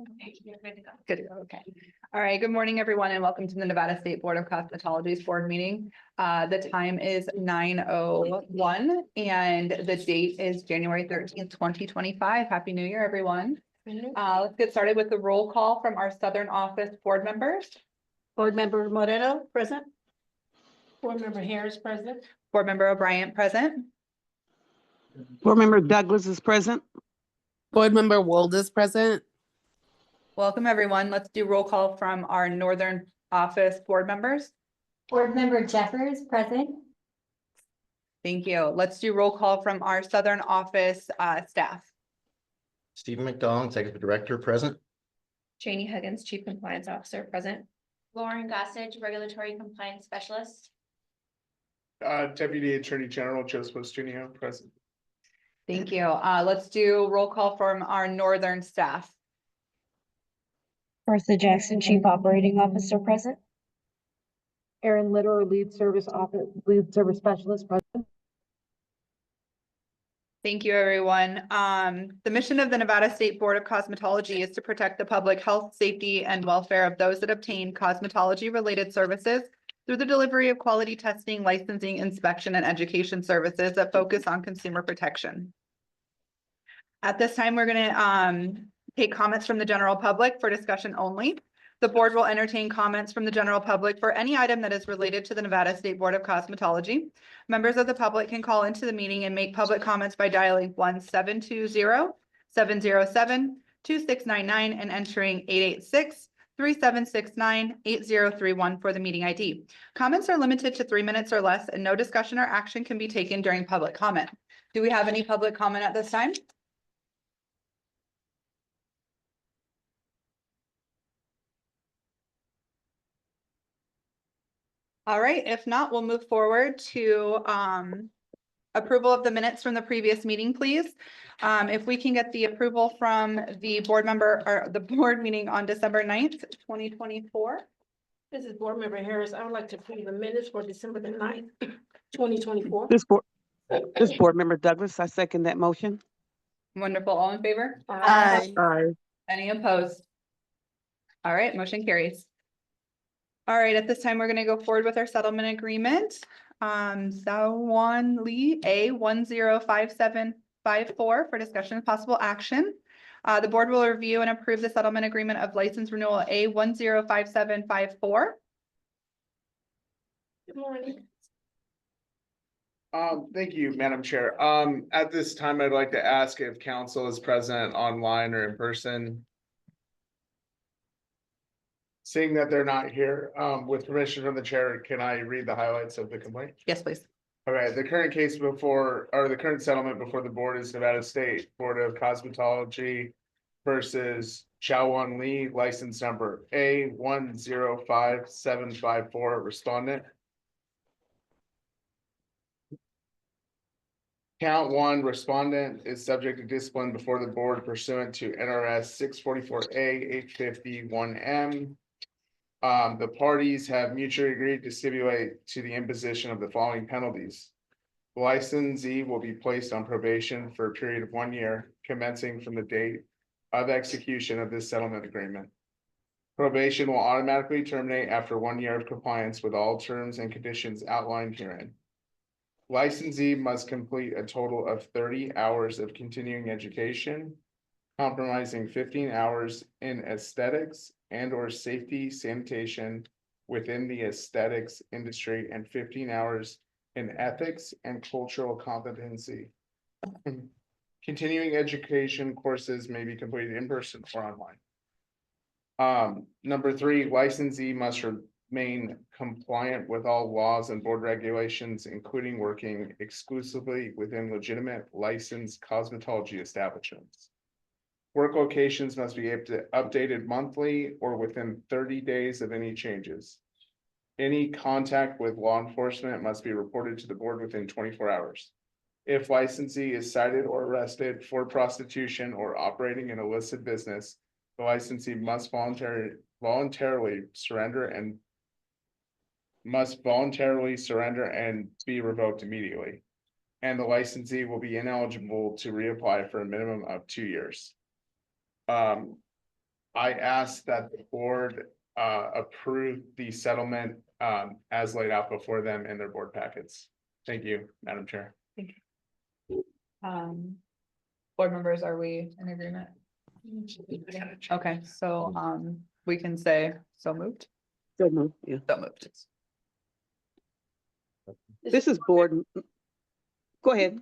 Okay, you're good to go. Good to go. Okay. All right. Good morning, everyone, and welcome to the Nevada State Board of Cosmetology's board meeting. The time is 9:01 and the date is January 13th, 2025. Happy New Year, everyone. Let's get started with the roll call from our Southern Office board members. Board Member Moreno, present. Board Member Harris, present. Board Member O'Brien, present. Board Member Douglas is present. Board Member Wold is present. Welcome, everyone. Let's do roll call from our Northern Office board members. Board Member Jeffers, present. Thank you. Let's do roll call from our Southern Office staff. Stephen McDonald, Executive Director, present. Janie Huggins, Chief Compliance Officer, present. Lauren Gossage, Regulatory Compliance Specialist. Deputy Attorney General Joseph Ostunio, present. Thank you. Let's do roll call from our Northern staff. Martha Jackson, Chief Operating Officer, present. Erin Litter, Lead Service Specialist, present. Thank you, everyone. The mission of the Nevada State Board of Cosmetology is to protect the public health, safety, and welfare of those that obtain cosmetology-related services through the delivery of quality testing, licensing, inspection, and education services that focus on consumer protection. At this time, we're going to take comments from the general public for discussion only. The board will entertain comments from the general public for any item that is related to the Nevada State Board of Cosmetology. Members of the public can call into the meeting and make public comments by dialing 1-720-707-2699 and entering 886-3769-8031 for the meeting ID. Comments are limited to 3 minutes or less, and no discussion or action can be taken during public comment. Do we have any public comment at this time? All right, if not, we'll move forward to approval of the minutes from the previous meeting, please. If we can get the approval from the board member or the board meeting on December 9th, 2024. This is Board Member Harris. I would like to approve the minutes for December the 9th, 2024. This board member Douglas, I second that motion. Wonderful. All in favor? Aye. Any opposed? All right, motion carries. All right, at this time, we're going to go forward with our settlement agreement. Sawan Lee, A 105754 for discussion of possible action. The board will review and approve the settlement agreement of license renewal A 105754. Good morning. Thank you, Madam Chair. At this time, I'd like to ask if council is present online or in person. Seeing that they're not here, with permission from the chair, can I read the highlights of the complaint? Yes, please. Okay, the current case before, or the current settlement before the board is Nevada State Board of Cosmetology versus Chawan Lee, license number A 105754, respondent. Count 1, respondent is subject to discipline before the board pursuant to NRS 644A 851M. The parties have mutually agreed to stipulate to the imposition of the following penalties. The licensee will be placed on probation for a period of 1 year, commencing from the date of execution of this settlement agreement. Probation will automatically terminate after 1 year of compliance with all terms and conditions outlined herein. Licensee must complete a total of 30 hours of continuing education, comprising 15 hours in aesthetics and/or safety sanitation within the aesthetics industry and 15 hours in ethics and cultural competency. Continuing education courses may be completed in person or online. Number 3, licensee must remain compliant with all laws and board regulations, including working exclusively within legitimate licensed cosmetology establishments. Work locations must be updated monthly or within 30 days of any changes. Any contact with law enforcement must be reported to the board within 24 hours. If licensee is cited or arrested for prostitution or operating an illicit business, the licensee must voluntarily surrender and be revoked immediately. And the licensee will be ineligible to reapply for a minimum of 2 years. I ask that the board approve the settlement as laid out before them in their board packets. Thank you, Madam Chair. Board members, are we in agreement? Okay, so, we can say so moved, So moved, yeah. so moved. This is board. Go ahead.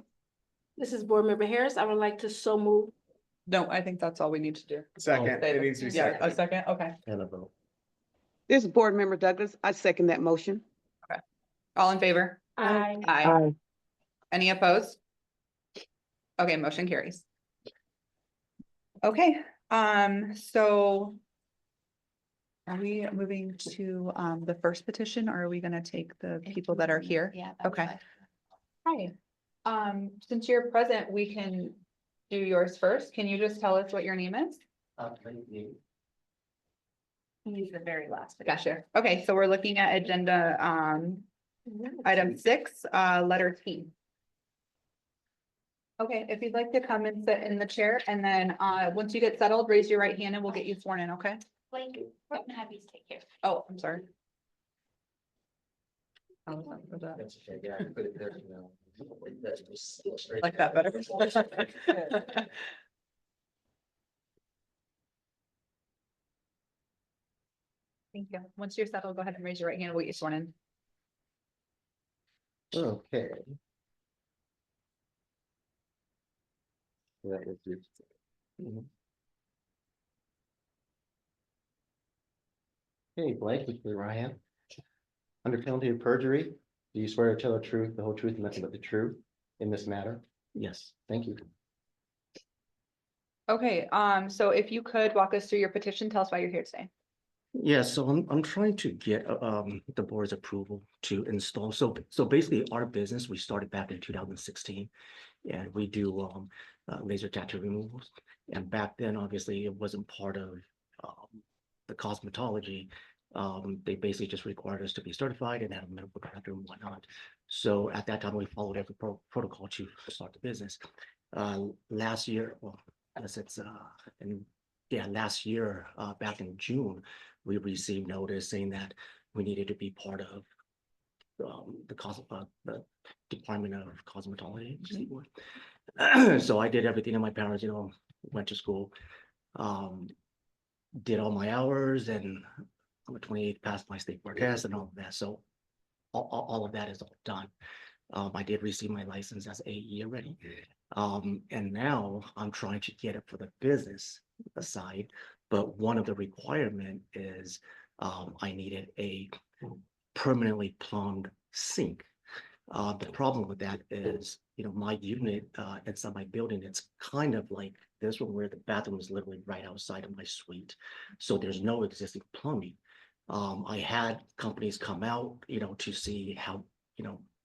This is Board Member Harris. I would like to so move. No, I think that's all we need to do. Second, it needs to be Yeah, a seconded. second, okay. And a vote. This is Board Member Douglas. I second that motion. All in favor? Aye. Aye. Any opposed? Okay, motion carries. Okay, so are we moving to, the first petition, or are we gonna take the people that are here? Yeah. that was Okay. fine. Hi, since you're present, we can do yours first. Can you just tell us what your name is? He's the very last. Gotcha. Okay, so we're looking at agenda, item 6, letter T. Okay, if you'd like to come and sit in the chair, and then, once you get settled, raise your right hand and we'll get you sworn in, okay? Like, I'm happy to take care. Oh, I'm sorry. I was like, was that- That's okay, yeah, I put it there, you know. That's just straight. Like that better. Thank you. Once you're settled, go ahead and raise your right hand and we'll get you sworn in. Okay. That is your. Mhm. Okay, Blake, please raise your right hand. Under penalty of perjury, do you swear to tell the truth, the whole truth, and nothing but the truth in this matter? Yes, thank you. Okay, so if you could walk us through your petition, tell us why you're here today. Yeah, so I'm trying to get the board's approval to install. So basically our business, we started back in 2016. And we do laser tattoo removals. And back then, obviously, it wasn't part of the cosmetology. They basically just required us to be certified and have a medical director and whatnot. So at that time, we followed every protocol to start the business. Last year, well, I guess it's last year, back in June, we received notice saying that we needed to be part of the Department of Cosmetology. So I did everything, and my parents, went to school, did all my hours, and on the 28th passed my state board test and all of that. So all of that is all done. I did receive my license as AE already. And now I'm trying to get it for the business side, but one of the requirement is I needed a permanently plumbed sink. The problem with that is, my unit inside my building, it's kind of like this one where the bathroom is literally right outside of my suite. So there's no existing plumbing. I had companies come out, to see how,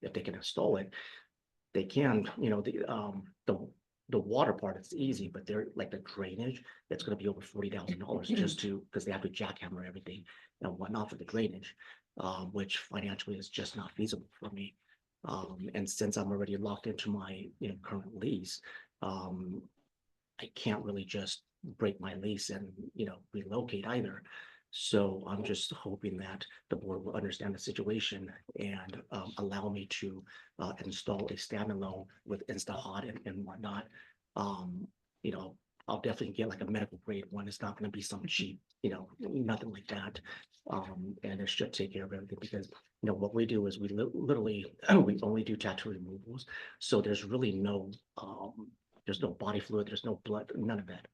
if they can install it. They can, the water part is easy, but they're like the drainage, it's gonna be over $40,000 just because they have to jackhammer everything and whatnot for the drainage, which financially is just not feasible for me. And since I'm already locked into my, current lease, I can't really just break my lease and, relocate either. So I'm just hoping that the board will understand the situation and allow me to install a standalone with InstaHot and whatnot. I'll definitely get like a medical grade one. It's not going to be some cheap, nothing like that. And it should take care of everything because, what we do is we literally, we only do tattoo removals. So there's really no, there's no body fluid, there's no blood, none of that.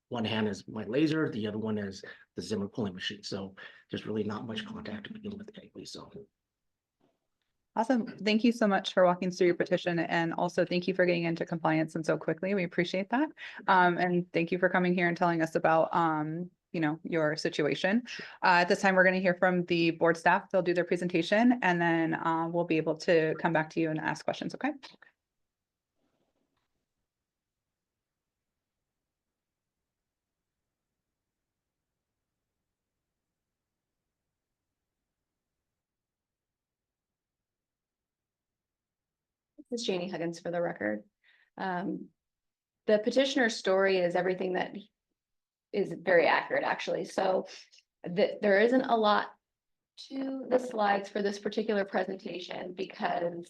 One hand is my laser, the other one is the Zimmer pulling machine. So there's really not much contact to begin with anyway. So Awesome. Thank you so much for walking through your petition, and also thank you for getting into compliance and so quickly. We appreciate that. And thank you for coming here and telling us about, your situation. At this time, we're going to hear from the board staff. They'll do their presentation, and then we'll be able to come back to you and ask questions. Okay. This is Janie Huggins for the record. The petitioner's story is everything that is very accurate, actually. So there isn't a lot to the slides for this particular presentation because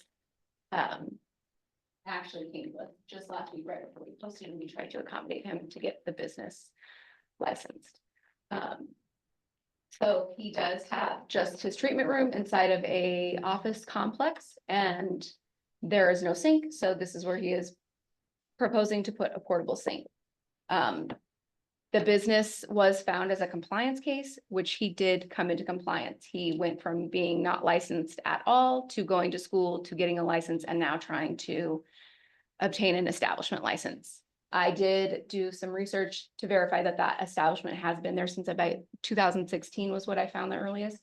actually came with just last week, right before we posted, and we tried to accommodate him to get the business licensed. So he does have just his treatment room inside of a office complex, and there is no sink, so this is where he is proposing to put a portable sink. The business was found as a compliance case, which he did come into compliance. He went from being not licensed at all to going to school to getting a license and now trying to obtain an establishment license. I did do some research to verify that that establishment has been there since about 2016 was what I found the earliest.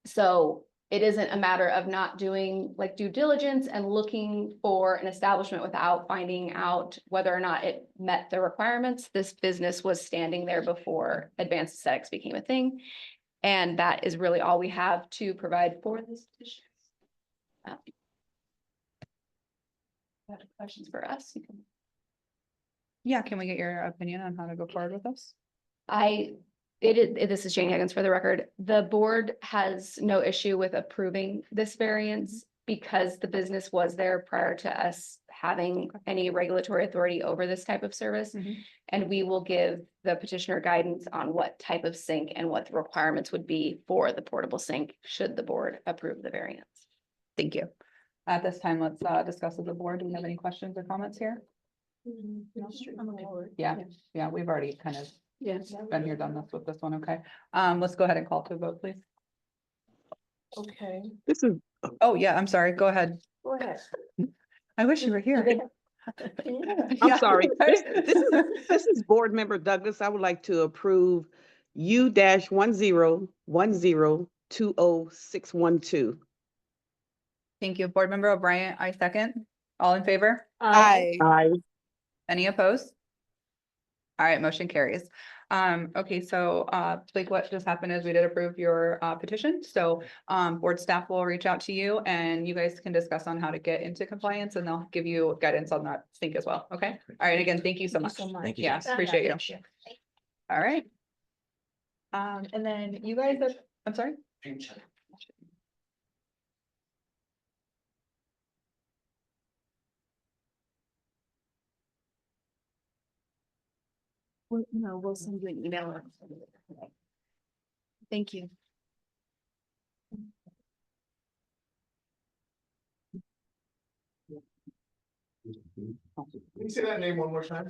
So it isn't a matter of not doing like due diligence and looking for an establishment without finding out whether or not it met the requirements. This business was standing there before advanced aesthetics became a thing. And that is really all we have to provide for this petition. Questions for us? You can- Yeah, can we get your opinion on how to go forward with this? This is Jane Higgins for the record. The board has no issue with approving this variance because the business was there prior to us having any regulatory authority over this type of service. Mhm. And we will give the petitioner guidance on what type of sink and what the requirements would be for the portable sink, should the board approve the variance. Thank you. At this time, let's discuss with the board. Do we have any questions or comments here? Yeah, we've already kind of Yes. been here, done this with this one, okay? Let's go ahead and call to a vote, please. Okay, This is, Oh, yeah, I'm sorry, go ahead. go ahead. I wish you were here. I'm Yeah. sorry. This is Board Member Douglas. I would like to approve U-1010206112. Thank you. Board Member O'Brien, I second. All in favor? Aye. Aye. Any opposed? All right, motion carries. Okay, so, like what just happened is we did approve your, petition. So, board staff will reach out to you and you guys can discuss on how to get into compliance and they'll give you guidance on that sink as well. Okay? All right, again, thank you so much. Thank you. Yeah, appreciate you. All right. And then you guys have, I'm sorry? No, we'll send you an email. Thank you. Can you say that name one more time?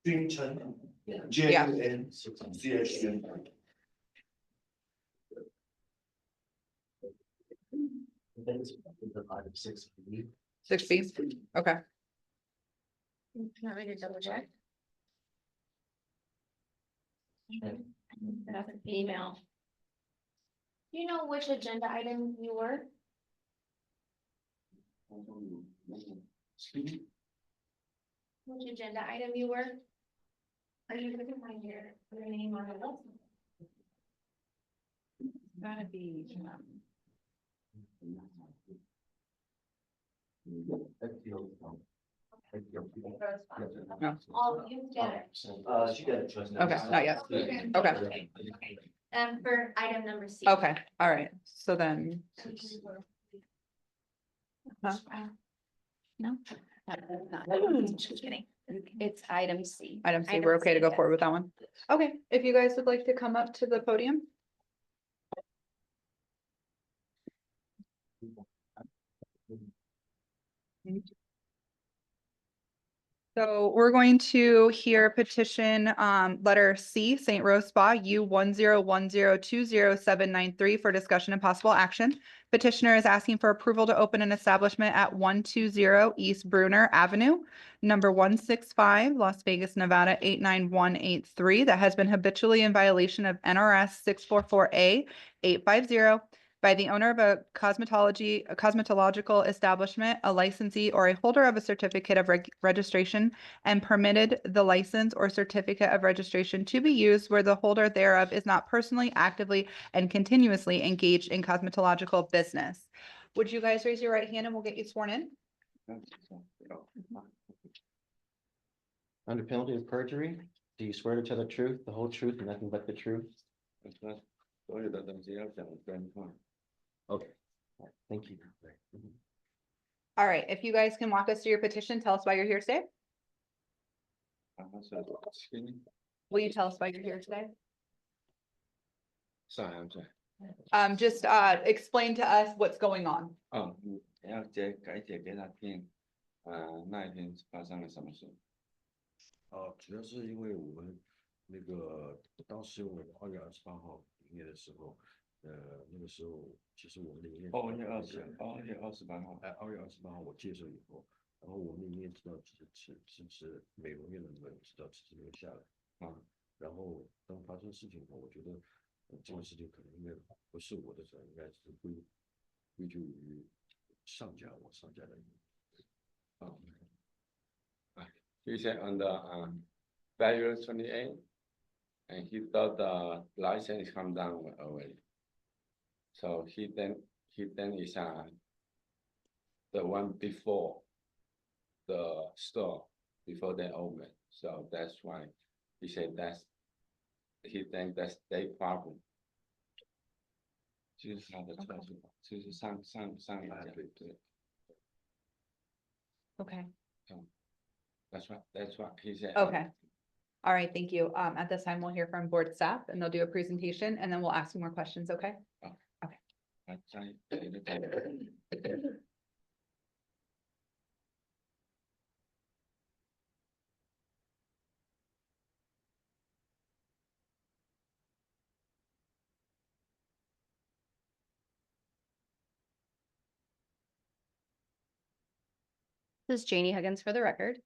Jing Chen. Yeah. JUNCHN. 6 feet. Okay. Want me to double check? That's an email. Do you know which agenda item you were? Which agenda item you were? Are you looking at your name on the list? Gotta be, Oh, you get it. She got it. Okay, not yet. Okay. For item number C. Okay, all right. So then, Huh? No. Just kidding. It's item C. item C, we're okay to go yeah. forward with that one. Okay, if you guys would like to come up to the podium. So we're going to hear petition, letter C, St. Rose Spa, U1010207993 for discussion and possible action. Petitioner is asking for approval to open an establishment at 120 East Bruner Avenue, number 165, Las Vegas, Nevada 89183, that has been habitually in violation of NRS 644A 850 by the owner of a cosmetological establishment, a licensee, or a holder of a certificate of registration, and permitted the license or certificate of registration to be used where the holder thereof is not personally, actively, and continuously engaged in cosmetological business. Would you guys raise your right hand and we'll get you sworn in? Under penalty of perjury, Do you swear to tell the truth, the whole truth, and nothing but the truth? Okay, thank you. All right, if you guys can walk us through your petition, tell us why you're here today. Will you tell us why you're here today? Sorry, I'm sorry. Just explain to us what's going on. 要改解给他听，那一天发生了什么事？主要是因为我们那个当时我们2月28号营业的时候，那个时候其实我们的营业2月28号， 2月28号我介绍以后，然后我们的营业执照是美容院的那个执照迟迟没有下来啊。然后当发生事情后，我觉得这个事情可能应该不是我的责任，应该是归咎于我上家的。He said on the February 28th, and he thought the license come down already. So he then is the one before the store before they open. So that's why he said he think that's their problem. 就是他的错误，就是上一家对。 Okay, That's what he said. okay. All right, thank you. At this time, we'll hear from board staff and they'll do a presentation and then we'll ask you more questions, okay? This is Janie Huggins for the record.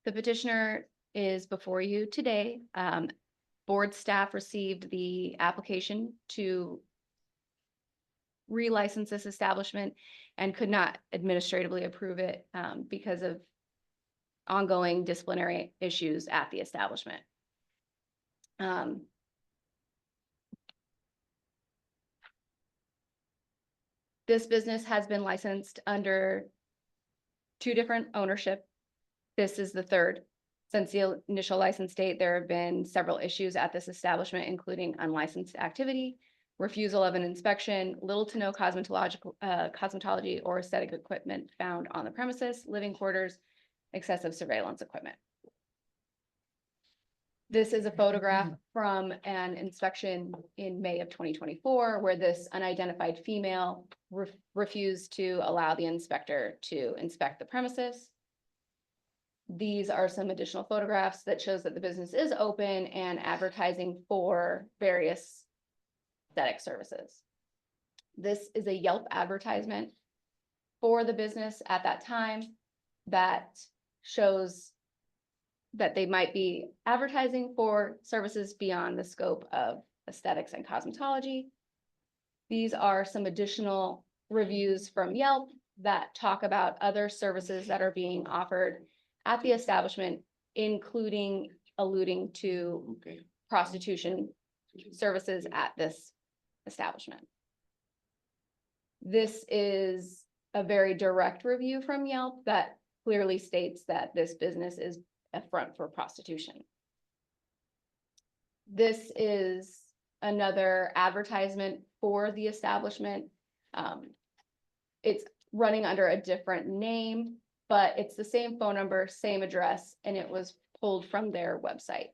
The petitioner is before you today. Board staff received the application to relicense this establishment and could not administratively approve it because of ongoing disciplinary issues at the establishment. This business has been licensed under 2 different ownership. This is the 3rd. Since the initial license date, there have been several issues at this establishment, including unlicensed activity, refusal of an inspection, little to no cosmetology or aesthetic equipment found on the premises, living quarters, excessive surveillance equipment. This is a photograph from an inspection in May of 2024, where this unidentified female refused to allow the inspector to inspect the premises. These are some additional photographs that shows that the business is open and advertising for various aesthetic services. This is a Yelp advertisement for the business at that time that shows that they might be advertising for services beyond the scope of aesthetics and cosmetology. These are some additional reviews from Yelp that talk about other services that are being offered at the establishment, including alluding to prostitution services at this establishment. This is a very direct review from Yelp that clearly states that this business is a front for prostitution. This is another advertisement for the establishment. It's running under a different name, but it's the same phone number, same address, and it was pulled from their website.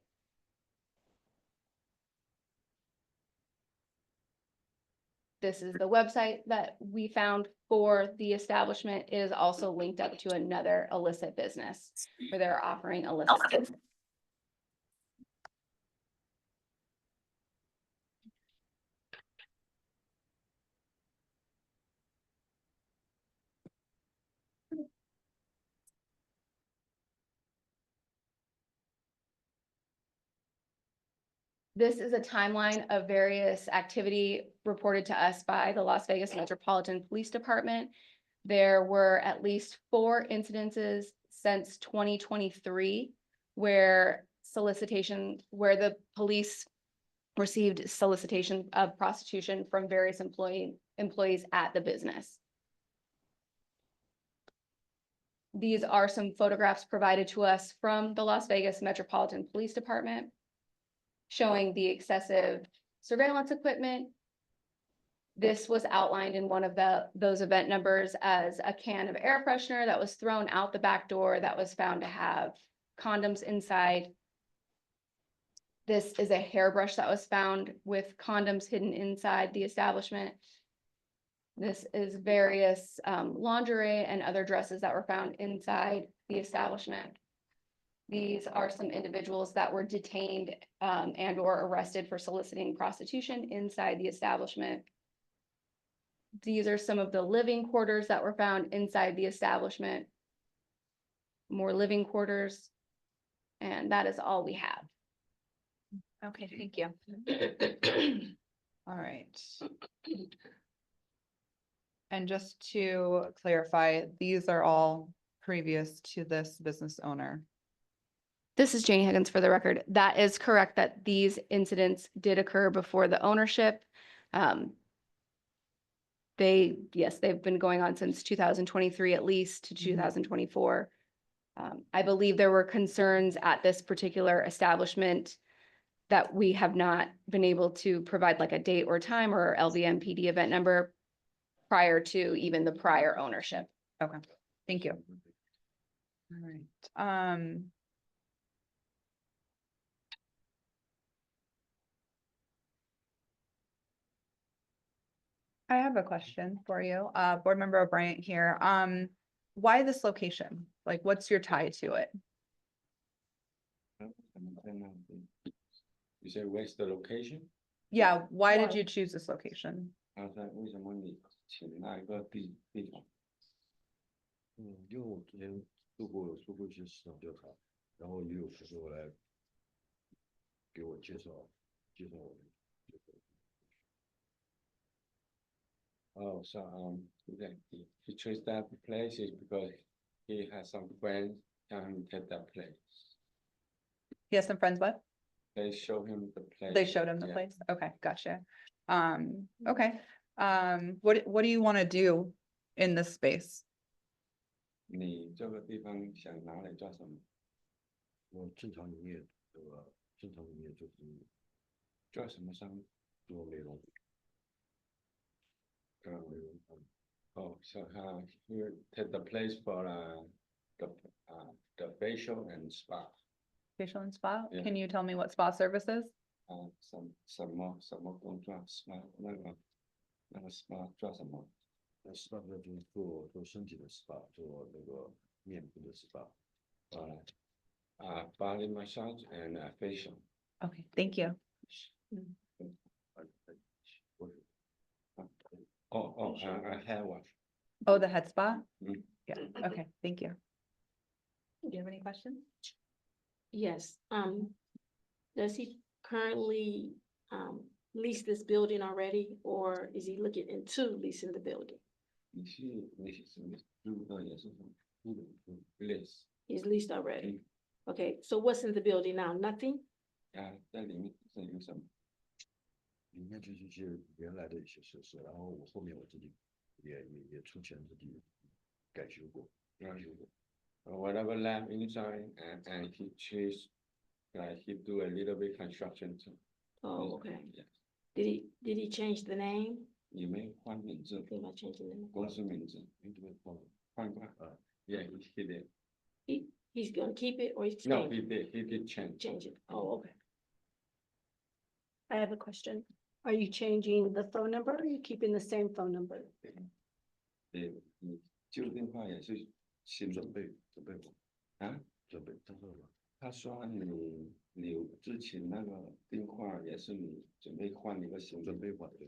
This is the website that we found for the establishment. It is also linked up to another illicit business where they're offering illicit. This is a timeline of various activity reported to us by the Las Vegas Metropolitan Police Department. There were at least 4 incidences since 2023 where the police received solicitation of prostitution from various employees at the business. These are some photographs provided to us from the Las Vegas Metropolitan Police Department showing the excessive surveillance equipment. This was outlined in one of those event numbers as a can of air freshener that was thrown out the back door that was found to have condoms inside. This is a hairbrush that was found with condoms hidden inside the establishment. This is various lingerie and other dresses that were found inside the establishment. These are some individuals that were detained and or arrested for soliciting prostitution inside the establishment. These are some of the living quarters that were found inside the establishment. More living quarters. And that is all we have. Okay, thank you. All right. And just to clarify, these are all previous to this business owner. This is Janie Higgins for the record. That is correct that these incidents did occur before the ownership. They've been going on since 2023 at least to 2024. I believe there were concerns at this particular establishment that we have not been able to provide like a date or time or LVMPD event number prior to even the prior ownership. Okay, thank you. All right. I have a question for you, Board Member O'Brien here. Why this location? Like, what's your tie to it? You say where's the location? Yeah, why did you choose this location? 为什么你请那一个地方？因为我之前做过一些市场调查，然后也有朋友来给我介绍我们。Oh, so okay. He chose that place is because he has some friends can take that place. He has some friends, what? They show him the place. They showed him the Yeah. place? Okay, gotcha. Okay. What do you want to do in this space? 你这个地方想拿来做什么？我正常营业，对吧？正常营业就是做什么商？做美容。Oh, so he take the place for the facial and spa. Facial and spa? Yeah. Can you tell me what spa services? 什么工作 spa 那个 spa 做什么？ SPA 就是做身体的 SPA， 做那个面部的 SPA。Body massage and facial. Okay, thank you. Hair wash. Oh, the head spa? Mm. Yeah, okay, thank you. Do you have any questions? Yes, does he currently, lease this building already, or is he looking into leasing the building? 你是什么租的也是租的，lease He's leased already. Okay, so what's in the building now? Nothing? 在里面是有什么？里面就是一些原来的一些设施，然后我后面我自己也出钱自己改修过。 Whatever left inside and he choose, like he do a little bit construction too. Oh, okay. Yeah. Did he change the name? 有没有换名字？ Did not change the name. 公司名字换过？Yeah, he did. He's gonna keep it or he's No, changing? he did change. Change it. Oh, okay. I have a question. Are you changing the phone number or are you keeping the same phone number? 对，你旧电话也是新的准备过啊？准备，他说了，他说你之前那个电话也是你准备换一个新的准备换的。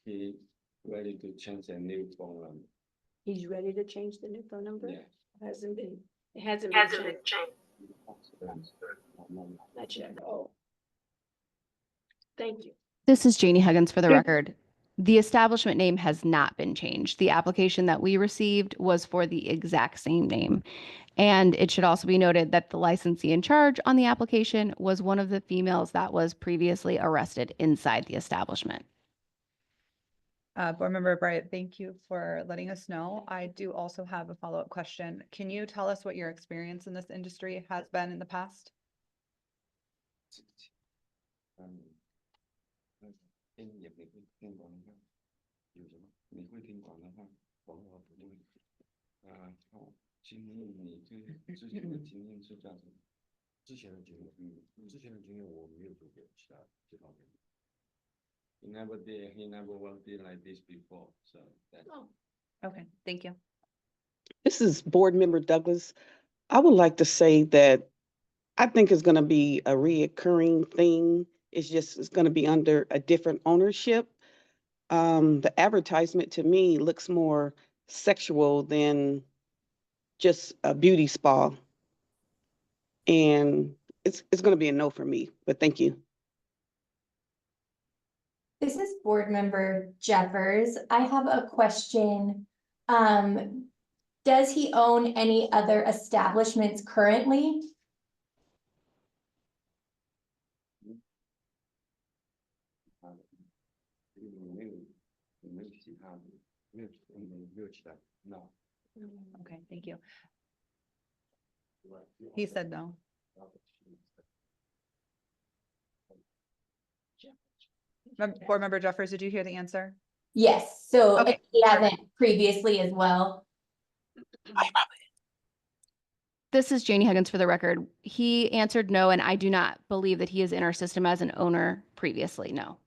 He ready to change a new phone number. He's ready to change the new phone number? Yeah. It hasn't been changed. Not yet. Oh. Thank you. This is Janie Higgins for the record. The establishment name has not been changed. The application that we received was for the exact same name. And it should also be noted that the licensee in charge on the application was one of the females that was previously arrested inside the establishment. Board Member Bright, thank you for letting us know. I do also have a follow-up question. Can you tell us what your experience in this industry has been in the past? 也没会听广东话，有什么？你会听广东话？广东话不会。好，经验你之前的经验是这样子。之前的经验我没有做过其他这方面。He never worked like this before, so that's. Okay, thank you. This is Board Member Douglas. I would like to say that I think it's going to be a reoccurring thing. It's going to be under a different ownership. The advertisement to me looks more sexual than just a beauty spa. And it's going to be a no for me, but thank you. This is Board Member Jeffers. I have a question. Does he own any other establishments currently? 没有其他的，没有其他的 ，no。 Okay, thank you. He said no. Board Member Jeffers, did you hear the answer? Yes, so Okay. he hasn't previously as well. This is Janie Huggins for the record. He answered no, and I do not believe that he is in our system as an owner previously, no.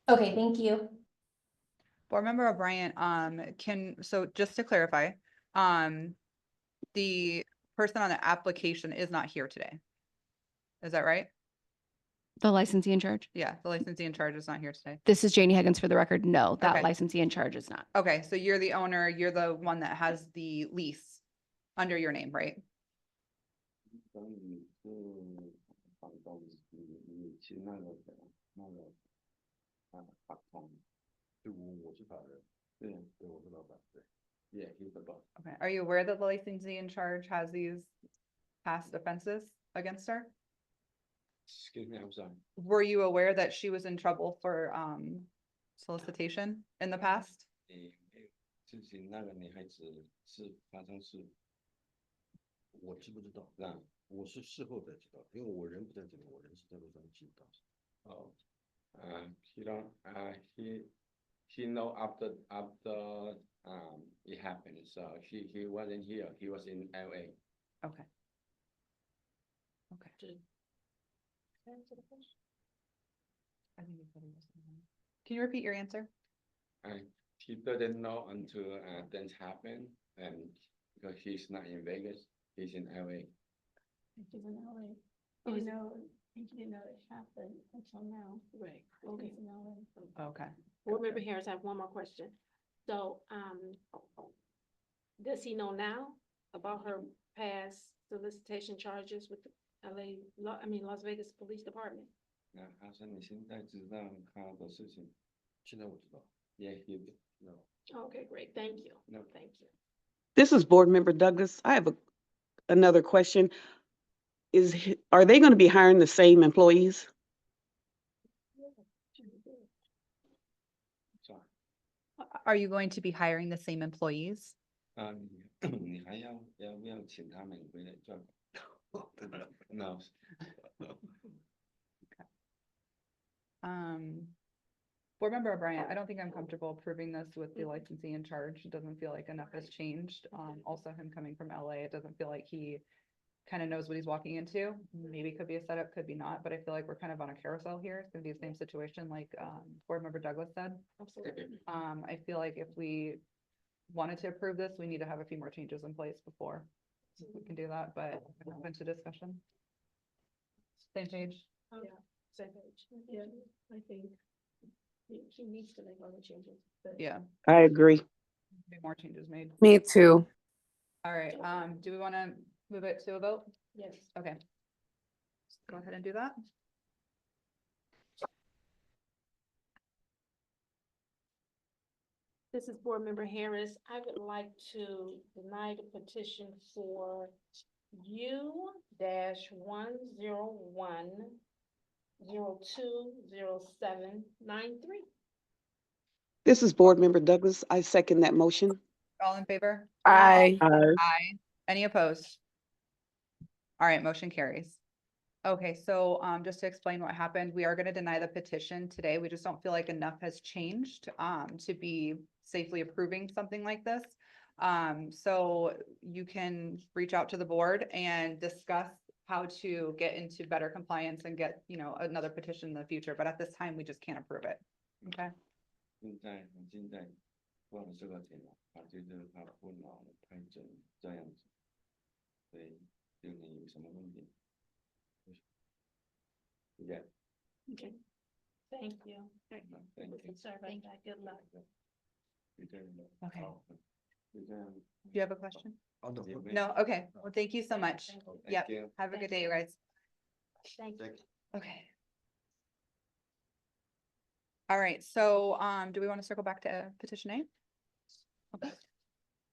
Okay, thank you. Board Member O'Brien, so just to clarify, the person on the application is not here today. Is that right? The licensee in charge? Yeah, the licensee in charge is not here today. This is Janie Huggins for the record. No, that Okay. licensee in charge is not. Okay, so you're the owner, you're the one that has the lease under your name, right? 等你是房东，你去那个法团，对，我是法人，对，对，我是老板，对。 yeah, he's the boss. Okay, are you aware that the licensee in charge has these past offenses against her? Excuse me, I'm sorry. Were you aware that she was in trouble for solicitation in the past? 之前那个女孩子是发生事，我知不知道？那我是事后才知道，因为我人不在这里，我人是在洛杉矶当时。哦，he don't he know after it happened, so he wasn't here. He was in LA. Okay. Okay. I think you said he was in there. Can you repeat your answer? He didn't know until things happened, and because he's not in Vegas, he's in LA. He's in LA. He didn't know it happened until now. Right. Okay. He's in LA. Okay. Board Member Harris, I have one more question. So, does he know now about her past solicitation charges with the Las Vegas Police Department? 那他说你现在知道他的事情？现在我知道。 Yeah, he did. No. Okay, great. Thank you. No. Thank you. This is Board Member Douglas. I have another question. Are they going to be hiring the same employees? Sorry. Are you going to be hiring the same employees? 你还要不要请他们回来做？No. Board Member O'Brien, I don't think I'm comfortable approving this with the licensee in charge. It doesn't feel like enough has changed. Also him coming from LA, it doesn't feel like he kind of knows what he's walking into. Maybe it could be a setup, could be not, but I feel like we're kind of on a carousel here. It's gonna be the same situation like Board Member Douglas said. Absolutely. I feel like if we wanted to approve this, we need to have a few more changes in place before we can do that, but I'm open to discussion. Same page? Yeah, same page. Yeah, I think he needs to make other changes. But Yeah, I agree. be more changes made. Me too. All right, do we want to move it to a vote? yes. Okay. Go ahead and do that. This is Board Member Harris. I would like to deny the petition for U-101-020793. This is Board Member Douglas. I second that motion. All in favor? Aye. Aye. Any opposed? All right, motion carries. Okay, so just to explain what happened, we are going to deny the petition today. We just don't feel like enough has changed to be safely approving something like this. So you can reach out to the board and discuss how to get into better compliance and get, you know, another petition in the future. But at this time, we just can't approve it. Okay. 现在过了这个点了，就是他不脑太整这样子，所以就你有什么问题？Yeah. Okay. Thank you. Thank you. Sorry about that. Good luck. Okay. Do Do you have a question? Oh, no. No? Okay. Well, thank you so much. Yep. you. Have a good day, you guys. Thank you. Okay. All right, so do we want to circle back to petition A? Okay.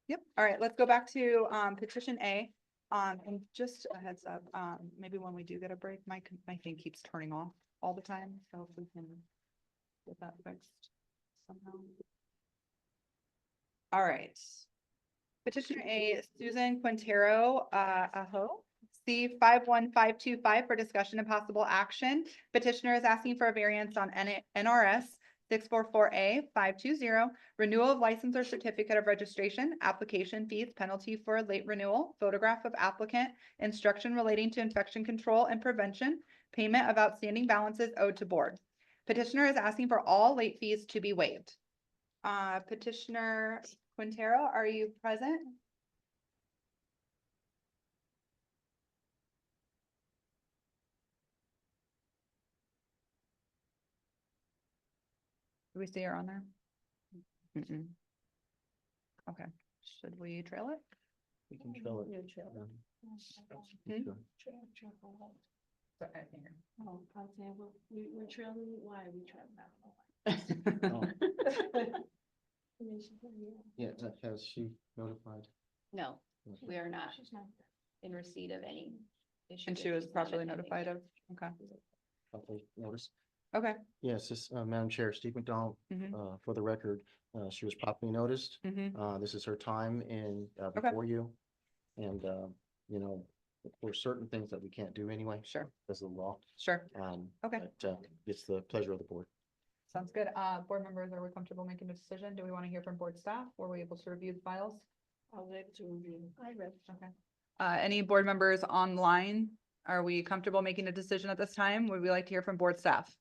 Yep, all right, let's go back to petition A. And just a heads up, maybe when we do get a break, my thing keeps turning off all the time, so if we can get that fixed somehow. All right. Petitioner A, Susan Quintero, Aho. C 51525 for discussion and possible action. Petitioner is asking for a variance on NRS 644A 520, renewal of license or certificate of registration, application fees, penalty for late renewal, photograph of applicant, instruction relating to infection control and prevention, payment of outstanding balances owed to board. Petitioner is asking for all late fees to be waived. Petitioner Quintero, are you present? Do we see her on there? Mm-mm. Okay, should we trail it? We can trail it. Yeah, trail. Hmm? Trail for what? Oh, I'm saying, well, we're trailing, why are we trailing? Yeah, has she notified? No, we are not She's not. in receipt of any issue. And she was properly notified of, okay, Properly notice? okay. Yes, this, Madam Chair, Steve McDonald, Mhm. for the record, she was properly noticed. Mhm. This is her time in, Okay. before you. And, you know, for certain things that we can't do anyway. Sure. Because of the law. Sure, Okay. But, it's the pleasure of the board. sounds good. Board members, are we comfortable making a decision? Do we want to hear from board staff? Were we able to review the files? I was able to review. I read. Okay. Any board members online? Are we comfortable making a decision at this time? Would we like to hear from board staff?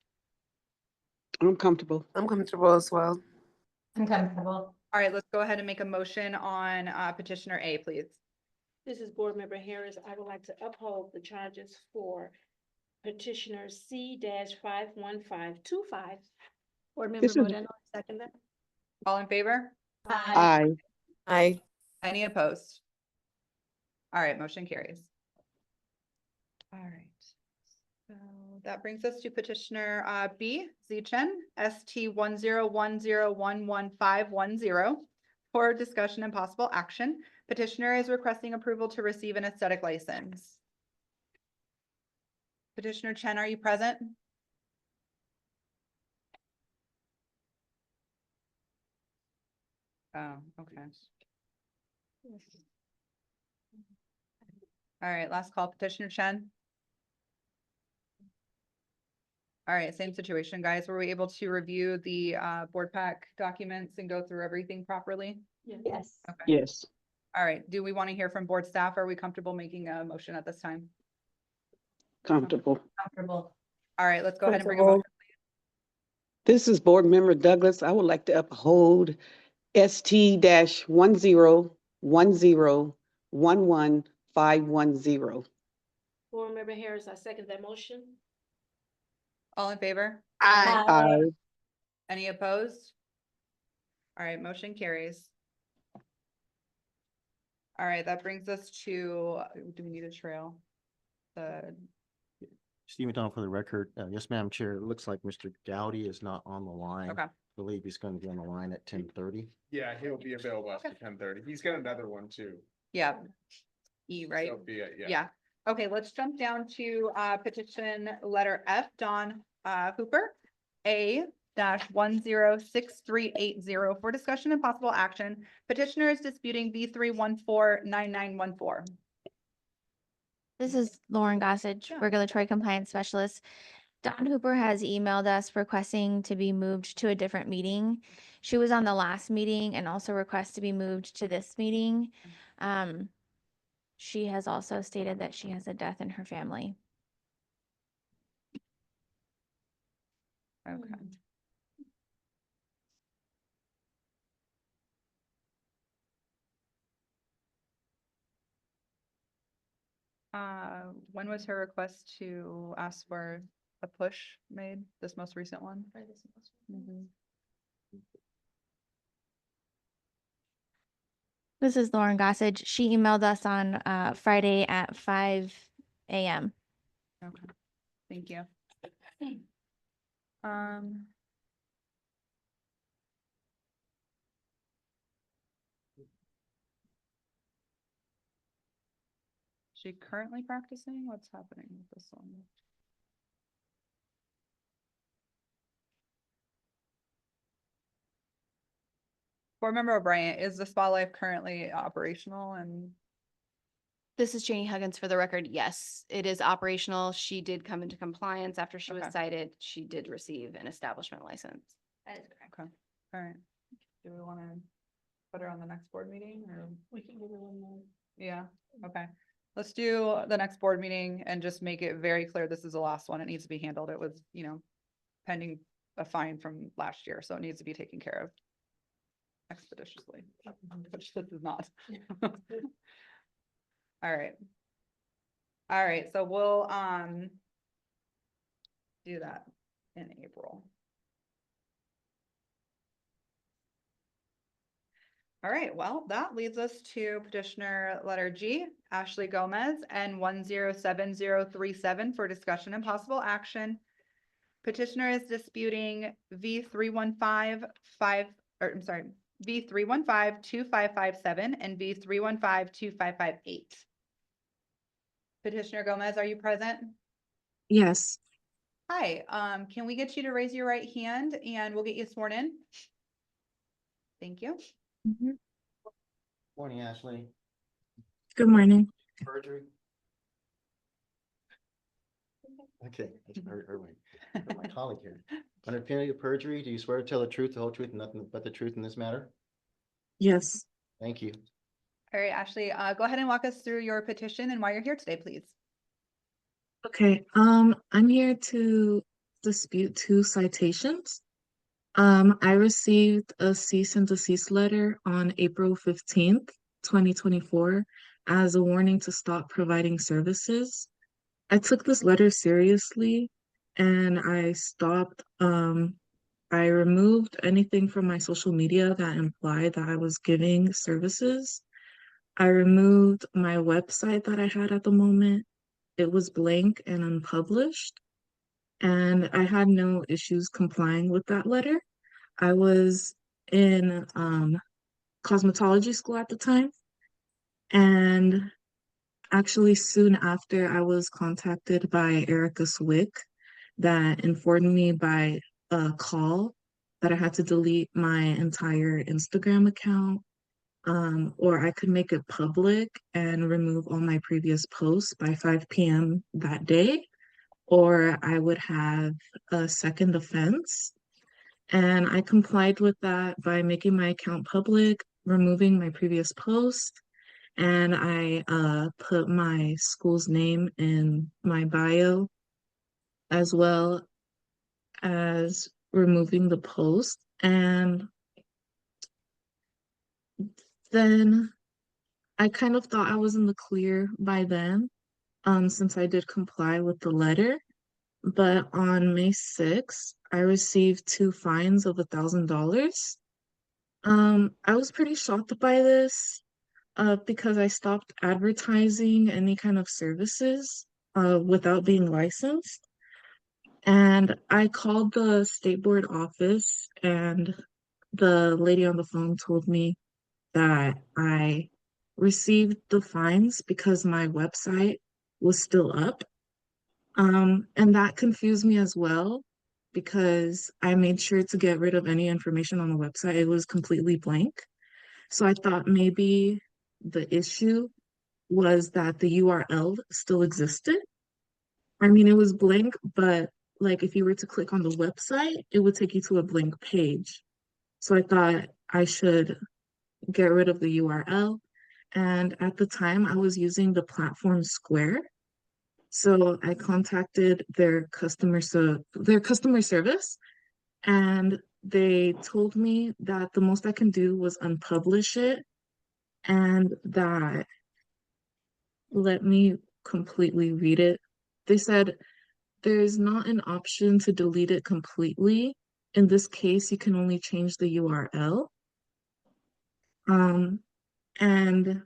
I'm comfortable. I'm comfortable as well. I'm comfortable. All right, let's go ahead and make a motion on petitioner A, please. This is Board Member Harris. I would like to uphold the charges for petitioner C 51525. Board Member This is- Modeno, second that. All in favor? Aye. Aye. Any opposed? All right, motion carries. All right. So that brings us to petitioner B, Zichen, ST 101011510. For discussion and possible action, petitioner is requesting approval to receive an aesthetic license. Petitioner Chen, are you present? Oh, okay. All right, last call, petitioner Chen. All right, same situation, guys. Were we able to review the board pack documents and go through everything properly? Yes. Okay. Yes. All right, do we want to hear from board staff? Are we comfortable making a motion at this time? Comfortable. Comfortable. All right, let's go ahead and bring a motion. This is Board Member Douglas. I would like to uphold ST 101011510. Board Member Harris, I second that motion. All in favor? Aye. Aye. Any opposed? All right, motion carries. All right, that brings us to, do we need a trail? Steve McDonald for the record. Yes, Madam Chair, it looks like Mr. Gowdy is not on the line. Okay. I believe he's going to be on the line at 10:30. Yeah, he'll be available after 10:30. He's got another one too. Yeah. E, right? So be it, yeah. Yeah. Okay, let's jump down to petition letter F, Don Hooper. A, 106380 for discussion and possible action. Petitioner is disputing V3149914. This is Lauren Gossage, Yeah. Regulatory Compliance Specialist. Dawn Hooper has emailed us requesting to be moved to a different meeting. She was on the last meeting and also requests to be moved to this meeting. She has also stated that she has a death in her family. Okay. When was her request to ask for a push made, this most recent one? Mhm. This is Lauren Gossage. She emailed us on Friday at 5 a.m. Okay, thank you. Um. She currently practicing? What's happening with this one? Board Member O'Brien, is the spa life currently operational and? This is Janie Huggins for the record. Yes, it is operational. She did come into compliance after she was Okay. cited. She did receive an establishment license. That is correct. Okay, all right. Do we want to put her on the next board meeting or? We can give it one more. Yeah, okay. Let's do the next board meeting and just make it very clear this is the last one. It needs to be handled. It was, pending a fine from last year, so it needs to be taken care of expeditiously, which this is not. All right. All right, so we'll, do that in April. All right, well, that leads us to petitioner letter G, Ashley Gomez, and 107037 for discussion and possible action. Petitioner is disputing V3152557 and V3152558. Petitioner Gomez, are you present? Yes. Hi, can we get you to raise your right hand and we'll get you sworn in? Thank you. Morning, Ashley. Good morning. Perjury. Okay, that's my colleague here. Under penalty of perjury, do you swear to tell the truth, the whole truth, and nothing but the truth in this matter? Yes. Thank you. All right, Ashley, go ahead and walk us through your petition and why you're here today, please. Okay. I'm here to dispute 2 citations. I received a cease and desist letter on April 15th, 2024, as a warning to stop providing services. I took this letter seriously and I stopped, I removed anything from my social media that implied that I was giving services. I removed my website that I had at the moment. It was blank and unpublished, and I had no issues complying with that letter. I was in cosmetology school at the time, and actually soon after I was contacted by Erica Swick that informed me by a call that I had to delete my entire Instagram account, or I could make it public and remove all my previous posts by 5 p.m. that day, or I would have a second offense. And I complied with that by making my account public, removing my previous post, and I put my school's name in my bio, as well as removing the post. And then I kind of thought I was in the clear by then, since I did comply with the letter. But on May 6th, I received 2 fines of $1,000. I was pretty shocked by this, because I stopped advertising any kind of services, without being licensed. And I called the state board office, and the lady on the phone told me that I received the fines because my website was still up. And that confused me as well, because I made sure to get rid of any information on the website. It was completely blank. So I thought maybe the issue was that the URL still existed. I mean, it was blank, but like if you were to click on the website, it would take you to a blank page. So I thought I should get rid of the URL. And at the time, I was using the platform Square. So I contacted their customer service, and they told me that the most I can do was unpublish it, and that, let me completely read it. They said there's not an option to delete it completely. In this case, you can only change the URL. And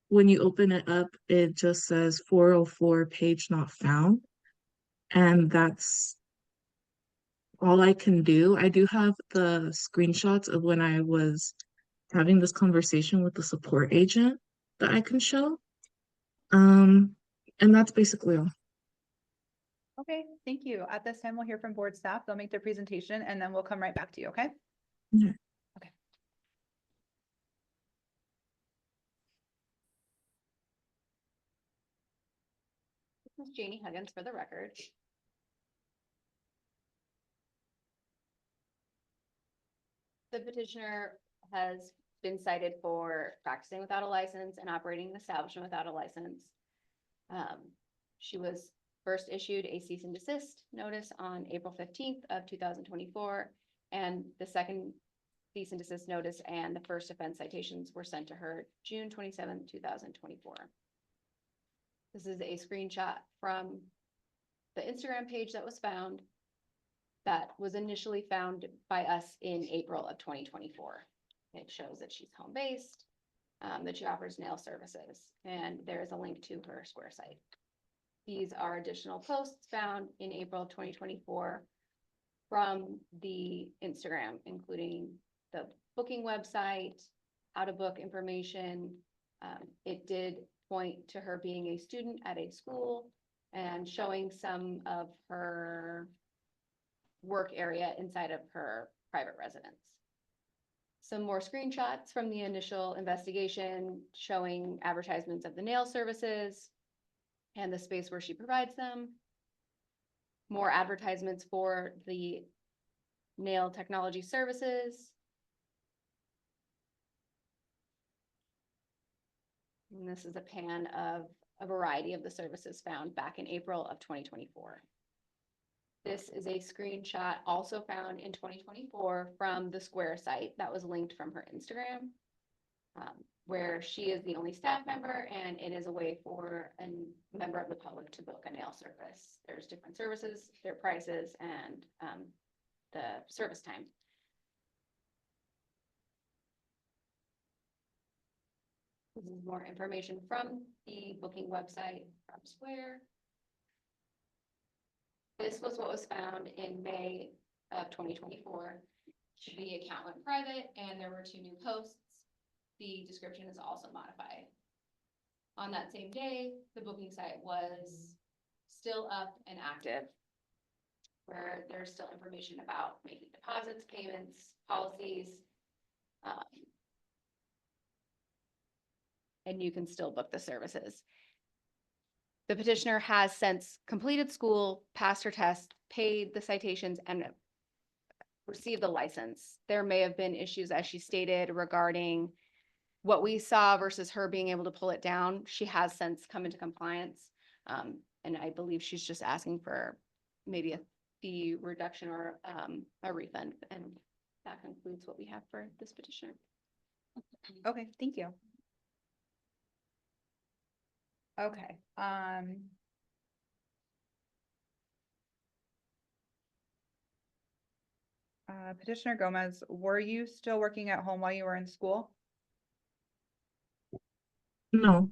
when you open it up, it just says 404 page not found. And that's all I can do. I do have the screenshots of when I was having this conversation with the support agent that I can show. And that's basically all. Okay, thank you. At this time, we'll hear from board staff. They'll make their presentation and then we'll come right back to you, okay? Yeah. This is Janie Huggins for the record. The petitioner has been cited for practicing without a license and operating an establishment without a license. She was first issued a cease and desist notice on April 15th of 2024, and the second cease and desist notice and the first offense citations were sent to her June 27th, 2024. This is a screenshot from the Instagram page that was found, that was initially found by us in April of 2024. It shows that she's home-based, that she offers nail services, and there is a link to her Square site. These are additional posts found in April of 2024 from the Instagram, including the booking website, how to book information. It did point to her being a student at a school and showing some of her work area inside of her private residence. Some more screenshots from the initial investigation showing advertisements of the nail services and the space where she provides them. More advertisements for the nail technology services. And this is a pan of a variety of the services found back in April of 2024. This is a screenshot also found in 2024 from the Square site that was linked from her Instagram, where she is the only staff member, and it is a way for a member of the public to book a nail service. There's different services, their prices, and the service time. This is more information from the booking website from Square. This was what was found in May of 2024. The account went private and there were 2 new posts. The description is also modified. On that same day, the booking site was still up and active, where there's still information about making deposits, payments, policies. And you can still book the services. The petitioner has since completed school, passed her test, paid the citations, and received the license. There may have been issues, as she stated, regarding what we saw versus her being able to pull it down. She has since come into compliance. And I believe she's just asking for maybe a fee reduction or a refund. And that concludes what we have for this petitioner. Okay, thank you. Okay, Petitioner Gomez, were you still working at home while you were in school? No,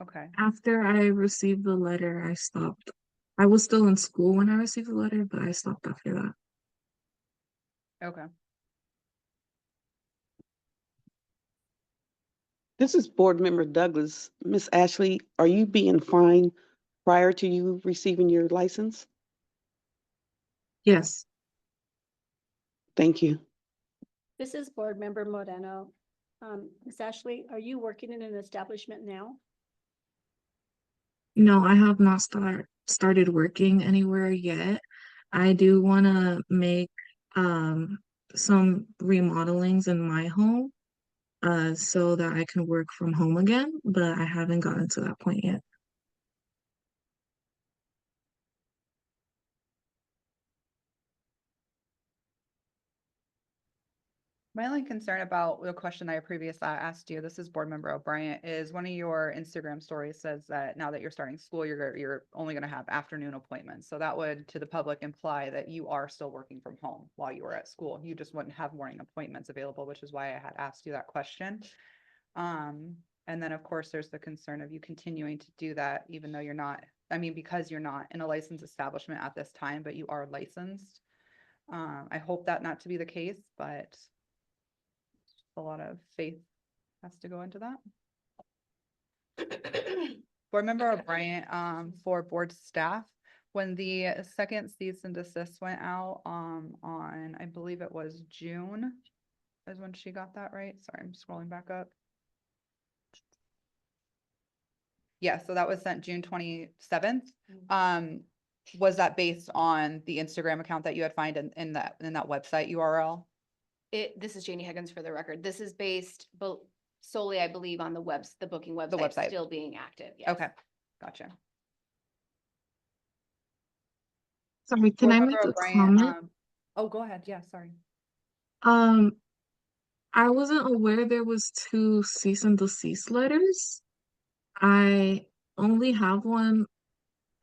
Okay, after I received the letter, I stopped. I was still in school when I received the letter, but I stopped after that. okay. This is Board Member Douglas. Miss Ashley, are you being fined prior to you receiving your license? Yes. Thank you. This is Board Member Moreno. Ms. Ashley, are you working in an establishment now? No, I have not started working anywhere yet. I do want to make some remodelings in my home so that I can work from home again, but I haven't gotten to that point yet. My only concern about the question I previously asked you, this is Board Member O'Brien, is one of your Instagram stories says that now that you're starting school, you're only gonna have afternoon appointments. So that would, to the public, imply that you are still working from home while you were at school. You just wouldn't have morning appointments available, which is why I had asked you that question. And then, of course, there's the concern of you continuing to do that, even though you're not, I mean, because you're not in a licensed establishment at this time, but you are licensed. I hope that not to be the case, but a lot of faith has to go into that. Board Member O'Brien, for board staff, when the second cease and desist went out, on, I believe it was June, is when she got that, right? Sorry, I'm scrolling back up. Yeah, so that was sent June 27th. Was that based on the Instagram account that you had find in that website URL? This is Janie Higgins for the record. This is based solely, I believe, on the booking website. website. Still being active, yes. Okay, gotcha. Sorry, can Board I Member make a O'Brien, comment? oh, go ahead. Yeah, sorry. I wasn't aware there was 2 cease and desist letters. I only have one.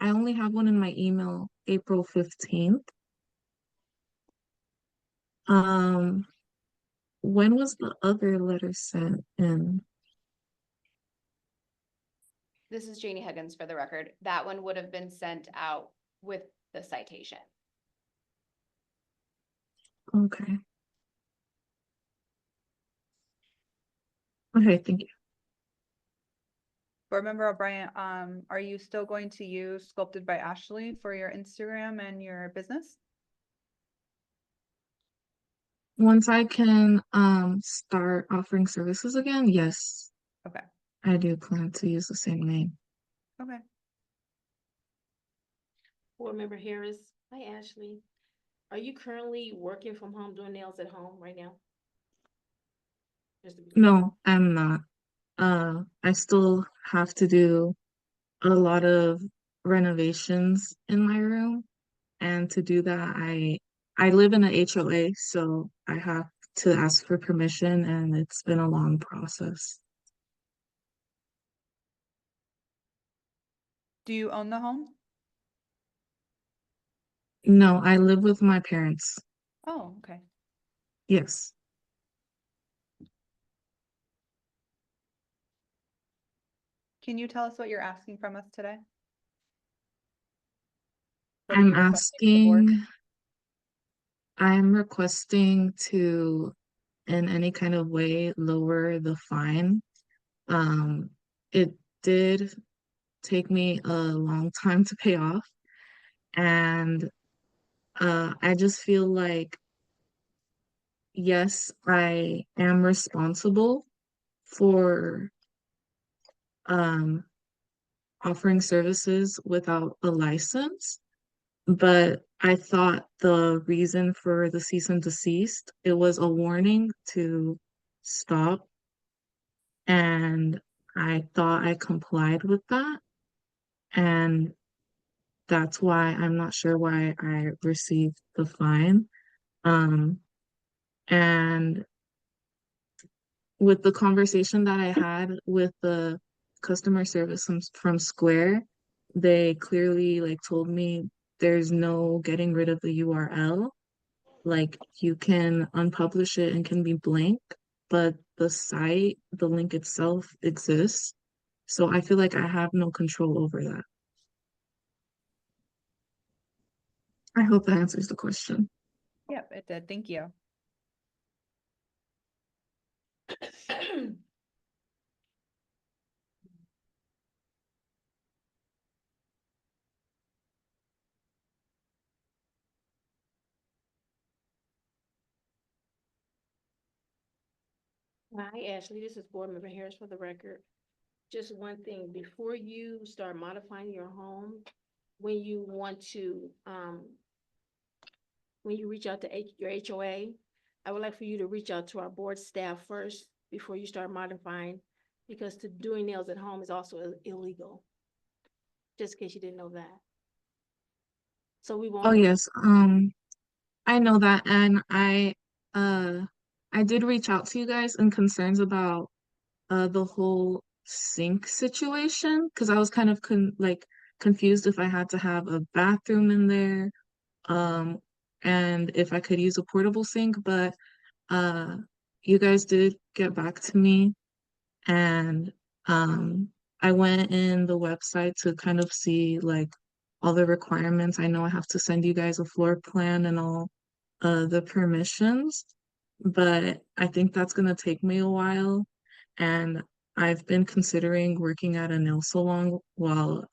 I only have one in my email, April 15th. When was the other letter sent in? This is Janie Higgins for the record. That one would have been sent out with the citation. Okay. Okay, thank you. Board Member O'Brien, are you still going to use Sculpted by Ashley for your Instagram and your business? Once I can start offering services again, yes, Okay, I do plan to use the same name. okay. Board Member Harris, hi Ashley. Are you currently working from home, doing nails at home right now? No, I'm not. I still have to do a lot of renovations in my room. And to do that, I live in an HOA, so I have to ask for permission, and it's been a long process. Do you own the home? No, I live with my parents. Oh, okay. Yes. Can you tell us what you're asking from us today? What are I'm you requesting of the board? I'm requesting to, in any kind of way, lower the fine. It did take me a long time to pay off, and I just feel like, yes, I am responsible for offering services without a license, but I thought the reason for the cease and desist, it was a warning to stop, and I thought I complied with that, and that's why I'm not sure why I received the fine. And with the conversation that I had with the customer service from Square, they clearly like told me there's no getting rid of the URL. Like you can unpublish it and can be blank, but the site, the link itself exists. So I feel like I have no control over that. I hope that answers the question. Yep, it did. Thank you. Hi, Ashley. This is Board Member Harris for the record. Just one thing, before you start modifying your home, when you want to, when you reach out to your HOA, I would like for you to reach out to our board staff first before you start modifying, because to doing nails at home is also illegal. Just in case you didn't know that. So we won't. Oh, yes, I know that, and I did reach out to you guys in concerns about the whole sink situation, because I was kind of confused if I had to have a bathroom in there, um, and if I could use a portable sink, but uh you guys did get back to me, and I went in the website to kind of see like all the requirements. I know I have to send you guys a floor plan and all the permissions, but I think that's gonna take me a while, and I've been considering working at a nail salon while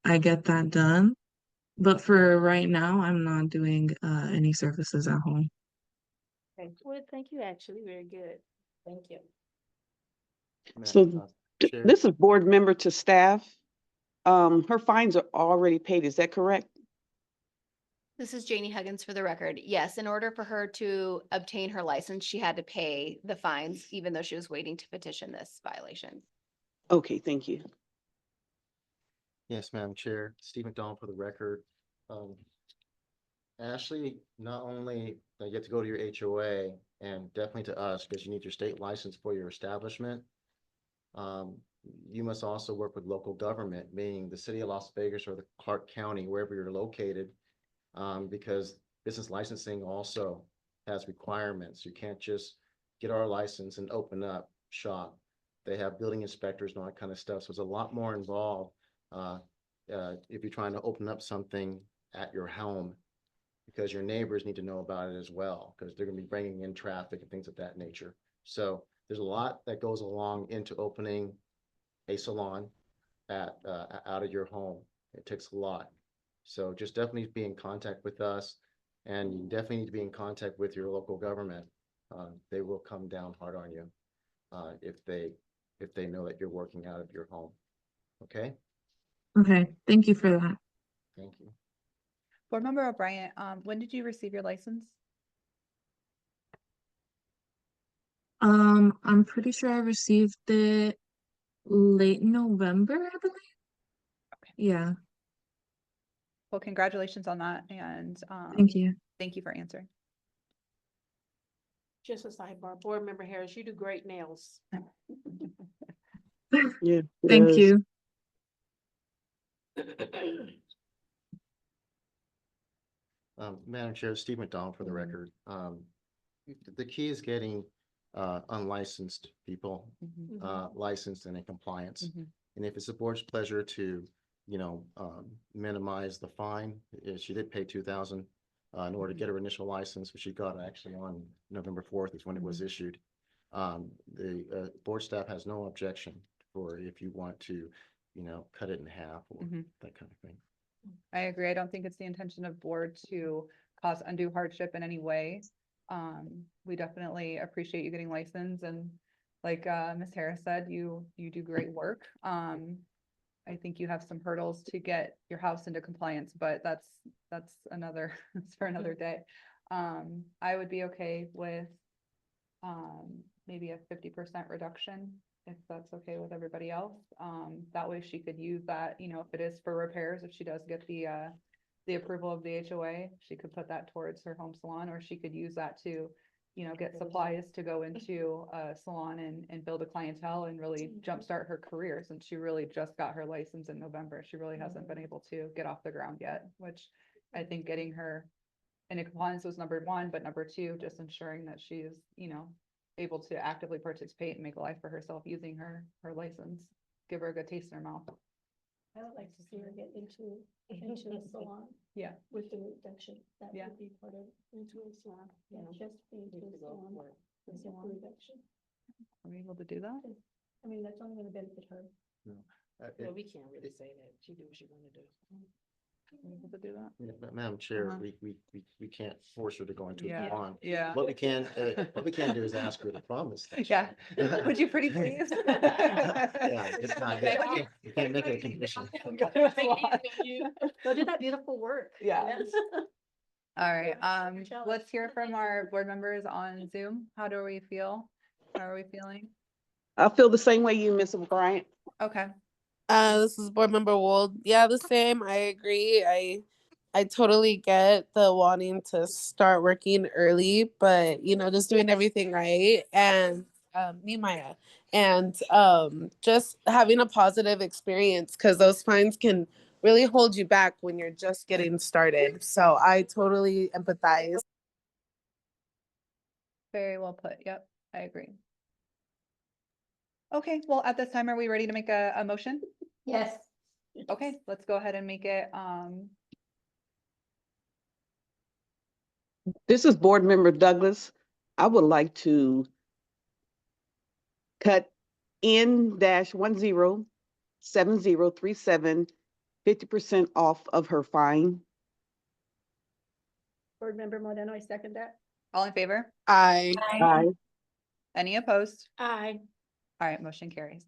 I get that done. But for right now, I'm not doing any services at home. Okay. Well, thank you, actually. Very good. Thank you. So Chair. this is board member to staff. Her fines are already paid. Is that correct? This is Janie Huggins for the record. Yes, in order for her to obtain her license, she had to pay the fines, even though she was waiting to petition this violation. Okay, thank you. Yes, Madam Chair, Steve McDonald for the record. Ashley, not only do you have to go to your HOA and definitely to us, because you need your state license for your establishment. You must also work with local government, meaning the city of Las Vegas or the Clark County, wherever you're located. Because business licensing also has requirements. You can't just get our license and open up shop. They have building inspectors and all that kind of stuff. So there's a lot more involved if you're trying to open up something at your home, because your neighbors need to know about it as well, because they're going to be bringing in traffic and things of that nature. So there's a lot that goes along into opening a salon out of your home. It takes a lot. So just definitely be in contact with us, and you definitely need to be in contact with your local government. They will come down hard on you if they know that you're working out of your home. Okay, Okay, thank you for that. thank you. Board Member O'Brien, when did you receive your license? I'm pretty sure I received it late November, I believe. Okay. Yeah, Well, congratulations on that, and thank you. thank you for answering. Just a sidebar, Board Member Harris, you do great nails. Yeah. Thank yes. you. Madam Chair, Steve McDonald for the record. The key is getting unlicensed people licensed and in compliance. And if it's the board's pleasure to, minimize the fine, she did pay $2,000 in order to get her initial license, which she got actually on November 4th is when it was issued. The board staff has no objection for if you want to, cut it in half or that kind of thing. I agree. I don't think it's the intention of board to cause undue hardship in any way. We definitely appreciate you getting licensed, and like Ms. Harris said, you do great work. I think you have some hurdles to get your house into compliance, but that's another that's for another day. I would be okay with maybe a 50% reduction, if that's okay with everybody else. That way she could use that, if it is for repairs, if she does get the approval of the HOA, she could put that towards her home salon, or she could use that to, get supplies to go into a salon and build a clientele and really jumpstart her career, since she really just got her license in November. She really hasn't been able to get off the ground yet, which I think getting her into compliance was number one, but number two, just ensuring that she's, able to actively participate and make a life for herself using her license, give her a good taste in her mouth. I would like to see her get into a salon. Yeah. With the reduction, that Yeah. would be part of into a salon, not just into a salon, the salon reduction. Are we able to do that? I mean, that's only gonna benefit her. Well, we can't really say that. She do what she wanna do. Able to do that? Yeah, but Madam Chair, Uh-huh. we can't force her to go into Yeah. a bond. Yeah. What we can do is ask her to promise. that she- Yeah. Would you pretty please? Yeah, it's not, you can't make it a condition. Go do that beautiful work. Yeah. Yes. All right, Jealous. let's hear from our board members on Zoom. How do we feel? How are we feeling? I feel the same way you, Ms. Bryant. Okay, This is board member Wold. Yeah, the same. I agree. I totally get the wanting to start working early, but just doing everything right and me Maya and just having a positive experience because those fines can really hold you back when you're just getting started. So I totally empathize. very well put. Yep, I agree. Okay, well, at this time, are we ready to make a motion? Yes. Okay, let's go ahead and make it, This is Board Member Douglas. I would like to cut N-107037 50% off of her fine. Board Member Moreno, I second that. all in favor? I Aye. Any opposed? Aye. All right, motion carries.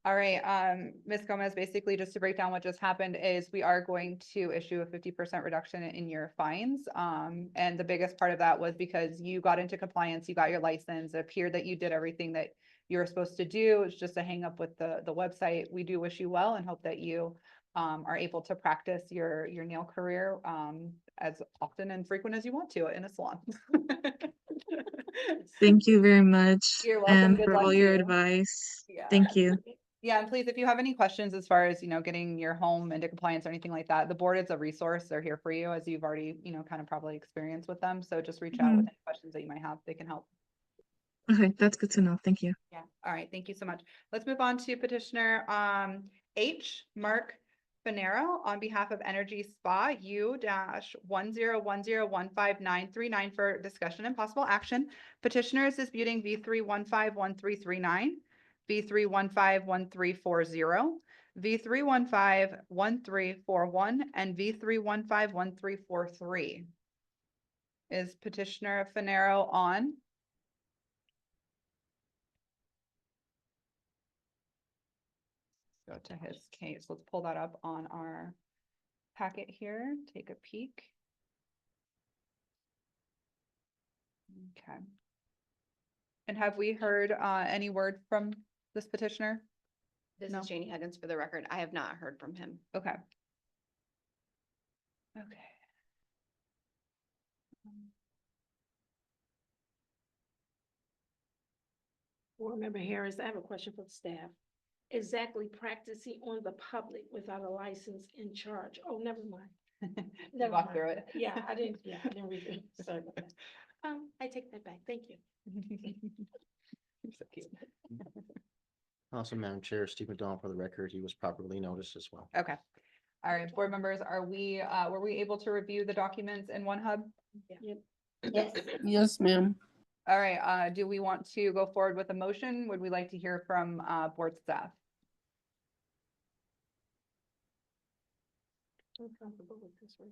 All right, Ms. Gomez, basically just to break down what just happened is we are going to issue a 50% reduction in your fines. And the biggest part of that was because you got into compliance, you got your license, it appeared that you did everything that you were supposed to do. It's just a hang up with the website. We do wish you well and hope that you are able to practice your nail career as often and frequent as you want to in a salon. Thank you very much. You're welcome. And Good for luck all to your you. advice. Yeah. Thank you. Yeah, and please, if you have any questions as far as, getting your home into compliance or anything like that, the board is a resource. They're here for you as you've already, kind of probably experienced with them. So just reach out with any questions that you might have. They can help. Okay, that's good to know. Thank you. Yeah. All right. Thank you so much. Let's move on to petitioner H. Mark Finero on behalf of Energy Spa U-1010159339 for discussion and possible action. Petitioner is disputing V3151339, V3151340, V3151341, and V3151343. Is petitioner Finero on? Go to his case. Let's pull that up on our packet here. Take a peek. Okay. And have we heard any word from this petitioner? This No. is Janie Huggins for the record. I have not heard from him. Okay. Okay. Board Member Harris, I have a question for the staff. Exactly practicing on the public without a license in charge. Oh, never mind. You walk through it. Yeah, I didn't read it. Sorry about that. I take that back. Thank you. You're so cute. Also, Madam Chair, Steve McDonald for the record, he was properly noticed as well. Okay. All right, board members, were we able to review the documents in one hub? Yep. Yes. yes, ma'am. All right, do we want to go forward with a motion? Would we like to hear from board staff? I'm comfortable with this one.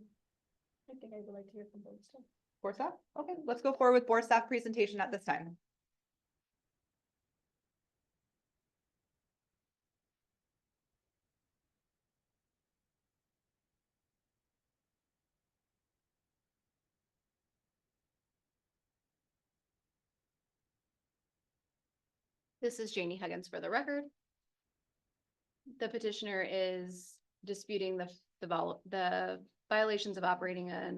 I think I would like to hear from both staff. Board staff? Okay, let's go forward with board staff presentation at this time. This is Janie Huggins for the record. The petitioner is disputing the violations of operating a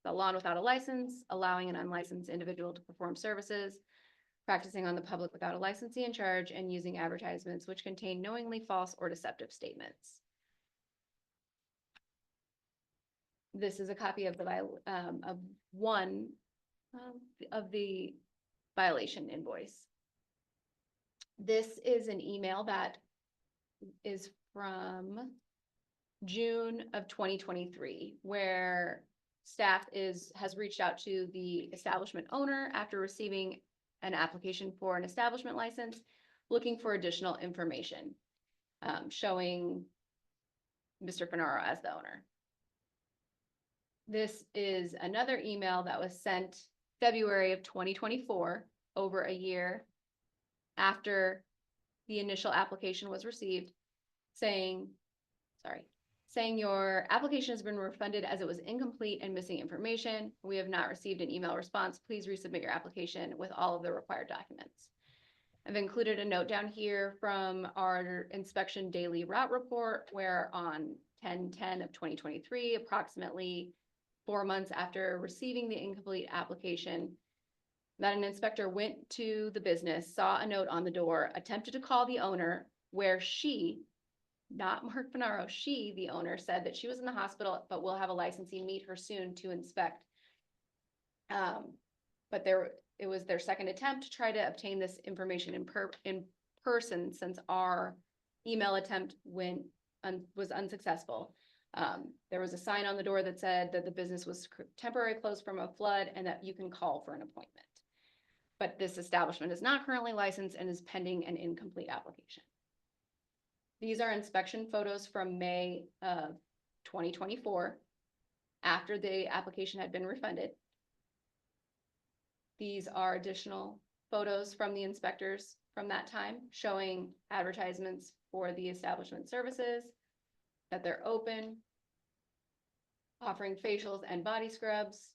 salon without a license, allowing an unlicensed individual to perform services, practicing on the public without a licensee in charge, and using advertisements which contain knowingly false or deceptive statements. This is a copy of one of the violation invoice. This is an email that is from June of 2023, where staff has reached out to the establishment owner after receiving an application for an establishment license, looking for additional information, showing Mr. Finero as the owner. This is another email that was sent February of 2024, over a year after the initial application was received, saying your application has been refunded as it was incomplete and missing information. We have not received an email response. Please resubmit your application with all of the required documents. I've included a note down here from our inspection daily route report, where on 10/10 of 2023, approximately 4 months after receiving the incomplete application, that an inspector went to the business, saw a note on the door, attempted to call the owner, where she, not Mark Finaro, she, the owner, said that she was in the hospital, but will have a licensee meet her soon to inspect. But it was their second attempt to try to obtain this information in person, since our email attempt was unsuccessful. There was a sign on the door that said that the business was temporarily closed from a flood and that you can call for an appointment. But this establishment is not currently licensed and is pending an incomplete application. These are inspection photos from May of 2024, after the application had been refunded. These are additional photos from the inspectors from that time, showing advertisements for the establishment services, that they're open, offering facials and body scrubs.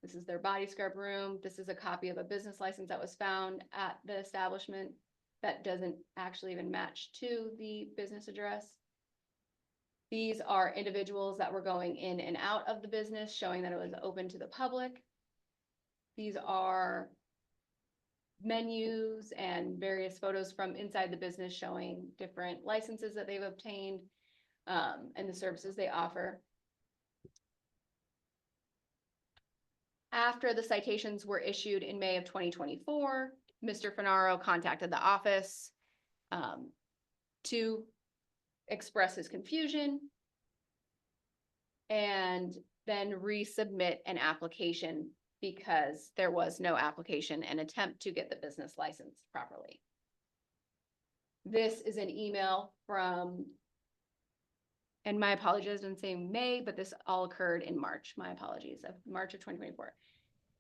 This is their body scrub room. This is a copy of a business license that was found at the establishment that doesn't actually even match to the business address. These are individuals that were going in and out of the business, showing that it was open to the public. These are menus and various photos from inside the business showing different licenses that they've obtained, and the services they offer. After the citations were issued in May of 2024, Mr. Finaro contacted the office to express his confusion and then resubmit an application, because there was no application and attempt to get the business license properly. This is an email from, and my apologies, I didn't say May, but this all occurred in March. My apologies, of March of 2024.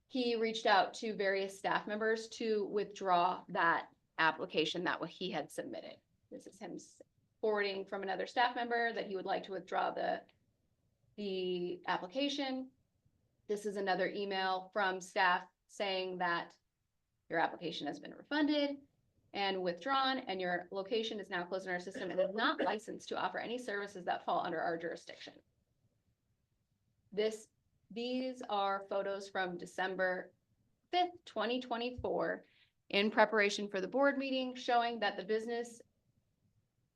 He reached out to various staff members to withdraw that application that he had submitted. This is him forwarding from another staff member that he would like to withdraw the application. This is another email from staff saying that your application has been refunded and withdrawn, and your location is now closed in our system and is not licensed to offer any services that fall under our jurisdiction. These are photos from December 5th, 2024, in preparation for the board meeting, showing that the business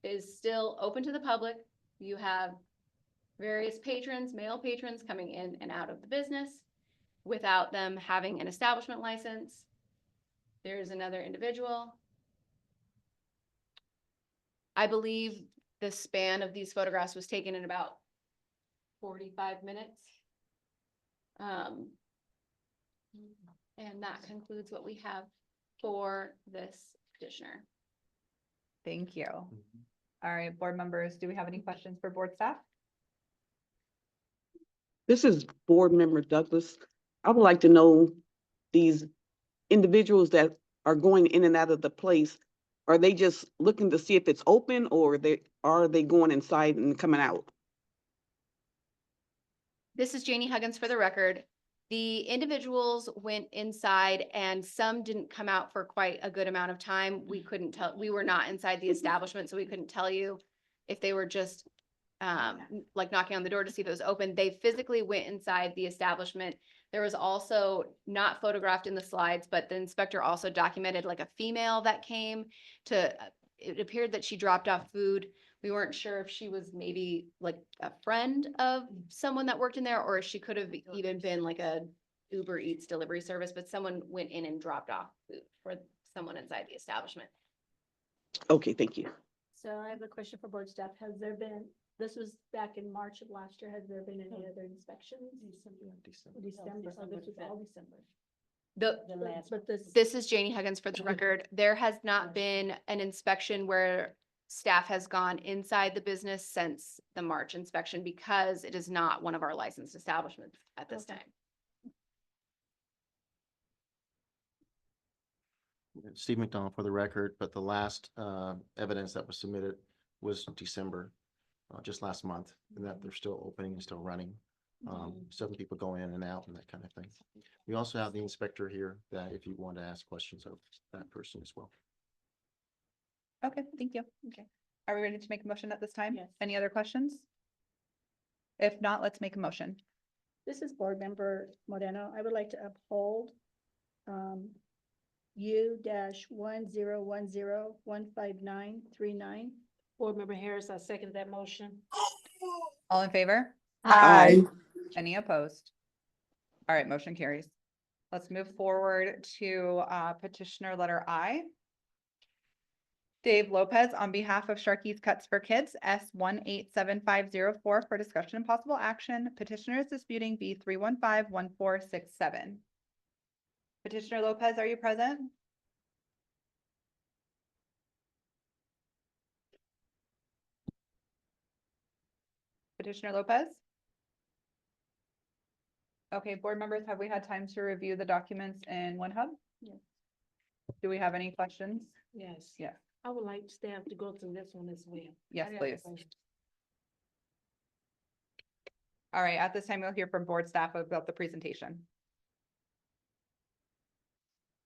is still open to the public. You have various patrons, male patrons, coming in and out of the business without them having an establishment license. There's another individual. I believe the span of these photographs was taken in about 45 minutes. And that concludes what we have for this petitioner. Thank you. All right, board members, do we have any questions for board staff? This is Board Member Douglas. I would like to know, these individuals that are going in and out of the place, are they just looking to see if it's open, or are they going inside and coming out? This is Janie Huggins for the record. The individuals went inside and some didn't come out for quite a good amount of time. We couldn't tell, we were not inside the establishment, so we couldn't tell you if they were just like knocking on the door to see if it was open. They physically went inside the establishment. There was also, not photographed in the slides, but the inspector also documented like a female that came to, it appeared that she dropped off food. We weren't sure if she was maybe like a friend of someone that worked in there, or if she could have even been like a Uber Eats delivery service, but someone went in and dropped off food for someone inside the establishment. Okay, thank you. So I have a question for board staff. Has there been, this was back in March of last year, has there been any other inspections? December, so this was all December. But this. This is Janie Huggins for the record. There has not been an inspection where staff has gone inside the business since the March inspection because it is not one of our licensed establishments at this Okay. time. Steve McDonald for the record, but the last evidence that was submitted was December, just last month, and that they're still opening and still running. 7 people go in and out and that kind of thing. We also have the inspector here that if you want to ask questions of that person as well. Okay, thank you. Okay. Are we ready to make a motion at this time? Yes. Any other questions? If not, let's make a motion. This is Board Member Moreno. I would like to uphold U-1010159139. Board Member Harris, I second that motion. All in favor? Aye. Any opposed? All right, motion carries. Let's move forward to petitioner letter I. Dave Lopez, on behalf of Sharky's Cuts for Kids, S187504 for discussion and possible action. Petitioner is disputing B3151467. Petitioner Lopez, are you present? Petitioner Lopez? Okay, board members, have we had time to review the documents in OneHub? Yes. Do we have any questions? Yes. Yes. I would like staff to go through this one as well. Yes, I have please. questions. All right, at this time, we'll hear from board staff about the presentation.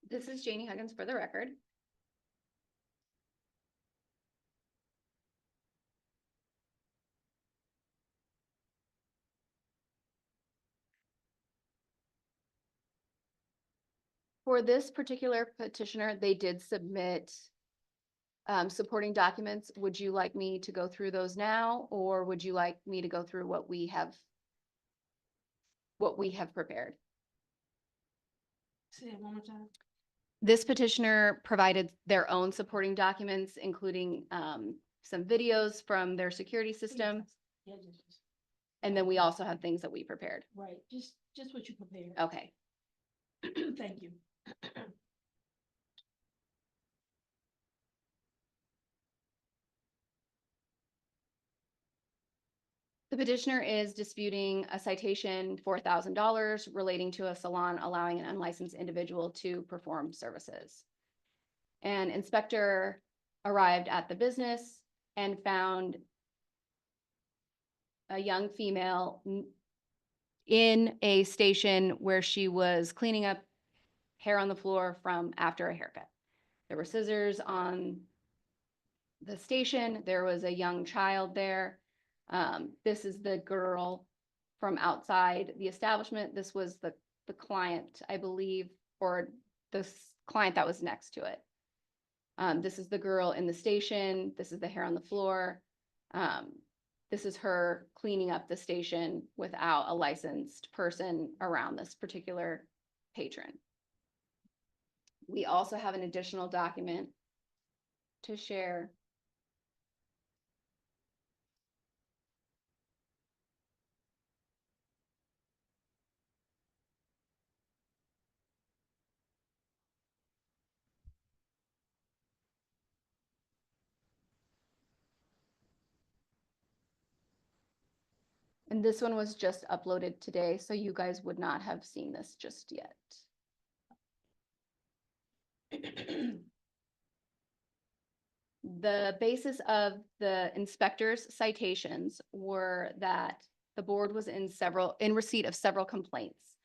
This is Janie Huggins for the record. For this particular petitioner, they did submit supporting documents. Would you like me to go through those now, or would you like me to go through what we have prepared? Say it one more time. This petitioner provided their own supporting documents, including some videos from their security system. Yeah, just, And then we also have things that we prepared. right, just what you prepared. Okay. Thank you. The petitioner is disputing a citation for $1,000 relating to a salon allowing an unlicensed individual to perform services. An inspector arrived at the business and found a young female in a station where she was cleaning up hair on the floor from after a haircut. There were scissors on the station. There was a young child there. This is the girl from outside the establishment. This was the client, I believe, or the client that was next to it. This is the girl in the station. This is the hair on the floor. This is her cleaning up the station without a licensed person around this particular patron. We also have an additional document to share. And this one was just uploaded today, so you guys would not have seen this just yet. The basis of the inspector's citations were that the board was in receipt of several complaints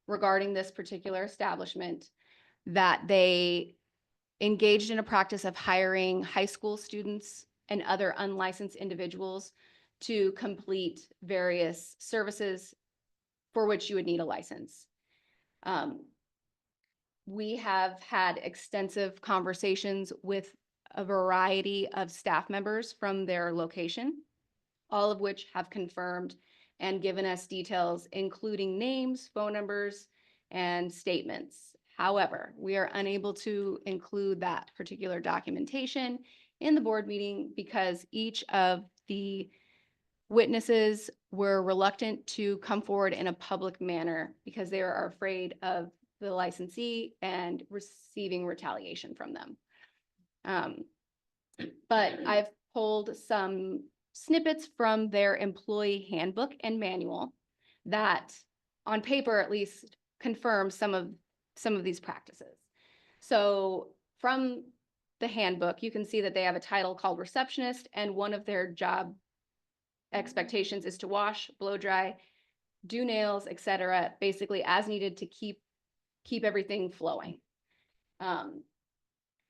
regarding this particular establishment, that they engaged in a practice of hiring high school students and other unlicensed individuals to complete various services for which you would need a license. We have had extensive conversations with a variety of staff members from their location, all of which have confirmed and given us details, including names, phone numbers, and statements. However, we are unable to include that particular documentation in the board meeting because each of the witnesses were reluctant to come forward in a public manner because they are afraid of the licensee and receiving retaliation from them. But I've pulled some snippets from their employee handbook and manual that on paper at least confirm some of these practices. So from the handbook, you can see that they have a title called receptionist, and one of their job expectations is to wash, blow dry, do nails, etc., basically as needed to keep everything flowing.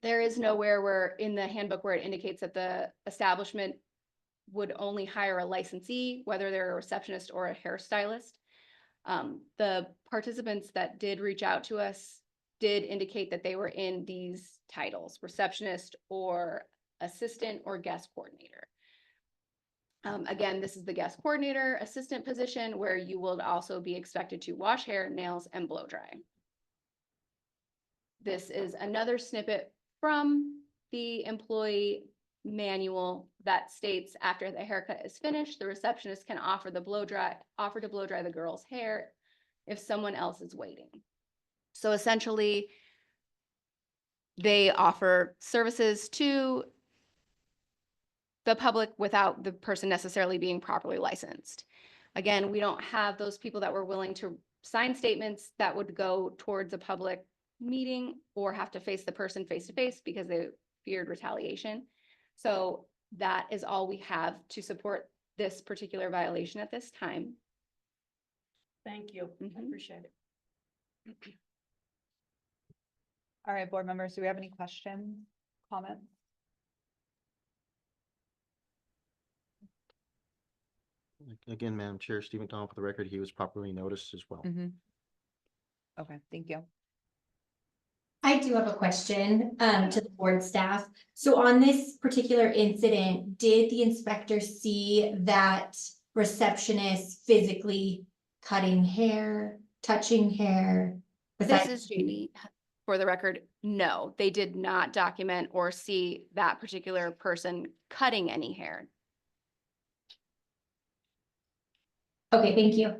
There is nowhere where in the handbook where it indicates that the establishment would only hire a licensee, whether they're a receptionist or a hairstylist. The participants that did reach out to us did indicate that they were in these titles, receptionist or assistant or guest coordinator. Again, this is the guest coordinator assistant position where you will also be expected to wash hair, nails, and blow dry. This is another snippet from the employee manual that states after the haircut is finished, the receptionist can offer to blow dry the girl's hair if someone else is waiting. So essentially, they offer services to the public without the person necessarily being properly licensed. Again, we don't have those people that were willing to sign statements that would go towards a public meeting or have to face the person face to face because they feared retaliation. So that is all we have to support this particular violation at this time. Thank you. I appreciate it. All right, board members, do we have any questions, comments? Again, Madam Chair, Steve McDonald, for the record, he was properly noticed as well. Okay, thank you. I do have a question to the board staff. So on this particular incident, did the inspector see that receptionist physically cutting hair, touching hair? This is Jeannie. For the record, no, they did not document or see that particular person cutting any hair. Okay, thank you.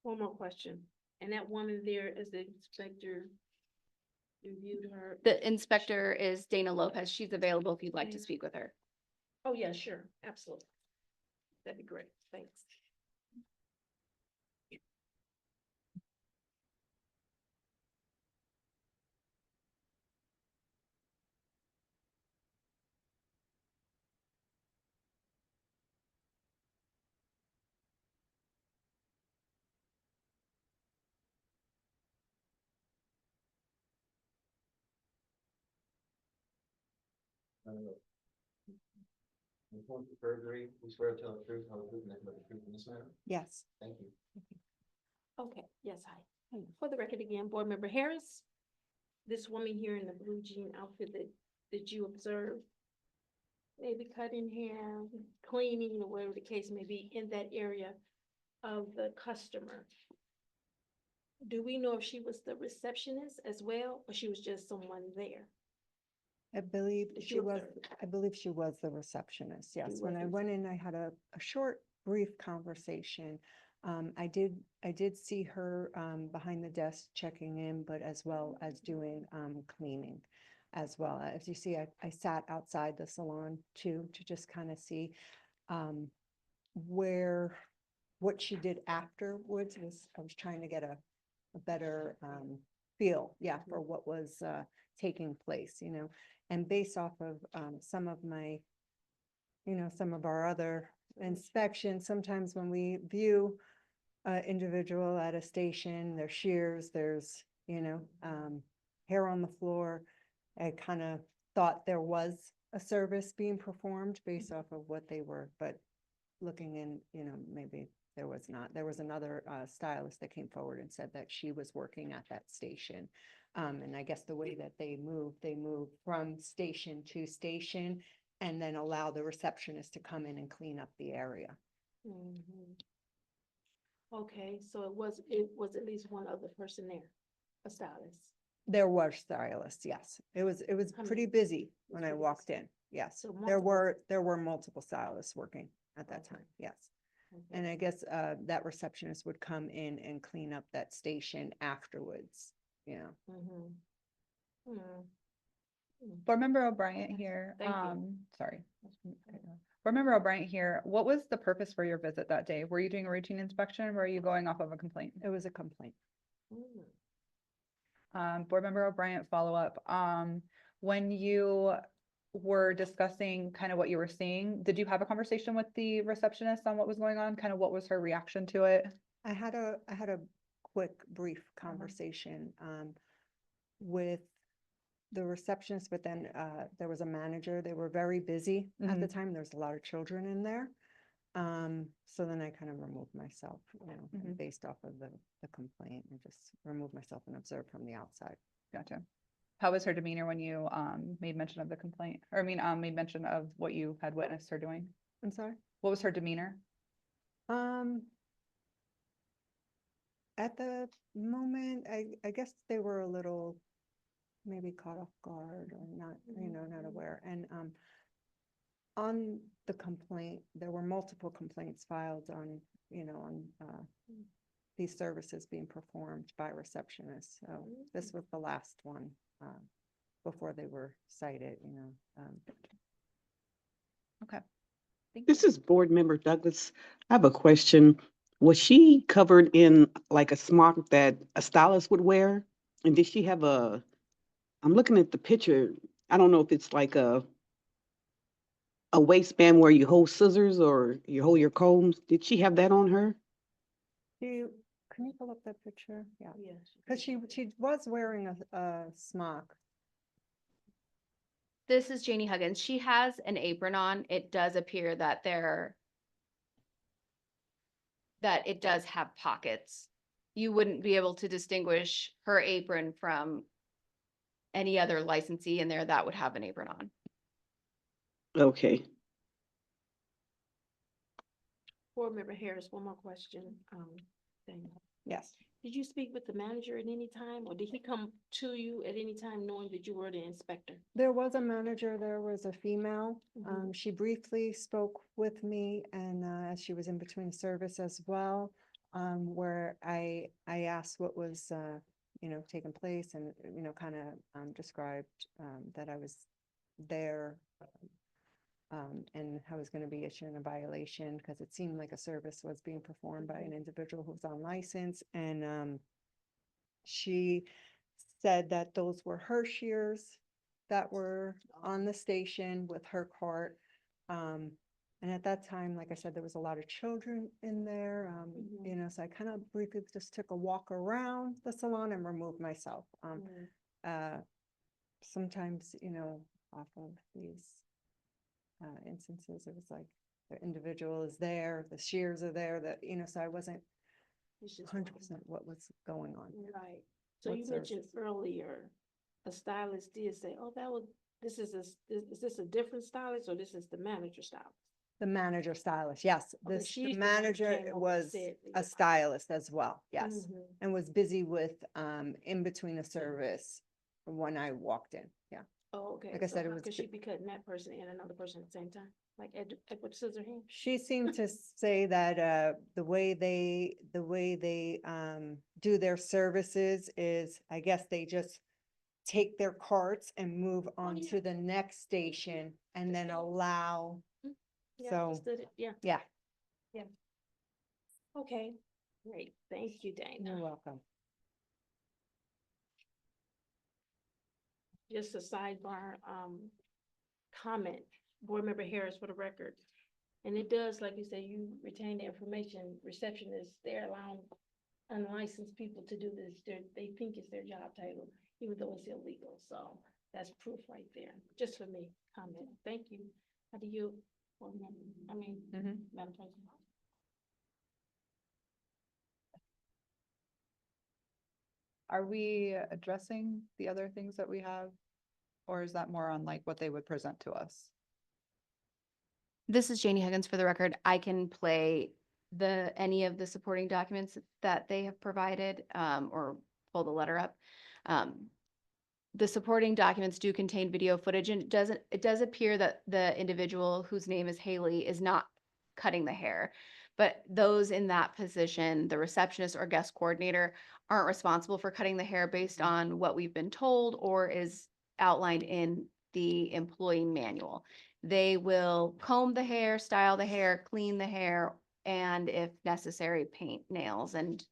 One more question. And that woman there is the inspector reviewed her. The inspector is Dana Lopez. She's available if you'd like to speak with her. Oh, yeah, sure. Absolutely. That'd be great. Thanks. Surgery, we swear to tell the truth, how the truth, and nothing but the truth in this matter. Yes. Thank you. Okay, yes, hi. For the record again, Board Member Harris, this woman here in the blue jean outfit that you observed, maybe cutting hair, cleaning, or whatever the case may be in that area of the customer. Do we know if she was the receptionist as well, or she was just someone there? I believe Did she you was, observe? I believe she was the receptionist, yes. When was I the went in, I had a short, brief conversation. I did see her behind the desk checking in, but as well as doing cleaning as well. As you see, I sat outside the salon too, to just kind of see what she did afterwards. I was trying to get a better feel, yeah, for what was taking place, you know. And based off of some of my, some of our other inspections, sometimes when we view individual at a station, there's shears, there's, hair on the floor. I kind of thought there was a service being performed based off of what they were, but looking in, maybe there was not. There was another stylist that came forward and said that she was working at that station. And I guess the way that they move from station to station and then allow the receptionist to come in and clean up the area. Okay, so it was at least one other person there, a stylist. There were stylists, yes. It was How pretty many? busy when It's I pretty walked busy. in, yes. So There multiple- were multiple stylists working at that time, yes. Okay. And I guess that receptionist would come in and clean up that station afterwards, Mhm. Hmm. Board Member O'Brien here. Thank you. Sorry. Board Member O'Brien here. What was the purpose for your visit that day? Were you doing a routine inspection or were you going off of a complaint? It was a complaint. Board Member O'Brien, follow up. When you were discussing kind of what you were seeing, did you have a conversation with the receptionist on what was going on? Kind of what was her reaction to it? I had a quick, brief conversation, with the receptionist, but then, there was a manager. They were very busy at the time. There's a lot of children in there. So then I kind of removed myself, based off of the complaint, and just removed myself and observed from the outside. Gotcha. How was her demeanor when you made mention of the complaint? Or I mean, made mention of what you had witnessed her doing? I'm sorry? What was her demeanor? At the moment, I guess they were a little maybe caught off guard or not, not aware. And on the complaint, there were multiple complaints filed on, these services being performed by receptionists. So this was the last one before they were cited, Okay. This is Board Member Douglas. I have a question. Was she covered in like a smock that a stylist would wear? And did she have I'm looking at the picture. I don't know if it's like a waistband where you hold scissors or you hold your combs. Did she have that on her? Can you pull up that picture? Yeah, Yes. because she was wearing a smock. This is Janie Huggins. She has an apron on. It does appear that it does have pockets. You wouldn't be able to distinguish her apron from any other licensee in there that would have an apron on. Okay. Board Member Harris, one more question. Dana. Yes. Did you speak with the manager at any time, or did he come to you at any time knowing that you were the inspector? There was a manager, there was a female. Mhm. She briefly spoke with me and she was in between service as well. Where I asked what was, taking place and, kind of described that I was there. And I was going to be issuing a violation because it seemed like a service was being performed by an individual who was on license. And she said that those were her shears that were on the station with her cart. And at that time, like I said, there was a lot of children in there, so I kind of briefly just took a walk around the salon and removed myself. Sometimes, off of these instances, it was like the individual is there, the shears are there, that, so I wasn't It's just 100% what was going on. Right. So What you mentioned services? earlier, a stylist did say, oh, is this a different stylist or this is the manager stylist? The manager stylist, yes. Okay, The she's the one who manager came over and was said a that- stylist as well, yes. Mhm. And was busy with, in between the service when I walked in, yeah. Oh, okay. Like I So said, it how was could she bi- be cutting that person and another person at the same time? Like Edward Scissorhands? She seemed to say that, the way they do their services is, I guess they just take their carts and move on yeah. to the next station and then allow, Yeah, so, understood it. Yeah, yeah, okay. Great. Thank you, you're Dana. welcome. Just a sidebar, comment, Board Member Harris for the record. And it does, like you say, you retain the information, receptionists, they're allowing unlicensed people to do this. They think it's their job title, even though it's illegal. So that's proof right there, just for me, comment. Thank you. How do you, Madam President? Are we addressing the other things that we have? Or is that more on like what they would present to us? This is Janie Huggins for the record. I can play any of the supporting documents that they have provided, or pull the letter up. The supporting documents do contain video footage, and it does appear that the individual whose name is Haley is not cutting the hair. But those in that position, the receptionist or guest coordinator, aren't responsible for cutting the hair based on what we've been told or is outlined in the employee manual. They will comb the hair, style the hair, clean the hair, and if necessary, paint nails and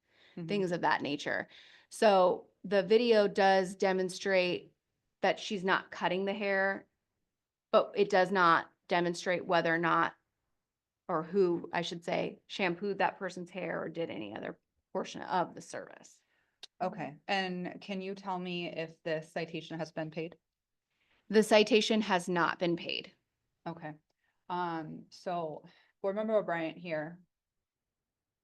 things of that nature. So the video does demonstrate that she's not cutting the hair, but it does not demonstrate whether or not, or who, I should say, shampooed that person's hair or did any other portion of the service. Okay, and can you tell me if this citation has been paid? The citation has not been paid. Okay, so Board Member O'Brien here.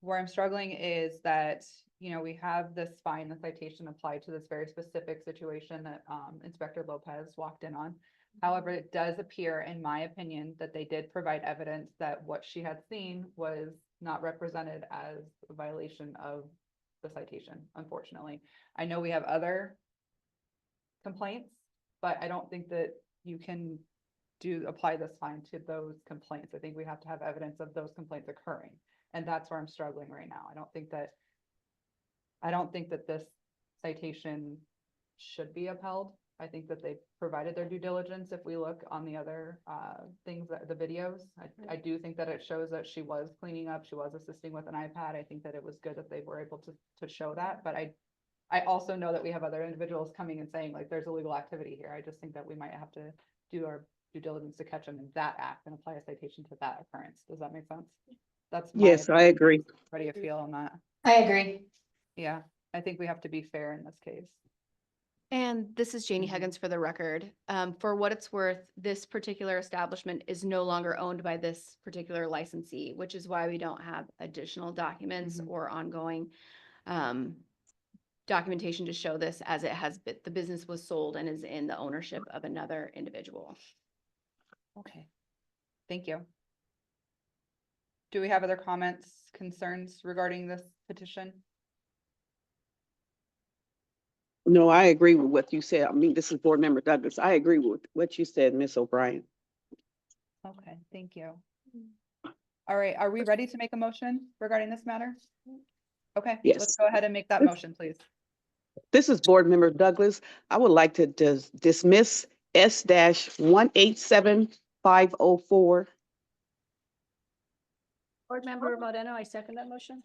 Where I'm struggling is that, you know, we have this fine, the citation applied to this very specific situation that Inspector Lopez walked in on. However, it does appear, in my opinion, that they did provide evidence that what she had seen was not represented as a violation of the citation, unfortunately. I know we have other complaints, but I don't think that you can apply this fine to those complaints. I think we have to have evidence of those complaints occurring. And that's where I'm struggling right now. I don't think that this citation should be upheld. I think that they provided their due diligence. If we look on the other things, the videos, I do think that it shows that she was cleaning up, she was assisting with an iPad. I think that it was good that they were able to show that, but I also know that we have other individuals coming and saying like there's illegal activity here. I just think that we might have to do our due diligence to catch them in that act and apply a citation to that occurrence. Does that make sense? That's my Yes, I agree. How do you feel on that? I agree. Yeah, I think we have to be fair in this case. And this is Janie Huggins for the record. For what it's worth, this particular establishment is no longer owned by this particular licensee, which is why we don't have additional documents or ongoing documentation to show this, as it has been, the business was sold and is in the ownership of another individual. Okay, thank you. Do we have other comments, concerns regarding this petition? No, I agree with what you said. I mean, this is Board Member Douglas. I agree with what you said, Ms. O'Brien. Okay, thank you. All right, are we ready to make a motion regarding this matter? Okay, let's Yes. go ahead and make that motion, please. This is Board Member Douglas. I would like to dismiss S-187504. Board Member Moreno, I second that motion.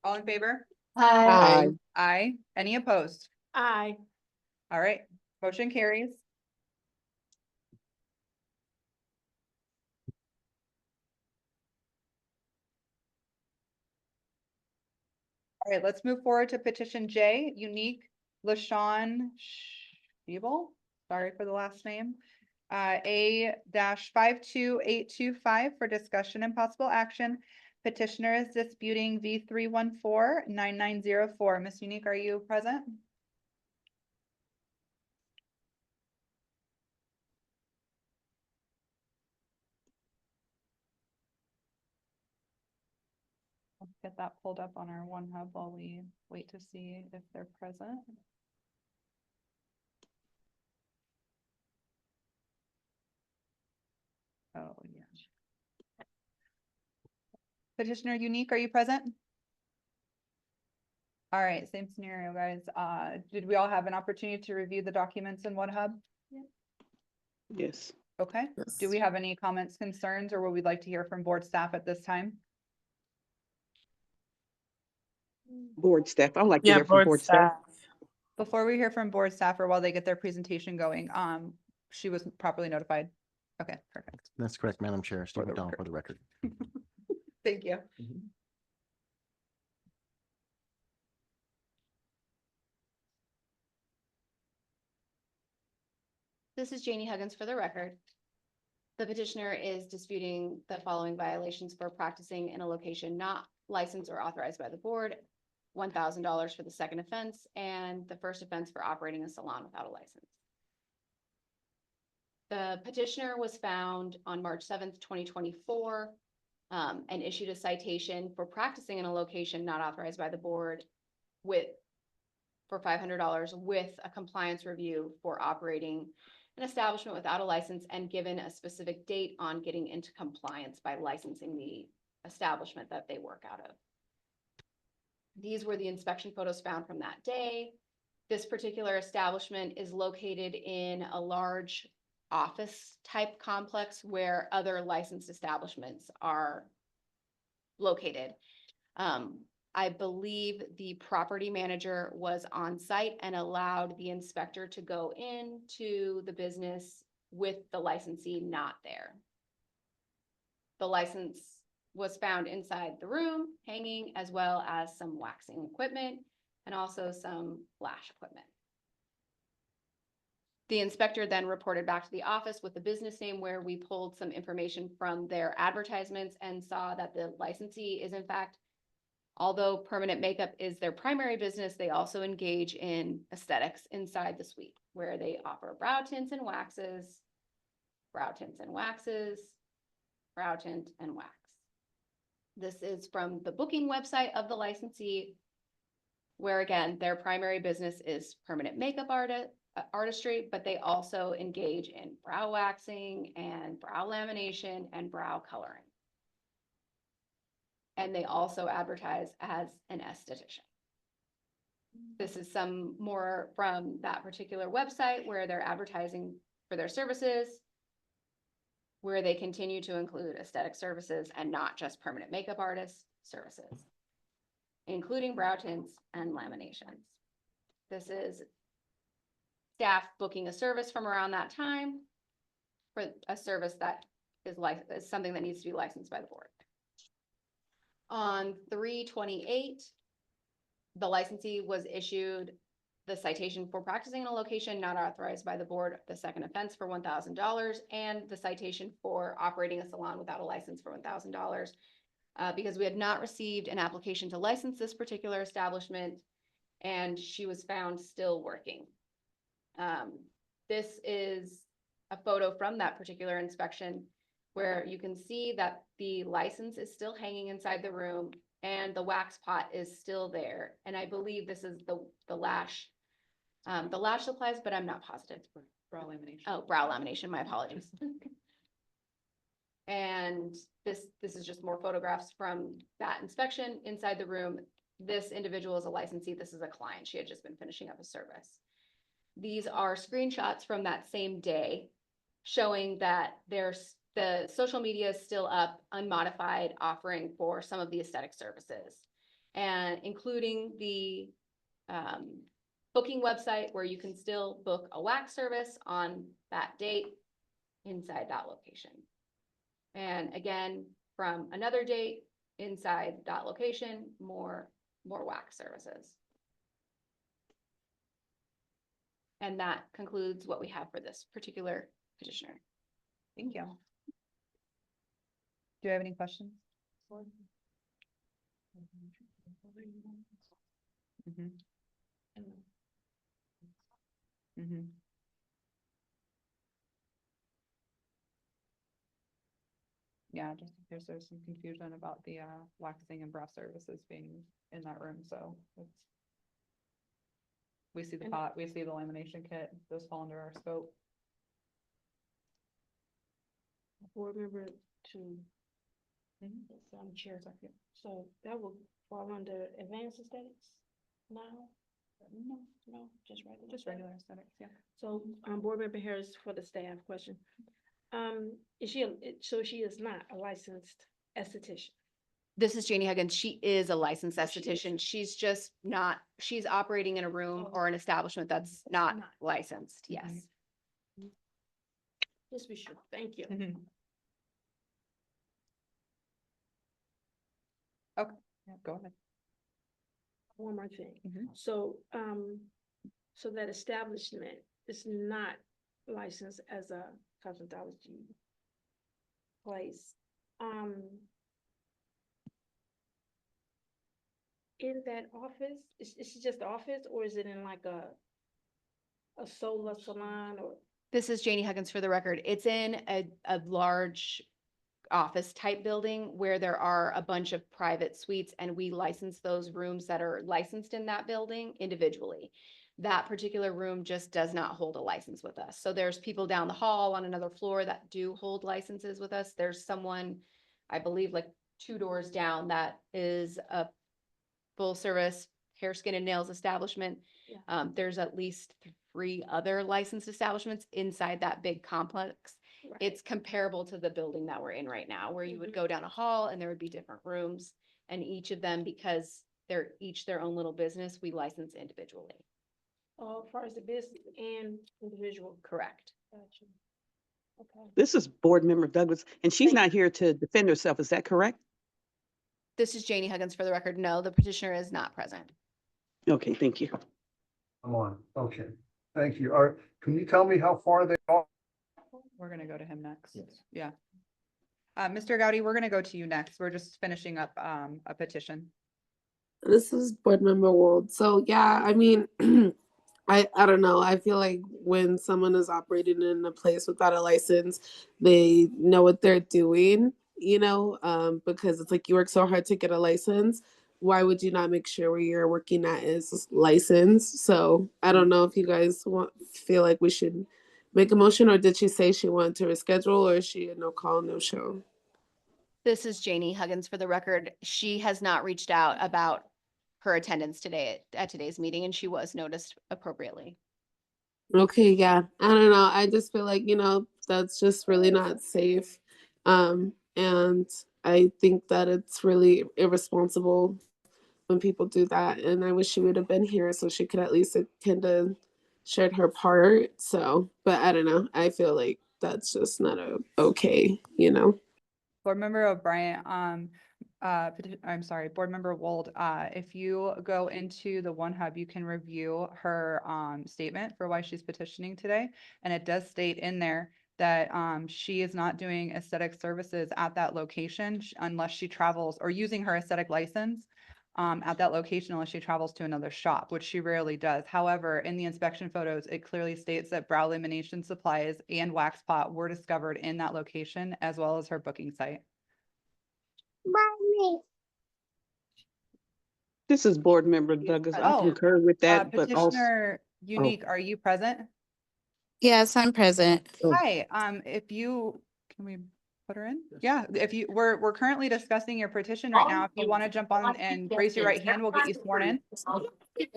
All in favor? Aye. Aye. Any opposed? Aye. All right, motion carries. All right, let's move forward to petition J, unique LaShawn Shebel, sorry for the last name. A-52825 for discussion and possible action. Petitioner is disputing V3149904. Ms. Unique, are you present? Let's get that pulled up on our One Hub while we wait to see if they're present. Oh, yeah. Petitioner Unique, are you present? All right, same scenario, guys. Did we all have an opportunity to review the documents in One Hub? Yes. Okay. Do we have any comments, concerns, or would we like to hear from board staff at this time? Board staff. I'd like to hear from board staff. Before we hear from board staff or while they get their presentation going, she was properly notified. Okay, perfect. That's correct, Madam Chair. Steve McDonald for the record. Thank you. This is Janie Huggins for the record. The petitioner is disputing the following violations for practicing in a location not licensed or authorized by the board, $1,000 for the second offense, and the first offense for operating a salon without a license. The petitioner was found on March 7th, 2024, and issued a citation for practicing in a location not authorized by the board for $500 with a compliance review for operating an establishment without a license, and given a specific date on getting into compliance by licensing the establishment that they work out of. These were the inspection photos found from that day. This particular establishment is located in a large office type complex where other licensed establishments are located. I believe the property manager was on site and allowed the inspector to go into the business with the licensee not there. The license was found inside the room, hanging, as well as some waxing equipment and also some lash equipment. The inspector then reported back to the office with the business name, where we pulled some information from their advertisements and saw that the licensee is in fact, although permanent makeup is their primary business, they also engage in aesthetics inside the suite, where they offer brow tints and waxes, brow tints and waxes, brow tint and wax. This is from the booking website of the licensee, where again, their primary business is permanent makeup artistry, but they also engage in brow waxing and brow lamination and brow coloring. And they also advertise as an esthetician. This is some more from that particular website where they're advertising for their services, where they continue to include aesthetic services and not just permanent makeup artist services, including brow tints and laminations. This is staff booking a service from around that time for a service that is something that needs to be licensed by the board. On 3/28, the licensee was issued the citation for practicing in a location not authorized by the board, the second offense for $1,000, and the citation for operating a salon without a license for $1,000. Because we had not received an application to license this particular establishment, and she was found still working. This is a photo from that particular inspection where you can see that the license is still hanging inside the room and the wax pot is still there. And I believe this is the lash supplies, but I'm not positive. Brow lamination. Oh, brow lamination, my apologies. And this is just more photographs from that inspection inside the room. This individual is a licensee. This is a client. She had just been finishing up a service. These are screenshots from that same day showing that the social media is still up, unmodified, offering for some of the aesthetic services, and including the booking website where you can still book a wax service on that date inside that location. And again, from another date inside that location, more wax services. And that concludes what we have for this particular petitioner. Thank you. Do you have any questions? Mm-hmm. Mm-hmm. Yeah, just because there's some confusion about the waxing and brow services being in that room, so it's. We see the pot, we see the lamination kit, those fall under our scope. Board member two. Chair. So that will fall under advanced aesthetics now? No, just regular. Just regular aesthetics, yeah. So, board member Harris for the staff question. So she is not a licensed esthetician? This is Janie Huggins. She is a licensed esthetician. She's just not, she's operating in a room or an establishment that's not licensed. Yes. Just be sure. Thank you. Okay, yeah, go ahead. One more thing. So, so that establishment is not licensed as a cosmetology place. In that office, is it just office, or is it in like a solar salon, or? This is Janie Huggins for the record. It's in a large office type building where there are a bunch of private suites, and we license those rooms that are licensed in that building individually. That particular room just does not hold a license with us. So there's people down the hall on another floor that do hold licenses with us. There's someone, I believe, like 2 doors down that is a full service hair, skin, and nails establishment. Yeah. There's at least 3 other licensed establishments inside that big complex. Right. It's comparable to the building that we're in right now, where you would go down a hall and there would be different rooms. And each of them, because they're each their own little business, we license individually. As far as the business and individual. Correct. Gotcha. Okay. This is Board Member Douglas, and she's Thank not here to defend herself. Is that correct? This is Janie Huggins for the record. No, the petitioner is not present. Okay, thank you. Come on, okay, thank you. Can you tell me how far they are? We're gonna go to him next. Yes. Yeah. Mr. Gowdy, we're gonna go to you next. We're just finishing up a petition. This is board member Wold. So yeah, I mean, I don't know. I feel like when someone is operating in a place without a license, they know what they're doing, because it's like you work so hard to get a license. Why would you not make sure where you're working at is licensed? So I don't know if you guys feel like we should make a motion, or did she say she wanted to reschedule, or is she a no call, no show? This is Janie Huggins for the record. She has not reached out about her attendance today at today's meeting, and she was noticed appropriately. Okay, yeah. I don't know. I just feel like, that's just really not safe. And I think that it's really irresponsible when people do that. And I wish she would have been here so she could at least kind of shared her part. So, but I don't know. I feel like that's just not okay. Board Member O'Brien, I'm sorry, Board Member Wold, if you go into the One Hub, you can review her statement for why she's petitioning today. And it does state in there that she is not doing aesthetic services at that location unless she travels, or using her aesthetic license at that location unless she travels to another shop, which she rarely does. However, in the inspection photos, it clearly states that brow lamination supplies and wax pot were discovered in that location, as well as her booking site. This is Board Member Douglas. I Oh, concur with that, but also. Petitioner Unique, are you present? Yes, I'm present. Hi, if you, can we put her in? Yeah, we're currently discussing your petition right now. If you want to jump on and raise your right hand, we'll get you sworn in.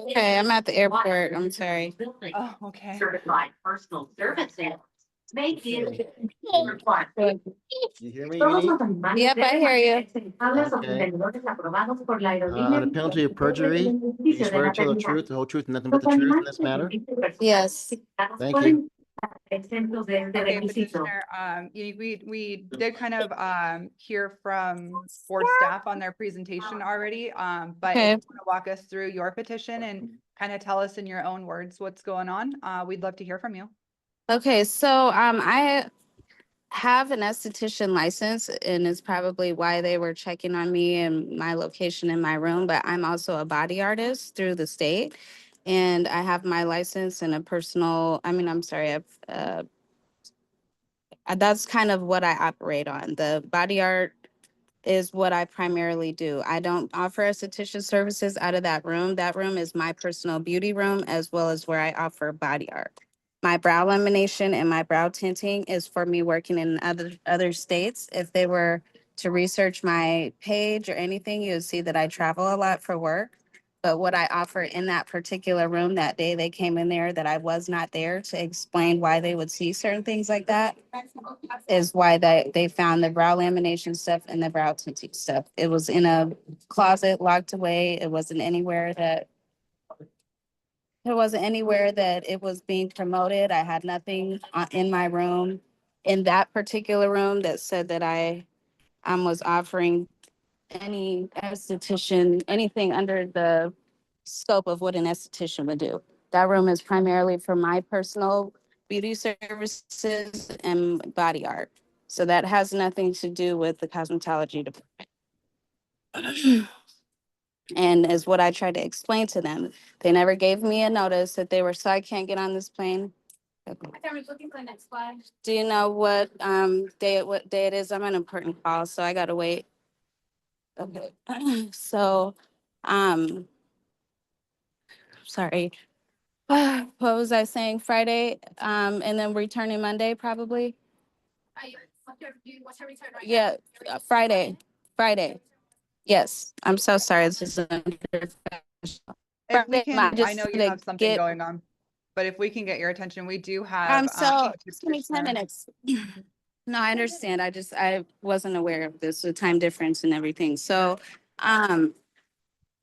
Okay, I'm at the airport. I'm sorry. Oh, okay. Certified personal services. Make You hear me? Yep, I hear you. Okay. Under penalty of perjury, do you swear to tell the truth, the whole truth, and nothing but the truth in this matter? Yes. Thank you. Okay, Petitioner, we did kind of hear from board staff on their presentation already, but if you Okay. want to walk us through your petition and kind of tell us in your own words what's going on, we'd love to hear from you. Okay, so I have an esthetician license, and it's probably why they were checking on me and my location in my room, but I'm also a body artist through the state. And I have my license and that's kind of what I operate on. The body art is what I primarily do. I don't offer esthetician services out of that room. That room is my personal beauty room, as well as where I offer body art. My brow lamination and my brow tinting is for me working in other states. If they were to research my page or anything, you'll see that I travel a lot for work. But what I offer in that particular room that day they came in there that I was not there to explain why they would see certain things like that is why they found the brow lamination stuff and the brow tinting stuff. It was in a closet locked away. It wasn't anywhere that it was being promoted. I had nothing in my room, in that particular room, that said that I was offering any esthetician, anything under the scope of what an esthetician would do. That room is primarily for my personal beauty services and body art. So that has nothing to do with the cosmetology department. And as what I tried to explain to them, they never gave me a notice that they were, so I can't get on this plane. Do you know what day it is? I'm on an important call, so I gotta wait. Okay, so, sorry. What was I saying? Friday, and then returning Monday, probably? Yeah, Friday. Yes, I'm so sorry. This is unprofessional. If we But can, I just know you to have something get, going on, but if we can get your attention, we do have. so just give me 10 Commissioner- minutes. No, I understand. I wasn't aware of this, the time difference and everything. So,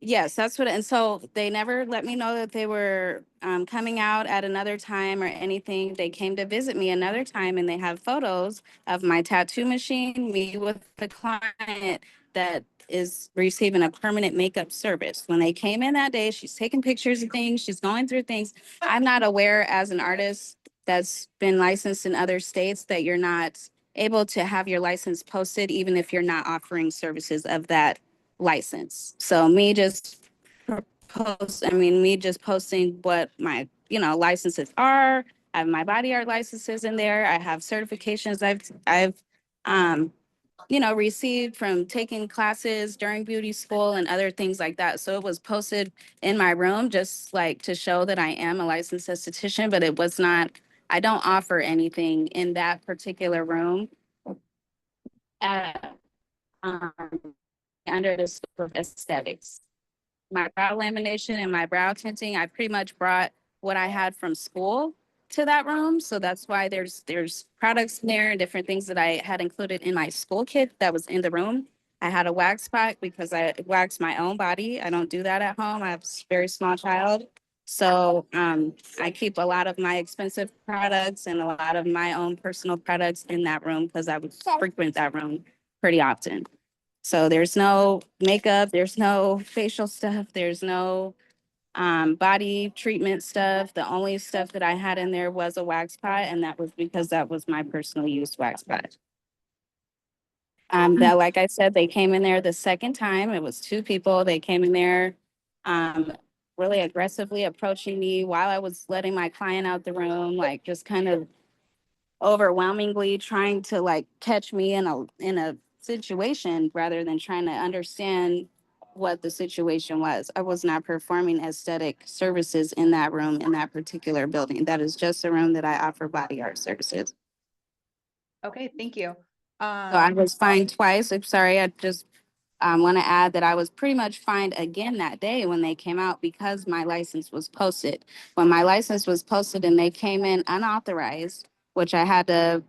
yes, that's what, and so they never let me know that they were coming out at another time or anything. They came to visit me another time and they have photos of my tattoo machine, me with the client that is receiving a permanent makeup service. When they came in that day, she's taking pictures of things, she's going through things. I'm not aware as an artist that's been licensed in other states that you're not able to have your license posted even if you're not offering services of that license. So me just me just posting what my, licenses are. I have my body art licenses in there. I have certifications I've received from taking classes during beauty school and other things like that. So it was posted in my room just like to show that I am a licensed esthetician, but it was not, I don't offer anything in that particular room at, under the scope of aesthetics. My brow lamination and my brow tinting, I pretty much brought what I had from school to that room. So that's why there's products in there and different things that I had included in my school kit that was in the room. I had a wax pack because I wax my own body. I don't do that at home. I have a very small child. So I keep a lot of my expensive products and a lot of my own personal products in that room because I would frequent that room pretty often. So there's no makeup, there's no facial stuff, there's no body treatment stuff. The only stuff that I had in there was a wax pot, and that was because that was my personal use wax pot. That, like I said, they came in there the second time. It was two people. They came in there really aggressively approaching me while I was letting my client out the room, like just kind of overwhelmingly trying to like catch me in a situation rather than trying to understand what the situation was. I was not performing aesthetic services in that room, in that particular building. That is just a room that I offer body art services. Okay, thank you. So I was fined twice. I'm sorry, I just want to add that I was pretty much fined again that day when they came out because my license was posted. When my license was posted and they came in unauthorized, which I had to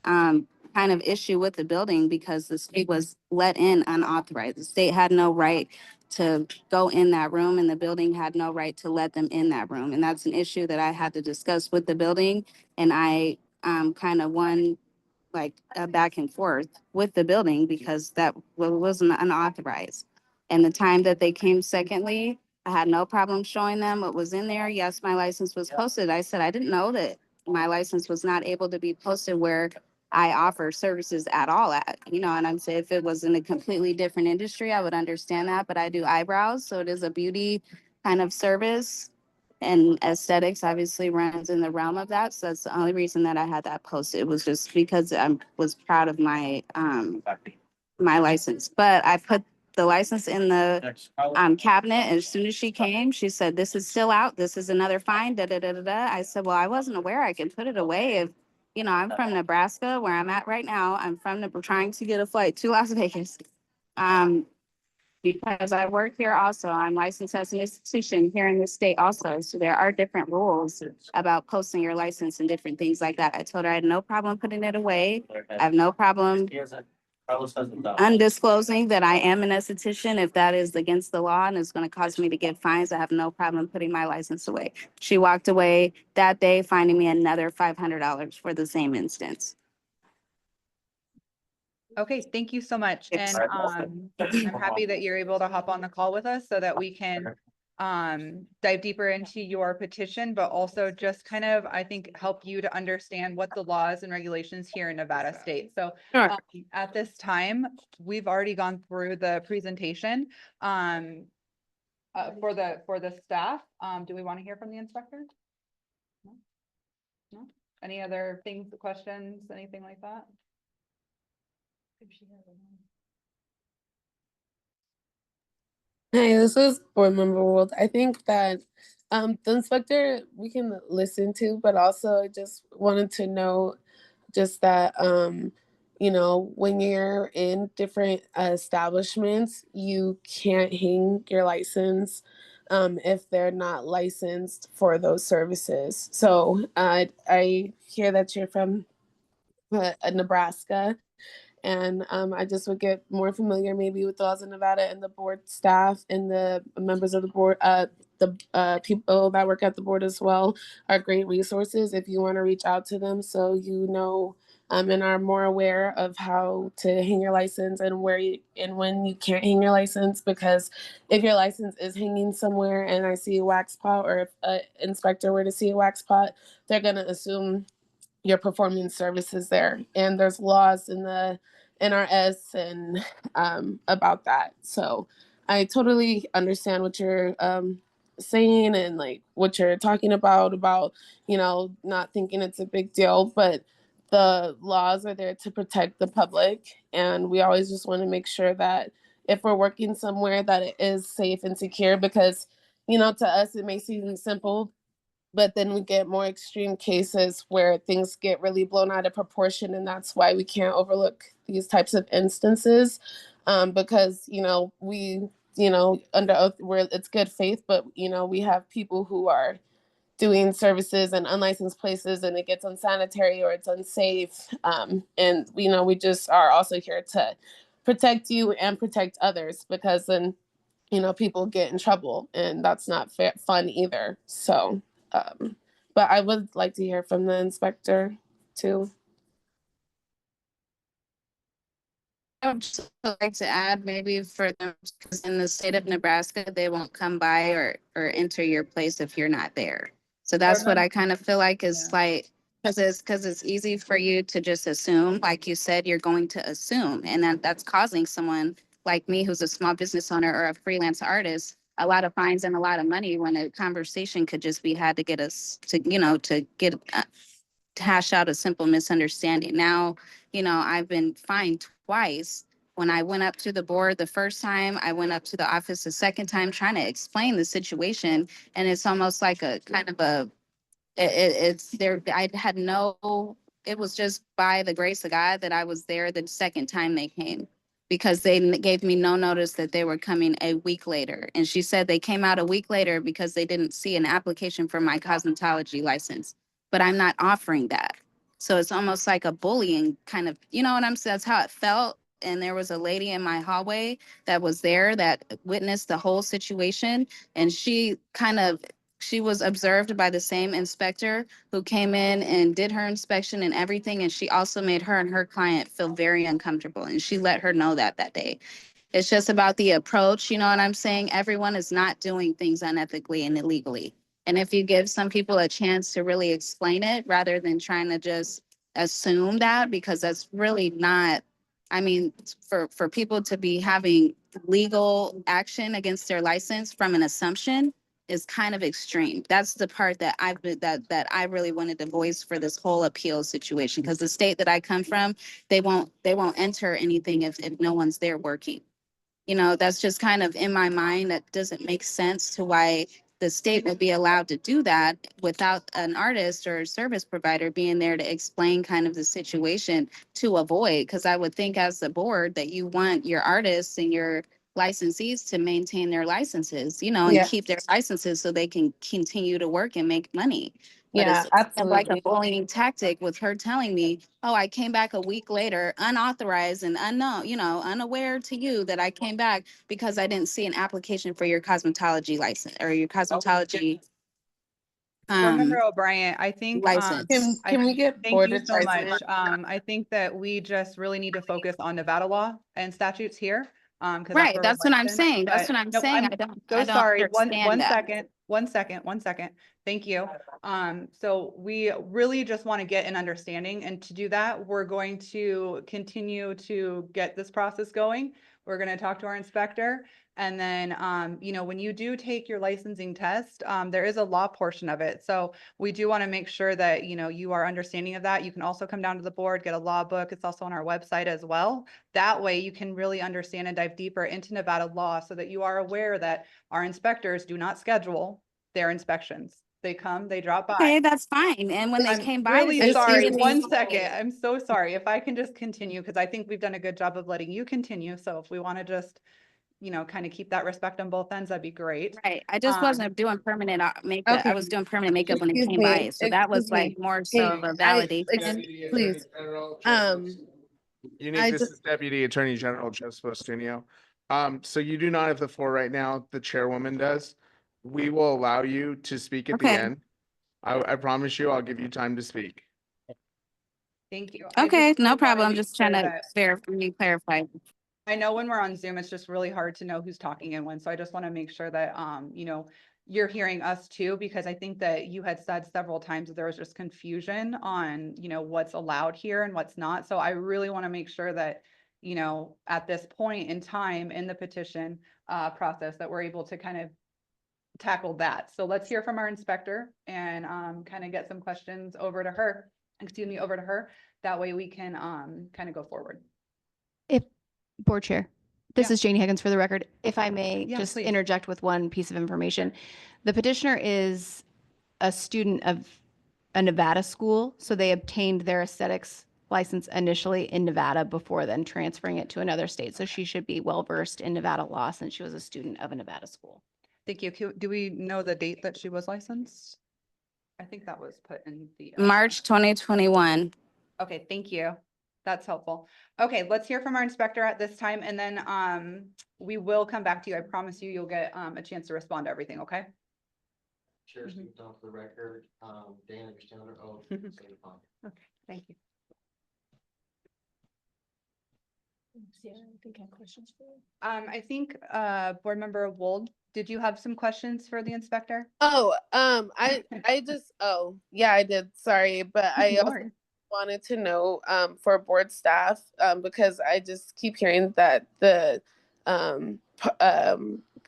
kind of issue with the building because the state was let in unauthorized. The state had no right to go in that room and the building had no right to let them in that room. And that's an issue that I had to discuss with the building. And I kind of won like a back and forth with the building because that wasn't unauthorized. And the time that they came secondly, I had no problem showing them what was in there. Yes, my license was posted. I said, I didn't know that my license was not able to be posted where I offer services at all at, and I'm saying if it was in a completely different industry, I would understand that, but I do eyebrows. So it is a beauty kind of service. And aesthetics obviously runs in the realm of that. So that's the only reason that I had that posted. It was just because I was proud of my my license. But I put the license in the cabinet. As soon as she came, she said, "This is still out. This is another fine." Da da da da da. I said, "Well, I wasn't aware. I can put it away if." I'm from Nebraska, where I'm at right now. I'm trying to get a flight to Las Vegas. Because I work here also. I'm licensed as an institution here in the state also. So there are different rules about posting your license and different things like that. I told her I had no problem putting it away. I have no problem undisclosing that I am an esthetician if that is against the law and it's going to cause me to get fines. I have no problem putting my license away. She walked away that day, finding me another $500 for the same instance. Okay, thank you so much. And I'm happy that you're able to hop on the call with us so that we can dive deeper into your petition, but also just kind of, I think, help you to understand what the laws and regulations here in Nevada state. So at this time, we've already gone through the presentation for the staff. Do we want to hear from the inspector? No? No? Any other things, questions, anything like that? Hey, this is board member World. I think that the inspector we can listen to, but also I just wanted to know just that when you're in different establishments, you can't hang your license if they're not licensed for those services. So I hear that you're from Nebraska. And I just would get more familiar maybe with the laws of Nevada and the board staff and the members of the board, the people that work at the board as well are great resources if you want to reach out to them so you know and are more aware of how to hang your license and where you and when you can't hang your license. Because if your license is hanging somewhere and I see a wax pot, or if an inspector were to see a wax pot, they're going to assume you're performing services there. And there's laws in the NRS and about that. So I totally understand what you're saying and like what you're talking about, you know, not thinking it's a big deal, but the laws are there to protect the public. And we always just want to make sure that if we're working somewhere that it is safe and secure, because, you know, to us, it may seem simple, but then we get more extreme cases where things get really blown out of proportion, and that's why we can't overlook these types of instances, because you know we, you know, under oath where it's good faith, but you know we have people who are doing services in unlicensed places and it gets unsanitary or it's unsafe, and you know we just are also here to protect you and protect others, because then you know people get in trouble and that's not fun either. So but I would like to hear from the inspector too. I would just like to add maybe for them, because in the state of Nebraska, they won't come by or enter your place if you're not there. So that's what I kind of feel like is like, because it's easy for you to just assume, like you said, you're going to assume, and that's causing someone like me who's a small business owner or a freelance artist a lot of fines and a lot of money, when a conversation could just be had to get us to, you know, to get to hash out a simple misunderstanding. Now, you know, I've been fined twice. When I went up to the board the first time, I went up to the office the second time trying to explain the situation. And it's almost like a kind of a, it's there. I had no, it was just by the grace of God that I was there the second time they came, because they gave me no notice that they were coming a week later. And she said they came out a week later because they didn't see an application for my cosmetology license, but I'm not offering that. So it's almost like a bullying kind of, you know what I'm saying? That's how it felt. And there was a lady in my hallway that was there that witnessed the whole situation. And she was observed by the same inspector who came in and did her inspection and everything. And she also made her and her client feel very uncomfortable. And she let her know that day. It's just about the approach. You know what I'm saying? Everyone is not doing things unethically and illegally. And if you give some people a chance to really explain it rather than trying to just assume that, because that's really not, I mean, for people to be having legal action against their license from an assumption is kind of extreme. That's the part that I've been, that I really wanted to voice for this whole appeal situation, because the state that I come from, they won't enter anything if no one's there working. You know, that's just kind of in my mind, that doesn't make sense to why the state would be allowed to do that without an artist or a service provider being there to explain kind of the situation to avoid. Because I would think as the board that you want your artists and your licensees to maintain their licenses, you know, and Yeah. keep their licenses so they can continue to work and make money. But Yeah, it's kind of like a absolutely. bullying tactic with her telling me, oh, I came back a week later, unauthorized and unknown, you know, unaware to you that I came back because I didn't see an application for your cosmetology license or your cosmetology Board Member O'Brien, I think, license. Can we get thank board you so much. advisement? I think that we just really need to focus on Nevada law and statutes here. Because Right, that's what I'm saying. That's what I'm saying. I don't sorry. understand that. One second. Thank you. So we really just want to get an understanding, and to do that, we're going to continue to get this process going. We're going to talk to our inspector. And then, you know, when you do take your licensing test, there is a law portion of it. So we do want to make sure that, you know, you are understanding of that. You can also come down to the board, get a law book. It's also on our website as well. That way you can really understand and dive deeper into Nevada law, so that you are aware that our inspectors do not schedule their inspections. They come, they drop by. Okay, that's fine. And when they I'm came by, really they sorry. seemed- One second. I'm so sorry. If I can just continue, because I think we've done a good job of letting you continue. So if we want to just, you know, kind of keep that respect on both ends, that'd be great. Right, I just Um, wasn't doing permanent makeup. I Okay. was doing permanent makeup when it Excuse came me, by, so that was excuse like me. more so of a validation. Deputy Attorney Please, General um, Joseph- You I need, this just- is Deputy Attorney General Joseph Ostunio. So you do not have the floor right now, the chairwoman does. We will allow you to speak at the Okay. end. I promise you, I'll give you time to speak. Thank you. I Okay, just no wanna problem. I'm make just trying sure to that- clarify. I know when we're on Zoom, it's just really hard to know who's talking and when, so I just want to make sure that, you know, you're hearing us too, because I think that you had said several times that there was just confusion on, you know, what's allowed here and what's not. So I really want to make sure that, you know, at this point in time in the petition process, that we're able to kind of tackle that. So let's hear from our inspector and kind of get some questions over to her, over to her. That way we can kind of go forward. If, Board Chair, this Yeah. is Janie Higgins for the record. If I may Yeah, just please. interject with one piece of information. The petitioner is a student of a Nevada school, so they obtained their aesthetics license initially in Nevada before then transferring it to another state. So she should be well-versed in Nevada law since she was a student of a Nevada school. Thank you. Do we know the date that she was licensed? I think that was put in the. March 2021. Okay, thank you. That's helpful. Okay, let's hear from our inspector at this time, and then we will come back to you. I promise you, you'll get a chance to respond to everything, okay? Chair, speak down for the record, Dana, you're still under oath. so you're fine. Okay, thank you. Yeah, I think I have questions for you. I think Board Member Wold, did you have some questions for the inspector? Oh, I just, oh, yeah, I did, sorry, but I No also worries. wanted to know, for board staff, because I just keep hearing that the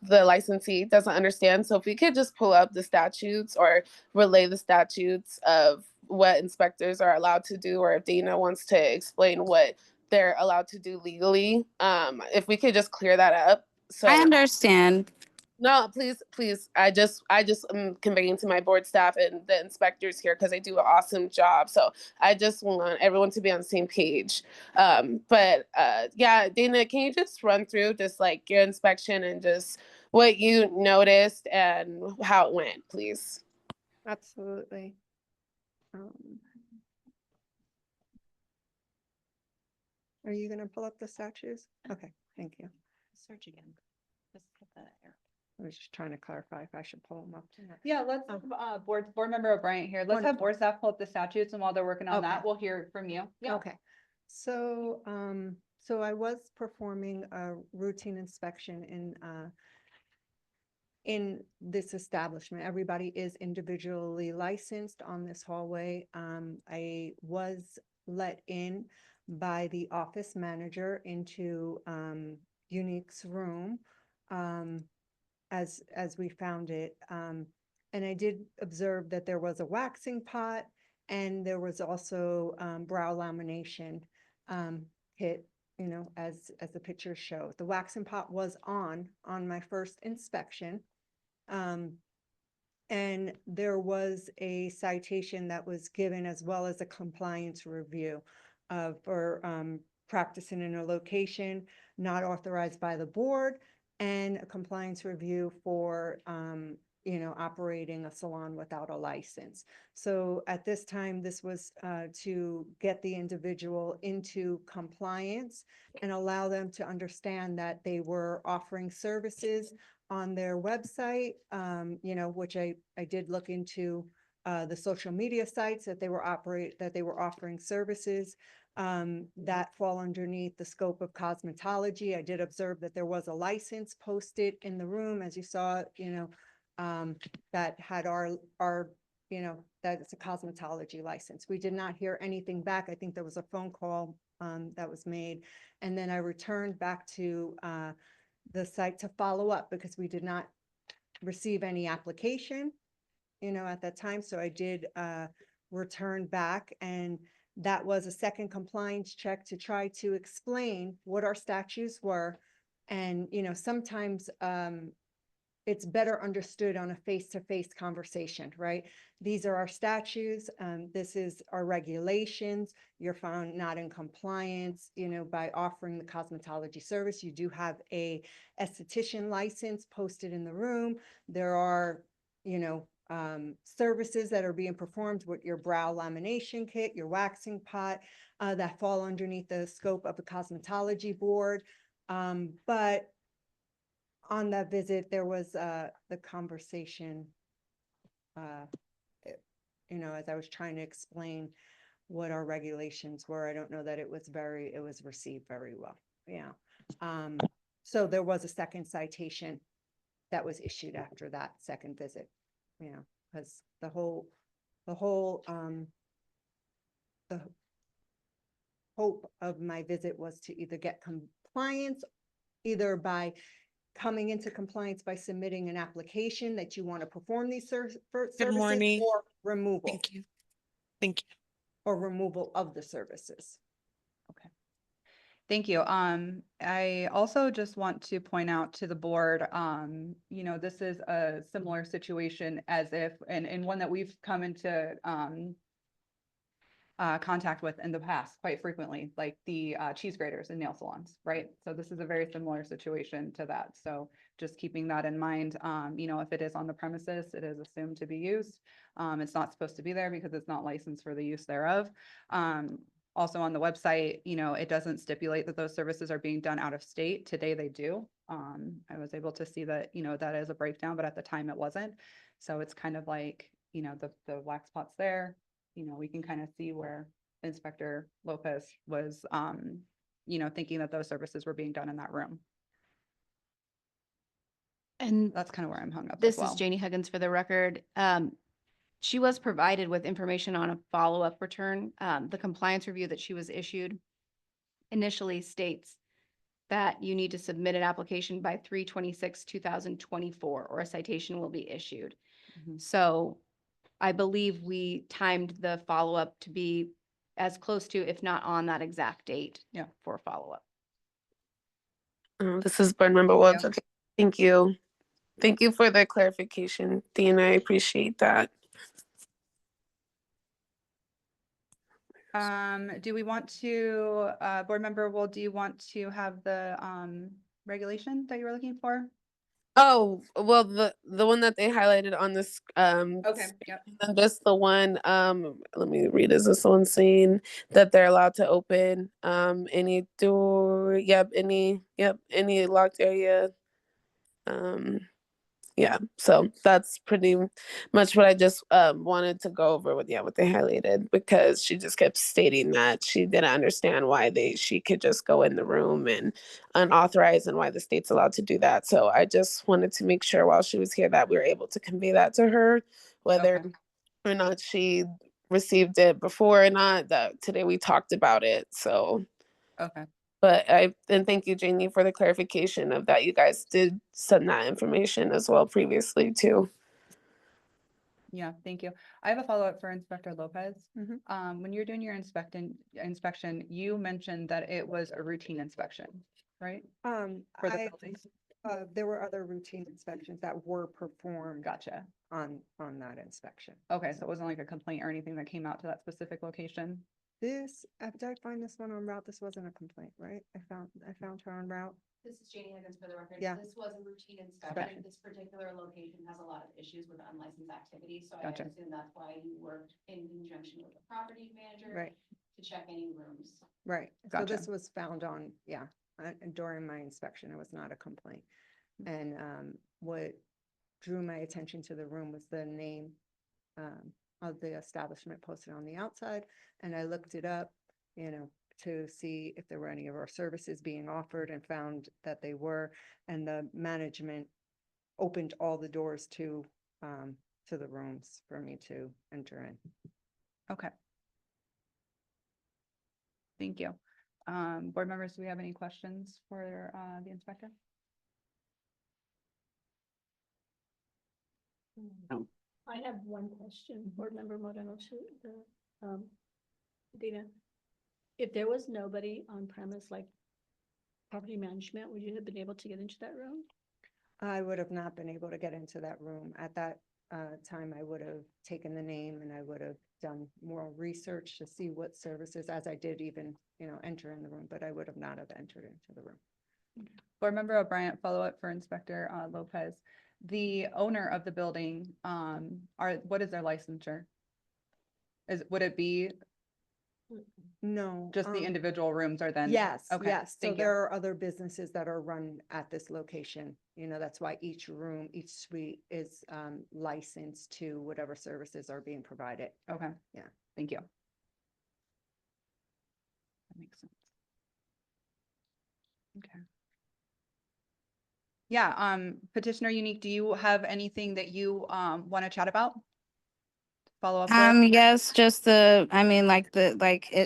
licensee doesn't understand, so if we could just pull up the statutes or relay the statutes of what inspectors are allowed to do, or if Dana wants to explain what they're allowed to do legally, if we could just clear that up, so. I understand. No, please, I just am conveying to my board staff and the inspectors here because they do an awesome job. So I just want everyone to be on the same page. Yeah, Dana, can you just run through just like your inspection and just what you noticed and how it went, please? Absolutely. Are you gonna pull up the statutes? Okay, thank you. Search again. Just hit the arrow. I was just trying to clarify if I should pull them up. Yeah, let's, Board Member O'Brien here. Let's have board staff pull up the statutes, and while they're working on that, Okay. we'll hear from you. Yeah. Okay, so, so I was performing a routine inspection in this establishment. Everybody is individually licensed on this hallway. I was let in by the office manager into, Unique's room, as we found it. And I did observe that there was a waxing pot and there was also brow lamination hit, you know, as the pictures show. The waxing pot was on my first inspection. And there was a citation that was given as well as a compliance review for practicing in a location not authorized by the board, and a compliance review for, you know, operating a salon without a license. So at this time, this was to get the individual into compliance and allow them to understand that they were offering services on their website, you know, which I did look into the social media sites that they were offering services that fall underneath the scope of cosmetology. I did observe that there was a license posted in the room, as you saw, you know, that had our, you know, that it's a cosmetology license. We did not hear anything back. I think there was a phone call that was made. And then I returned back to the site to follow up because we did not receive any application, you know, at that time. So I did return back, and that was a second compliance check to try to explain what our statutes were. And, you know, sometimes it's better understood on a face-to-face conversation, right? These are our statutes, this is our regulations. You're found not in compliance, you know, by offering the cosmetology service. You do have a esthetician license posted in the room. There are, you know, services that are being performed with your brow lamination kit, your waxing pot, that fall underneath the scope of the cosmetology board. But on that visit, there was the conversation, you know, as I was trying to explain what our regulations were, I don't know that it was received very well. Yeah. So there was a second citation that was issued after that second visit, you know, because the whole the hope of my visit was to either get compliance, either by coming into compliance by submitting an application that you want to perform these services, morning. or removal. Thank you. Thank you. Or removal of the services. Thank you. I also just want to point out to the board, you know, this is a similar situation as if, and one that we've come into contact with in the past quite frequently, like the cheese graters and nail salons, right? So this is a very similar situation to that. So just keeping that in mind, you know, if it is on the premises, it is assumed to be used. It's not supposed to be there because it's not licensed for the use thereof. Also on the website, you know, it doesn't stipulate that those services are being done out of state. Today they do. I was able to see that, you know, that is a breakdown, but at the time it wasn't. So it's kind of like, you know, the wax pot's there. You know, we can kind of see where Inspector Lopez was, you know, thinking that those services were being done in that room. And That's kind of where I'm hung up as this well. is Janie Huggins for the record. She was provided with information on a follow-up return. The compliance review that she was issued initially states that you need to submit an application by 3/26/2024, or a citation will be issued. So I believe we timed the follow-up to be as close to, if not on that exact date. Yeah. For follow-up. This is board member Woods. Okay, thank you. Thank you for the clarification, Dean. I appreciate that. Do we want to, board member, well, do you want to have the regulation that you were looking for? Oh, well, the one that they highlighted on this, Okay, yep. and just the one, let me read, is this one saying that they're allowed to open, any door, any locked area. Yeah, so that's pretty much what I just wanted to go over with, what they highlighted, because she just kept stating that she didn't understand why she could just go in the room and unauthorized, and why the state's allowed to do that. So I just wanted to make sure while she was here that we were able to convey that to her, whether or not she received it before or not, that today we talked about it. So Okay. but and thank you, Janie, for the clarification of that. You guys did send that information as well previously too. Yeah, thank you. I have a follow-up for Inspector Lopez. When you're doing your inspection, you mentioned that it was a routine inspection, right? For the buildings. There were other routine inspections that were performed. Gotcha. On that inspection. Okay, so it wasn't like a complaint or anything that came out to that specific location? This, after I find this one on route, this wasn't a complaint, right? I found her on route. This is Janie Higgins for the record. Yeah. This was a routine Inspection. inspection. This particular location has a lot of issues with unlicensed activity, so I Gotcha. assume that's why you worked in conjunction with the property manager. Right. To check any rooms. Right. Gotcha. So this was found on, during my inspection, it was not a complaint. And what drew my attention to the room was the name of the establishment posted on the outside. And I looked it up, to see if there were any of our services being offered, and found that they were. And the management opened all the doors to the rooms for me to enter in. Okay. Thank you. Board members, do we have any questions for the inspector? No. I have one question, board member Moreno, Dina. If there was nobody on premise, like property management, would you have been able to get into that room? I would have not been able to get into that room. At that time, I would have taken the name and I would have done more research to see what services, as I did even, enter in the room, but I would have not have entered into the room. Board Member O'Brien, follow-up for Inspector Lopez. The owner of the building, what is their licensure? Would it be No. just the individual rooms are then? Yes, Okay, yes. So thank you. there are other businesses that are run at this location. That's why each room, each suite is licensed to whatever services are being provided. Okay. Yeah. Thank you. That makes sense. Okay. Yeah, Petitioner Unique, do you have anything that you want to chat about? Follow up with? Yes,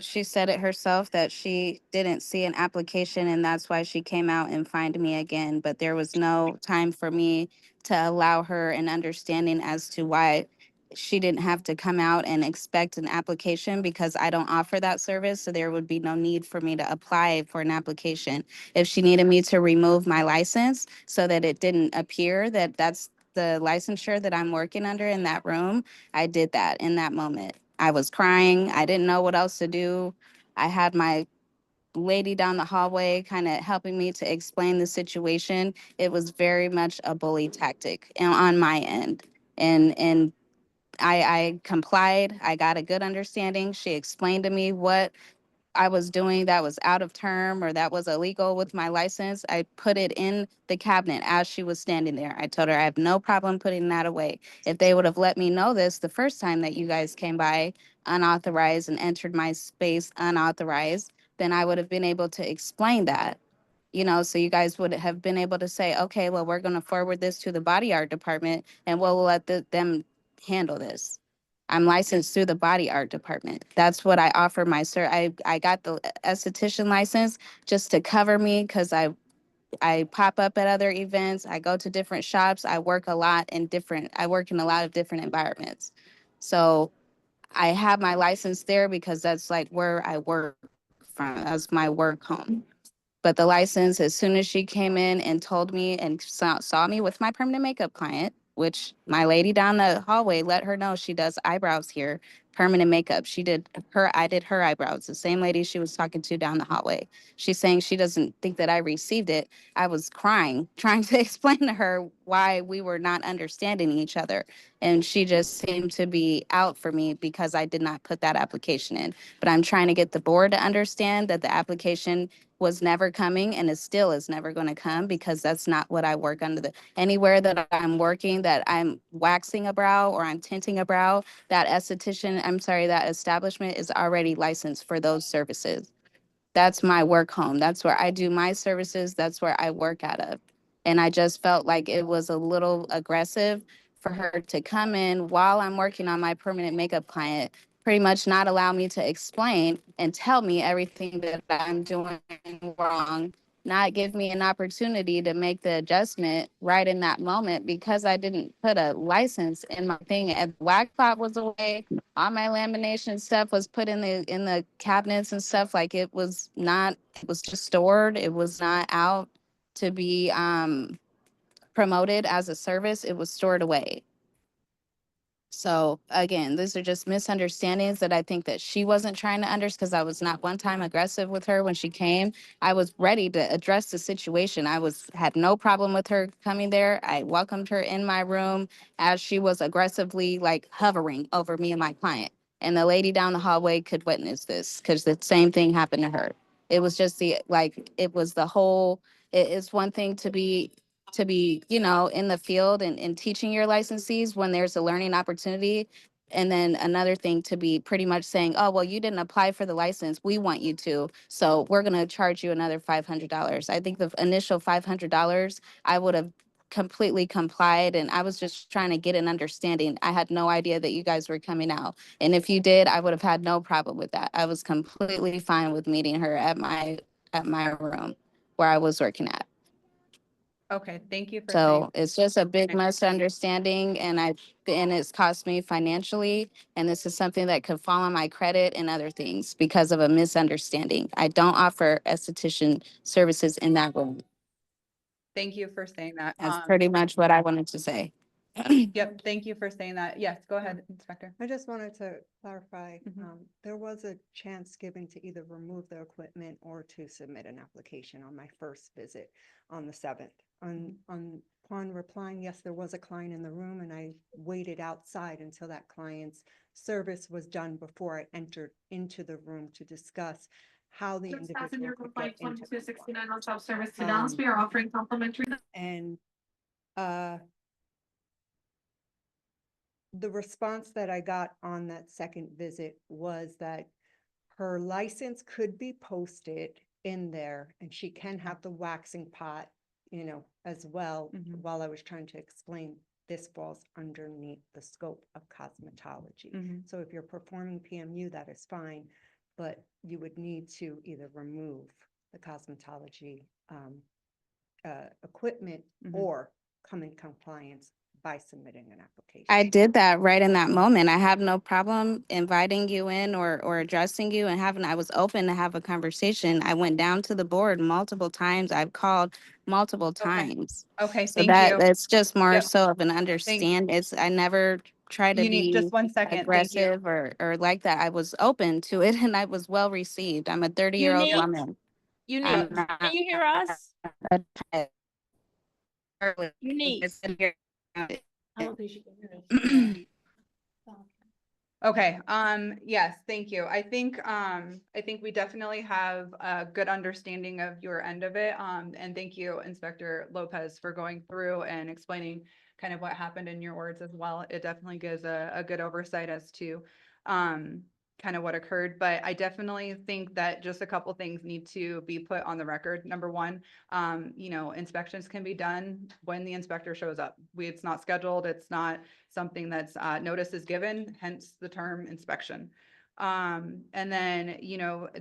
she said it herself that she didn't see an application and that's why she came out and fined me again. But there was no time for me to allow her an understanding as to why she didn't have to come out and expect an application because I don't offer that service. So there would be no need for me to apply for an application. If she needed me to remove my license so that it didn't appear that that's the licensure that I'm working under in that room, I did that in that moment. I was crying. I didn't know what else to do. I had my lady down the hallway kind of helping me to explain the situation. It was very much a bully tactic on my end. And I complied. I got a good understanding. She explained to me what I was doing that was out of term or that was illegal with my license. I put it in the cabinet as she was standing there. I told her I have no problem putting that away. If they would have let me know this the first time that you guys came by unauthorized and entered my space unauthorized, then I would have been able to explain that. So you guys would have been able to say, okay, well, we're going to forward this to the body art department and we'll let them handle this. I'm licensed through the body art department. That's what I offer my I got the esthetician license just to cover me because I pop up at other events. I go to different shops. I work in a lot of different environments. So I have my license there because that's like where I work from. That's my work home. But the license, as soon as she came in and told me and saw me with my permanent makeup client, which my lady down the hallway let her know she does eyebrows here, permanent makeup. I did her eyebrows, the same lady she was talking to down the hallway. She's saying she doesn't think that I received it. I was crying, trying to explain to her why we were not understanding each other. And she just seemed to be out for me because I did not put that application in. But I'm trying to get the board to understand that the application was never coming and it still is never going to come because that's not what I work under. Anywhere that I'm working, that I'm waxing a brow or I'm tinting a brow, that establishment is already licensed for those services. That's my work home. That's where I do my services. That's where I work out of. And I just felt like it was a little aggressive for her to come in while I'm working on my permanent makeup client, pretty much not allow me to explain and tell me everything that I'm doing wrong, not give me an opportunity to make the adjustment right in that moment because I didn't put a license in my thing. And wax pop was away. All my lamination stuff was put in the cabinets and stuff. Like it was just stored. It was not out to be promoted as a service. It was stored away. So again, these are just misunderstandings that I think that she wasn't trying to understand because I was not one time aggressive with her when she came. I was ready to address the situation. Had no problem with her coming there. I welcomed her in my room as she was aggressively like hovering over me and my client. And the lady down the hallway could witness this because the same thing happened to her. It was just it's one thing to be in the field and teaching your licensees when there's a learning opportunity. And then another thing to be pretty much saying, oh, well, you didn't apply for the license. We want you to. So we're going to charge you another $500. I think the initial $500, I would have completely complied. And I was just trying to get an understanding. I had no idea that you guys were coming out. And if you did, I would have had no problem with that. I was completely fine with meeting her at my room where I was working at. Okay, thank you for saying. So it's just a big misunderstanding and it's cost me financially. And this is something that could fall on my credit and other things because of a misunderstanding. I don't offer esthetician services in that room. Thank you for saying that. That's pretty much what I wanted to say. Yep, thank you for saying that. Yes, go ahead, Inspector. I just wanted to clarify, Mhm. there was a chance given to either remove the equipment or to submit an application on my first visit on the 7th. Upon replying, yes, there was a client in the room, and I waited outside until that client's service was done before I entered into the room to discuss how the individual could get into compliance. We are offering complimentary. And the response that I got on that second visit was that her license could be posted in there and she can have the waxing pot, as well, Mhm. while I was trying to explain this falls underneath the scope of cosmetology. Mhm. So if you're performing PMU, that is fine, but you would need to either remove the cosmetology equipment Mhm. or come in compliance by submitting an application. I did that right in that moment. I have no problem inviting you in or addressing you and I was open to have a conversation. I went down to the board multiple times. I've called multiple times. Okay, So thank you. that's just more Yep. so of an understand. I never try to You need be just 1 second. Thank you. aggressive or like that. I was open to it and I was well received. I'm a 30-year-old Unique. woman. Unique, I'm not can you hear us? a- Unique. I I don't think she can hear us. Okay, yes, thank you. I think we definitely have a good understanding of your end of it. And thank you, Inspector Lopez, for going through and explaining kind of what happened in your words as well. It definitely gives a good oversight as to kind of what occurred, but I definitely think that just a couple things need to be put on the record. Number one, inspections can be done when the inspector shows up. It's not scheduled. It's not something that's notice is given, hence the term inspection. And then,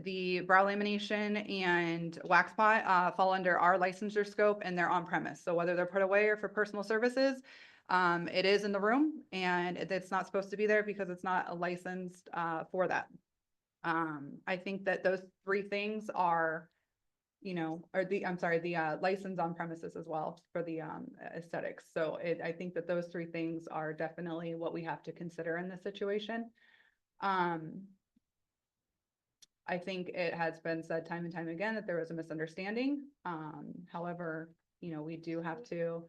the brow lamination and wax pot fall under our licensure scope and they're on premise. So whether they're put away or for personal services, it is in the room and it's not supposed to be there because it's not licensed for that. I think that those three things are, the license on premises as well for the aesthetics. So I think that those three things are definitely what we have to consider in this situation. I think it has been said time and time again that there was a misunderstanding. However, we do have to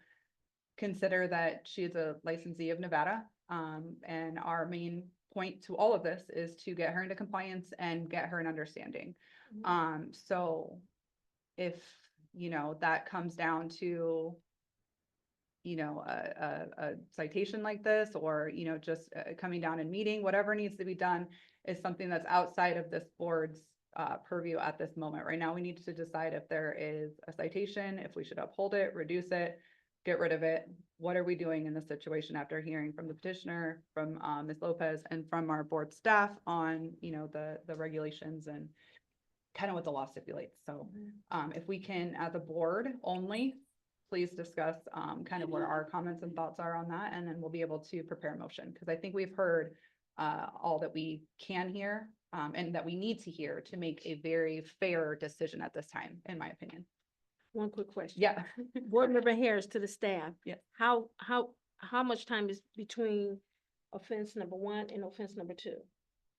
consider that she is a licensee of Nevada. And our main point to all of this is to get her into compliance and get her an understanding. So if, that comes down to, a citation like this, or, just coming down and meeting, whatever needs to be done is something that's outside of this board's purview at this moment. Right now, we need to decide if there is a citation, if we should uphold it, reduce it, get rid of it. What are we doing in this situation after hearing from the petitioner, from Ms. Lopez, and from our board staff on, the regulations and kind of what the law stipulates. So if we can, as a board only, please discuss kind of where our comments and thoughts are on that, and then we'll be able to prepare a motion, because I think we've heard all that we can hear and that we need to hear to make a very fair decision at this time, in my opinion. One quick question. Yeah. Board Member Harris to the staff. Yeah. How much time is between offense number 1 and offense number 2?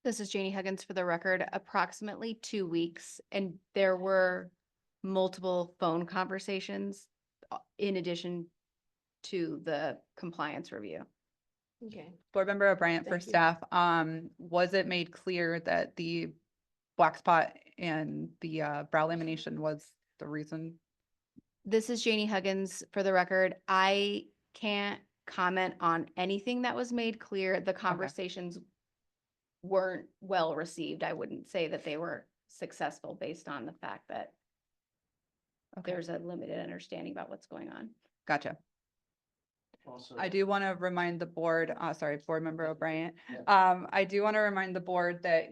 This is Janie Huggins for the record, approximately 2 weeks, and there were multiple phone conversations in addition to the compliance review. Okay. Board Member O'Brien for Thank you. staff, was it made clear that the wax pot and the brow lamination was the reason? This is Janie Huggins for the record. I can't comment on anything that was made clear. The conversations weren't well received. I wouldn't say that they were successful based on the fact that there's a limited understanding about what's going on. Gotcha. Also, I do want to remind the board, sorry, Board Member O'Brien. I do want to remind the board that,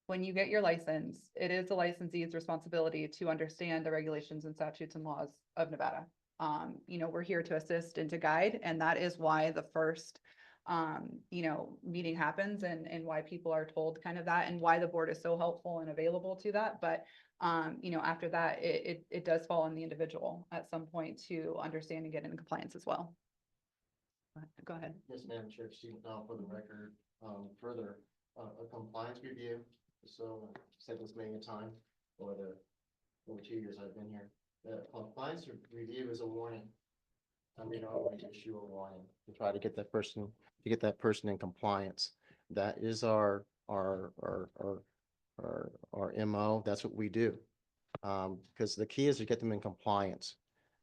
when you get your license, it is the licensee's responsibility to understand the regulations and statutes and laws of Nevada. We're here to assist and to guide, and that is why the first you know, meeting happens and why people are told kind of that and why the board is so helpful and available to that. But, you know, after that, it does fall on the individual at some point to understand and get into compliance as well. Go ahead. Yes, Madam Chair, Steve McDonald for the record. Further, a compliance review. So said this many a time for the over 2 years I've been here. The compliance review is a warning. I mean, always issue a warning to try to get that person in compliance. That is our MO. That's what we do. Because the key is to get them in compliance,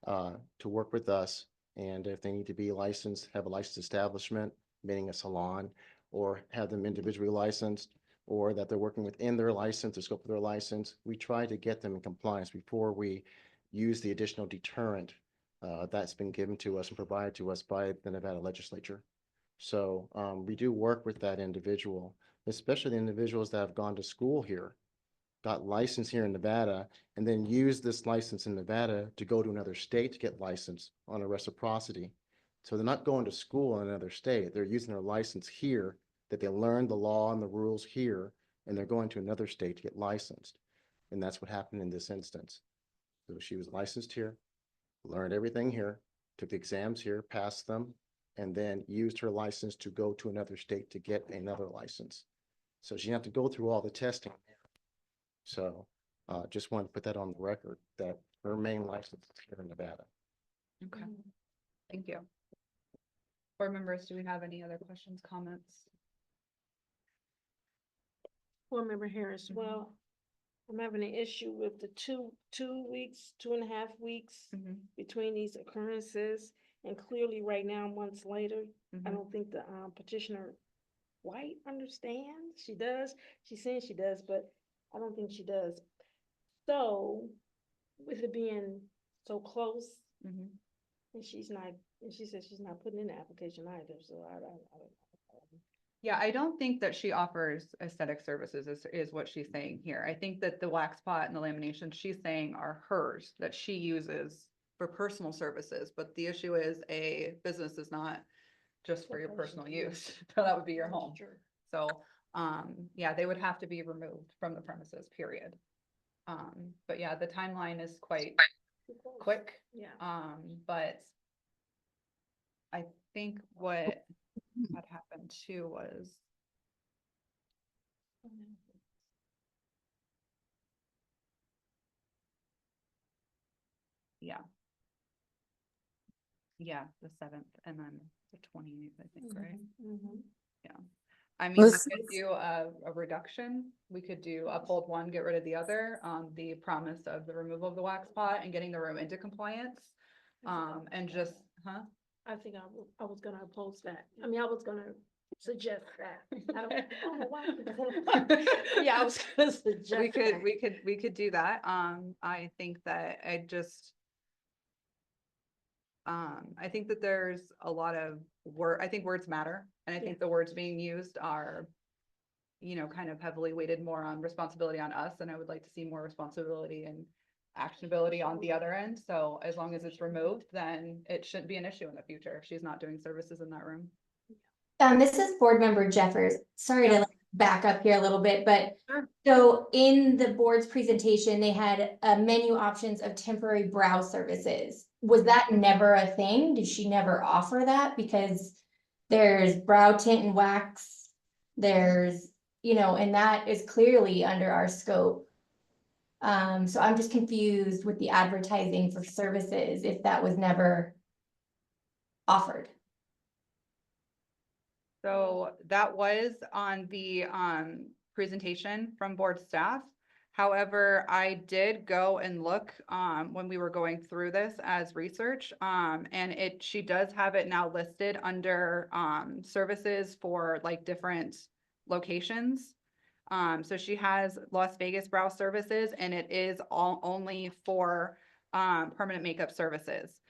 to work with us. And if they need to be licensed, have a licensed establishment, meaning a salon, or have them individually licensed, or that they're working within their license, the scope of their license, we try to get them in compliance before we use the additional deterrent that's been given to us and provided to us by the Nevada legislature. So we do work with that individual, especially the individuals that have gone to school here, got licensed here in Nevada, and then use this license in Nevada to go to another state to get licensed on a reciprocity. So they're not going to school in another state. They're using their license here, that they learned the law and the rules here, and they're going to another state to get licensed. And that's what happened in this instance. So she was licensed here, learned everything here, took the exams here, passed them, and then used her license to go to another state to get another license. So she didn't have to go through all the testing. So just wanted to put that on the record that her main license is here in Nevada. Okay, thank you. Board members, do we have any other questions, comments? Board Member Harris, well, I'm having an issue with the 2.5 weeks between these occurrences. And clearly right now, months later, I don't think the petitioner White understands. She does. She's saying she does, but I don't think she does. So with it being so close, and she's not, and she says she's not putting in the application either, so I don't. Yeah, I don't think that she offers aesthetic services is what she's saying here. I think that the wax pot and the lamination she's saying are hers, that she uses for personal services. But the issue is a business is not just for your personal use. So that would be your home. So, yeah, they would have to be removed from the premises, period. But yeah, the timeline is quite quick. Yeah. But I think what had happened too was yeah, the 7th and then the 28th, I think, right? Yeah. I mean, we could do a reduction. We could do uphold one, get rid of the other, the promise of the removal of the wax pot and getting the room into compliance. And just, I think I was gonna oppose that. I mean, I was gonna suggest that. I don't know why. Yeah, I was gonna suggest we could do that. I think that I think that there's a lot of I think words matter. And I think the words being used are, you know, kind of heavily weighted more on responsibility on us. And I would like to see more responsibility and actionability on the other end. So as long as it's removed, then it shouldn't be an issue in the future if she's not doing services in that room. This is Board Member Jeffers. Sorry to back up here a little bit, but so in the board's presentation, they had menu options of temporary brow services. Was that never a thing? Did she never offer that? Because there's brow tint and wax, there's, you know, and that is clearly under our scope. So I'm just confused with the advertising for services, if that was never offered. So that was on the presentation from board staff. However, I did go and look when we were going through this as research, and she does have it now listed under services for like different locations. So she has Las Vegas brow services, and it is only for permanent makeup services.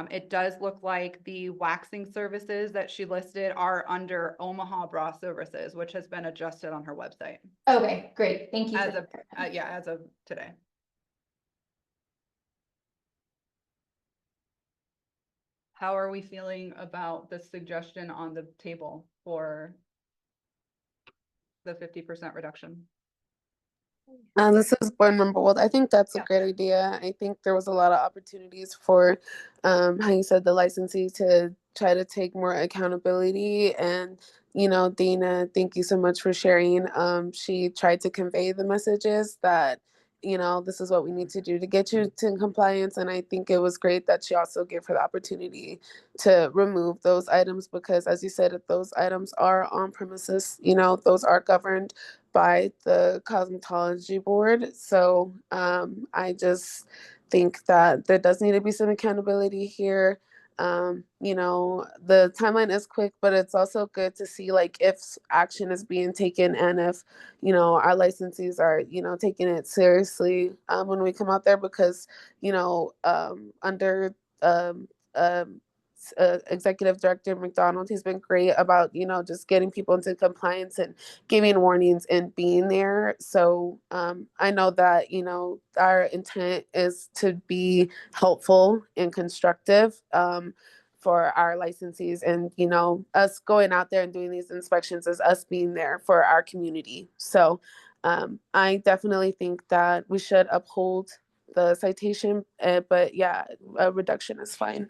It does look like the waxing services that she listed are under Omaha Bra Services, which has been adjusted on her website. Okay, great. Thank you. As of, as of today. How are we feeling about the suggestion on the table for the 50% reduction? This is board member Wold. I think that's a Yeah. great idea. I think there was a lot of opportunities for, how you said, the licensee to try to take more accountability. And, you know, Dana, thank you so much for sharing. She tried to convey the messages that, you know, this is what we need to do to get you to compliance. And I think it was great that she also gave her the opportunity to remove those items because, as you said, if those items are on premises, you know, those are governed by the cosmetology board. So I just think that there does need to be some accountability here. You know, the timeline is quick, but it's also good to see like if action is being taken and if, you know, our licensees are, you know, taking it seriously when we come out there because, you know, under um, um, Executive Director McDonald, he's been great about, you know, just getting people into compliance and giving warnings and being there. So I know that, you know, our intent is to be helpful and constructive for our licensees. And, you know, us going out there and doing these inspections is us being there for our community. So I definitely think that we should uphold the citation, but yeah, a reduction is fine.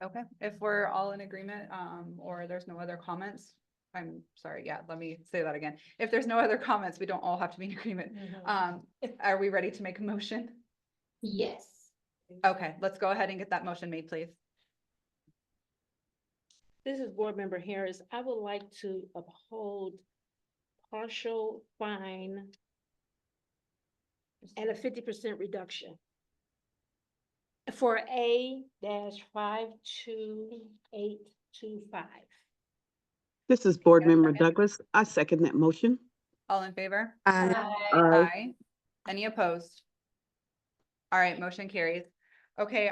Okay, if we're all in agreement, or there's no other comments, I'm sorry, yeah, let me say that again. If there's no other comments, we don't all have to be in agreement. Are we ready to make a motion? Yes. Okay, let's go ahead and get that motion made, please. This is Board Member Harris. I would like to uphold partial fine and a 50% reduction for A-52825. This is Board Member Douglas. I second that motion. All in favor? Aye. Aye. Any opposed? All right, motion carries. Okay,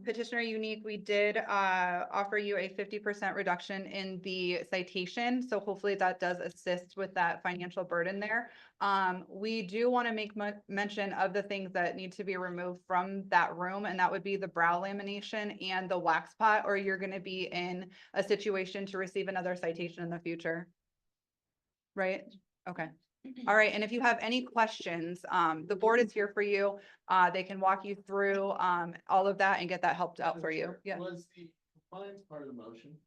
petitioner unique, we did offer you a 50% reduction in the citation. So hopefully that does assist with that financial burden there. We do want to make mention of the things that need to be removed from that room, and that would be the brow lamination and the wax pot, or you're going to be in a situation to receive another citation in the future. Right? Okay. All right, and if you have any questions, the board is here for you. They can walk you through all of that and get that helped out for you. Yeah. Was the compliance part of the motion?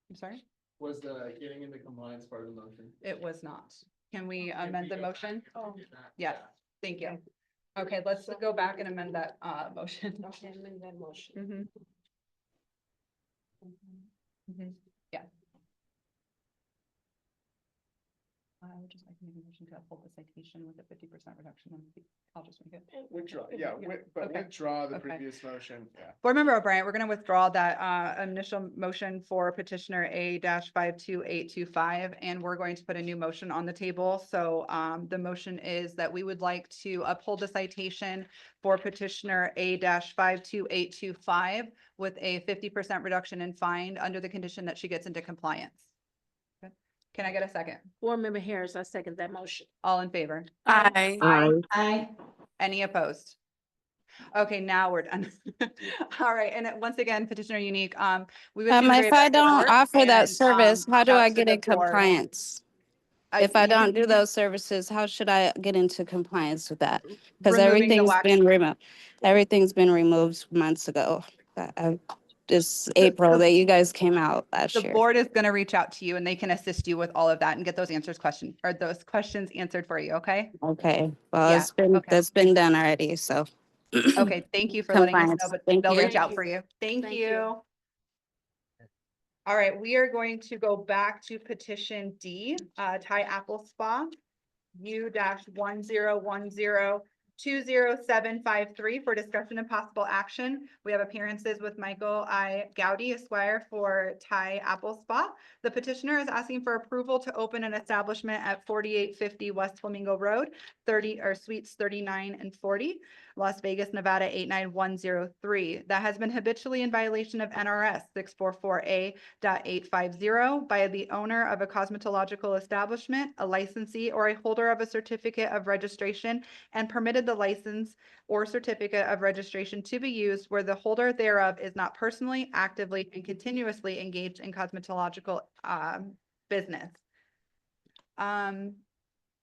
I'm sorry? Was the getting into compliance part of the motion? It was not. Can we amend the motion? Yes, thank you. Okay, let's go back and amend that motion. Okay, amend that motion. Yeah. I would just like to make a motion to uphold the citation with a 50% reduction. I'll just make it. Withdraw, yeah, but Okay. withdraw the Okay. previous motion, yeah. Board Member O'Brien, we're going to withdraw that initial motion for petitioner A-52825, and we're going to put a new motion on the table. So the motion is that we would like to uphold the citation for petitioner A-52825 with a 50% reduction in fine under the condition that she gets into compliance. Okay. Can I get a second? Board Member Harris, I second that motion. All in favor? Aye. Aye. Any opposed? Okay, now we're done. All right, and once again, petitioner unique, we wish you If I don't offer that service, how do I get in compliance? If I don't do those services, how should I get into compliance with that? Because everything's been removed months ago. This April that you guys came out last The year. board is going to reach out to you and they can assist you with all of that and get those those questions answered for you, okay? Okay, well, Yeah, that's been done already, so. Okay, thank you for letting us know, Compliance. but Thank they'll you. reach out for you. Thank you. All right, we are going to go back to petition D, Thai Apple Spa, U-1010-20753 for discussion and possible action. We have appearances with Michael I. Gowdy, Esquire, for Thai Apple Spa. The petitioner is asking for approval to open an establishment at 4850 West Flamingo Road, suites 39 and 40. Las Vegas, Nevada 89103, that has been habitually in violation of NRS 644A.850 by the owner of a cosmetological establishment, a licensee, or a holder of a certificate of registration, and permitted the license or certificate of registration to be used where the holder thereof is not personally, actively, and continuously engaged in cosmetological business.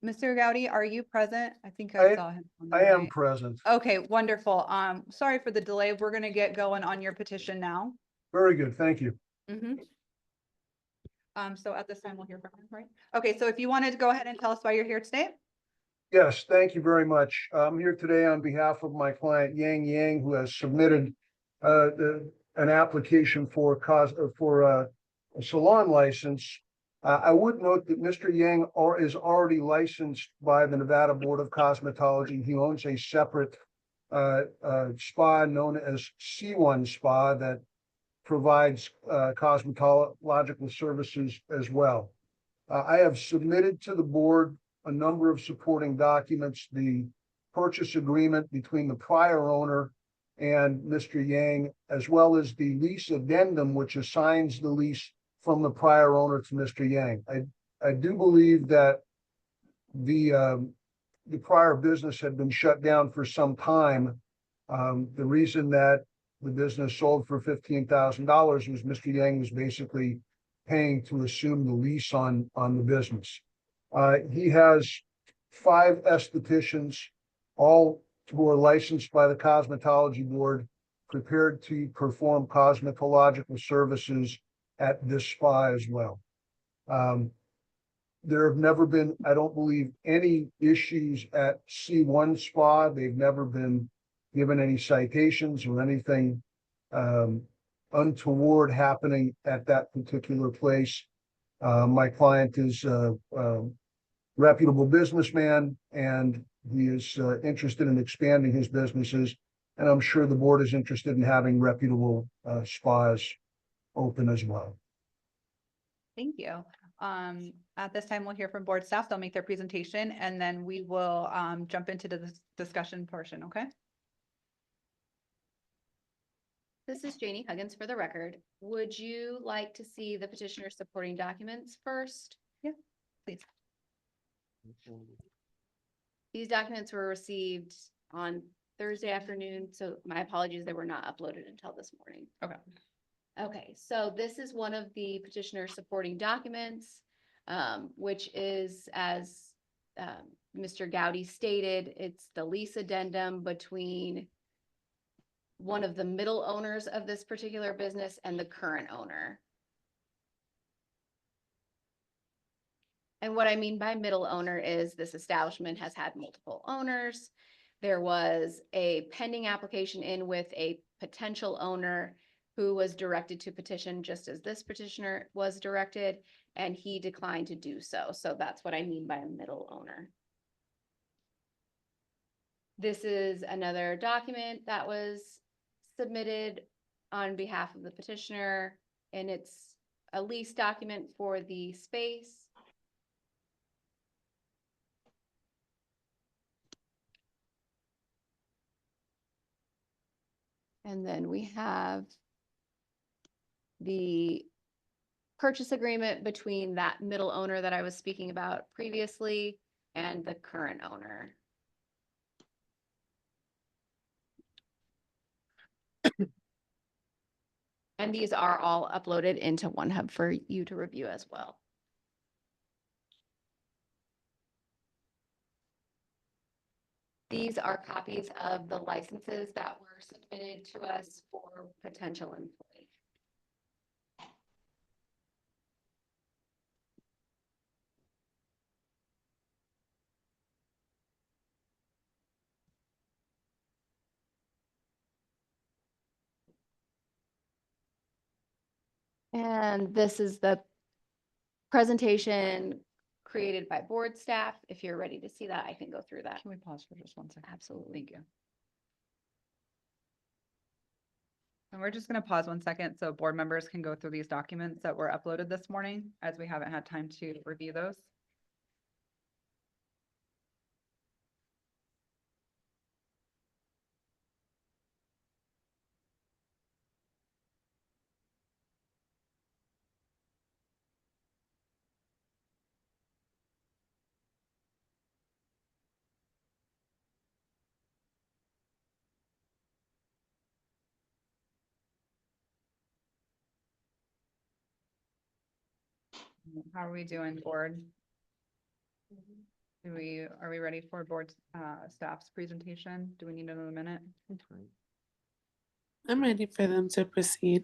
Mr. Gowdy, are you present? I think I saw him. on the I am right. present. Okay, wonderful. Sorry for the delay. We're gonna get going on your petition now. Very good, thank you. So at this time, we'll hear from him, right? Okay, so if you wanted to go ahead and tell us why you're here today? Yes, thank you very much. I'm here today on behalf of my client Yang, who has submitted an application for a salon license. I would note that Mr. Yang is already licensed by the Nevada Board of Cosmetology. He owns a separate spa known as C1 Spa that provides cosmetological services as well. I have submitted to the board a number of supporting documents, the purchase agreement between the prior owner and Mr. Yang, as well as the lease addendum, which assigns the lease from the prior owner to Mr. Yang. I do believe that the prior business had been shut down for some time. The reason that the business sold for $15,000 was Mr. Yang was basically paying to assume the lease on the business. He has 5 estheticians, all who are licensed by the Cosmetology Board, prepared to perform cosmetological services at this spa as well. There have never been, I don't believe, any issues at C1 Spa. They've never been given any citations or anything untoward happening at that particular place. My client is a reputable businessman, and he is interested in expanding his businesses. And I'm sure the board is interested in having reputable spas open as well. Thank you. At this time, we'll hear from board staff. They'll make their presentation, and then we will jump into the discussion portion, okay? This is Janie Huggins for the record. Would you like to see the petitioner's supporting documents first? Yeah, please. These documents were received on Thursday afternoon, so my apologies, they were not uploaded until this morning. Okay. Okay, so this is one of the petitioner's supporting documents, which is, as Mr. Gowdy stated, it's the lease addendum between one of the middle owners of this particular business and the current owner. And what I mean by middle owner is this establishment has had multiple owners. There was a pending application in with a potential owner who was directed to petition just as this petitioner was directed, and he declined to do so. So that's what I mean by a middle owner. This is another document that was submitted on behalf of the petitioner, and it's a lease document for the space. And then we have the purchase agreement between that middle owner that I was speaking about previously and the current owner. And these are all uploaded into OneHub for you to review as well. These are copies of the licenses that were submitted to us for potential employees. And this is the presentation created by board staff. If you're ready to see that, I can go through that. Can we pause for just 1 second? Absolutely. Thank you. And we're just going to pause 1 second so board members can go through these documents that were uploaded this morning, as we haven't had time to review those. How are we doing, board? Are we ready for board, staff's presentation? Do we need another minute? I'm ready for them to proceed.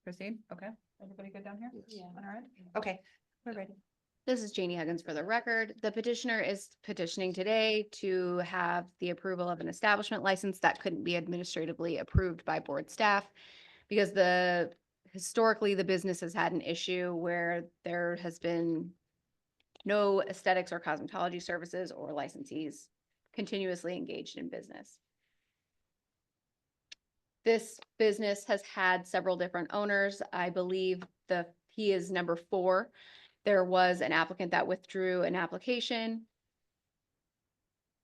Proceed, okay, everybody good down here? Yeah. All right, okay, we're ready. This is Janie Huggins for the record. The petitioner is petitioning today to have the approval of an establishment license that couldn't be administratively approved by board staff because historically, the business has had an issue where there has been no aesthetics or cosmetology services or licensees continuously engaged in business. This business has had several different owners. I believe he is number 4. There was an applicant that withdrew an application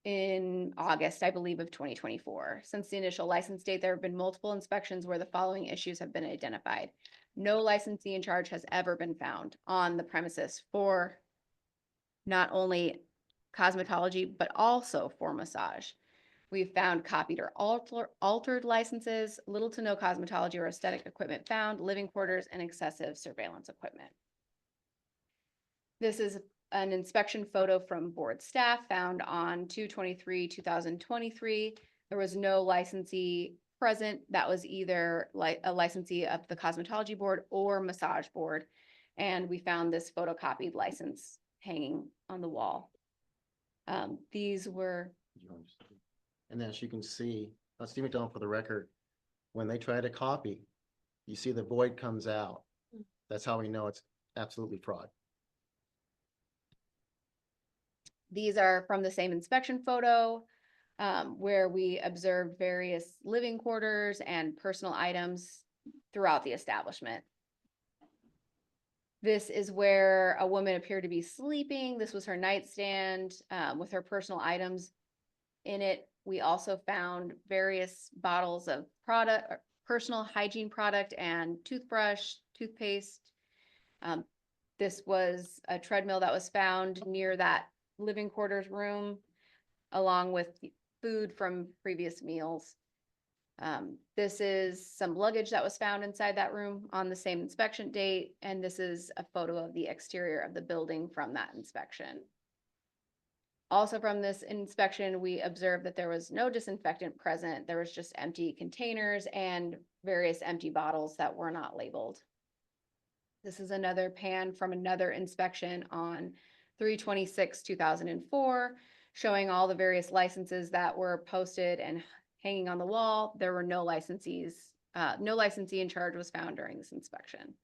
in August, I believe, of 2024. Since the initial license date, there have been multiple inspections where the following issues have been identified. No licensee in charge has ever been found on the premises for not only cosmetology, but also for massage. We've found copied or altered licenses, little to no cosmetology or aesthetic equipment found, living quarters, and excessive surveillance equipment. This is an inspection photo from board staff found on 2/23/2023. There was no licensee present. That was either like a licensee of the cosmetology board or massage board. And we found this photocopied license hanging on the wall. These were, And as you can see, Steve McDonald for the record, when they try to copy, you see the void comes out. That's how we know it's absolutely fraud. these are from the same inspection photo, where we observed various living quarters and personal items throughout the establishment. This is where a woman appeared to be sleeping. This was her nightstand, with her personal items in it. We also found various bottles of personal hygiene product and toothbrush, toothpaste. This was a treadmill that was found near that living quarters room, along with food from previous meals. This is some luggage that was found inside that room on the same inspection date, and this is a photo of the exterior of the building from that inspection. Also from this inspection, we observed that there was no disinfectant present. There was just empty containers and various empty bottles that were not labeled. This is another pan from another inspection on 3/26/2004, showing all the various licenses that were posted and hanging on the wall. There were no licensees, no licensee in charge was found during this inspection.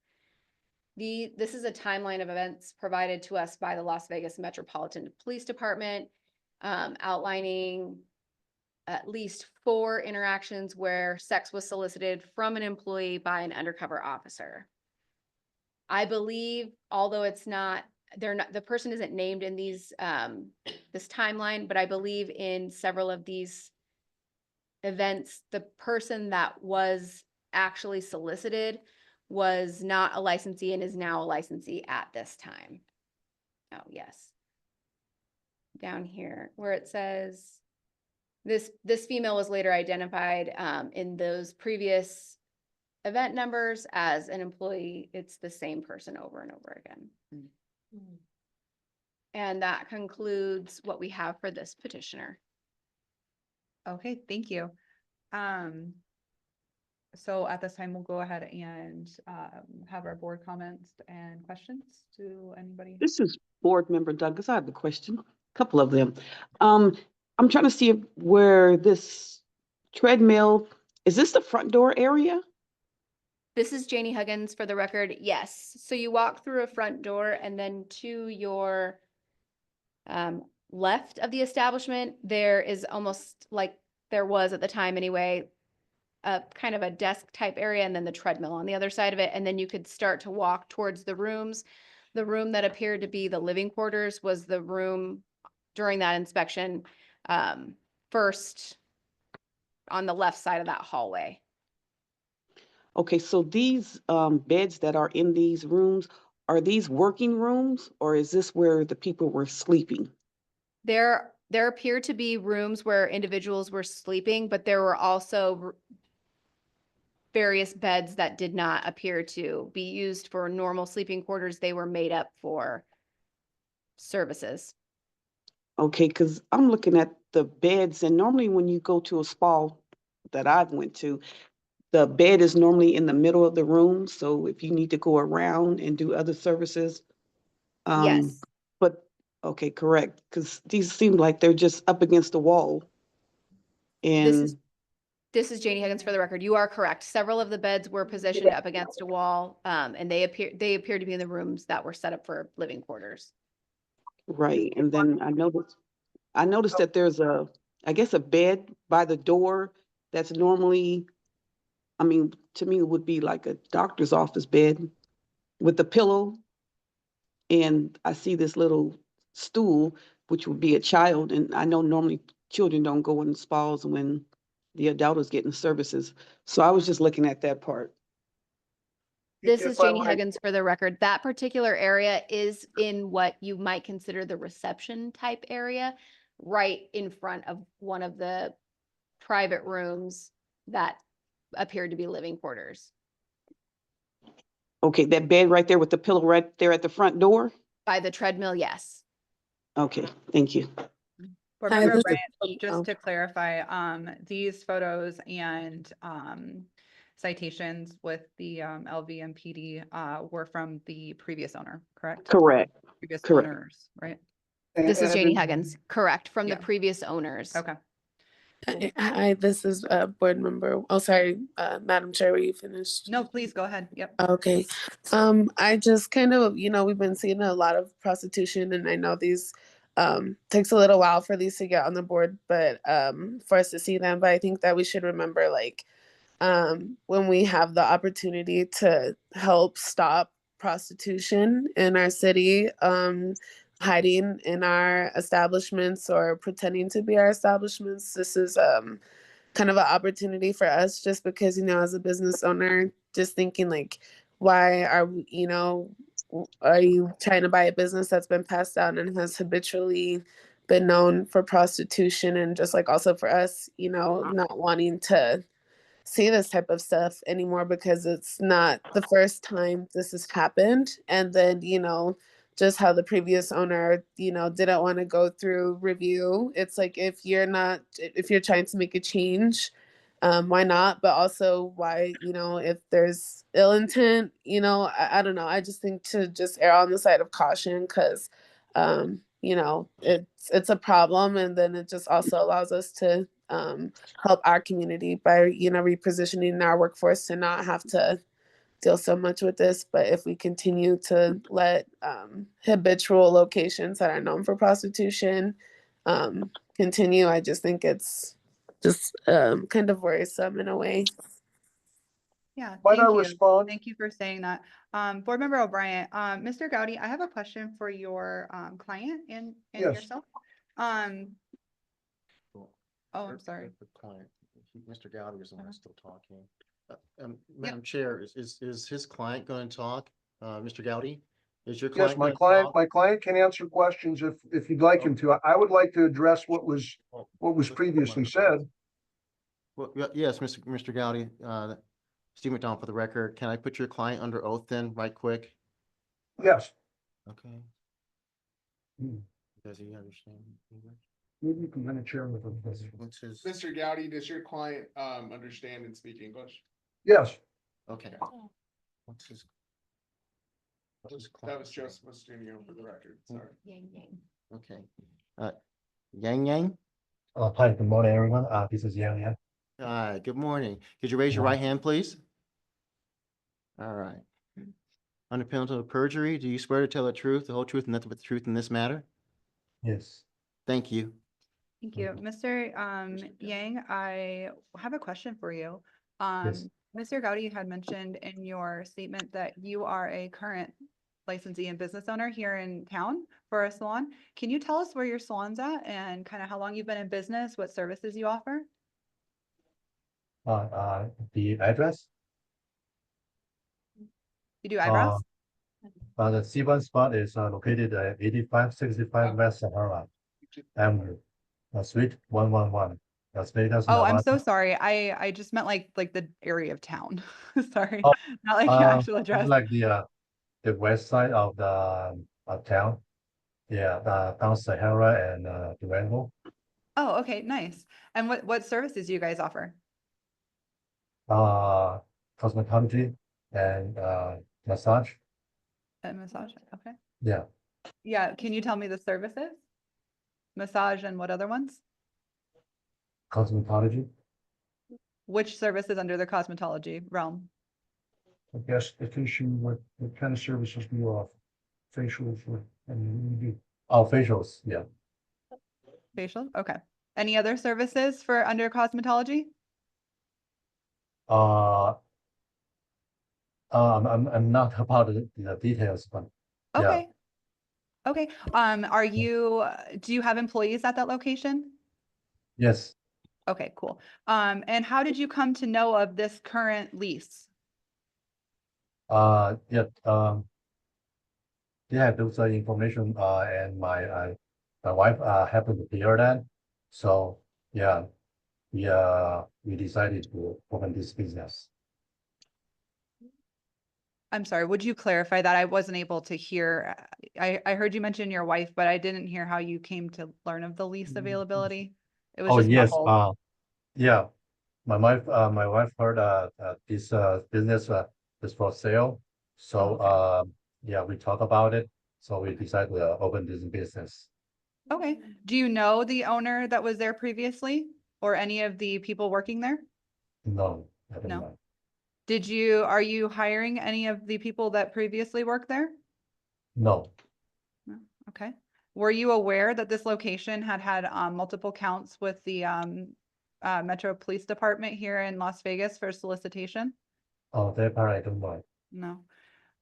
This is a timeline of events provided to us by the Las Vegas Metropolitan Police Department, outlining at least 4 interactions where sex was solicited from an employee by an undercover officer. I believe, although it's not, the person isn't named in these, this timeline, but I believe in several of these events, the person that was actually solicited was not a licensee and is now a licensee at this time. Oh, yes. Down here where it says this female was later identified in those previous event numbers as an employee. It's the same person over and over again. And that concludes what we have for this petitioner. Okay, thank you. So at this time, we'll go ahead and have our board comments and questions to anybody. This is Board Member Douglas. I have a question, a couple of them. I'm trying to see where this treadmill, is this the front door area? This is Janie Huggins for the record. Yes. So you walk through a front door and then to your left of the establishment, there is almost like there was at the time anyway, a kind of a desk type area and then the treadmill on the other side of it. And then you could start to walk towards the rooms. The room that appeared to be the living quarters was the room during that inspection, first on the left side of that hallway. Okay, so these beds that are in these rooms, are these working rooms or is this where the people were sleeping? There appeared to be rooms where individuals were sleeping, but there were also various beds that did not appear to be used for normal sleeping quarters. They were made up for services. Okay, because I'm looking at the beds, and normally when you go to a spa that I've went to, the bed is normally in the middle of the room. So if you need to go around and do other services, Yes. but okay, correct, because these seem like they're just up against the wall. And This is Janie Higgins for the record. You are correct. Several of the beds were positioned up against a wall, and they appear to be in the rooms that were set up for living quarters. right, and then I noticed that there's I guess a bed by the door that's normally, I mean, to me, it would be like a doctor's office bed with a pillow. And I see this little stool, which would be a child. And I know normally children don't go in spas when the adult is getting services. So I was just looking at that part. This If is I Janie might- Higgins for the record. That particular area is in what you might consider the reception type area, right in front of one of the private rooms that appeared to be living quarters. Okay, that bed right there with the pillow right there at the front door? By the treadmill, yes. Okay, thank you. Board Hi, Member this Bryant, is- just oh. to clarify, these photos and citations with the LV and PD were from the previous owner, correct? Correct. Previous Correct. owners, right? This is and Janie in- Higgins, correct, from the Yeah. previous owners. Okay. Hi, this is board member. Oh, sorry, Madam Chair, were you finished? No, please go ahead. Yep. Okay. I just kind of, we've been seeing a lot of prostitution, and I know these takes a little while for these to get on the board, but for us to see them. But I think that we should remember, like, when we have the opportunity to help stop prostitution in our city, hiding in our establishments or pretending to be our establishments, this is kind of an opportunity for us, just because, as a business owner, just thinking like, why are we, are you trying to buy a business that's been passed down and has habitually been known for prostitution? And just like also for us, not wanting to see this type of stuff anymore, because it's not the first time this has happened. And then, just how the previous owner, didn't want to go through review. It's like, if you're trying to make a change, why not? But also why, if there's ill intent, I don't know. I just think to just err on the side of caution, because, it's a problem. And then it just also allows us to help our community by, repositioning our workforce to not have to deal so much with this. But if we continue to let habitual locations that are known for prostitution continue, I just think it's just kind of worrisome in a way. Yeah, Might I thank you. respond? Thank you for saying that. Board Member O'Brien, Mr. Gowdy, I have a question for your client and Yes. yourself. Oh, I'm sorry. The client, Mr. Gowdy is the one still talking. Madam Chair, is his client going to talk? Mr. Gowdy? Is your client? Yes, my gonna client, talk? my client can answer questions if you'd like him to. I would like to address what was previously said. Well, yes, Mr. Gowdy, Steve McDonald for the record. Can I put your client under oath then, right quick? Yes. Okay. Does he understand English? Maybe you can manage chair with him. What's his? Mr. Gowdy, does your client understand and speak English? Yes. Okay. What's his? That was Joseph Mustunio for the record, sorry. Okay. Yang Yang? Hi, good morning, everyone. This is Yang Yang. Hi, good morning. Could you raise your right hand, please? All right. Under penalty of perjury, do you swear to tell the truth, the whole truth, and nothing but the truth in this matter? Yes. Thank you. Thank you. Mr. Yang, I have a question for you. Yes. Mr. Gowdy had mentioned in your statement that you are a current licensee and business owner here in town for a salon. Can you tell us where your salon's at and kind of how long you've been in business, what services you offer? The address? You do eyebrows? The C1 spot is located at 8565 West Sahara Avenue, Suite 111, Las Vegas, Oh, I'm so Nevada. sorry. I just meant like the area of town. Sorry, Oh, not like your actual it's address. like the west side of the of town. Yeah, down Sahara and Durango. Oh, okay, nice. And what services do you guys offer? Cosmetology and massage. And massage, okay. Yeah. Yeah, can you tell me the services? Massage and what other ones? Cosmetology. Which services under the cosmetology realm? I guess the issue, what kind of services do you offer? Facials, and you do. Oh, facials. Yeah. Facial, okay. Any other services for under cosmetology? Uh, I'm not about the details, but yeah. Okay. Okay, do you have employees at that location? Yes. Okay, cool. And how did you come to know of this current lease? Yeah. Yeah, those are information. And my wife happened to hear that, so yeah, we decided to open this business. I'm sorry, would you clarify that? I wasn't able to hear. I heard you mention your wife, but I didn't hear how you came to learn of the lease availability. It was Oh, just yes. muffled. Yeah, my wife heard this business is for sale. So yeah, we talked about it. So we decided to open this business. Okay, do you know the owner that was there previously or any of the people working there? No, I don't No. know. Are you hiring any of the people that previously worked there? No. No, okay. Were you aware that this location had multiple counts with the Metro Police Department here in Las Vegas for solicitation? Oh, that part I don't know. No.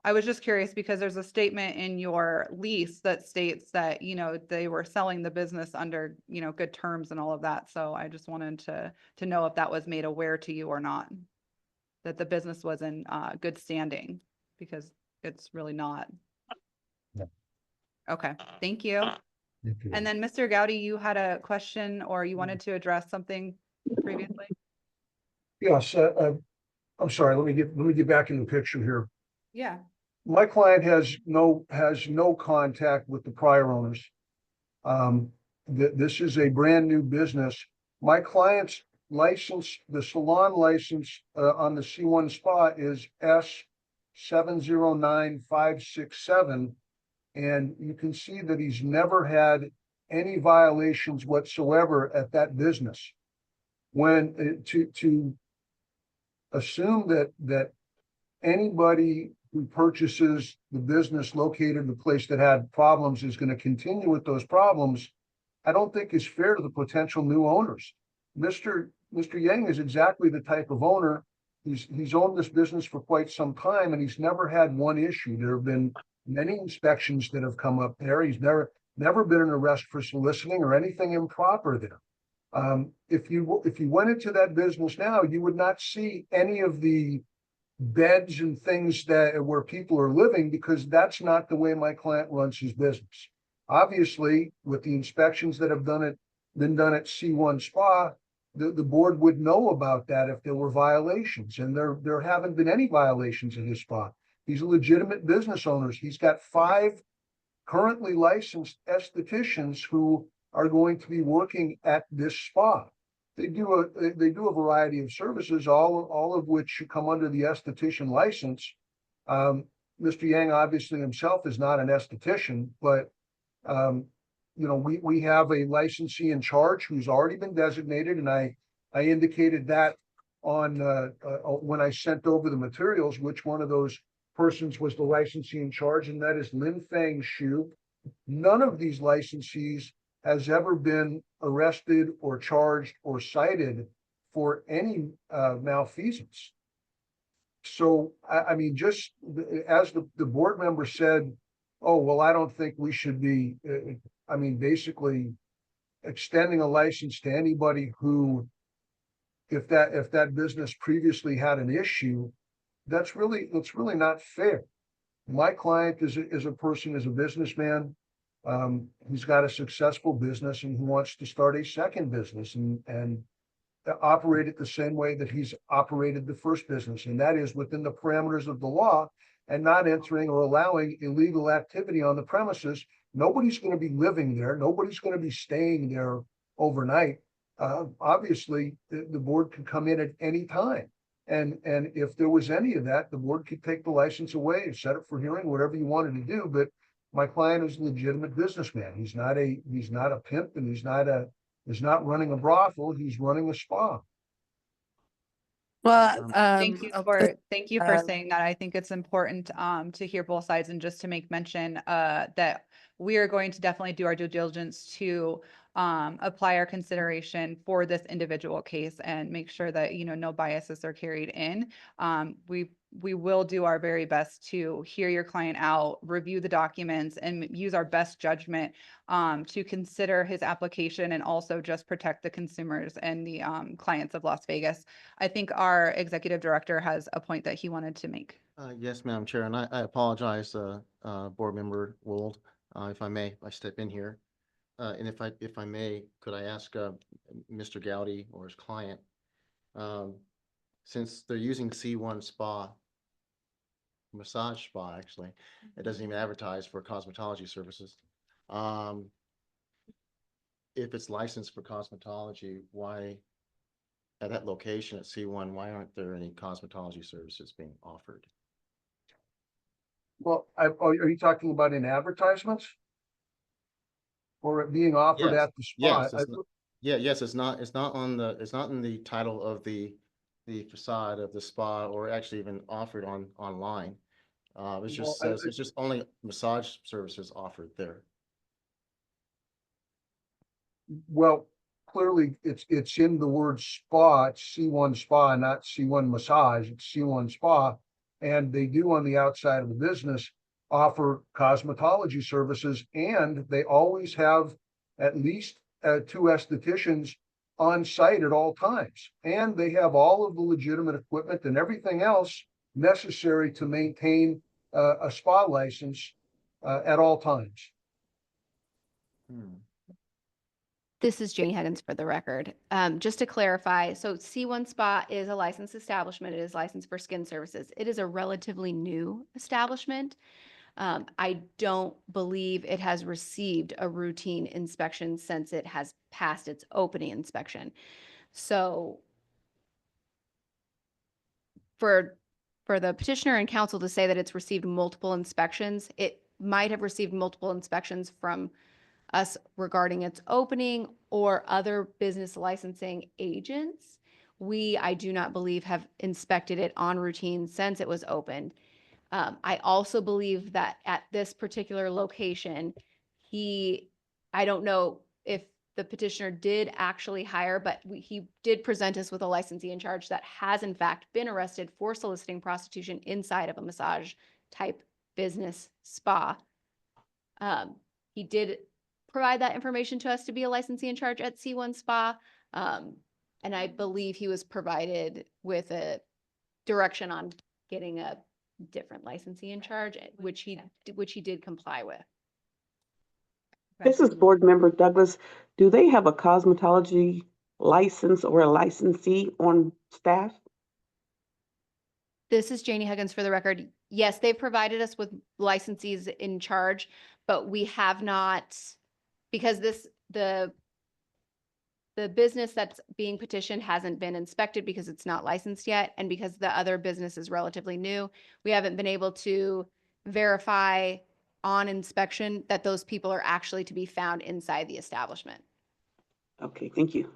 I was just curious because there's a statement in your lease that states that, they were selling the business under, good terms and all of that. So I just wanted to know if that was made aware to you or not, that the business was in good standing, because it's really not. Yeah. Okay, thank you. Thank you. And then Mr. Gowdy, you had a question or you wanted to address something previously? Yes, I'm sorry, let me get back in the picture here. Yeah. My client has no contact with the prior owners. This is a brand new business. My client's license, the salon license, on the C1 spa is S709567. And you can see that he's never had any violations whatsoever at that business. When to assume that anybody who purchases the business located in the place that had problems is going to continue with those problems, I don't think is fair to the potential new owners. Mr. Yang is exactly the type of owner. He's owned this business for quite some time, and he's never had one issue. There have been many inspections that have come up there. He's never been an arrest for soliciting or anything improper there. If you went into that business now, you would not see any of the beds and things where people are living, because that's not the way my client runs his business. Obviously, with the inspections that have been done at C1 Spa, the board would know about that if there were violations, and there haven't been any violations in his spa. He's a legitimate business owner. He's got 5 currently licensed estheticians who are going to be working at this spa. They do a variety of services, all of which should come under the esthetician license. Mr. Yang obviously himself is not an esthetician, but we have a licensee in charge who's already been designated, and I indicated that on when I sent over the materials, which one of those persons was the licensee in charge, and that is Lin Feng Shu. None of these licensees has ever been arrested or charged or cited for any malfeasance. So, I mean, just as the board member said, oh, well, I don't think we should be, basically extending a license to anybody who, if that business previously had an issue, that's really not fair. My client is a businessman. He's got a successful business and he wants to start a second business, and operate it the same way that he's operated the first business, and that is within the parameters of the law and not entering or allowing illegal activity on the premises. Nobody's going to be living there. Nobody's going to be staying there overnight. Obviously, the board can come in at any time. And if there was any of that, the board could take the license away and set it for hearing, whatever you wanted to do. But my client is a legitimate businessman. He's not a pimp, and he's not running a brothel. He's running a spa. Well, Um, thank you for saying that. I think it's important to hear both sides, and just to make mention that we are going to definitely do our due diligence to apply our consideration for this individual case and make sure that, you know, no biases are carried in. We will do our very best to hear your client out, review the documents, and use our best judgment to consider his application and also just protect the consumers and the clients of Las Vegas. I think our executive director has a point that he wanted to make. Yes, Madam Chair, and I apologize, Board Member Wold, if I step in here. And if I may, could I ask Mr. Gowdy or his client, since they're using C1 Spa, massage spa, actually, it doesn't even advertise for cosmetology services. If it's licensed for cosmetology, why at that location at C1, why aren't there any cosmetology services being offered? Well, are you talking about in advertisements? Or it being offered Yes, at the spa? yes, yes, it's not in the title of the facade of the spa, or actually even offered online. It just says, it's just only massage services offered there. Well, clearly it's in the word spa. It's C1 Spa, not C1 Massage. It's C1 Spa. And they do, on the outside of the business, offer cosmetology services, and they always have at least 2 estheticians on site at all times. And they have all of the legitimate equipment and everything else necessary to maintain a spa license at all times. This is Janie Huggins for the record. Just to clarify, so C1 Spa is a licensed establishment. It is licensed for skin services. It is a relatively new establishment. I don't believe it has received a routine inspection since it has passed its opening inspection. So for the petitioner and counsel to say that it's received multiple inspections, it might have received multiple inspections from us regarding its opening or other business licensing agents. I do not believe, have inspected it on routine since it was opened. I also believe that at this particular location, I don't know if the petitioner did actually hire, but he did present us with a licensee in charge that has in fact been arrested for soliciting prostitution inside of a massage type business spa. He did provide that information to us to be a licensee in charge at C1 Spa. And I believe he was provided with a direction on getting a different licensee in charge, which he did comply with. This is Board Member Douglas. Do they have a cosmetology license or a licensee on staff? This is Janie Huggins for the record. Yes, they've provided us with licensees in charge, but we have not, because the business that's being petitioned hasn't been inspected because it's not licensed yet, and because the other business is relatively new, we haven't been able to verify on inspection that those people are actually to be found inside the establishment. Okay, thank you.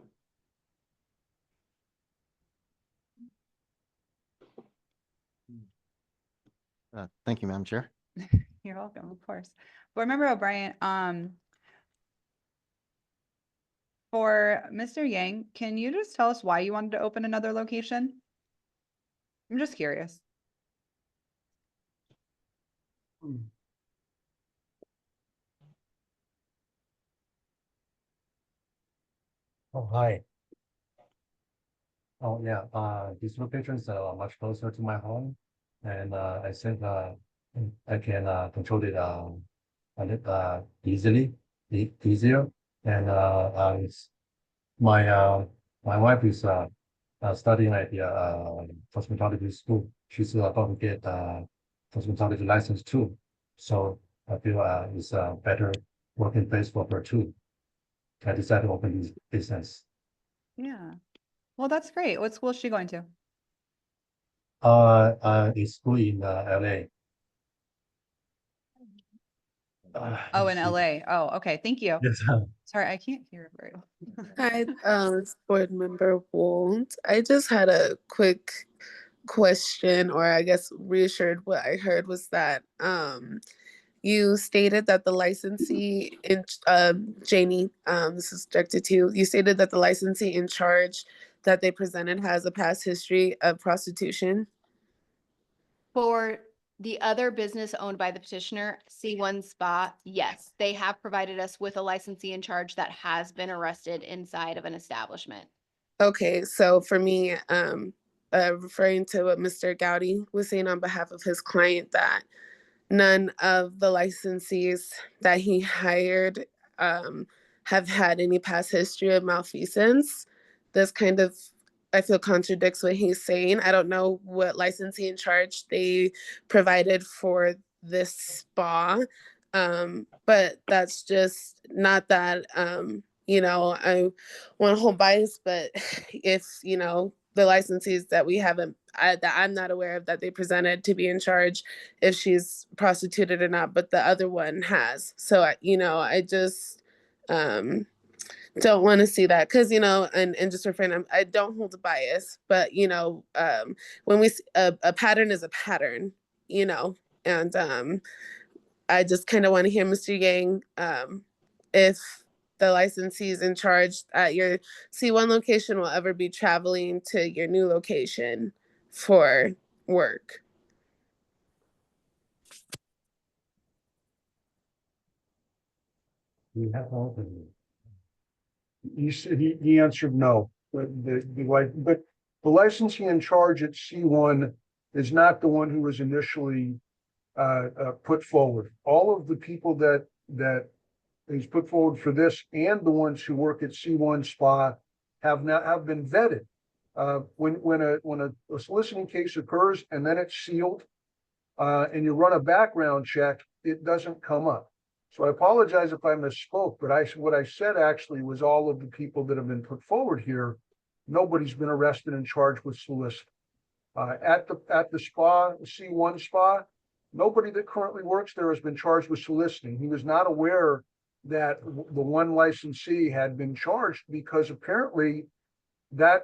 Thank you, Madam Chair. You're welcome, of course. Board Member O'Brien, for Mr. Yang, can you just tell us why you wanted to open another location? I'm just curious. Oh, hi. Oh, yeah, these locations are much closer to my home, and I think I can control it a little easier, and my My wife is studying at the cosmetology school. She's about to get cosmetology license too. So I feel it's a better working place for her too. I decided to open this business. Yeah. Well, that's great. What school is she going to? It's school in LA. Oh, in LA. Oh, okay. Thank you. Yes. Sorry, I can't hear very well. Hi, Board Member Wold. I just had a quick question, or I guess reassured what I heard was that you stated that the licensee in Janie, this is directed to you. You stated that the licensee in charge that they presented has a past history of prostitution. For the other business owned by the petitioner, C1 Spa, yes, they have provided us with a licensee in charge that has been arrested inside of an establishment. Okay, so for me, referring to what Mr. Gowdy was saying on behalf of his client, that none of the licensees that he hired have had any past history of malfeasance. This kind of, I feel, contradicts what he's saying. I don't know what licensee in charge they provided for this spa, but that's just not that, I want to hold bias, but if, the licensees that we haven't, that I'm not aware of that they presented to be in charge, if she's prostituted or not, but the other one has. So, I just don't want to see that because, and just refrain, I don't hold a bias, but, when we, a pattern is a pattern, and I just kind of want to hear Mr. Yang, if the licensees in charge at your C1 location will ever be traveling to your new location for work. We have opened. He said, he answered no, but but the licensee in charge at C1 is not the one who was initially put forward. All of the people that is put forward for this and the ones who work at C1 Spa have been vetted. When a soliciting case occurs and then it's sealed, and you run a background check, it doesn't come up. So I apologize if I misspoke, but what I said actually was all of the people that have been put forward here, nobody's been arrested and charged with soliciting. At the spa, C1 Spa, nobody that currently works there has been charged with soliciting. He was not aware that the one licensee had been charged because apparently I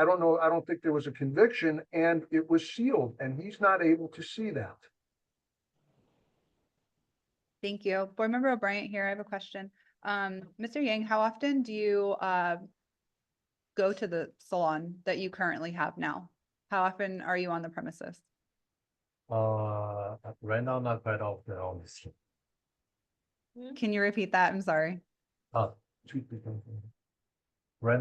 don't know, I don't think there was a conviction and it was sealed and he's not able to see that. Thank you. Board Member O'Brien here. I have a question. Mr. Yang, how often do you go to the salon that you currently have now? How often are you on the premises? Right now, not quite often, honestly. Can you repeat that? I'm sorry. Right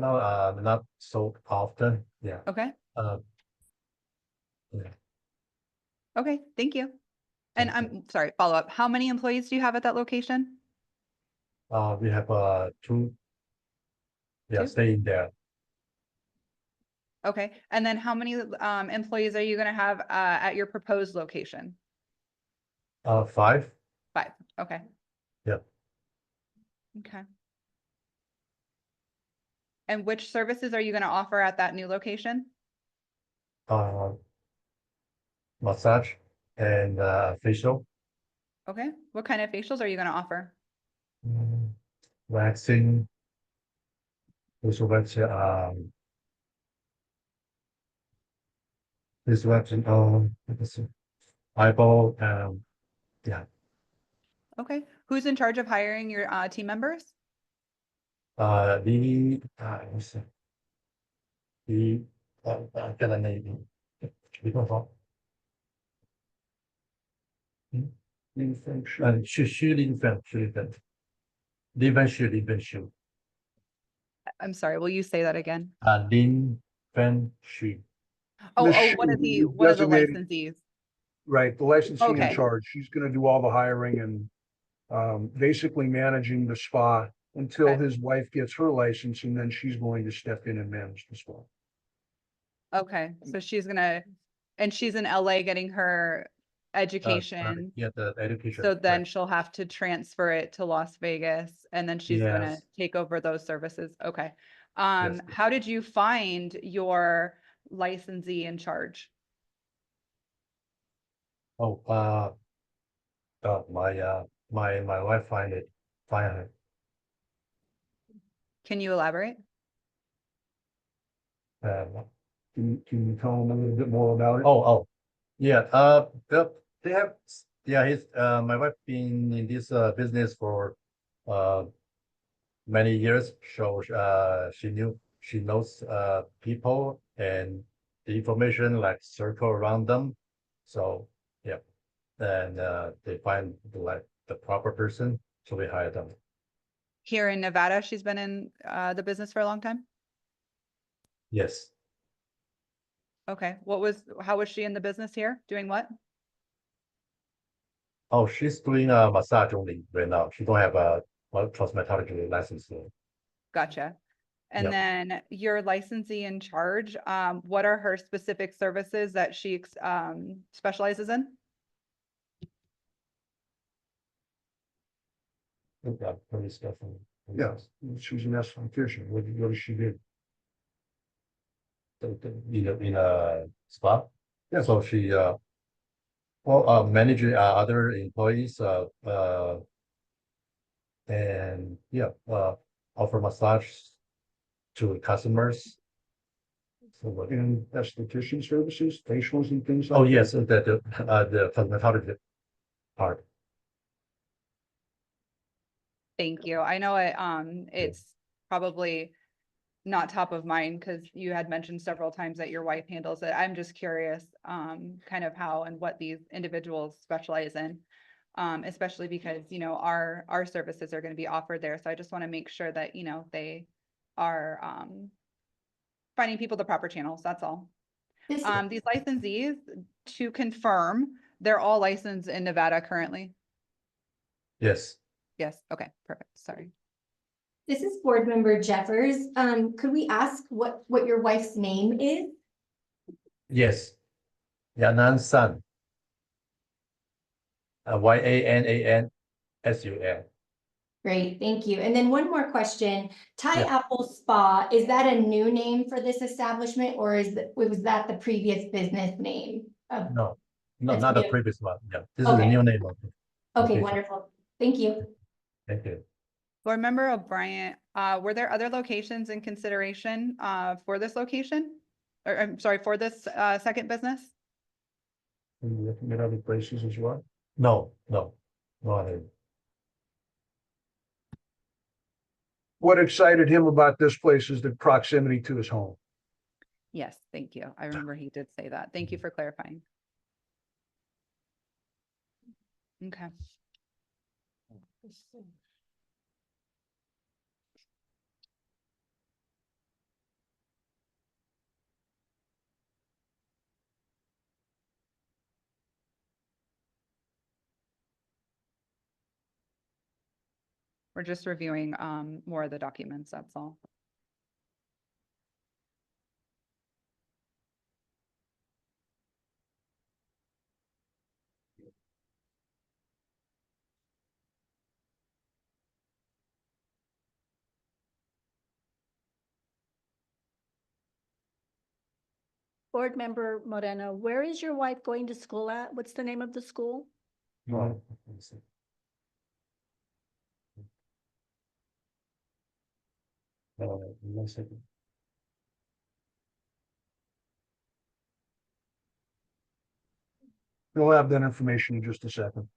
now, not so often. Yeah. Okay. Yeah. Okay, thank you. And I'm sorry, follow up. How many employees do you have at that location? We have two. Yeah, Two? staying there. Okay, and then how many employees are you gonna have at your proposed location? 5. 5, okay. Yeah. Okay. And which services are you gonna offer at that new location? Massage and facial. Okay, what kind of facials are you gonna offer? Waxing. Facial waxing. This waxing. Let's see. Eyeball. Yeah. Okay, who's in charge of hiring your team members? Let me see. Get a name. Xu. I'm sorry, will you say that again? Lin Fen Xu. One of the Designated- licensees. Right, the licensee in Okay. charge, she's gonna do all the hiring and basically managing the spa until Okay. his wife gets her license, and then she's going to step in and manage the spa. Okay, so she's in LA getting her education. Yeah, the education. So then right. she'll have to transfer it to Las Vegas and then she's gonna Yes. take over those services. Okay. Yes. How did you find your licensee in charge? Oh, my wife find it. Can you elaborate? Can you tell them a little bit more about it? Oh, yeah, they have, yeah, my wife been in this, business for, many years, so, she knows, people and the information like circle around them. So, yeah, and, they find the proper person, so we hire them. Here in Nevada, she's been in the business for a long time? Yes. Okay, how was she in the business here? Doing what? Oh, she's doing massage only right now. She don't have a cosmetology license. Gotcha. And Yep. then your licensee in charge, what are her specific services that she specializes in? Yeah, pretty stuff. Yeah, she's an esthetician. What does she do? In a spa. Yeah, so she manage other employees and yeah, offer massage to customers. So what, and esthetician services, facials and things like Oh, that? yes, the cosmetology part. Thank you. I know it's probably not top of mind because you had mentioned several times that your wife handles it. I'm just curious, kind of how and what these individuals specialize in. Especially because, our services are going to be offered there. So I just want to make sure that, they are, finding people the proper channels. That's all. This, These licensees, to confirm, they're all licensed in Nevada currently. Yes. Yes. Okay, perfect. Sorry. this is board member Jeffers. Could we ask what your wife's name is? Yes. Yanan Sun. YANANSUN. Great, thank you. And then one more question. Thai Yeah. Apple Spa, is that a new name for this establishment or was that the previous business name? No, That's not the new. previous one. Yeah, this is the Okay. new name of it. Okay, location. wonderful. Thank you. Thank you. Board Member O'Brien, were there other locations in consideration for this location? Or I'm sorry, for this second business? And you looking at other places as well? No. What excited him about this place is the proximity to his home. Yes, thank you. I remember he did say that. Thank you for clarifying. Okay. We're just reviewing more of the documents, that's all. Board Member Moreno, where is your wife going to school at? What's the name of the school? No. One second. We'll have that information in just a second.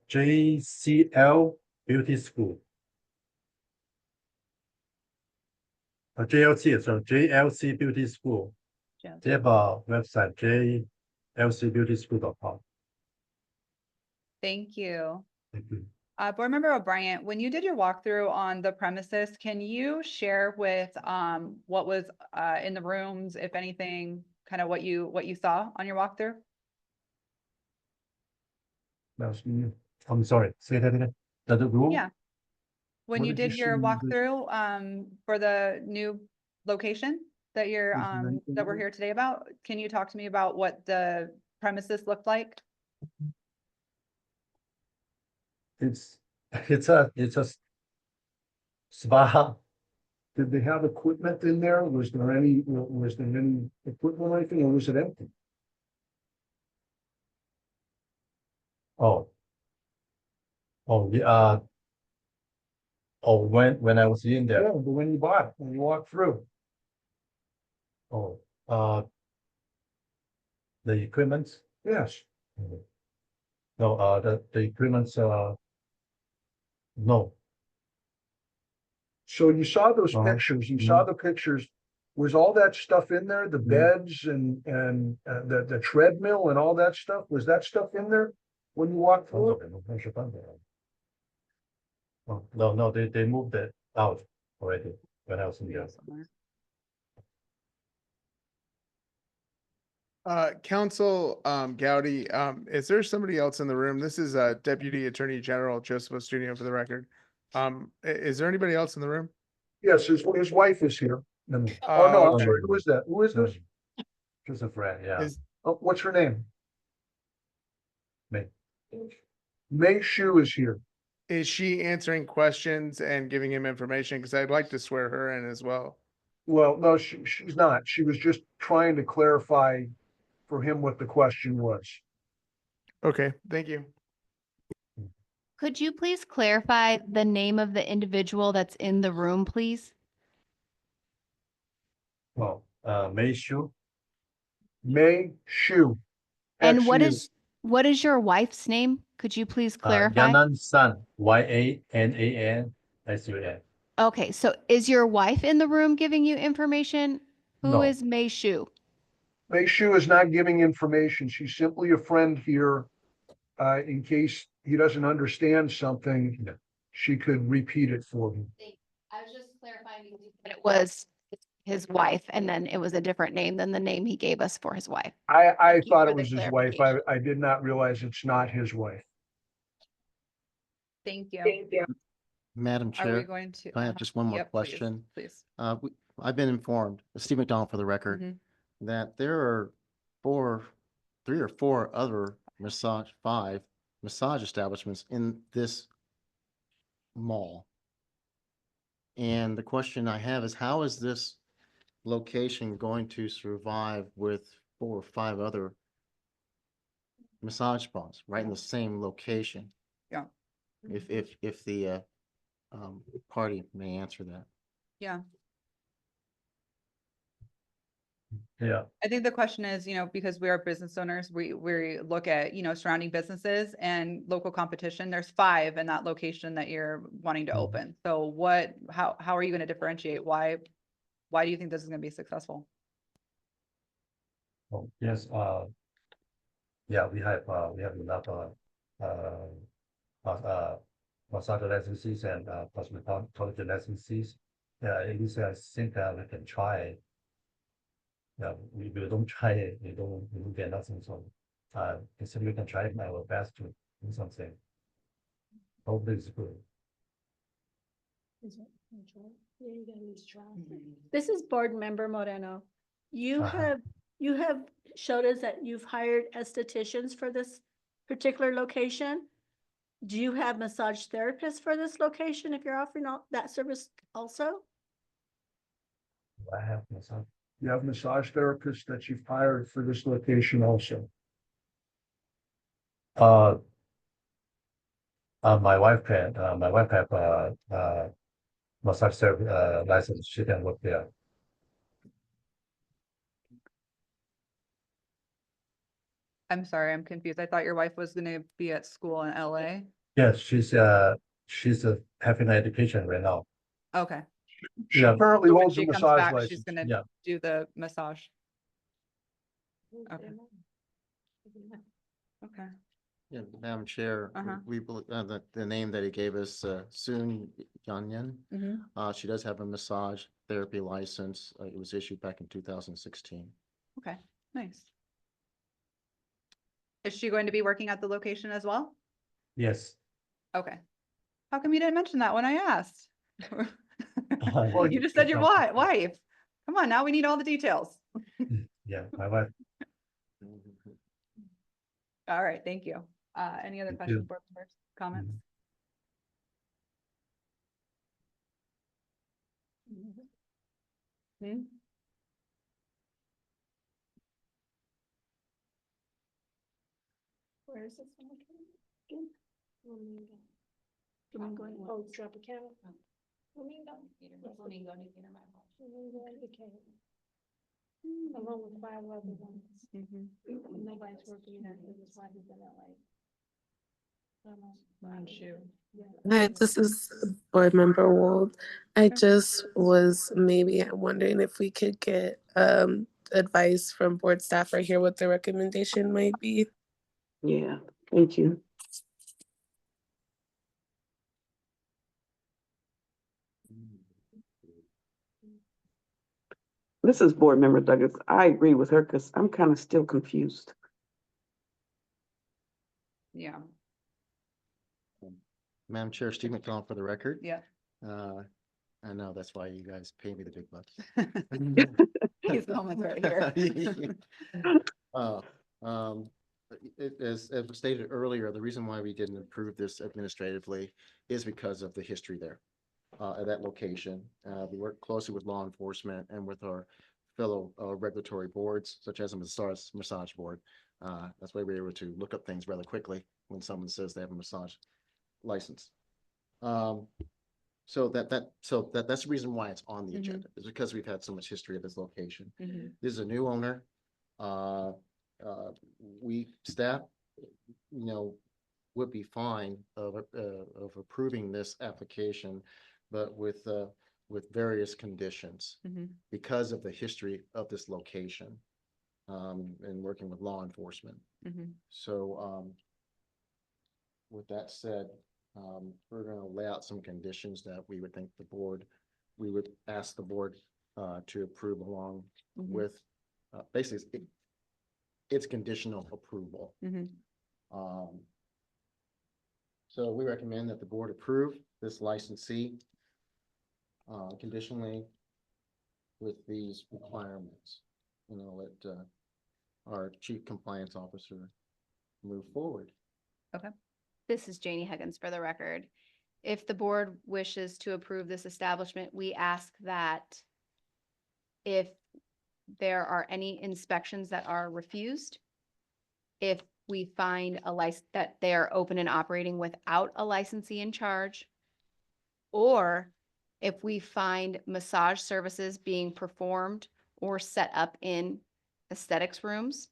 JCL Beauty School. JLC, so JLC Beauty School. They have a website, jlcbeautyschool.com. Thank you. Thank you. Board Member O'Brien, when you did your walkthrough on the premises, can you share with what was in the rooms, if anything, kind of what you saw on your walkthrough? I'm sorry, say that again. The room? Yeah. When What you did you did your see in the- walkthrough, for the new location that you're, Is there anything that we're there? here today about, can you talk to me about what the premises looked like? It's it's a spa. Did they have equipment in there? Was there any equipment or anything, or was it empty? Oh. Oh, yeah. Oh, when I was in Yeah, there. but when you bought it, when you walked through, Oh, the equipment? yes. No, the equipment, no. So you saw those Uh-huh. pictures, you saw the pictures. Was all that stuff in there, the beds and, the treadmill and all that stuff? Was that stuff in there when you walked through it? Oh, no, they moved it out already when I was in there. Council, Gowdy, is there somebody else in the room? This is Deputy Attorney General Joseph Ostudio for the record. Is there anybody else in the room? Yes, his wife is here. Oh, no, I'm okay. sorry, who is that? Who is this? Just a friend, yeah. Is, Oh, what's her name? Me. Mei Shu is here. is she answering questions and giving him information? Because I'd like to swear her in as well. Well, no, she's not. She was just trying to clarify for him what the question was. Okay, thank you. Could you please clarify the name of the individual that's in the room, please? Well, Mei Shu, Mei Shu. And XU. what is your wife's name? Could you please clarify? Yanan San, YANANSUN. Okay, so is your wife in the room giving you information? Who No. is Mei Shu? Mei Shu is not giving information. She's simply a friend here. In case he doesn't understand something, she could repeat it for him. I was just clarifying it was his wife, and then it was a different name than the name he gave us for his wife. I Thank you thought for it the was his wife. I did not realize it's not his wife. Thank you. Madam Are we Chair, going to? I have just one more Yep, please, question. Please. I've been informed, Steve McDonald for the record, Mhm. that there are 3 or 4 other five massage establishments in this mall. And the question I have is, how is this location going to survive with 4 or 5 other massage spas right in the same location? Yeah. If the party may answer that. Yeah. Yeah. I think the question is, because we are business owners, we look at, surrounding businesses and local competition. There's 5 in that location that you're wanting to open. So how are you going to differentiate? Why do you think this is going to be successful? Oh, yes, yeah, we have enough, massage licenses and, cosmetology licenses. Yeah, at least I think that we can try. Yeah, we don't try it, we don't get nothing, so, consider we can try our best to do something. Hopefully it's good. This is Board Member Moreno. You Uh-huh. have showed us that you've hired estheticians for this particular location. Do you have massage therapists for this location if you're offering that service also? I have massage. You have massage therapists that you've hired for this location also. My wife have, massage therapy, license, she can work there. I'm sorry, I'm confused. I thought your wife was going to be at school in LA. Yes, she's having education right now. Okay. She Yeah. currently So when holds a she comes massage back, license. she's gonna Yeah. do the massage. Okay. Okay. Yeah, Madam Chair, Uh-huh. we believe the name that he gave us, Soon Yanyan. Mhm. She does have a massage therapy license. It was issued back in 2016. Okay. Nice. Is she going to be working at the location as well? Yes. Okay. How come you didn't mention that when I asked? Well, You just said your wife. Come on, now we need all the details. Yeah, my wife. All right, thank you. Any other Thank questions, you. board members, comments? Hmm? Where is this one again? Flamingo, oh, Tropicana. Flamingo. Flamingo, Decatur. Along with 5 other ones. Nobody's working there, because his wife is in LA. Hi, this is Board Member Wold. I just was maybe wondering if we could get advice from board staff or hear what the recommendation might be. Yeah, thank you. This is Board Member Douglas. I agree with her because I'm kind of still confused. Yeah, Madam Chair, Steve McDonald for the record. yeah. I know, that's why you guys pay me the big bucks. His comments right here. As stated earlier, the reason why we didn't approve this administratively is because of the history there at that location. We work closely with law enforcement and with our fellow regulatory boards, such as a massage board. That's why we're able to look up things rather quickly when someone says they have a massage license. So that's the reason why it's on the agenda, is because we've had so much history at this location. This is a new owner. We staff, would be fine of approving this application, but with various conditions because of the history of this location, and working with law enforcement. So, with that said, we're going to lay out some conditions that we would think we would ask the board to approve along with, basically it's conditional approval. So we recommend that the board approve this licensee conditionally with these requirements. Let our chief compliance officer move forward. Okay. This is Janie Huggins for the record. If the board wishes to approve this establishment, we ask that if there are any inspections that are refused, if we find that they are open and operating without a licensee in charge, or if we find massage services being performed or set up in aesthetics rooms,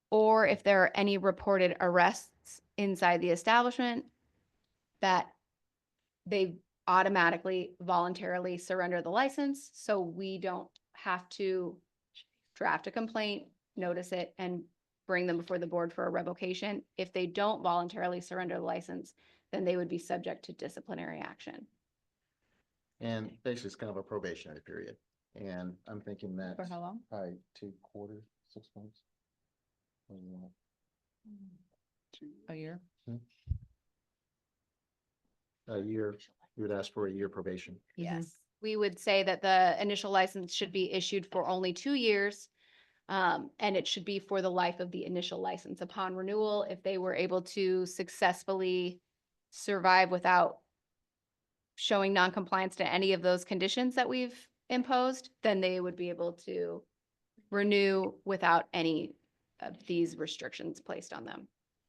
or if there are any reported arrests inside the establishment, that they automatically voluntarily surrender the license, so we don't have to draft a complaint, notice it, and bring them before the board for a revocation. If they don't voluntarily surrender the license, then they would be subject to disciplinary action. And basically it's kind of a probationary period. And I'm thinking that. For how long? Probably 2 quarters, 6 months. What do you want? A year. A year, you would ask for a year probation. Yes, we would say that the initial license should be issued for only 2 years. And it should be for the life of the initial license. Upon renewal, if they were able to successfully survive without showing noncompliance to any of those conditions that we've imposed, then they would be able to renew without any of these restrictions placed on them.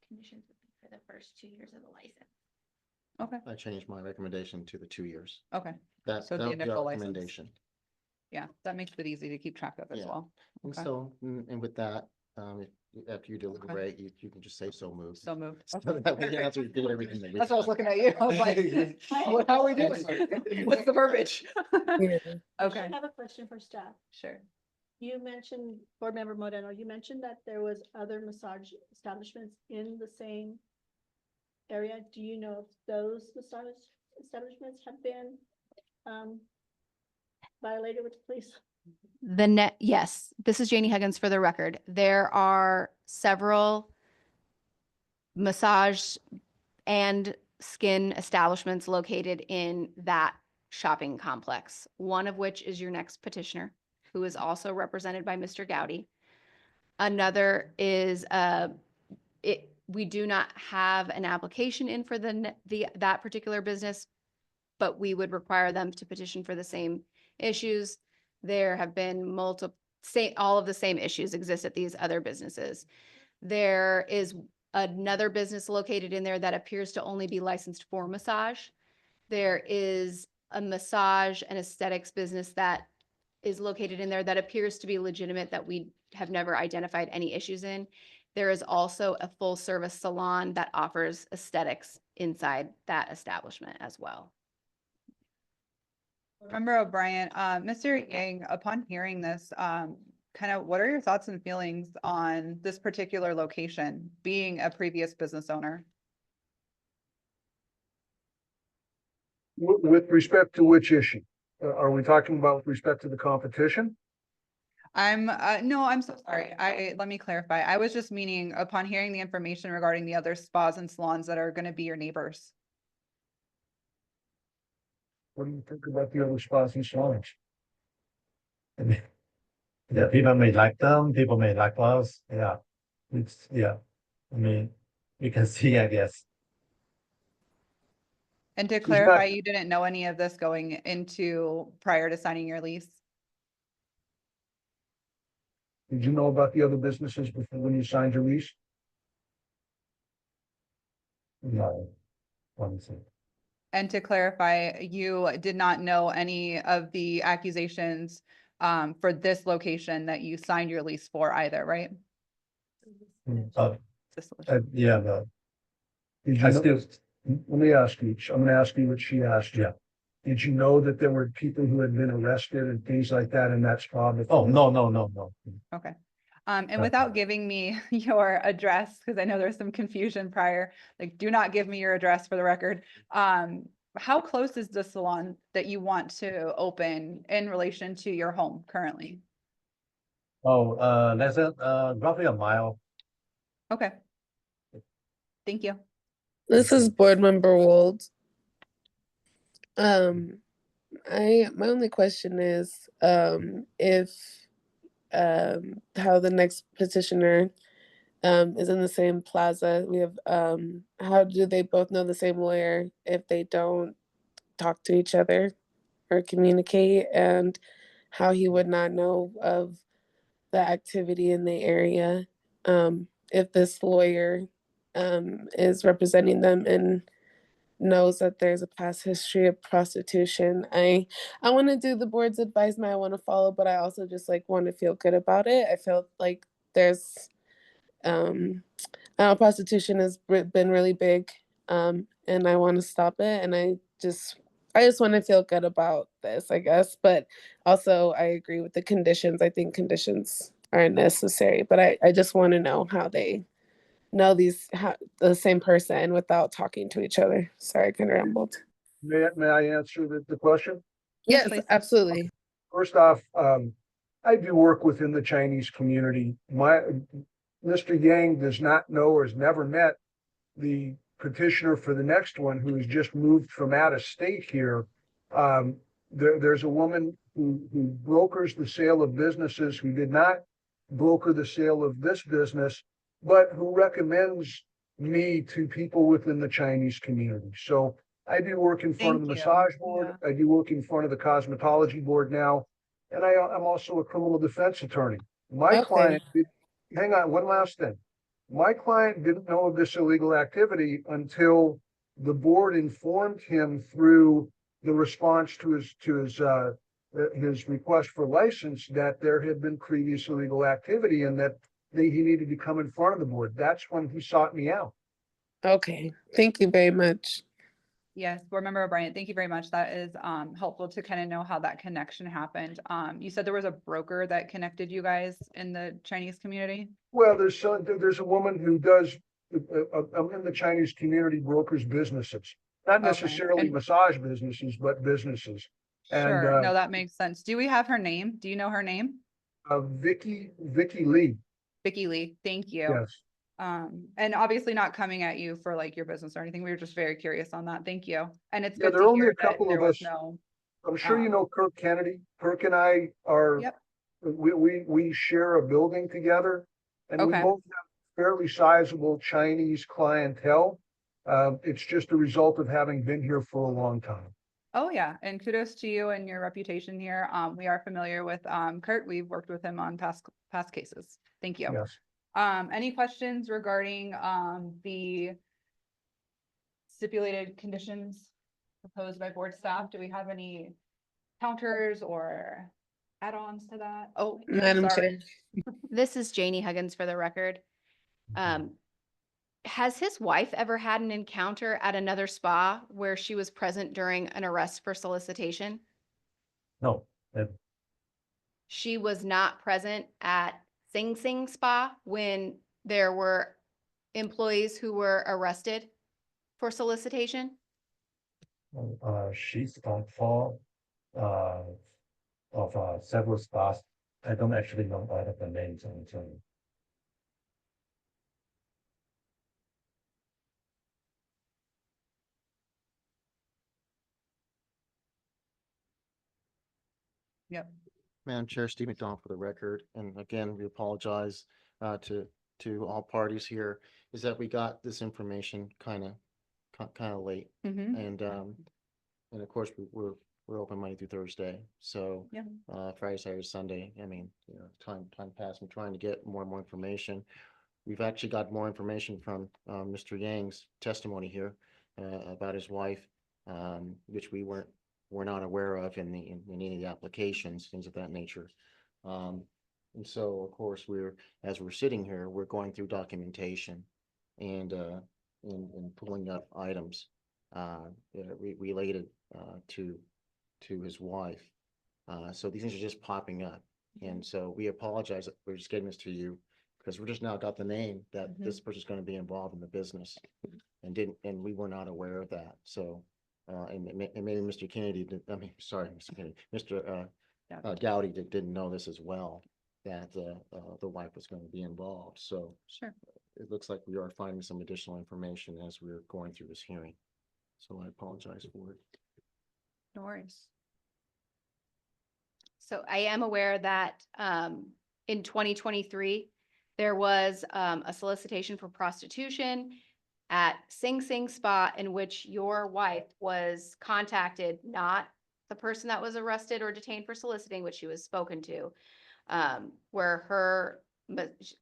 Conditions would be for the first 2 years of the license. Okay. I changed my recommendation to the 2 years. Okay. That So the would be our initial license. recommendation. Yeah, that makes it easy to keep track of as Yeah. well. And Okay. so, and with that, after you deliberate, you can just say so moved. So moved. So Okay. that we don't have to repeat everything that we. That's what I was looking at you. I was like, how are we doing? What's the verbiage? I Okay, have a question for staff. sure. You mentioned, Board Member Moreno, you mentioned that there was other massage establishments in the same area. Do you know if those massage establishments have been violated with the police Yes, this is Janie Huggins for the record. There are several massage and skin establishments located in that shopping complex. One of which is your next petitioner, who is also represented by Mr. Gowdy. Another is we do not have an application in for that particular business, but we would require them to petition for the same issues. There have been all of the same issues exist at these other businesses. There is another business located in there that appears to only be licensed for massage. There is a massage and aesthetics business that is located in there that appears to be legitimate, that we have never identified any issues in. There is also a full service salon that offers aesthetics inside that establishment as well. Member O'Brien, Mr. Yang, upon hearing this, kind of what are your thoughts and feelings on this particular location, being a previous business owner? With respect to which issue? Are we talking about with respect to the competition? No, I'm so sorry. Let me clarify. I was just meaning upon hearing the information regarding the other spas and salons that are going to be your neighbors. What do you think about the other spas and salons? Yeah, people may like them, people may like us, yeah. I mean, you can see, I guess. And to not- clarify, you didn't know any of this going into prior to signing your lease? Did you know about the other businesses before when you signed your lease? No. One second. And to clarify, you did not know any of the accusations for this location that you signed your lease for either, right? This location. Yeah, but Did you I know- still, Let me ask you, I'm gonna ask you what she asked you. Yeah. Did you know that there were people who had been arrested and things like that in that spa? oh, no. Okay. And without giving me your address, because I know there's some confusion prior, like, do not give me your address for the record. How close is the salon that you want to open in relation to your home currently? Oh, that's roughly a mile. Okay. Thank you. This is board member Wold. My only question is, if how the next petitioner is in the same plaza. We have how do they both know the same lawyer if they don't talk to each other or communicate, and how he would not know of the activity in the area if this lawyer is representing them and knows that there's a past history of prostitution. I want to do the board's advisement. I want to follow, but I also just like want to feel good about it. I feel like there's I know prostitution has been really big, and I want to stop it. And I just want to feel good about this, I guess. But also, I agree with the conditions. I think conditions are necessary. But I just want to know how they know the same person without talking to each other. Sorry, I kind of rambled. May I answer the question? Yes, absolutely. First off, I do work within the Chinese community. Mr. Yang does not know or has never met the petitioner for the next one who has just moved from out of state here. There's a woman who brokers the sale of businesses who did not broker the sale of this business, but who recommends me to people within the Chinese community. So I do work in front of the massage board. I do work in front of the cosmetology board now. And I'm also a criminal defense attorney. My client, hang on, one last thing. My client didn't know of this illegal activity until the board informed him through the response to his request for license that there had been previous illegal activity and that he needed to come in front of the board. That's when he sought me out. Okay, thank you very much. Yes, board member O'Brien, thank you very much. That is helpful to kind of know how that connection happened. You said there was a broker that connected you guys in the Chinese community? Well, there's a woman who does in the Chinese community brokers businesses, not necessarily massage businesses, but businesses. And, Sure, no, that makes sense. Do we have her name? Do you know her name? Vicky Lee, Vicky Lee, thank you. yes. And obviously not coming at you for like your business or anything. We were just very curious on that. Thank you. And it's Yeah, good there to are only hear a that couple there of was us. no. I'm sure you um, know Kirk Kennedy. Kirk and I are, Yep, we share a building together. And we okay. both have fairly sizable Chinese clientele. It's just a result of having been here for a long time. Oh, yeah, and kudos to you and your reputation here. We are familiar with Kurt. We've worked with him on past cases. Thank you. Yes. Any questions regarding the stipulated conditions proposed by board staff? Do we have any counters or add-ons to that? Oh, Madam sorry. Chair. This is Janie Huggins for the record. Has his wife ever had an encounter at another spa where she was present during an arrest for solicitation? No, She was not present at Sing Sing Spa when there were employees who were arrested for solicitation? she's on call, of, several spas. I don't actually know all of the names until. Yep. Madam Chair, Steve McDonald for the record, and again, we apologize to all parties here, is that we got this information kind of late. Mhm. And of course, we're open Monday through Thursday, so Yeah. Friday, Saturday, Sunday, I mean, you know, time passed, I'm trying to get more and more information. We've actually got more information from Mr. Yang's testimony here about his wife, which we're not aware of in any of the applications, things of that nature. And so, of course, as we're sitting here, we're going through documentation and pulling up items related to his wife. So these things are just popping up. And so we apologize that we're just getting this to you because we're just now got the name that this person's going to be involved in the business and we were not aware of that. So, and maybe Mr. Kennedy Mr. Kennedy, Mr. Gowdy didn't know this as well, that the wife was going to be involved. So Sure. it looks like we are finding some additional information as we're going through this hearing. So I apologize for it. No worries. So I am aware that in 2023, there was a solicitation for prostitution at Sing Sing Spa in which your wife was contacted, not the person that was arrested or detained for soliciting, which she was spoken to, I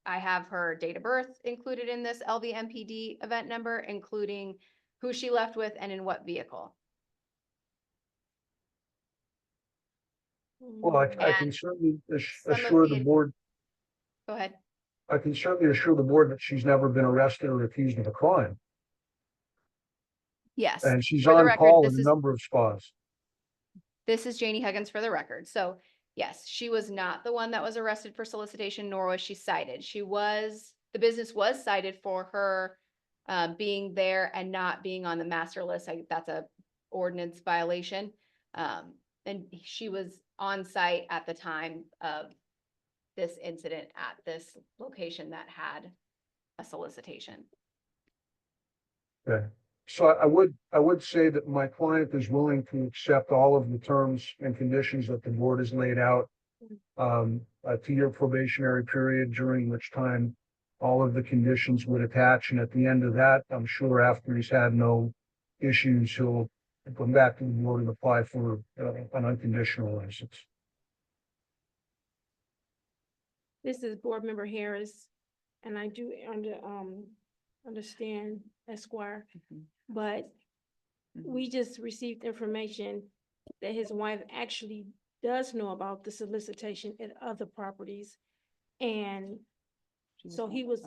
have her date of birth included in this LVMPD event number, including who she left with and in what vehicle. Well, I can And certainly some of assure the- the board, Go ahead. I can certainly assure the board that she's never been arrested or accused of a crime. Yes. And she's For the on record, call this in a is- number of spas. This is Janie Huggins for the record. So yes, she was not the one that was arrested for solicitation, nor was she cited. The business was cited for her being there and not being on the master list. That's a ordinance violation. And she was on site at the time of this incident at this location that had a solicitation. Okay, so I would say that my client is willing to accept all of the terms and conditions that the board has laid out. A 2-year probationary period during which time all of the conditions would attach, and at the end of that, I'm sure after he's had no issues, he'll come back to the board and apply for an unconditional license. This is Board Member Harris, and I do understand Esquire, but we just received information that his wife actually does know about the solicitation at other properties. And so he was.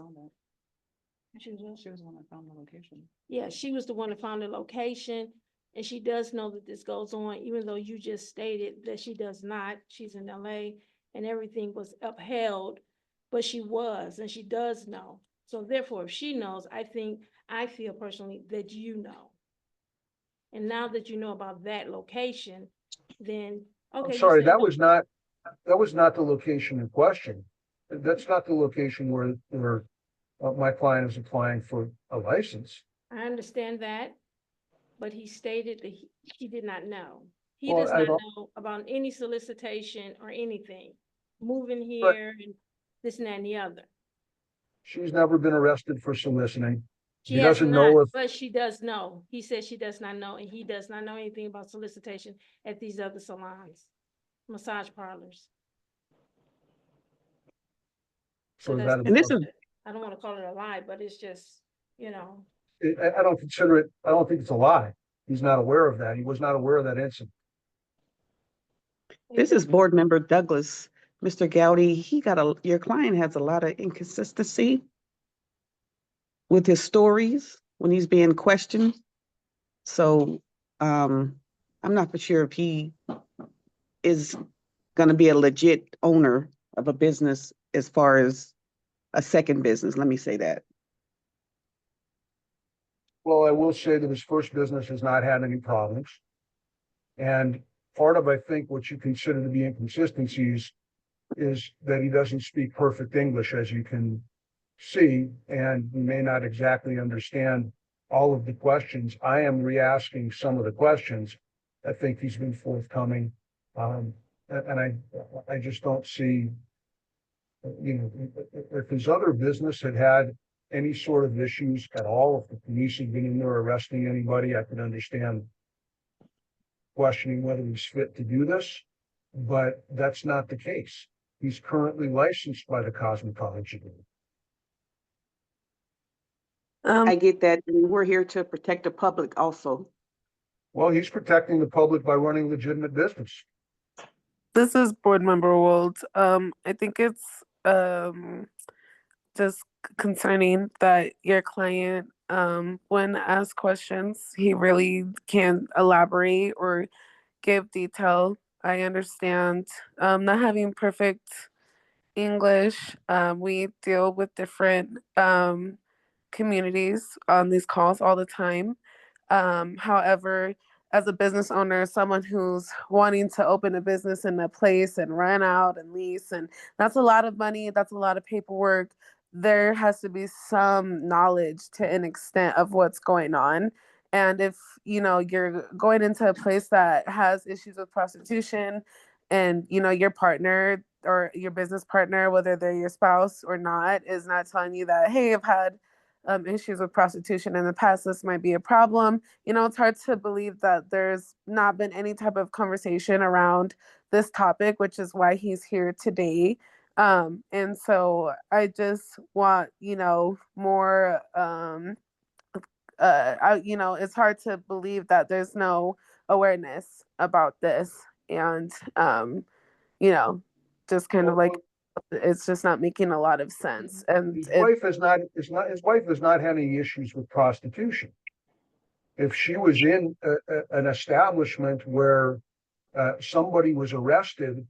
She was the one that found the location. Yeah, she was the one that found the location, and she does know that this goes on, even though you just stated that she does not. She's in LA and everything was upheld, but she was, and she does know. So therefore, if she knows, I feel personally that you know. And now that you know about that location, then, I'm okay. you sorry, said that no. was not the location in question. That's not the location where my client is applying for a license. I understand that, but he stated that he did not know. He Well, does I not don't, know about any solicitation or anything, moving but here and this and that and the other. she's never been arrested for soliciting. She He has doesn't not, know if, but she does know. He says she does not know, and he does not know anything about solicitation at these other salons, massage parlors. So so that's, that, And this is, I don't want to call it a lie, but it's just, you know, I don't consider it, I don't think it's a lie. He's not aware of that. He was not aware of that incident. this is Board Member Douglas. Mr. Gowdy, your client has a lot of inconsistency with his stories when he's being questioned. So, I'm not for sure if he is gonna be a legit owner of a business as far as a second business, let me say that. Well, I will say that his first business has not had any problems. And part of, I think, what you consider to be inconsistencies is that he doesn't speak perfect English, as you can see, and he may not exactly understand all of the questions. I am re-asking some of the questions. I think he's been forthcoming. And I just don't see, you know, if his other business had had any sort of issues at all, if the police had been in there arresting anybody, I could understand questioning whether he's fit to do this, but that's not the case. He's currently licensed by the cosmetology group. I get that, and we're here to protect the public also. Well, he's protecting the public by running legitimate business. This is Board Member Wold. I think it's just concerning that your client, when asked questions, he really can't elaborate or give detail. I understand not having perfect English. We deal with different communities on these calls all the time. However, as a business owner, someone who's wanting to open a business in a place and rent out and lease, and that's a lot of money, that's a lot of paperwork. There has to be some knowledge to an extent of what's going on. And if you're going into a place that has issues with prostitution, and your partner or your business partner, whether they're your spouse or not, is not telling you that, hey, I've had issues with prostitution in the past, this might be a problem. It's hard to believe that there's not been any type of conversation around this topic, which is why he's here today. And so I just want, more, it's hard to believe that there's no awareness about this. And, just kind of like, it's just not making a lot of sense. And his wife has not had any issues with prostitution. If she was in an establishment where somebody was arrested,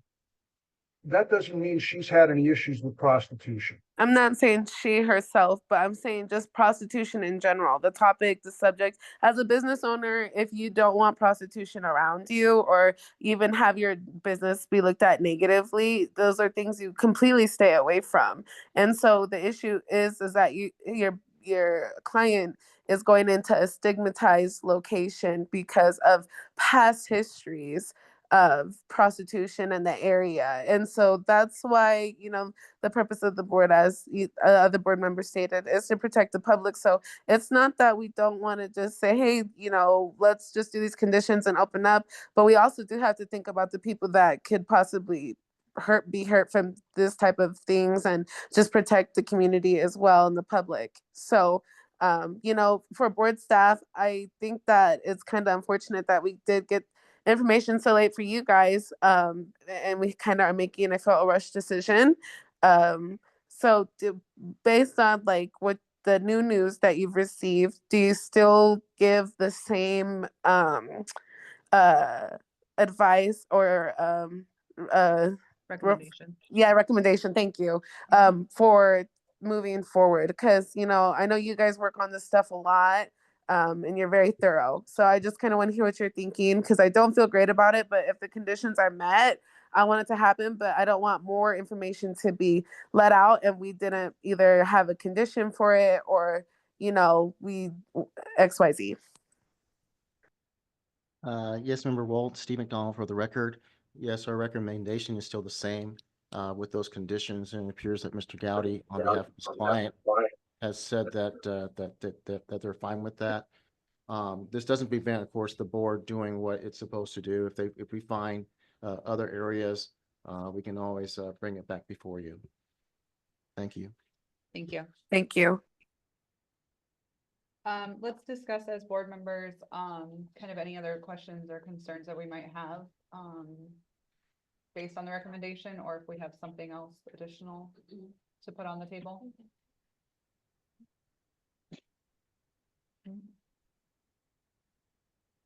that doesn't mean she's had any issues with prostitution. I'm not saying she herself, but I'm saying just prostitution in general, the topic, the subject. As a business owner, if you don't want prostitution around you or even have your business be looked at negatively, those are things you completely stay away from. And so the issue is that your client is going into a stigmatized location because of past histories of prostitution in the area. And so that's why, the purpose of the board, as other board members stated, is to protect the public. So it's not that we don't want to just say, hey, let's just do these conditions and open up. But we also do have to think about the people that could possibly be hurt from this type of things, and just protect the community as well and the public. So for board staff, I think that it's kind of unfortunate that we did get information so late for you guys, and we kind of are making, I felt, a rush decision. So based on like what the new news that you've received, do you still give the same advice or Recommendation. recommendation, thank you, for moving forward? Because I know you guys work on this stuff a lot. And you're very thorough. So I just kind of want to hear what you're thinking because I don't feel great about it. But if the conditions are met, I want it to happen, but I don't want more information to be let out and we didn't either have a condition for it or, we XYZ. Yes, Member Walt, Steve McDonald for the record. Yes, our recommendation is still the same with those conditions, and it appears that Mr. Gowdy, on behalf of his client, has said that they're fine with that. This doesn't prevent, of course, the board doing what it's supposed to do. If we find other areas, we can always bring it back before you. Thank you. Thank you. Thank you. Let's discuss as board members, kind of any other questions or concerns that we might have, based on the recommendation, or if we have something else additional to put on the table.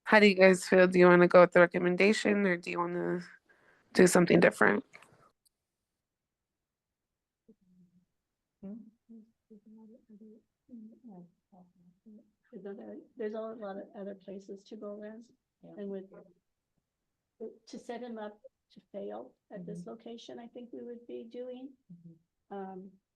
How do you guys feel? Do you want to go with the recommendation or do you want to do something different? There's a lot of other places to go around, and to set him up to fail at this location, I think we would be doing.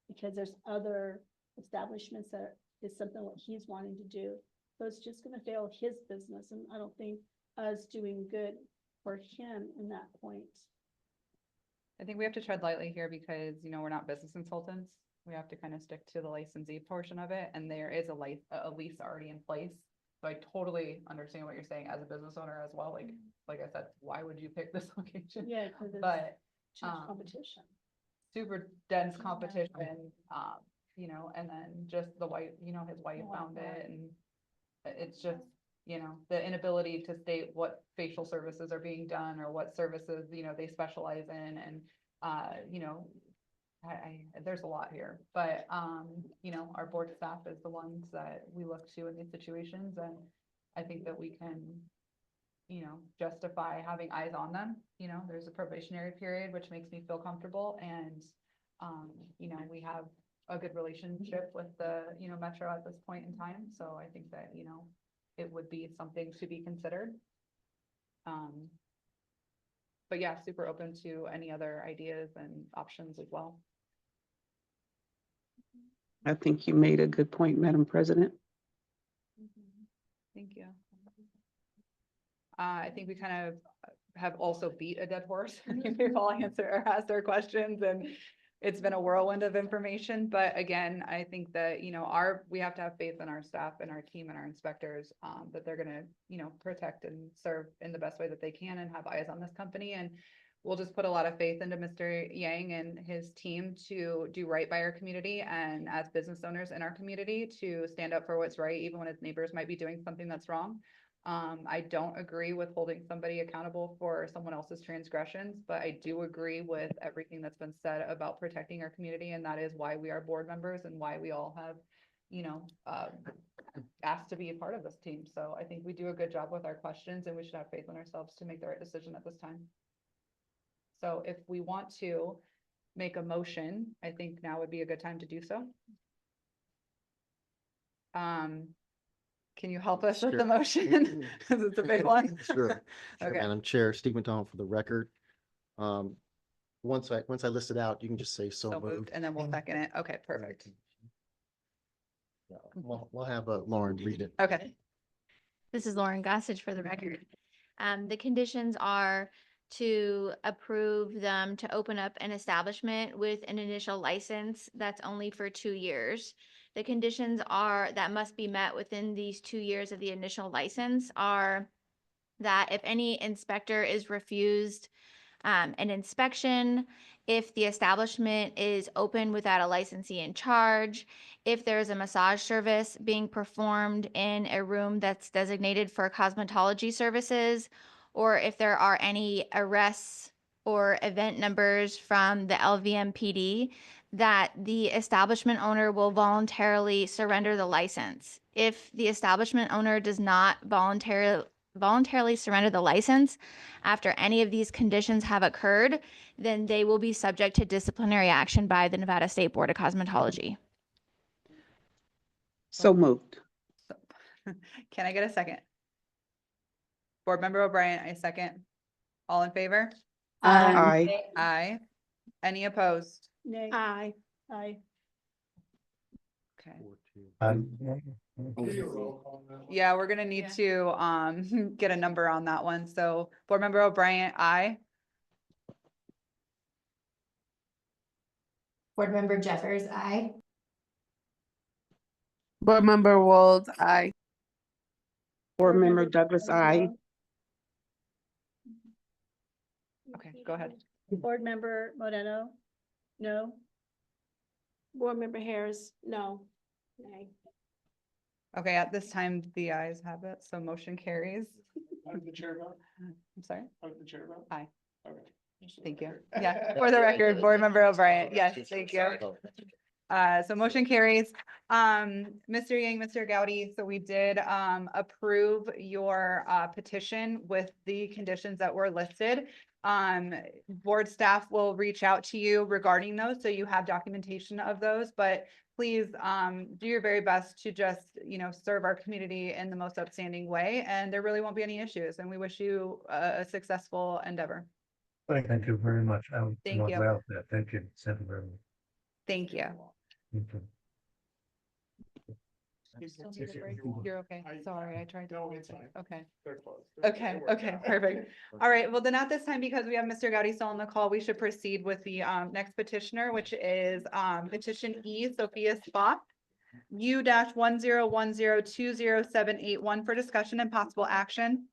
Because there's other establishments that is something what he's wanting to do. So it's just gonna fail his business, and I don't think us doing good for him in that point. I think we have to tread lightly here because, we're not business consultants. We have to kind of stick to the licensee portion of it, and there is a lease already in place. So I totally understand what you're saying as a business owner as well. Like I said, why would you pick this location? Yeah, because it's But too much competition. super dense competition, and then just the wife, his wife found it, and it's just, the inability to state what facial services are being done or what services, they specialize in, and, there's a lot here, but, our board staff is the ones that we look to in these situations, and I think that we can, justify having eyes on them. There's a probationary period, which makes me feel comfortable, and, we have a good relationship with the, Metro at this point in time, so I think that, it would be something to be considered. But yeah, super open to any other ideas and options as well. I think you made a good point, Madam President. Thank you. I think we kind of have also beat a dead horse. We've all asked our questions, and it's been a whirlwind of information. But again, I think that, we have to have faith in our staff and our team and our inspectors, that they're gonna, protect and serve in the best way that they can and have eyes on this company. And we'll just put a lot of faith into Mr. Yang and his team to do right by our community, and as business owners in our community to stand up for what's right, even when his neighbors might be doing something that's wrong. I don't agree with holding somebody accountable for someone else's transgressions, but I do agree with everything that's been said about protecting our community, and that is why we are board members and why we all have, asked to be a part of this team. So I think we do a good job with our questions, and we should have faith in ourselves to make the right decision at this time. So if we want to make a motion, I think now would be a good time to do so. Can you help us with the motion? Because it's a big one. Sure. Okay. Madam Chair, Steve McDonald for the record. Once I list it out, you can just say so moved. And then we'll second it. Okay, perfect. Yeah, we'll have Lauren read it. Okay. This is Lauren Gossage for the record. The conditions are to approve them to open up an establishment with an initial license that's only for 2 years. The conditions that must be met within these 2 years of the initial license are that if any inspector is refused an inspection, if the establishment is open without a licensee in charge, if there's a massage service being performed in a room that's designated for cosmetology services, or if there are any arrests or event numbers from the LVMPD, that the establishment owner will voluntarily surrender the license. If the establishment owner does not voluntarily surrender the license after any of these conditions have occurred, then they will be subject to disciplinary action by the Nevada State Board of Cosmetology. So moved. Can I get a second? Board Member O'Brien, I second. All in favor? Aye. Aye. Any opposed? Nay. Aye. Aye. Okay. Yeah, Yeah, we're gonna need to get a number on that one. So Board Member O'Brien, aye. Board Member Jeffers, aye. Board Member Wold, aye. Board Member Douglas, aye. Okay, go ahead. Board Member Moreno? No. Board Member Harris, no. Nay. Okay, at this time, the ayes have it, so motion carries. How did the chair vote? I'm sorry? How did the chair vote? Aye. Okay. Thank you. Yeah, for the record, Board Member O'Brien, yes, thank you. So motion carries. Mr. Yang, Mr. Gowdy, so we did approve your petition with the conditions that were listed. Board staff will reach out to you regarding those, so you have documentation of those, but please do your very best to just, serve our community in the most outstanding way, and there really won't be any issues, and we wish you a successful endeavor. Thank you very much. Thank you. About that. Thank you. Thank you very much. Thank you. Thank you. You're okay. Sorry, I tried to. No, it's fine. Okay. They're closed. Okay, okay, perfect. All right, well then at this time, because we have Mr. Gowdy still on the call, we should proceed with the next petitioner, which is petition E, Sophia Spock. U-1010207881 for discussion and possible action.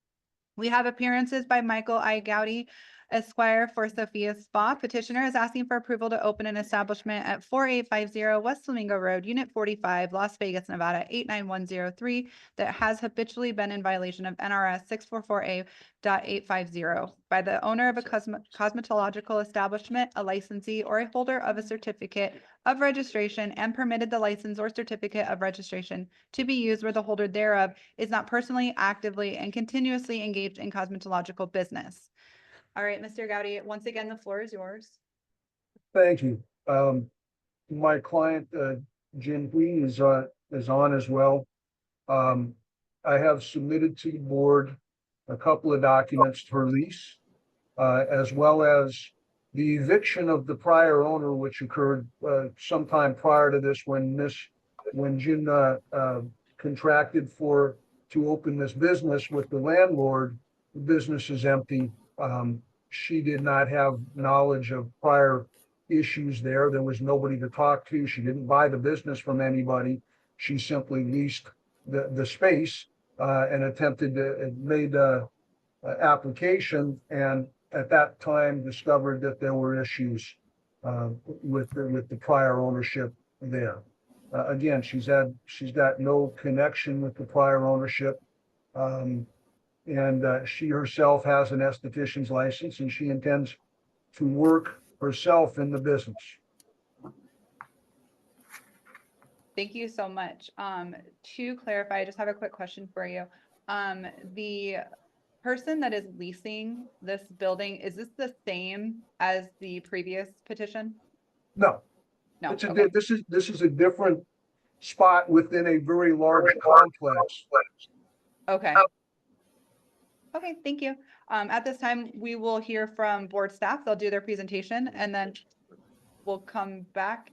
We have appearances by Michael I. Gowdy, Esquire, for Sophia Spa. Petitioner is asking for approval to open an establishment at 4850 West Flamingo Road, Unit 45, Las Vegas, Nevada 89103, that has habitually been in violation of NRS 644A.850 by the owner of a cosmetological establishment, a licensee, or a holder of a certificate of registration, and permitted the license or certificate of registration to be used where the holder thereof is not personally, actively, and continuously engaged in cosmetological business. All right, Mr. Gowdy, once again, the floor is yours. Thank you. My client, Jin Hui is on as well. I have submitted to the board a couple of documents for lease, as well as the eviction of the prior owner, which occurred sometime prior to this when Jin contracted to open this business with the landlord. The business is empty. She did not have knowledge of prior issues there. There was nobody to talk to. She didn't buy the business from anybody. She simply leased the space and made a application, and at that time discovered that there were issues with the prior ownership there. Again, she's got no connection with the prior ownership. And she herself has an esthetician's license, and she intends to work herself in the business. Thank you so much. To clarify, I just have a quick question for you. The person that is leasing this building, is this the same as the previous petition? No. No, This okay. is a different spot within a very large complex. Okay. Okay, thank you. At this time, we will hear from board staff. They'll do their presentation and then we'll come back.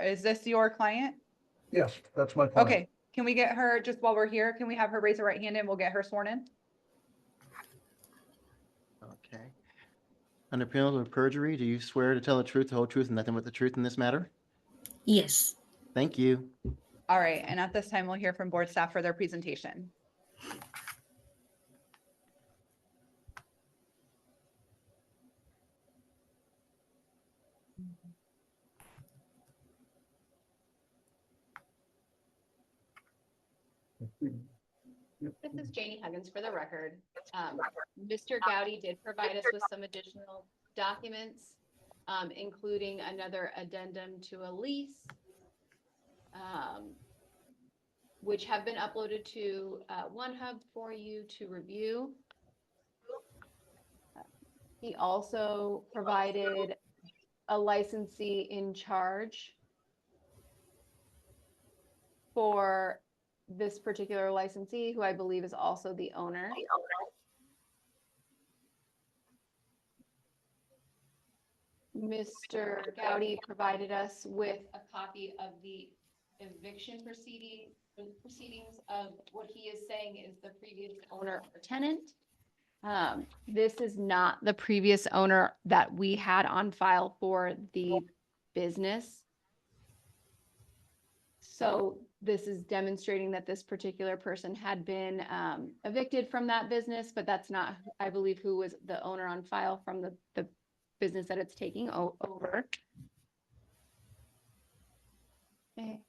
Is this your client? Yes, that's my client. Okay, can we get her, just while we're here, can we have her raise her right hand and we'll get her sworn in? Okay. Under penalty of perjury, do you swear to tell the truth, the whole truth, and nothing but the truth in this matter? Yes. Thank you. All right, and at this time, we'll hear from board staff for their presentation. This is Janie Huggins for the record. Mr. Gowdy did provide us with some additional documents, including another addendum to a lease, which have been uploaded to OneHub for you to review. He also provided a licensee in charge for this particular licensee, who I believe is also the owner. Mr. Gowdy provided us with a copy of the eviction proceedings of what he is saying is the previous owner or tenant. This is not the previous owner that we had on file for the business. So this is demonstrating that this particular person had been evicted from that business, but that's not, I believe, who was the owner on file from the business that it's taking over. Okay.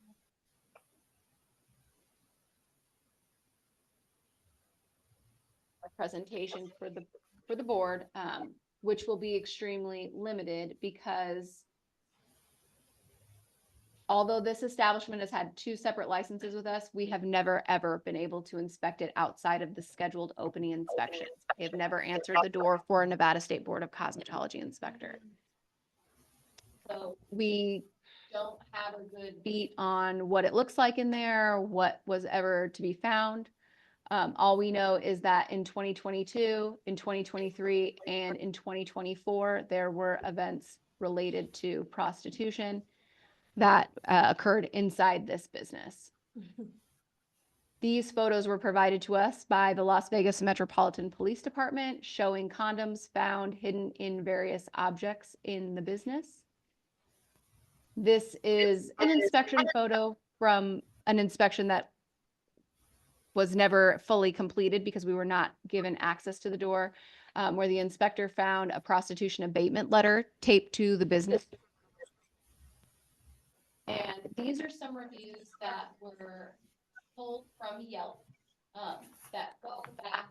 Presentation for the board, which will be extremely limited because although this establishment has had 2 separate licenses with us, we have never, ever been able to inspect it outside of the scheduled opening inspections. They have never answered the door for a Nevada State Board of Cosmetology inspector. So we don't have a good beat on what it looks like in there, what was ever to be found. All we know is that in 2022, in 2023, and in 2024, there were events related to prostitution that occurred inside this business. These photos were provided to us by the Las Vegas Metropolitan Police Department showing condoms found hidden in various objects in the business. This is an inspection photo from an inspection that was never fully completed because we were not given access to the door, where the inspector found a prostitution abatement letter taped to the business. And these are some reviews that were pulled from Yelp that go back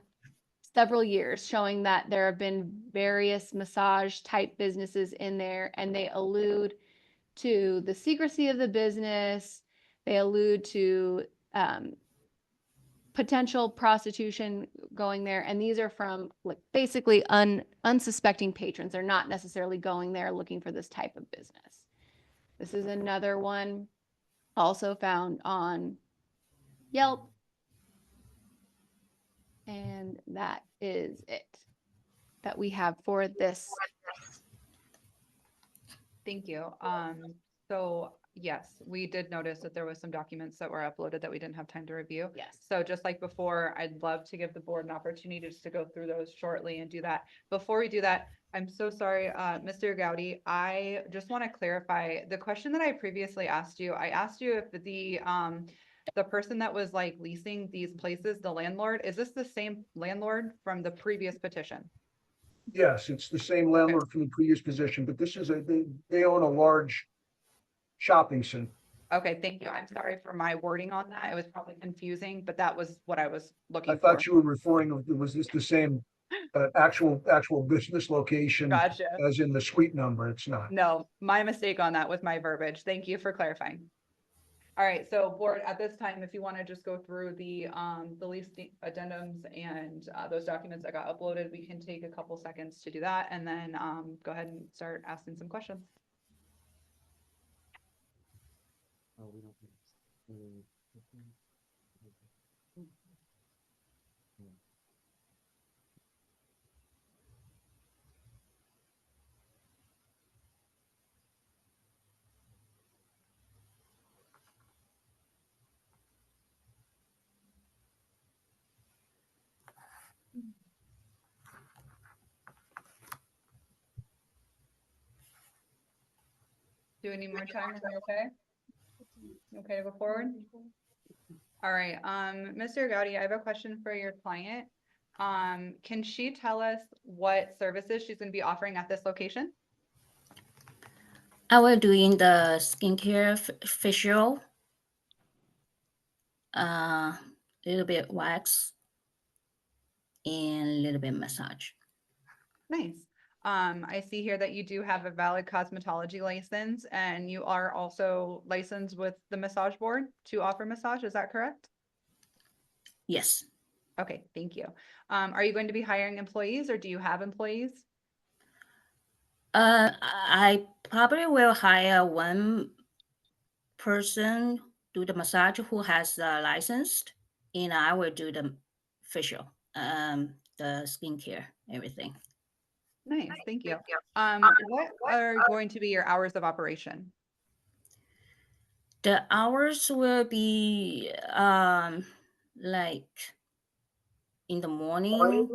several years, showing that there have been various massage type businesses in there, and they allude to the secrecy of the business. They allude to potential prostitution going there, and these are from like basically unsuspecting patrons. They're not necessarily going there looking for this type of business. This is another one also found on Yelp. And that is it that we have for this. Thank you. So yes, we did notice that there was some documents that were uploaded that we didn't have time to review. Yes. So just like before, I'd love to give the board an opportunity just to go through those shortly and do that. Before we do that, I'm so sorry, Mr. Gowdy, I just want to clarify the question that I previously asked you. I asked you if the person that was like leasing these places, the landlord, is this the same landlord from the previous petition? Yes, it's the same landlord from the previous position, but this is they own a large shopping center. Okay, thank you. I'm sorry for my wording on that. It was probably confusing, but that was what I was looking I for. thought you were referring to, was this the same actual business location Gotcha. as in the suite number? It's not. No, my mistake on that with my verbiage. Thank you for clarifying. All right, so board, at this time, if you want to just go through the lease addendums and those documents that got uploaded, we can take a couple seconds to do that and then go ahead and start asking some questions. Do we need more time? Are we okay? Okay to go forward? All right, Mr. Gowdy, I have a question for your client. Can she tell us what services she's going to be offering at this location? I will doing the skincare facial, little bit wax, and a little bit massage. Nice. I see here that you do have a valid cosmetology license and you are also licensed with the massage board to offer massage. Is that correct? Yes. Okay, thank you. Are you going to be hiring employees or do you have employees? I probably will hire one person do the massage who has licensed, and I will do the facial, the skincare, everything. Nice, thank you. What are going to be your hours of operation? The hours will be like in the morning,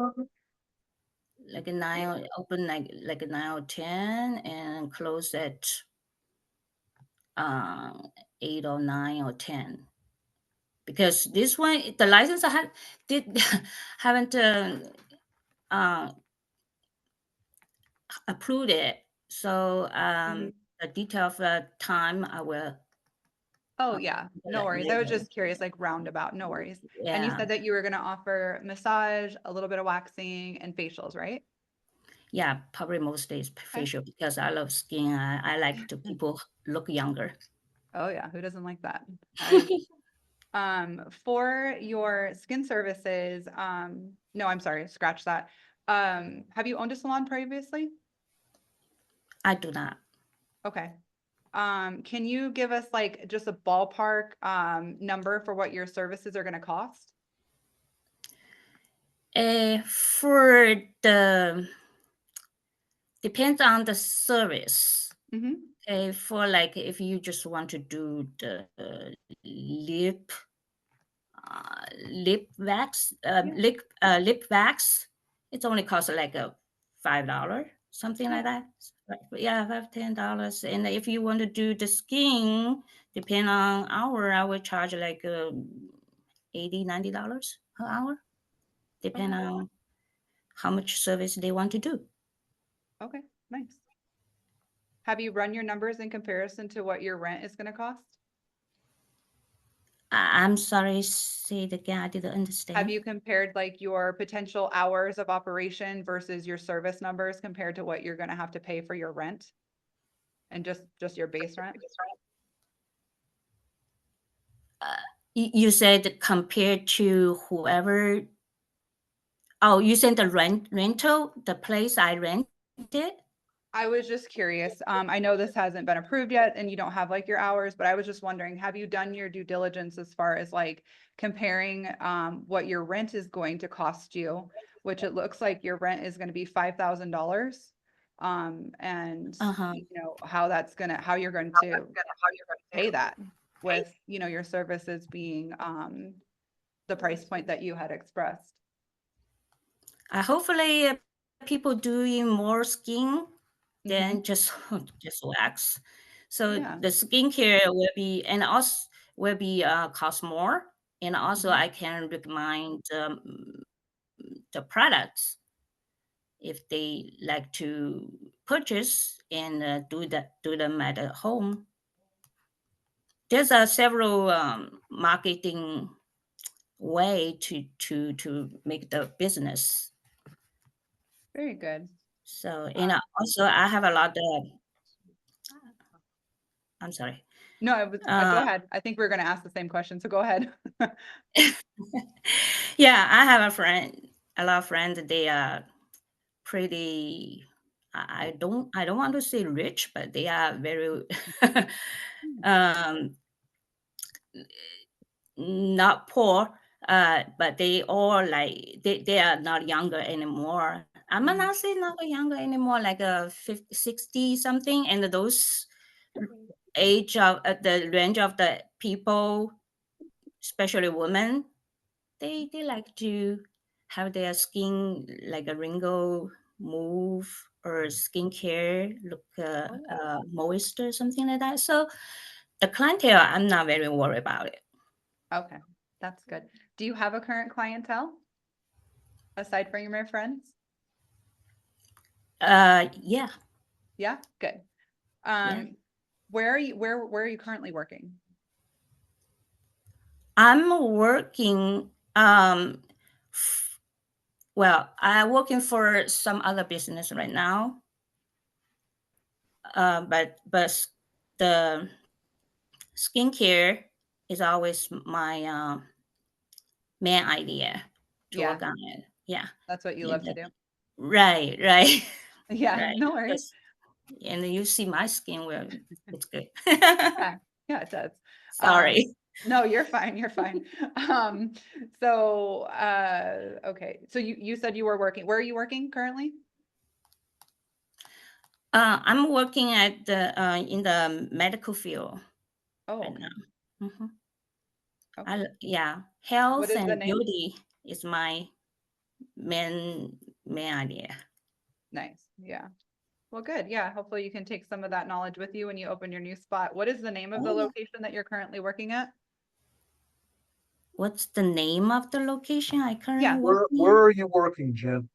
like a 9, open like a 9 or 10, and close at 8 or 9 or 10. Because this one, the license I had haven't approved it. So the detail of the time I will. Oh, yeah, no worries. I was just curious, like roundabout, no worries. And you Yeah. said that you were gonna offer massage, a little bit of waxing and facials, right? Yeah, probably most days facial because I love skin. I like to people look younger. Oh, yeah, who doesn't like that? For your skin services, no, I'm sorry, scratch that. Have you owned a salon previously? I do not. Okay. Can you give us like just a ballpark number for what your services are gonna cost? For the depends on the service. For like if you just want to do the lip wax, lip wax, it's only costs like a $5, something like that. Yeah, $5-10. And if you want to do the skin, depending on hour, I will charge like $80-90 per hour, depending on how much service they want to do. Okay, nice. Have you run your numbers in comparison to what your rent is gonna cost? I'm sorry, say it again. I didn't understand. Have you compared like your potential hours of operation versus your service numbers compared to what you're gonna have to pay for your rent? And just your base rent? You said compared to whoever. Oh, you said the rental, the place I rented? I was just curious. I know this hasn't been approved yet and you don't have like your hours, but I was just wondering, have you done your due diligence as far as like comparing what your rent is going to cost you, which it looks like your rent is going to be $5,000. And you know, how you're going to pay that with, you know, your services being the price point that you had expressed. Hopefully people doing more skin than just wax. So the skincare will be, and also will be cost more. And also I can recommend the products if they like to purchase and do them at home. There's several marketing way to make the business. Very good. So, and also I have a lot of, I'm sorry. No, go ahead. I think we're going to ask the same question, so go ahead. Yeah, I have a lot of friends. They are pretty, I don't want to say rich, but they are very, not poor, but they all like, they are not younger anymore. I'm not saying not younger anymore, like 50, 60 something. And those age of the range of the people, especially women, they like to have their skin like a wrinkle move or skincare look moist or something like that. So the clientele, I'm not very worried about it. Okay, that's good. Do you have a current clientele aside from your friends? Yeah. Yeah, good. Where are you currently working? I'm working, well, I'm working for some other business right now. But the skincare is always my main idea to work on it. Yeah. That's what you love to do. Right. Yeah, Right. no worries. And you see my skin, well, it's good. Yeah, it does. Sorry. No, you're fine, you're fine. Okay, so you said you were working, where are you working currently? I'm working at the in the medical field Oh, right okay. now. Mhm. Okay. Yeah, What health is the and name? beauty is my main idea. Nice, yeah. Well, good, yeah, hopefully you can take some of that knowledge with you when you open your new spot. What is the name of the Oh, yeah. location that you're currently working at? What's the name of the location I currently Where working where at? are you working, Jen?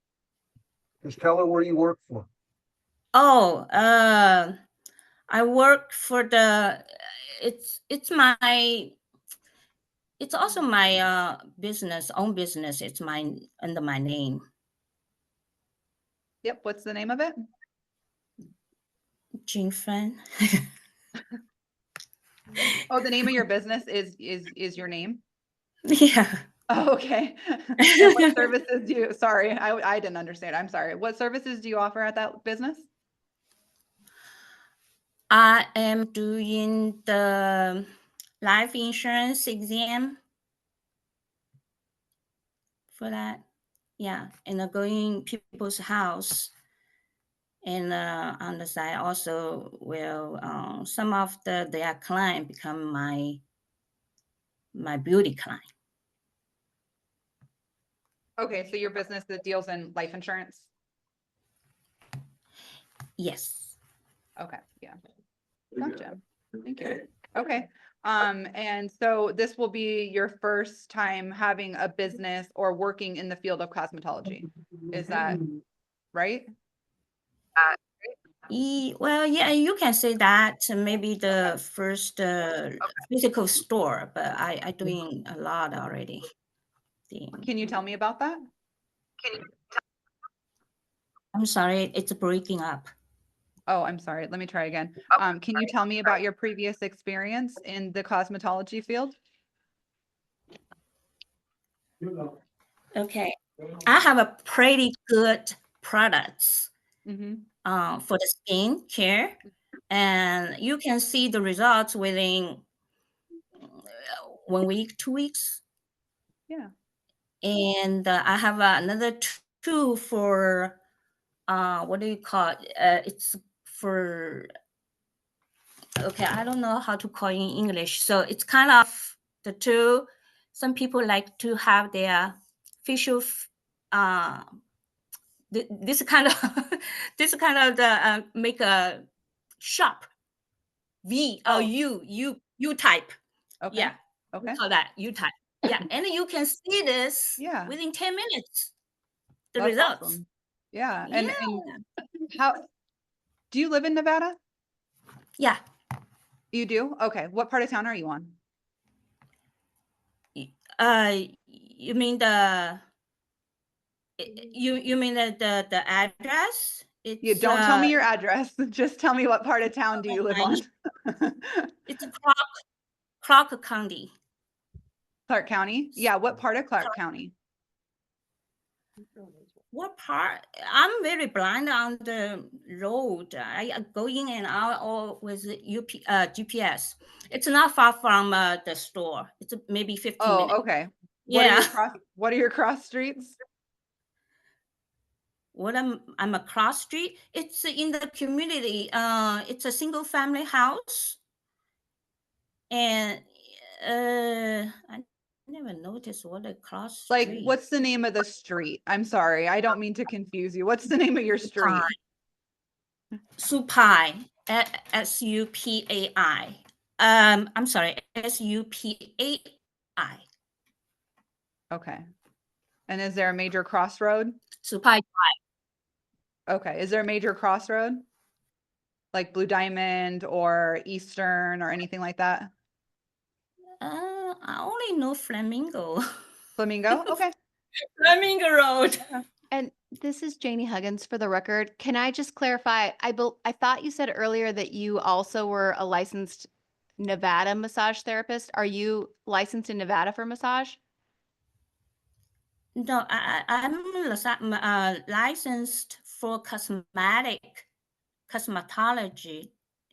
Just tell her where you work for. Oh, I work for the. It's my. It's also my business, own business. It's my under my name. Yep, what's the name of it? Jing Fan. Oh, the name of your business is your name? Yeah. Oh, okay. And what services do you, sorry, I didn't understand. I'm sorry. What services do you offer at that business? I am doing the life insurance exam for that. Yeah, and going people's house. And on the side also will some of their client become my beauty client. Okay, so your business that deals in life insurance? Yes. Okay, yeah. Gotcha. Thank you. Okay. And so this will be your first time having a business or working in the field of cosmetology. Is that right? Well, yeah, you can say that maybe the first physical store, but I doing a lot already. Can you tell me about that? I'm sorry, it's breaking up. Oh, I'm sorry. Let me try again. Can you tell me about your previous experience in the cosmetology field? Okay, I have a pretty good products Mm-hmm. for the skin care, and you can see the results within 1 week, 2 weeks. Yeah. And I have another two for what do you call it? It's for, okay, I don't know how to call it in English. So it's kind of the two. Some people like to have their facial this kind of this kind of the make a sharp V or U type. Okay. Yeah. Okay. We call that U type. Yeah. And you can see this Yeah. within 10 minutes. The That's results. awesome. Yeah. Yeah. And how do you live in Nevada? Yeah. You do? Okay. What part of town are you on? You mean the you mean the address? You It's don't tell me your address. Just tell me what part of town do you live on? it's Clark County. Clark County? Yeah, what part of Clark County? What part? I'm very blind on the road. I go in and out all with GPS. It's not far from the store. It's maybe 15 minutes. Oh, okay. Yeah. What are your cross streets? What I'm across street. It's in the community. It's a single family house. And I never noticed what a cross Like, street. what's the name of the street? I'm sorry, I don't mean to confuse you. What's the name of your street? Supai, Supai. I'm sorry, Supai. Okay. And is there a major crossroad? Supai Drive. Okay. Is there a major crossroad? Like Blue Diamond or Eastern or anything like that? I only know Flamingo. Flamingo? Okay. Flamingo Road. And this is Janie Huggins for the record. Can I just clarify? I thought you said earlier that you also were a licensed Nevada massage therapist. Are you licensed in Nevada for massage? No, I'm licensed for cosmetology.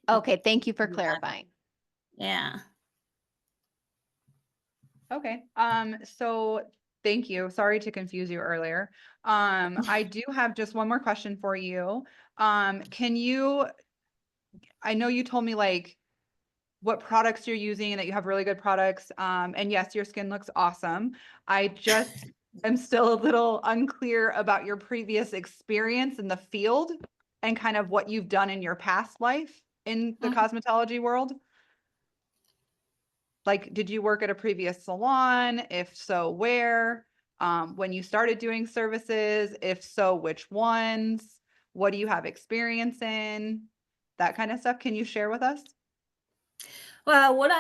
Okay, thank you for clarifying. Yeah. Okay, so thank you. Sorry to confuse you earlier. I do have just one more question for you. Can you, I know you told me like what products you're using and that you have really good products. And yes, your skin looks awesome. I just am still a little unclear about your previous experience in the field and kind of what you've done in your past life in the cosmetology world. Like, did you work at a previous salon? If so, where? When you started doing services? If so, which ones? What do you have experience in? That kind of stuff. Can you share with us? Well, what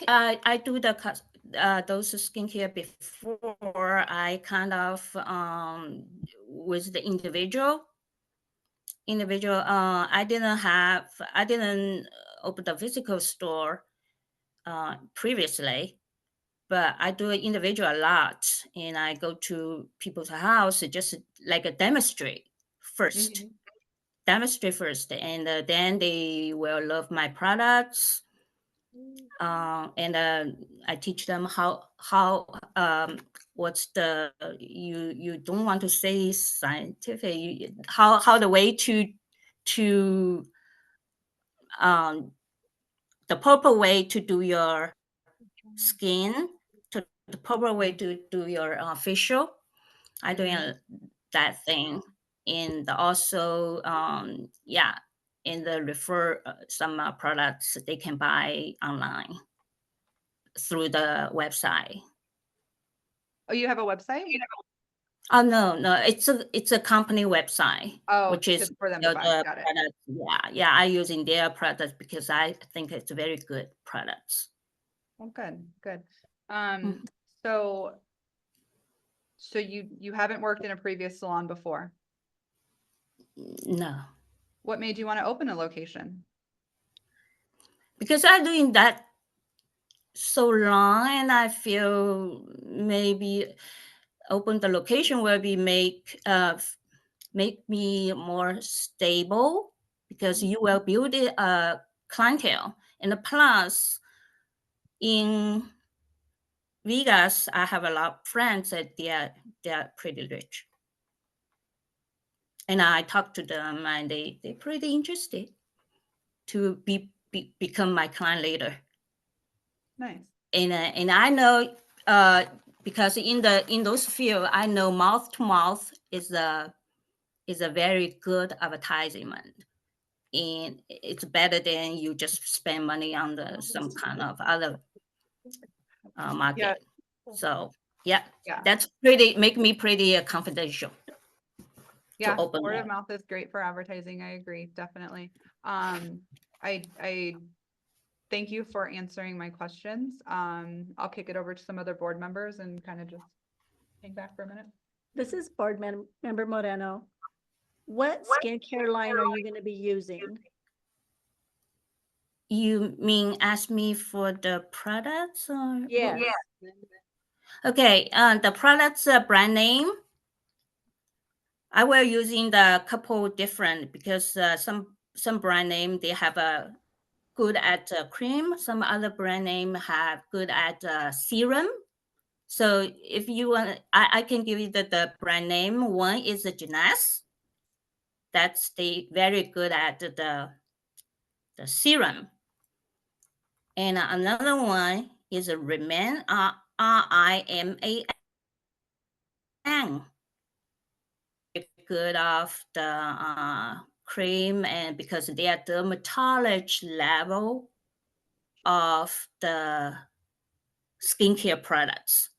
I do those skincare before I kind of with the individual. I didn't open the physical store previously, but I do individual a lot, and I go to people's house just like a demonstrate first. Demonstrate first, and then they will love my products. And I teach them how what's the you don't want to say scientific, how the way to the proper way to do your skin, to the proper way to do your facial. I doing that thing, and also yeah, and the refer some products they can buy online through the website. Oh, you have a website? Oh no, it's a company website, Oh, which is for them to buy. Got it. product. Yeah, I using their products because I think it's very good products. Oh, good. So you haven't worked in a previous salon before? No, What made you want to open a location? because I'm doing that so long, and I feel maybe open the location will be make me more stable, because you will build a clientele, and plus in Vegas I have a lot of friends that they're pretty rich, and I talk to them, and they're pretty interested to become my client later. Nice. And I know because in those field, I know mouth to mouth is a very good advertisement, and it's better than you just spend money on some kind of other market. Yeah. So yeah, Yeah. that's make me pretty confidential. Yeah, open word that. of mouth is great for advertising. I agree, definitely. I thank you for answering my questions. I'll kick it over to some other board members and kind of just hang back for a minute. This is Member Moreno. What skincare line are you going to be using? You mean ask me for the products or? Yes. Okay, the products brand name, I will using the couple different, because some brand name they have a good at cream, some other brand name have good at serum. So if you want, I can give you the brand name. One is the Genas. That's the very good at the serum. And another one is a Riman, RIMAN. Good of the cream, and because they are dermatology level of the skincare products.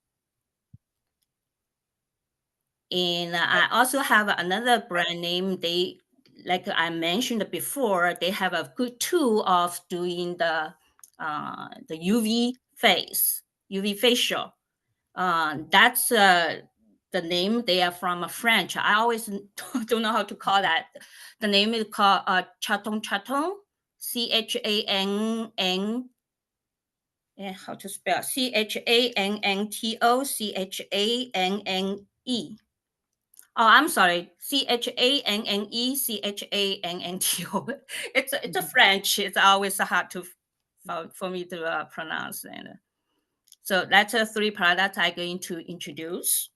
And I also have another brand name. They, like I mentioned before, they have a good tool of doing the UV facial. That's the name. They are from French. I always don't know how to call that. The name is called Chaton, CHANN. Yeah, how to spell? CHANNTO, CHANNE. Oh, I'm sorry. CHANNE, CHANNTO. It's a French. It's always hard to for me to pronounce. And So that's the three products I'm going to introduce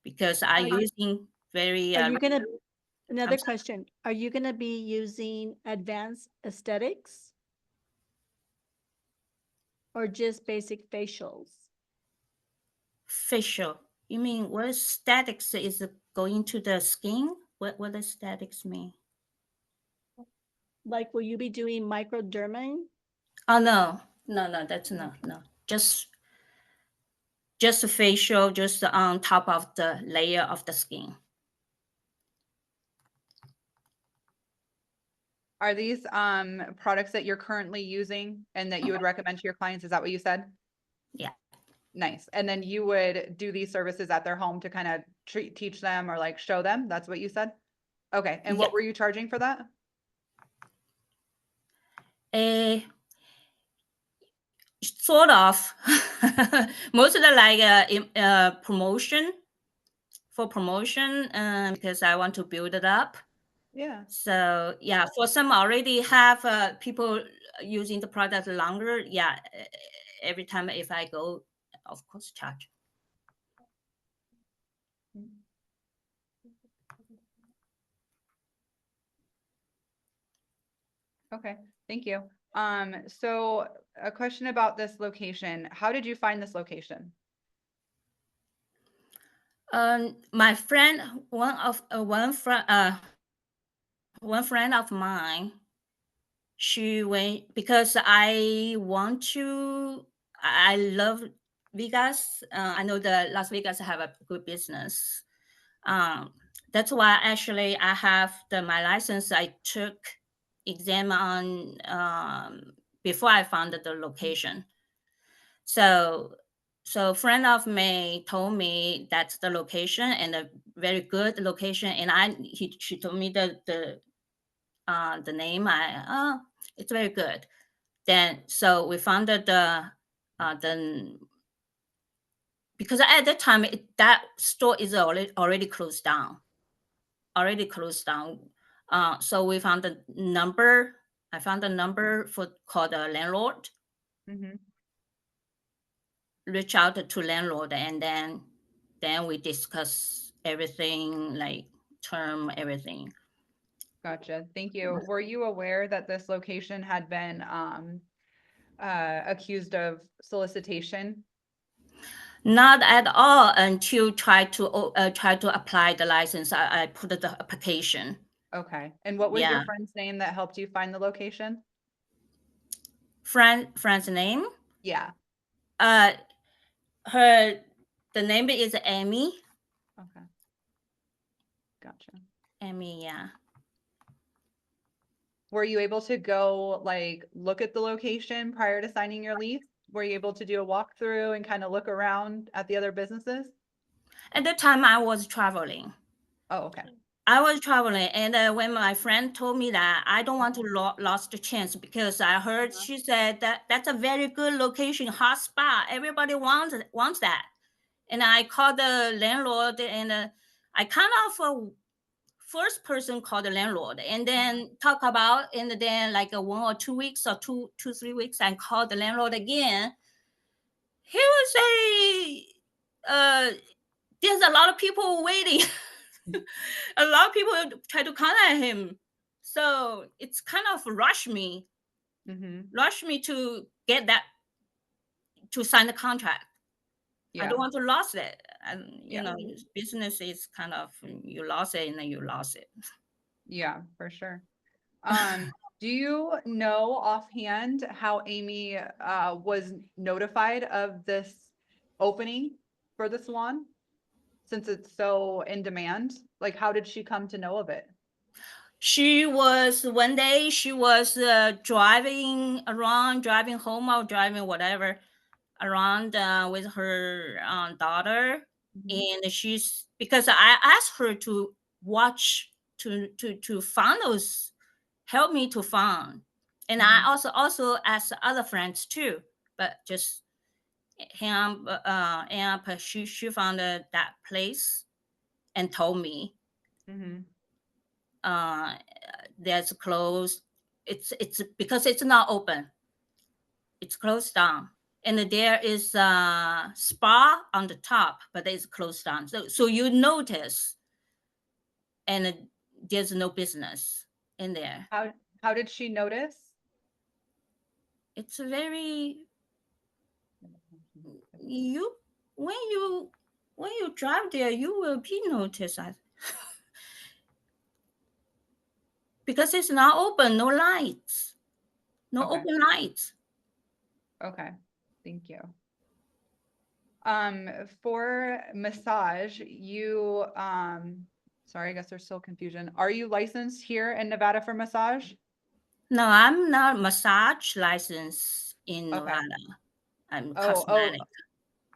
because Are I'm you- using very. Are you gonna, another sorry. question, are you gonna be using advanced aesthetics? Or just basic facials? Facial? You mean what statics is going to the skin? What does statics mean? Like, will you be doing microderming? Oh no, that's no. Just a facial, just on top of the layer of the skin. Are these products that you're currently using and that you would recommend to your clients? Is that what you said? Yeah. Nice. And then you would do these services at their home to kind of teach them or like show them? That's what you said? Okay. And what Yeah. were you charging for that? Sort of. Most of the like promotion for promotion because I want to build it up. Yeah. So yeah, for some already have people using the product longer. Yeah, every time if I go, of course charge. Okay, thank you. So a question about this location. How did you find this location? My friend, one friend of mine, she went because I love Vegas. I know the Las Vegas have a good business. That's why actually I have my license. I took exam on before I found the location. So friend of me told me that's the location and a very good location. And she told me the name. It's very good. Then so we found the because at that time that store is already closed down. So we found the number. I found the number for called the landlord. Mm-hmm. Reach out to landlord and then we discuss everything like term everything. Gotcha. Thank you. Were you aware that this location had been accused of solicitation? Not at all until try to apply the license. I put the application. Okay. And what was Yeah. your friend's name that helped you find the location? Friend's name? Yeah. The name is Amy. Okay. Gotcha. Amy, yeah. Were you able to go like look at the location prior to signing your lease? Were you able to do a walkthrough and kind of look around at the other businesses? At the time I was traveling. Oh, okay. I was traveling, and when my friend told me that, I don't want to lost the chance because I heard she said that that's a very good location, hot spot. Everybody wants that, and I called the landlord, and I kind of first person called the landlord, and then talk about, and then like 1 or 2 weeks or 3 weeks, I called the landlord again. He would say, "There's a lot of people waiting." A lot of people try to contact him, so it's kind of rushed me to get that to sign the contract. I don't want to lose it, and you know, business is kind of you lost it and then you lost it. Yeah, for sure. Do you know offhand how Amy was notified of this opening for the salon? Since it's so in demand, like how did she come to know of it? One day she was driving home or driving whatever around with her daughter, and she's because I asked her to watch to find those, help me to find, and I also asked other friends too, but just him and she found that place and told me there's closed. It's because it's not open. It's closed down. and there is a spa on the top, but it's closed down. So you notice, and there's no business in there. How did she notice? It's very, you, when you drive there, you will be noticed. Because it's not open, no lights, no Okay. open lights. Okay, thank you. For massage, you, sorry, I guess there's still confusion. Are you licensed here in Nevada for massage? No, I'm not massage licensed in Okay. Nevada. I'm Oh, cosmetic.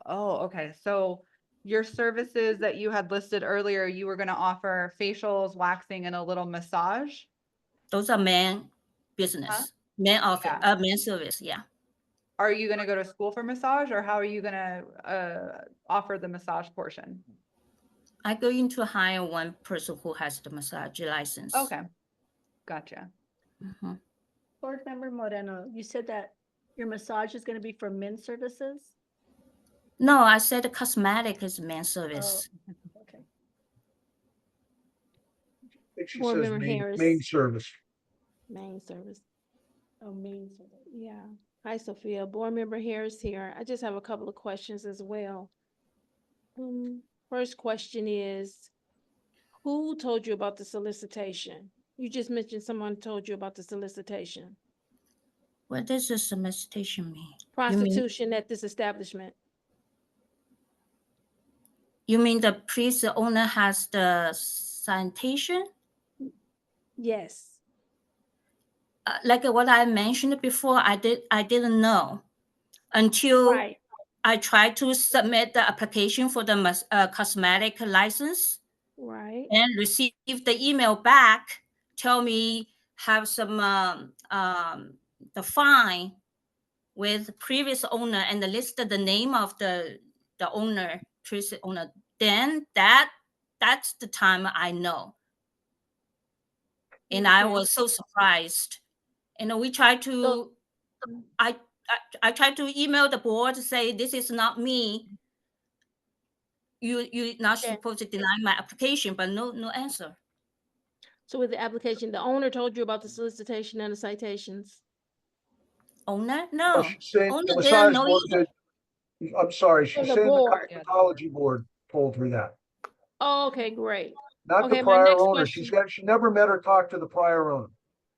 okay. So your services that you had listed earlier, you were gonna offer facials, waxing, and a little massage? Those are men business, men office, Yeah. men service, yeah. Are you gonna go to school for massage, or how are you gonna offer the massage portion? I going to hire one person who has the massage license. Okay, gotcha. Mhm. Board Member Moreno, you said that your massage is gonna be for men's services? No, I said the cosmetic is men service. Okay. I think she Board says Member main Harris. service. Main service. Oh, main service. Yeah. Hi, Sophia. Board Member Harris here. I just have a couple of questions as well. First question is, who told you about the solicitation? You just mentioned someone told you about the solicitation. What does the solicitation mean? Prostitution at this establishment. You mean the previous owner has the sanitation? Yes. Like what I mentioned before, I didn't know until Right. I tried to submit the application for the cosmetic license. Right. And received the email back, tell me have some the fine with previous owner and listed the name of the owner, previous owner. Then that's the time I know. And I was so surprised. And we tried to, I tried to email the board to say this is not me. You're not supposed to deny my application, but no answer. So with the application, the owner told you about the solicitation and the citations? Owner? No, No. she's saying Owner the didn't massage know board either. did. I'm sorry, she's the saying the board. cosmetology board told her that. Oh, okay, great. Not the Okay, my prior next owner. question. She never met or talked to the prior owner.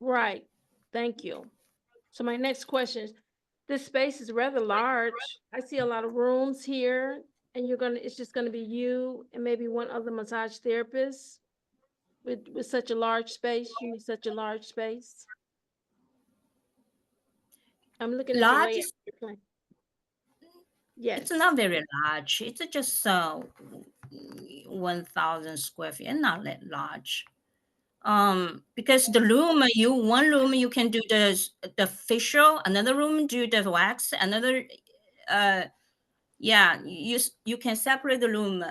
Right, thank you. So my next question is, this space is rather large. I see a lot of rooms here, and it's just gonna be you and maybe one other massage therapist with such a large space, you need such a large space? I'm looking at your Large layout. is, Yes. it's not very large. It's just 1,000 square feet, not that large. Because the room, one room you can do the facial, another room do the wax, another, yeah, you can separate the room.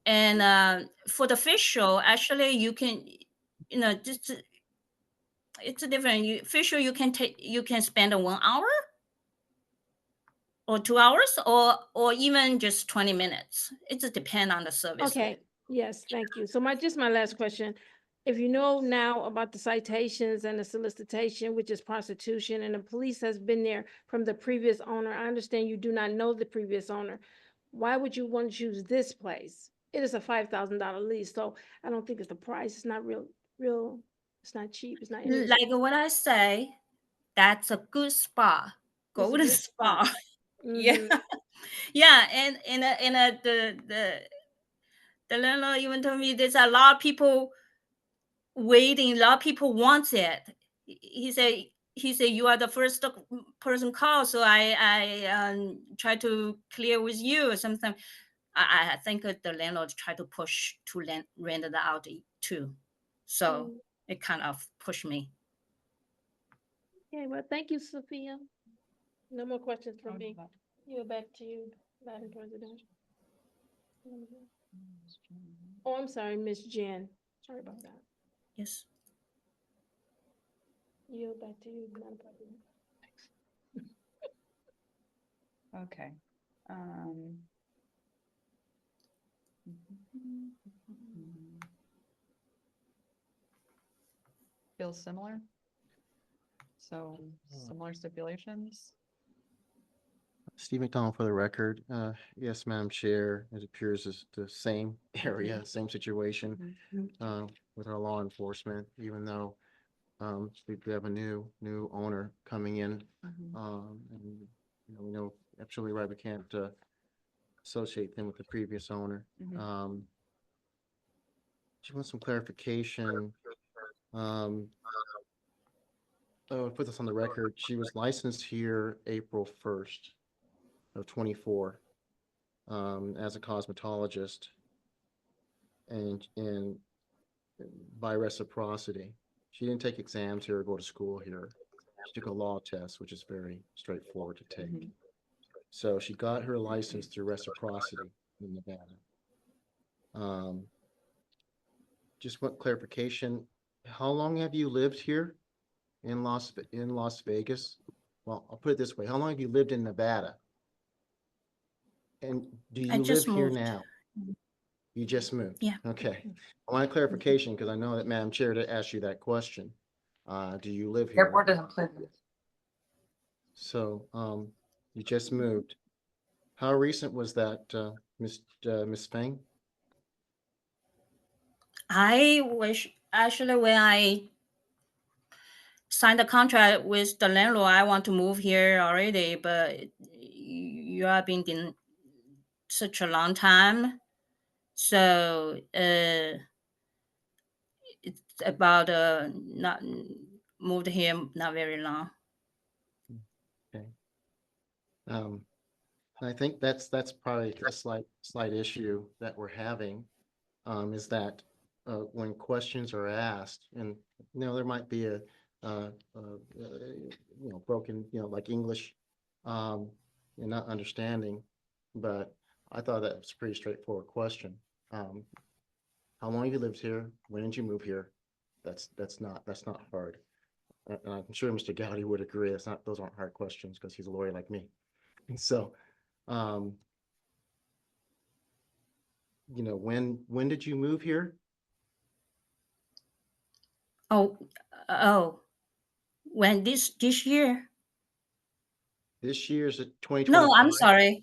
And for the facial, actually you can, just it's a different. Facial you can spend 1 hour or 2 hours or even just 20 minutes. It just depends on the service. Okay, yes, thank you. So my last question. If you know now about the citations and the solicitation, which is prostitution, and the police has been there from the previous owner, I understand you do not know the previous owner. Why would you want to use this place? It is a $5,000 lease, so I don't think it's the price. It's not real, it's not cheap, it's not inexpensive. Like what I say, that's a good spa. It's Go a to good spa. spot. Yeah. Mhm. Yeah, and the landlord even told me there's a lot of people waiting, a lot of people want it. He said you are the first person called, so I try to clear with you or something. I think the landlord tried to push to rent it out too, so it kind of pushed me. Okay, well, thank you, Sophia. No more questions from me. You're back to you, Madam President. Oh, I'm sorry, Miss Jen. Sorry about that. Yes. Yield back to you, Madam President. Okay. Feels similar. So similar stipulations. Steve McDonald for the record. Yes, Madam Chair, it appears as the same area, same situation with our law enforcement, even though we have a new owner coming in. And we know absolutely right, we can't associate them with the previous owner. She wants some clarification. Put this on the record. She was licensed here April 1st of 24 as a cosmetologist, and by reciprocity, she didn't take exams here or go to school here. She took a law test, which is very straightforward to take. So she got her license through reciprocity in Nevada. Just want clarification. How long have you lived here in Las Vegas? Well, I'll put it this way. How long have you lived in Nevada? And do I you just live here moved. now? You just moved? Yeah. Okay. I want a clarification because I know that Madam Chair to ask you that question. Do you live here? Airport doesn't play. So, you just moved. How recent was that, Miss Feng? I wish actually when I signed the contract with the landlord, I want to move here already, but you have been in such a long time. So it's about not moved here not very long. Okay. I think that's probably a slight issue that we're having, is that when questions are asked, and there might be a broken, like English, and not understanding, but I thought that was a pretty straightforward question. How long have you lived here? When did you move here? That's not hard. And I'm sure Mr. Gowdy would agree. Those aren't hard questions because he's a lawyer like me. And so, when did you move here? When this year? This year is 2025. No, I'm sorry.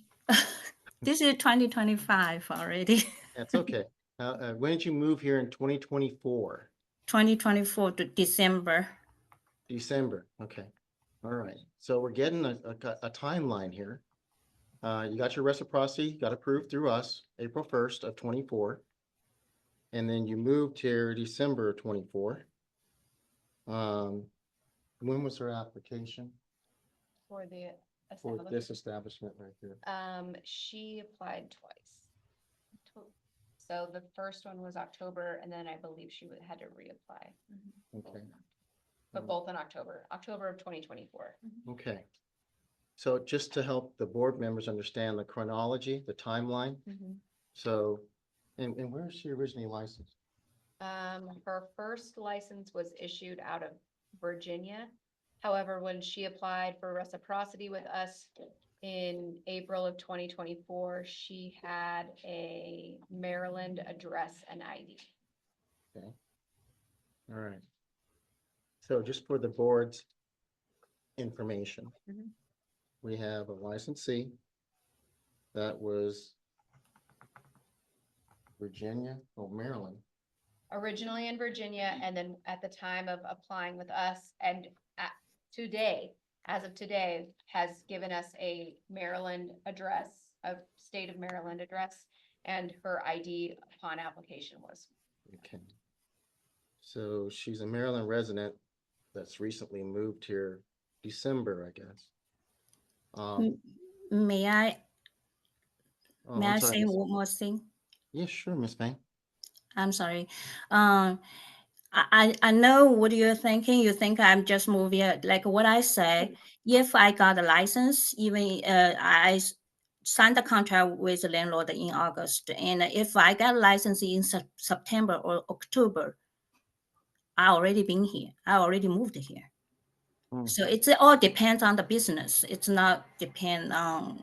This is 2025 already. That's okay. When did you move here in 2024? 2024 to December. December. Okay. All right. So we're getting a timeline here. You got your reciprocity, got approved through us, April 1st of 24. And then you moved here December of 24. When was her application For the for establishment. this establishment right here? She applied twice. So the first one was October, and then I believe she had to reapply. Okay. But both in October of 2024. Okay. So just to help the board members understand the chronology, the timeline. So, and where is she originally licensed? Her first license was issued out of Virginia. However, when she applied for reciprocity with us in April of 2024, she had a Maryland address and ID. Okay. All right. So just for the board's information, we have a licensee that was Virginia or Maryland. Originally in Virginia, and then at the time of applying with us, and as of today, has given us a Maryland address, a state of Maryland address, and her ID upon application was. Okay. So she's a Maryland resident that's recently moved here December, I guess. May I I'm sorry, say one more thing? Yes, sure, Miss Fang. I'm sorry. I know what you're thinking. You think I'm just moving it. Like what I say, if I got a license, even I signed the contract with the landlord in August, and if I got a license in September or October, I already been here. I already moved here. So it all depends on the business. It's not depend on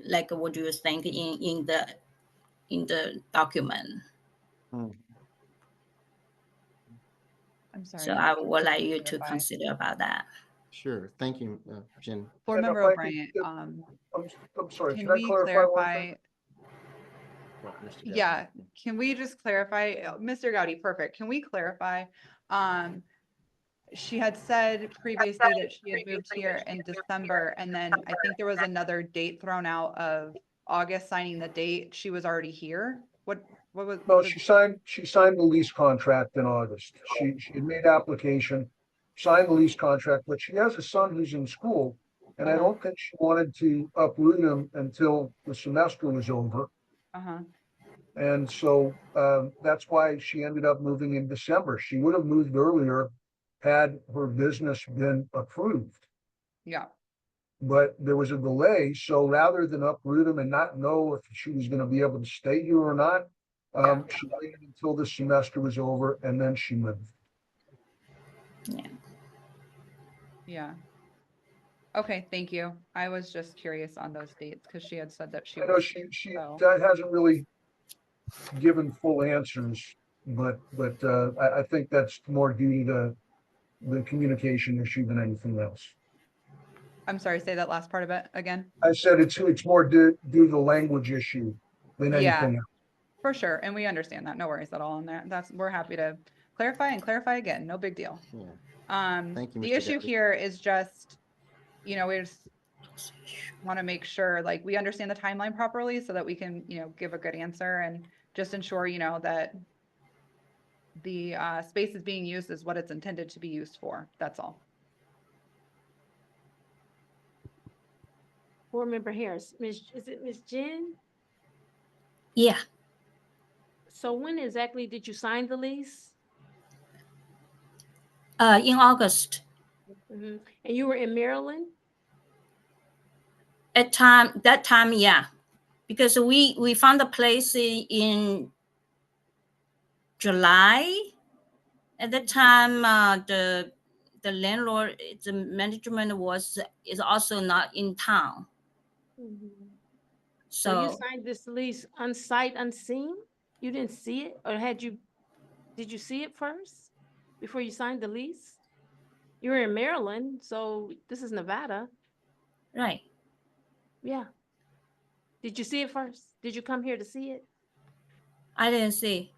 like what do you think in the document? I'm sorry. So I would like Can you to clarify? consider about that. Sure, thank you, Jen. Board And if Member I could O'Brien, get- I'm sorry, can can I we clarify one clarify? thing? What, Mr. Gowdy? Yeah, can we just clarify, Mr. Gowdy, perfect. Can we clarify? She had said previously that she had moved here in December, and then I think there was another date thrown out of August signing the date. She was already here. What was? No, what is- she signed the lease contract in August. She had made application, signed the lease contract, but she has a son who's in school. And I Uh-huh. don't think she wanted to uproot him until the semester was over. Uh-huh. And so that's why she ended up moving in December. She would have moved earlier had her business been approved. Yeah. But there was a delay, so rather than uproot him and not know if she was gonna be able to stay here or not, she waited until the semester was over and then she moved. Yeah. Okay, thank you. I was just curious on those dates because she had said that she I know was. she so- hasn't really given full answers, but I think that's more due to the communication issue than anything else. I'm sorry, say that last part of it again. I said it's more due to the language issue than Yeah. anything else. For sure, and we understand that. No worries at all on that. We're happy to clarify and clarify again. No big deal. Yeah. Thank you, The Mr. issue Gowdy. here is just, we just want to make sure, like, we understand the timeline properly so that we can, give a good answer and just ensure, that the space is being used as what it's intended to be used for. That's all. Board Member Harris, is it Miss Jen? Yeah, So when exactly did you sign the lease? in August. And you were in Maryland? That time, yeah, because we found a place in July. At that time, the landlord, the management is also not in town. So you So signed this lease unsight, unseen? You didn't see it, or did you see it first before you signed the lease? You were in Maryland, so this is Nevada. right, Yeah. Did you see it first? Did you come here to see it? I didn't see.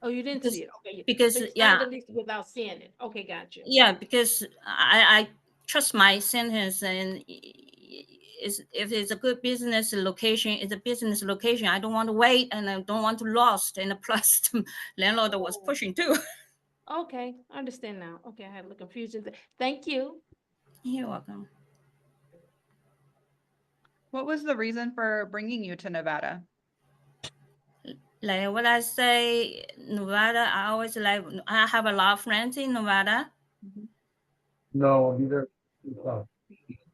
Oh, you didn't Because- see it? Okay. because, So you signed yeah. the lease without seeing it. Okay, got you. Yeah, because I trust my sentence, and if it's a good business location, it's a business location. I don't want to wait, and I don't want to lost. And plus, the landlord was pushing too. Okay, I understand now. Okay, I had a little confusion. Thank you. You're welcome. What was the reason for bringing you to Nevada? Like what I say, Nevada, I always like, I have a lot of friends in Nevada. No, I'll be there.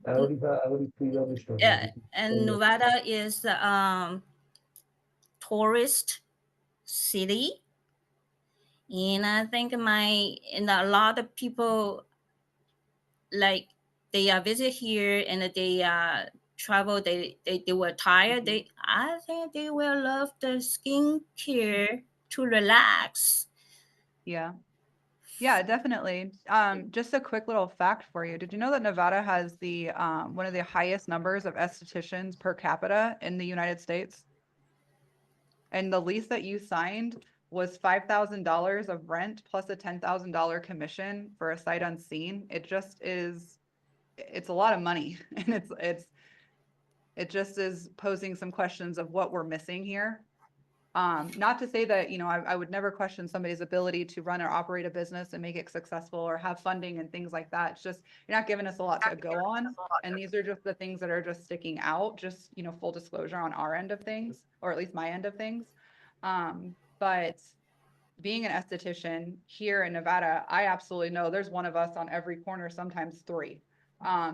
I already pre-registered. Yeah, and Nevada is tourist city. And I think and a lot of people, like, they visit here and they travel, they were tired. I think they will love the skincare to relax. Yeah. Yeah, definitely. Just a quick little fact for you. Did you know that Nevada has the one of the highest numbers of estheticians per capita in the United States? And the lease that you signed was $5,000 of rent plus a $10,000 commission for a sight unseen. It just is, it's a lot of money. And it just is posing some questions of what we're missing here. Not to say that, I would never question somebody's ability to run or operate a business and make it successful or have funding and things like that. It's just, you're not giving us a lot to go on. And these are just the things that are just sticking out, just, full disclosure on our end of things, or at least my end of things. But being an esthetician here in Nevada, I absolutely know there's one of us on every corner, sometimes three.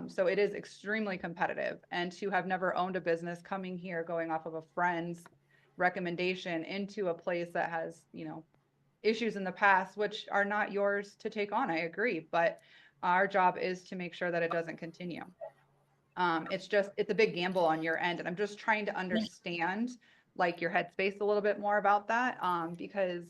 So it is extremely competitive. And to have never owned a business, coming here, going off of a friend's recommendation into a place that has, issues in the past, which are not yours to take on. I agree, but our job is to make sure that it doesn't continue. It's a big gamble on your end, and I'm just trying to understand like your headspace a little bit more about that, because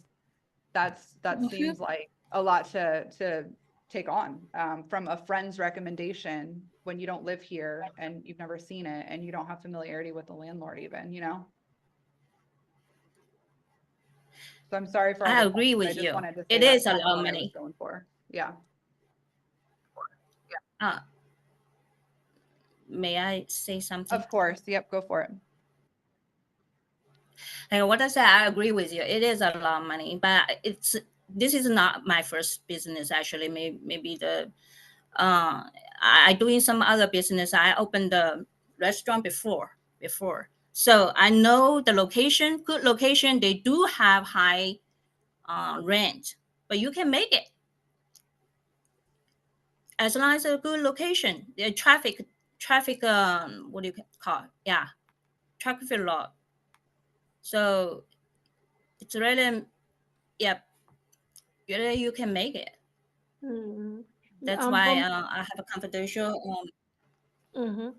that seems like a lot to take on, from a friend's recommendation when you don't live here and you've never seen it and you don't have familiarity with the landlord even, you know? So I'm sorry for all I the agree questions. I with just you. wanted to say It that's is a kind of lot of what I was money. going for. Yeah. May I say something? Of course. Yep. Go for it. And what I said, I agree with you. It is a lot of money, but this is not my first business. Actually, maybe I doing some other business. I opened the restaurant before. So I know the location, good location. They do have high rent, but you can make it as long as a good location. The traffic, what do you call it? Yeah, traffic law. So it's really, yeah, really you can make it. Mhm. That's why Board- I have a confidential. Mhm.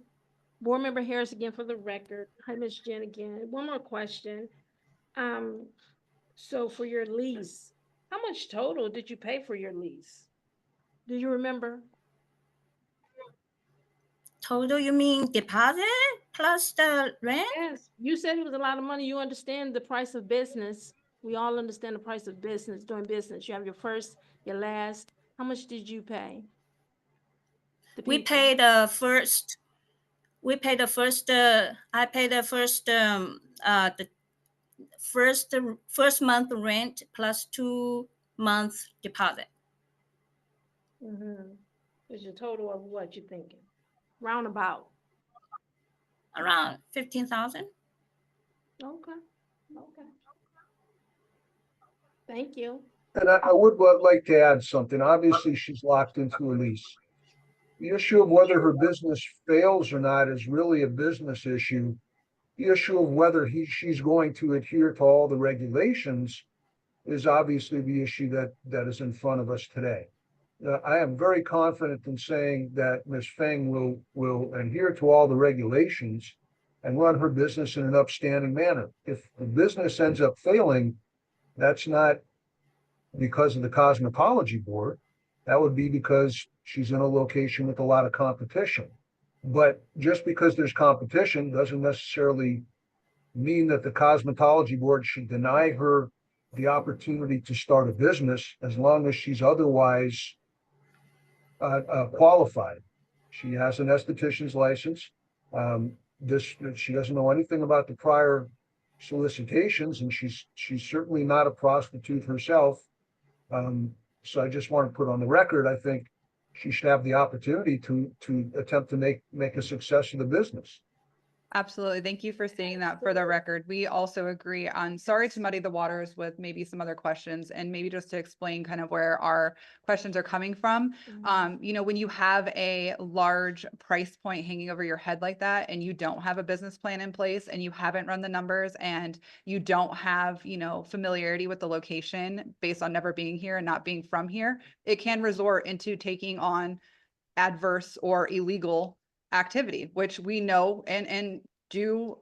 Board Member Harris again for the record. Hi, Ms. Jen again. One more question. So for your lease, how much total did you pay for your lease? Do you remember? Total, you mean deposit plus the rent? Yes, you said it was a lot of money. You understand the price of business. We all understand the price of business, doing business. You have your first, your last. How much did you pay? We paid the first. We paid the first. I paid the first. The first month rent plus 2 month deposit. Mm-hmm. It's your total of what you thinking? Roundabout. Around 15,000. Okay. Thank you. And I would like to add something. Obviously, she's locked into a lease. The issue of whether her business fails or not is really a business issue. The issue of whether she's going to adhere to all the regulations is obviously the issue that is in front of us today. I am very confident in saying that Ms. Feng will adhere to all the regulations and run her business in an upstanding manner. If the business ends up failing, that's not because of the cosmetology board. That would be because she's in a location with a lot of competition. But just because there's competition doesn't necessarily mean that the cosmetology board should deny her the opportunity to start a business as long as she's otherwise qualified. She has an esthetician's license. She doesn't know anything about the prior solicitations, and she's certainly not a prostitute herself. So I just want to put on the record, I think she should have the opportunity to attempt to make a success of the business. Absolutely. Thank you for stating that for the record. We also agree on, sorry to muddy the waters with maybe some other questions, and maybe just to explain kind of where our questions are coming from. You know, when you have a large price point hanging over your head like that, and you don't have a business plan in place, and you haven't run the numbers, and you don't have, you know, familiarity with the location based on never being here and not being from here, it can resort into taking on adverse or illegal activity, which we know and do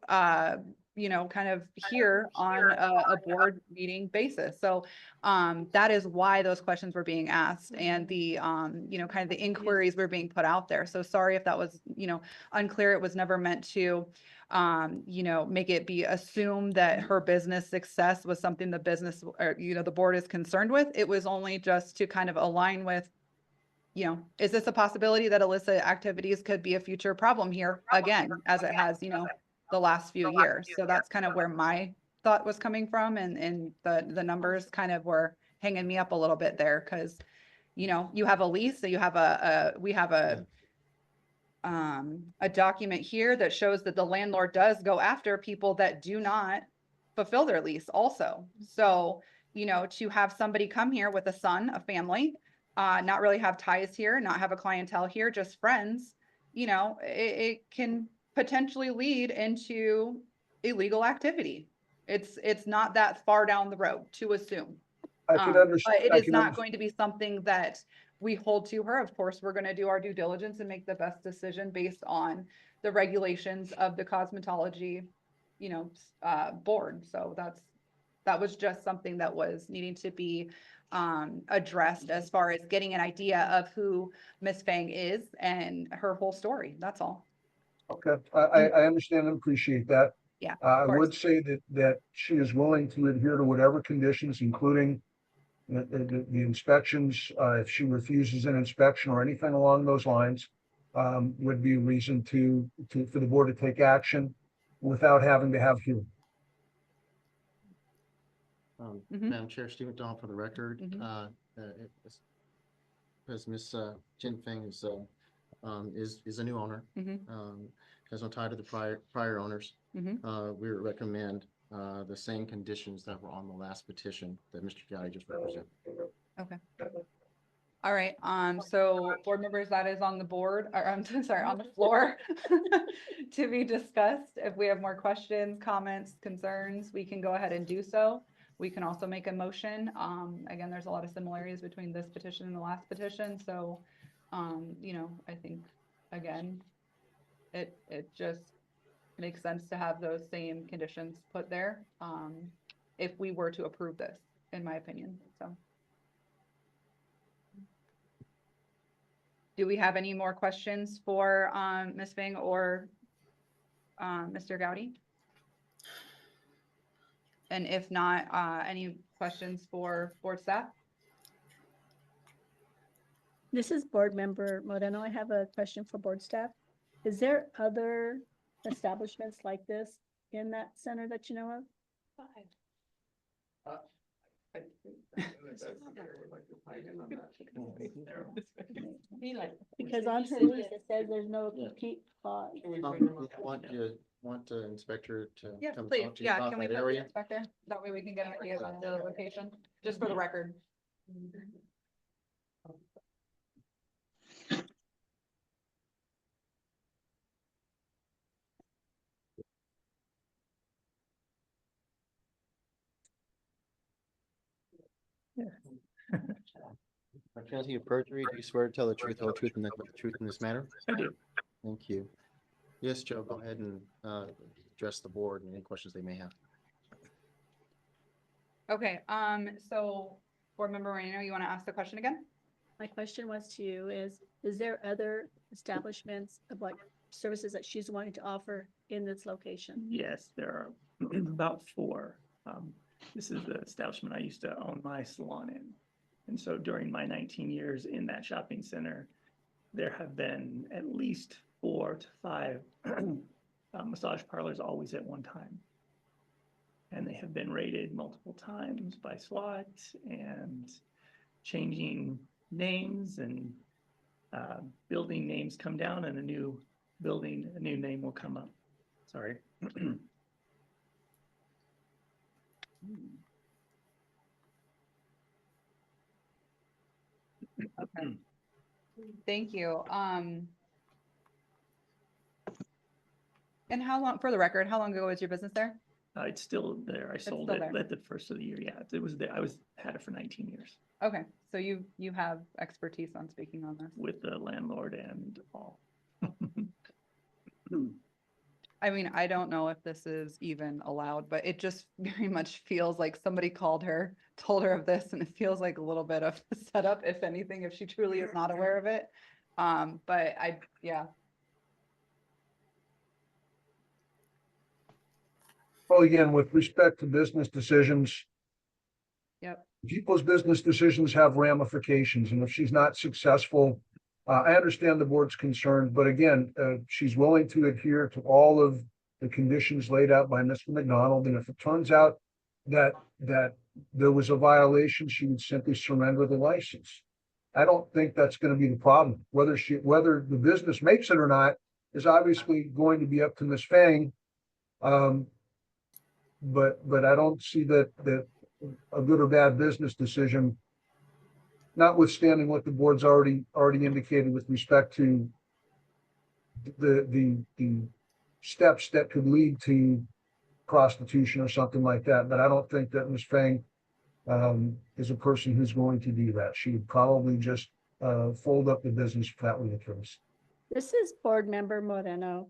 you know, kind of hear on a board meeting basis. So that is why those questions were being asked, and the you know, kind of the inquiries were being put out there. So sorry if that was, you know, unclear. It was never meant to you know, make it be assumed that her business success was something the business, or, you know, the board is concerned with. It was only just to kind of align with, you know, is this a possibility that illicit activities could be a future problem here again, as it has, you know, the last few years? So that's kind of where my thought was coming from, and the numbers kind of were hanging me up a little bit there, because, you know, you have a lease, so you have we have a document here that shows that the landlord does go after people that do not fulfill their lease also. So, you know, to have somebody come here with a son, a family, not really have ties here, not have a clientele here, just friends, you know, it can potentially lead into illegal activity. It's not that far down the road to assume. I can But understand. it is not going to be something that we hold to her. Of course, we're gonna do our due diligence and make the best decision based on the regulations of the cosmetology, board. So that was just something that was needing to be addressed as far as getting an idea of who Miss Fang is and her whole story. That's all. Okay, I understand and appreciate that. Yeah. I of course. would say that she is willing to adhere to whatever conditions, including the inspections, if she refuses an inspection or anything along those lines, would be a reason for the board to take action without having to have hearing. Madam Chair, Steve McDonald for the record. As Ms. Jin Feng is a new owner, has no tie to the prior owners. We would recommend the same conditions that were on the last petition that Mr. Gowdy just represented. Okay. All right, so board members, that is on the board, or I'm sorry, on the floor to be discussed. If we have more questions, comments, concerns, we can go ahead and do so. We can also make a motion. Again, there's a lot of similarities between this petition and the last petition, so, I think, again, it just makes sense to have those same conditions put there, if we were to approve this, in my opinion, so. Do we have any more questions for Ms. Fang or Mr. Gowdy? And if not, any questions for board staff? This is board member Moreno. I have a question for board staff. Is there other establishments like this in that center that you know of? Because on her list, it says there's no compete clause. Want the inspector to Yeah, come please, talk to you yeah, about can we that put the area? inspector? That way we can get an idea of the location, just for the record. By penalty of perjury, do you swear to tell the truth, whole truth, and nothing but the truth in this matter? I do. Thank you. Yes, Joe, go ahead and address the board and any questions they may have. Okay, so board member Moreno, you want to ask the question again? My question was to you is there other establishments of like services that she's wanting to offer in this location? Yes, there are about 4. This is the establishment I used to own my salon in. And so during my 19 years in that shopping center, there have been at least 4 to 5 massage parlors always at one time. And they have been rated multiple times by SWAT and changing names, and building names come down and a new name will come up. Sorry. Okay. Thank you. And how long, for the record, how long ago was your business there? It's still there. I sold still it there. at the first of the year. Yeah, it was there. Had it for 19 years Okay, so you have expertise on speaking on this. with the landlord and all. I mean, I don't know if this is even allowed, but it just very much feels like somebody called her, told her of this, and it feels like a little bit of a setup, if anything, if she truly is not aware of it. But yeah. Well, again, with respect to business decisions, Yep. people's business decisions have ramifications, and if she's not successful, I understand the board's concern, but again, she's willing to adhere to all of the conditions laid out by Mr. McDonald, and if it turns out that there was a violation, she would simply surrender the license. I don't think that's going to be the problem. Whether the business makes it or not is obviously going to be up to Ms. Fang. But I don't see that a good or bad business decision, notwithstanding what the board's already indicated with respect to the steps that could lead to prostitution or something like that. But I don't think that Ms. Fang is a person who's going to do that. She would probably just fold up the business if that were the case. This is Board Member Moreno.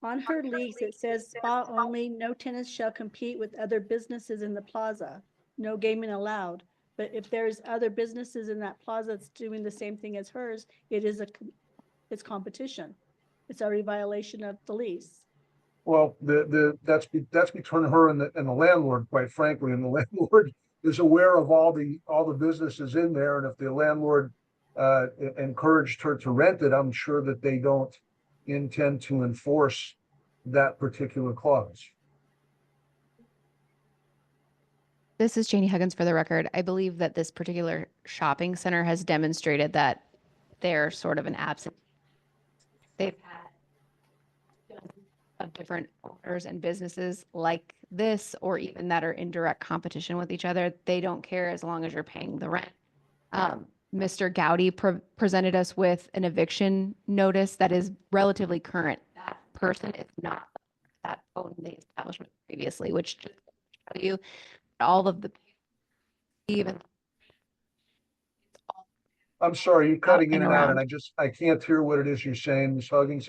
On her lease, it says spa only, no tenants shall compete with other businesses in the plaza, no gaming allowed. But if there's other businesses in that plaza that's doing the same thing as hers, it's competition. It's already violation of the lease. Well, that's between her and the landlord, quite frankly, and the landlord is aware of all the businesses in there, and if the landlord encouraged her to rent it, I'm sure that they don't intend to enforce that particular clause. This is Janie Huggins for the record. I believe that this particular shopping center has demonstrated that they're sort of an absent. They've had of different owners and businesses like this, or even that are in direct competition with each other. They don't care as long as you're paying the rent. Mr. Gowdy presented us with an eviction notice that is relatively current. That person is not that owned the establishment previously, which just tell you all of the even I'm sorry, you're cutting in and out, and around. I can't hear what it is you're saying, Ms. Huggins.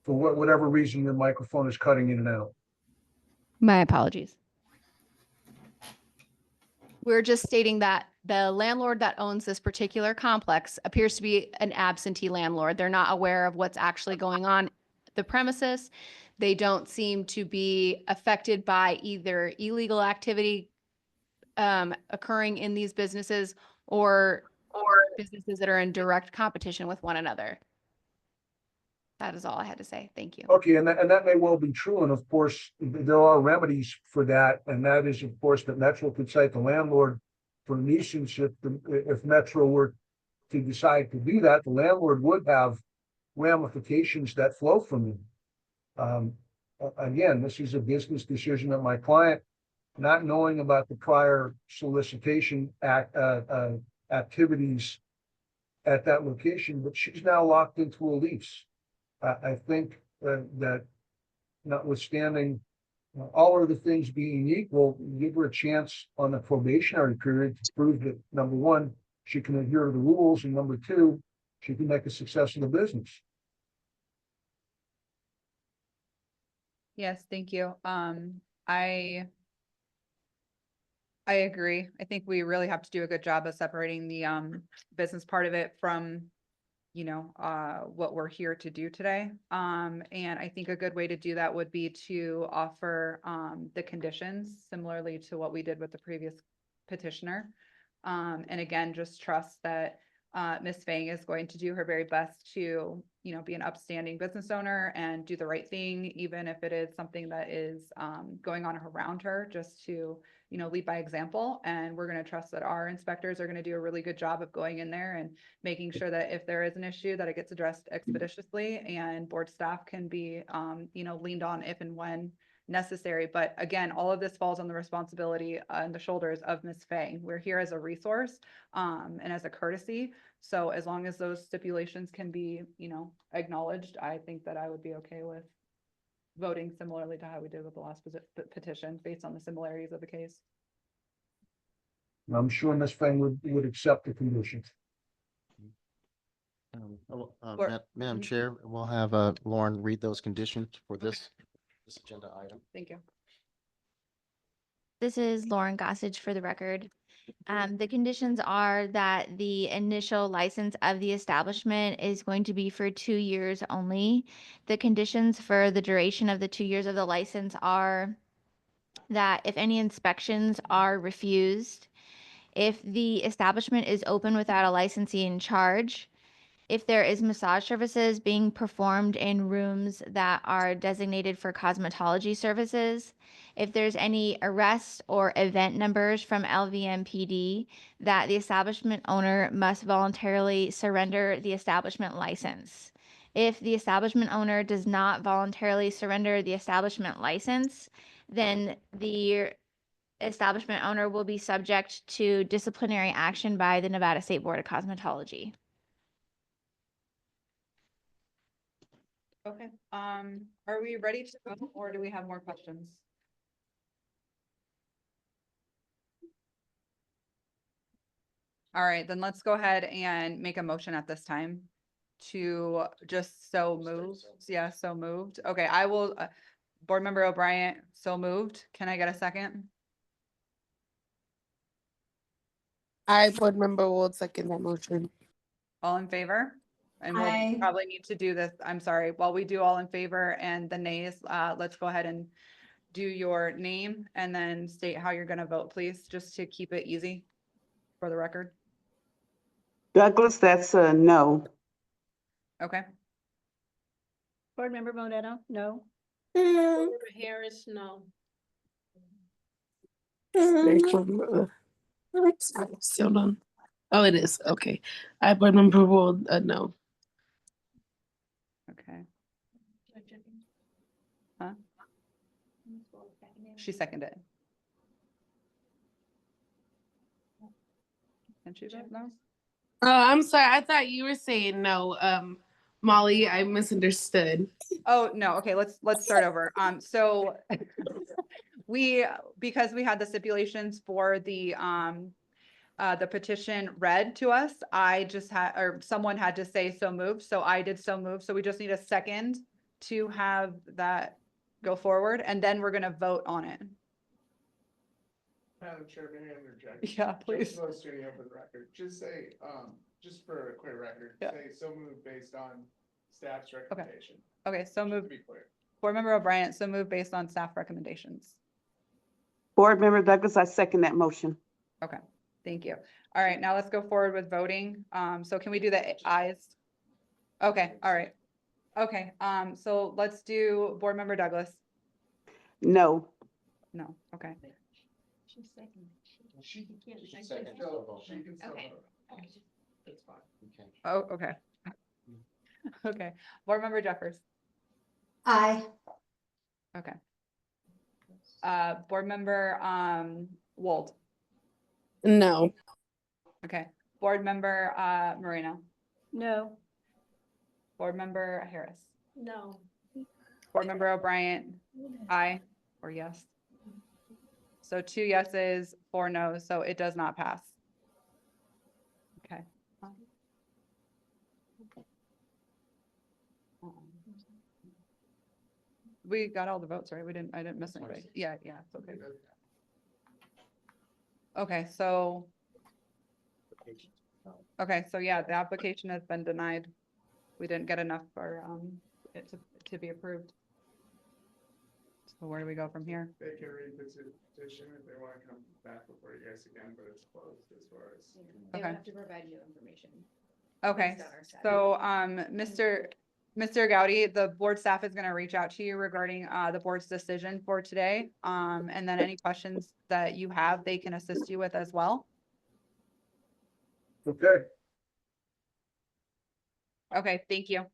For whatever reason, your microphone is cutting in and out. My apologies. We're just stating that the landlord that owns this particular complex appears to be an absentee landlord. They're not aware of what's actually going on at the premises. They don't seem to be affected by either illegal activity occurring in these businesses or businesses that are in direct competition with one another. That is all I had to say. Thank you. Okay, and that may well be true, and of course, there are remedies for that, and that is, of course, that Metro could cite the landlord for nuisance if Metro were to decide to do that. The landlord would have ramifications that flow from it. Again, this is a business decision that my client, not knowing about the prior solicitation activities at that location, but she's now locked into a lease. I think that notwithstanding all of the things being equal, give her a chance on the probationary period to prove that, number one, she can adhere to the rules, and number two, she can make a success in the business. Yes, thank you. I agree. I think we really have to do a good job of separating the business part of it from, you know, what we're here to do today. And I think a good way to do that would be to offer the conditions similarly to what we did with the previous petitioner. And again, just trust that Ms. Fang is going to do her very best to, you know, be an upstanding business owner and do the right thing, even if it is something that is going on around her, just to, you know, lead by example. And we're going to trust that our inspectors are going to do a really good job of going in there and making sure that if there is an issue, that it gets addressed expeditiously, and board staff can be, you know, leaned on if and when necessary. But again, all of this falls on the responsibility and the shoulders of Ms. Fang. We're here as a resource and as a courtesy. So as long as those stipulations can be, you know, acknowledged, I think that I would be okay with voting similarly to how we did with the last petition based on the similarities of the case. I'm sure Ms. Fang would accept the conditions. Madam Chair, we'll have Lauren read those conditions for this agenda item. Thank you. This is Lauren Gossage for the record. The conditions are that the initial license of the establishment is going to be for 2 years only. The conditions for the duration of the 2 years of the license are that if any inspections are refused, if the establishment is open without a licensee in charge, if there is massage services being performed in rooms that are designated for cosmetology services, if there's any arrests or event numbers from LVMPD, that the establishment owner must voluntarily surrender the establishment license. If the establishment owner does not voluntarily surrender the establishment license, then the establishment owner will be subject to disciplinary action by the Nevada State Board of Cosmetology. Okay, are we ready to go, or do we have more questions? All right, then let's go ahead and make a motion at this time to just so moved. Yeah, so moved. Okay, I will, Board Member O'Brien, so moved. Can I get a second? Board Member Wold, second that motion. All in favor? And we'll Aye. probably need to do this, I'm sorry, while we do all in favor and the nays, let's go ahead and do your name and then state how you're gonna vote, please, just to keep it easy for the record. Douglas, that's a no. Okay, Board Member Monetto, no. Board Member Harris, no. Hold on. Oh, it is. Okay. Board Member Wold, no. okay. Huh? She seconded it. And she vote no? Oh, I'm sorry. I thought you were saying no. Molly, I misunderstood. Oh, no, okay, let's start over. So because we had the stipulations for the petition read to us, I just had, or someone had to say so moved, so I did so move. So we just need a second to have that go forward, and then we're gonna vote on it. Madam Chair, may I interject? Yeah, please. Just for studio for the record, just say, just for a clear record, Yeah. say so moved based on staff's recommendation. Okay, so Just move, to be clear. Board Member O'Brien, so move based on staff recommendations. Board Member Douglas, I second that motion. Okay, thank you. All right, now let's go forward with voting. So can we do the ayes? Okay, all right. Okay, so let's do Board Member Douglas. No. No, okay. She's second. She can She still Okay. vote. It's fine. Oh, okay. Okay, Board Member Jeffers. Aye. Okay. Board Member, Wold. No. Okay. Board Member, Moreno. No. Board Member Harris. No. Board Member O'Brien, aye or yes. So 2 yeses, 4 noes, so it does not pass. Okay. We got all the votes, right? I didn't miss anybody. Yeah, it's okay. Okay, so yeah, the application has been denied. We didn't get enough for it to be approved. So where do we go from here? They can revisit the petition if they want to come back before you guys again, but it's closed as far as. They would Okay. have to provide you information. Okay, based on our staff. so, Mr. Gowdy, the board staff is gonna reach out to you regarding, the board's decision for today. And then any questions that you have, they can assist you with as well. Okay. Okay, thank you.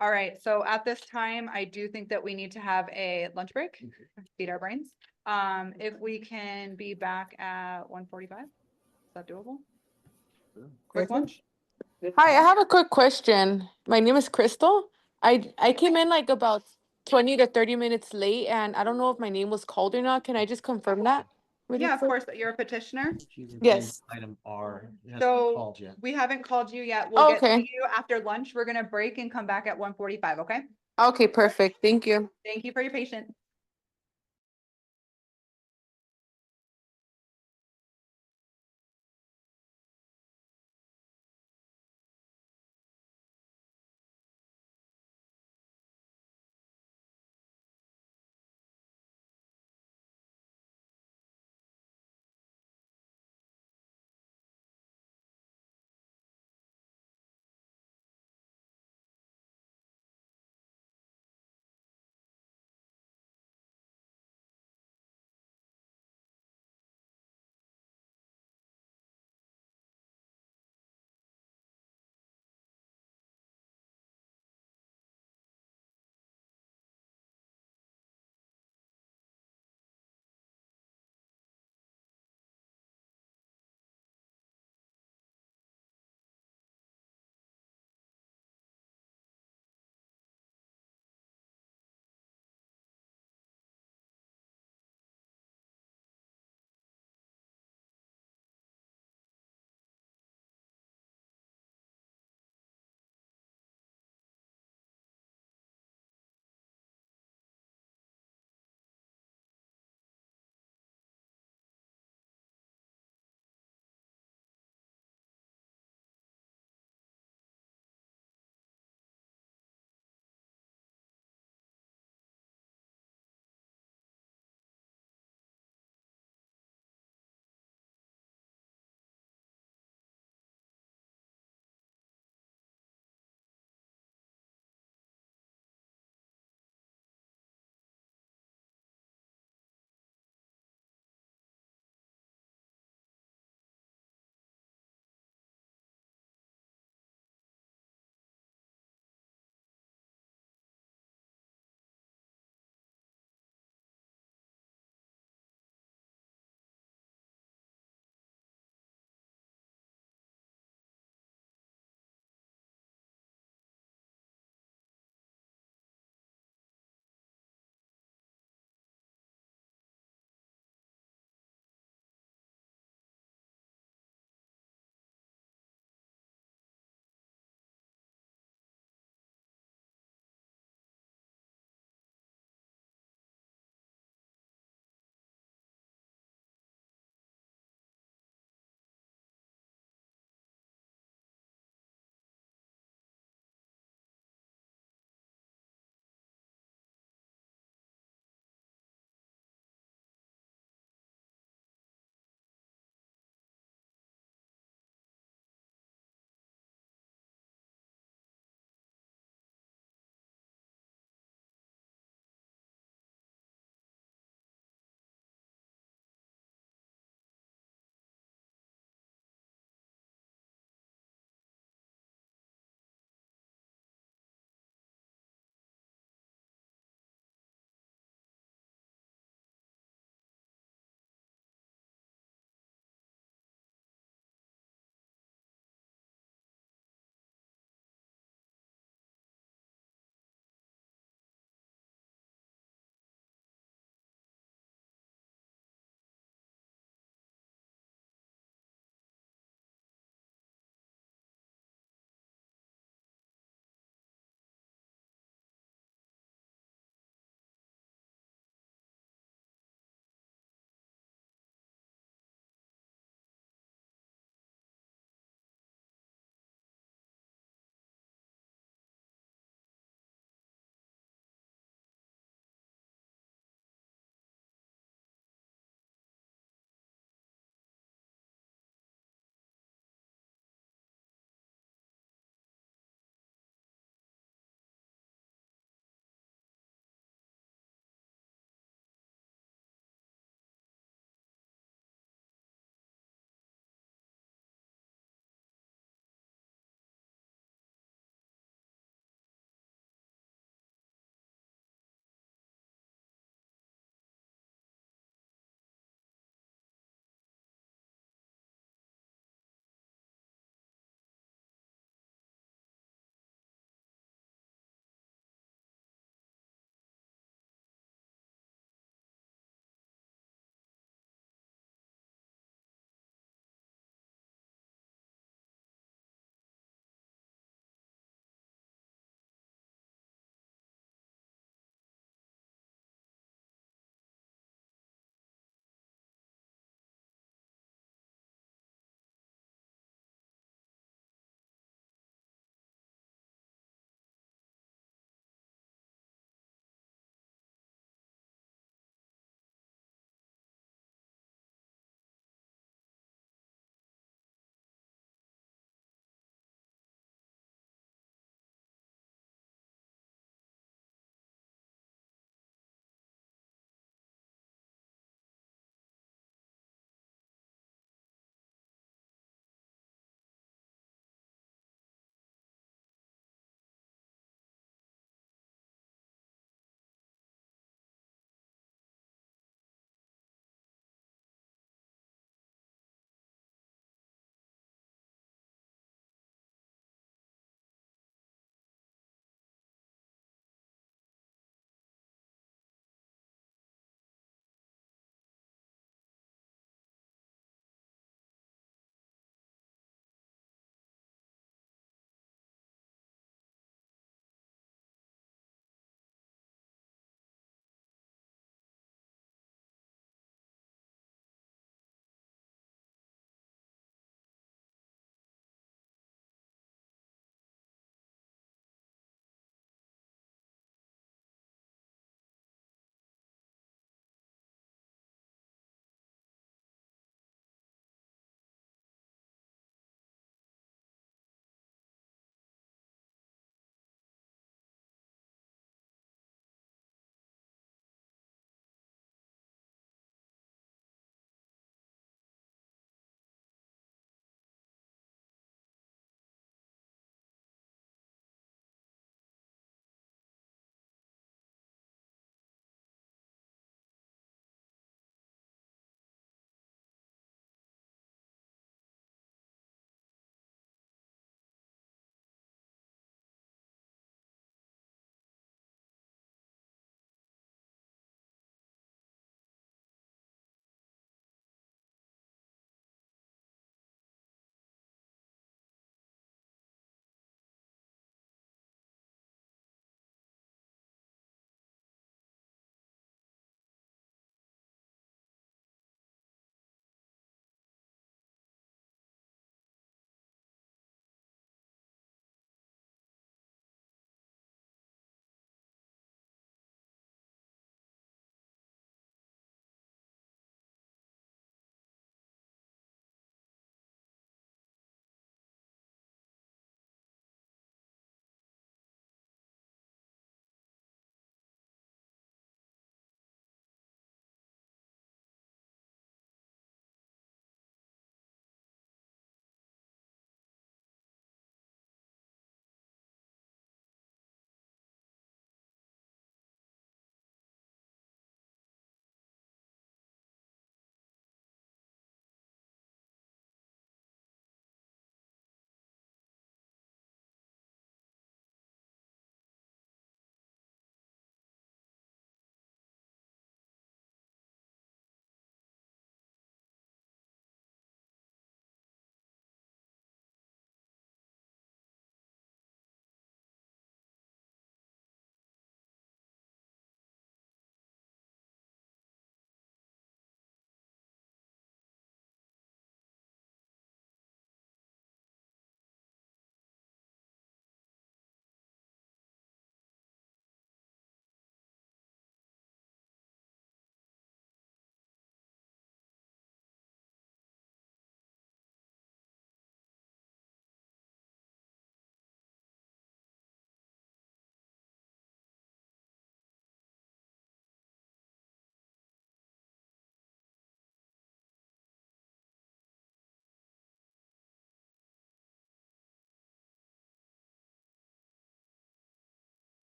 All right, so at this time, I do think that we need to have a lunch break, feed our brains. If we can be back at 1:45, is that doable? Quick lunch? Hi, I have a quick question. My name is Crystal. I came in like about 20 to 30 minutes late and I don't know if my name was called or not. Can I just confirm that? really Yeah, of quick? course, you're a petitioner. Yes. Item R. It hasn't been So called yet. we haven't called you yet. We'll get to Okay. you after lunch. We're gonna break and come back at 1:45. Okay? Okay, perfect. Thank you. Thank you for your patience.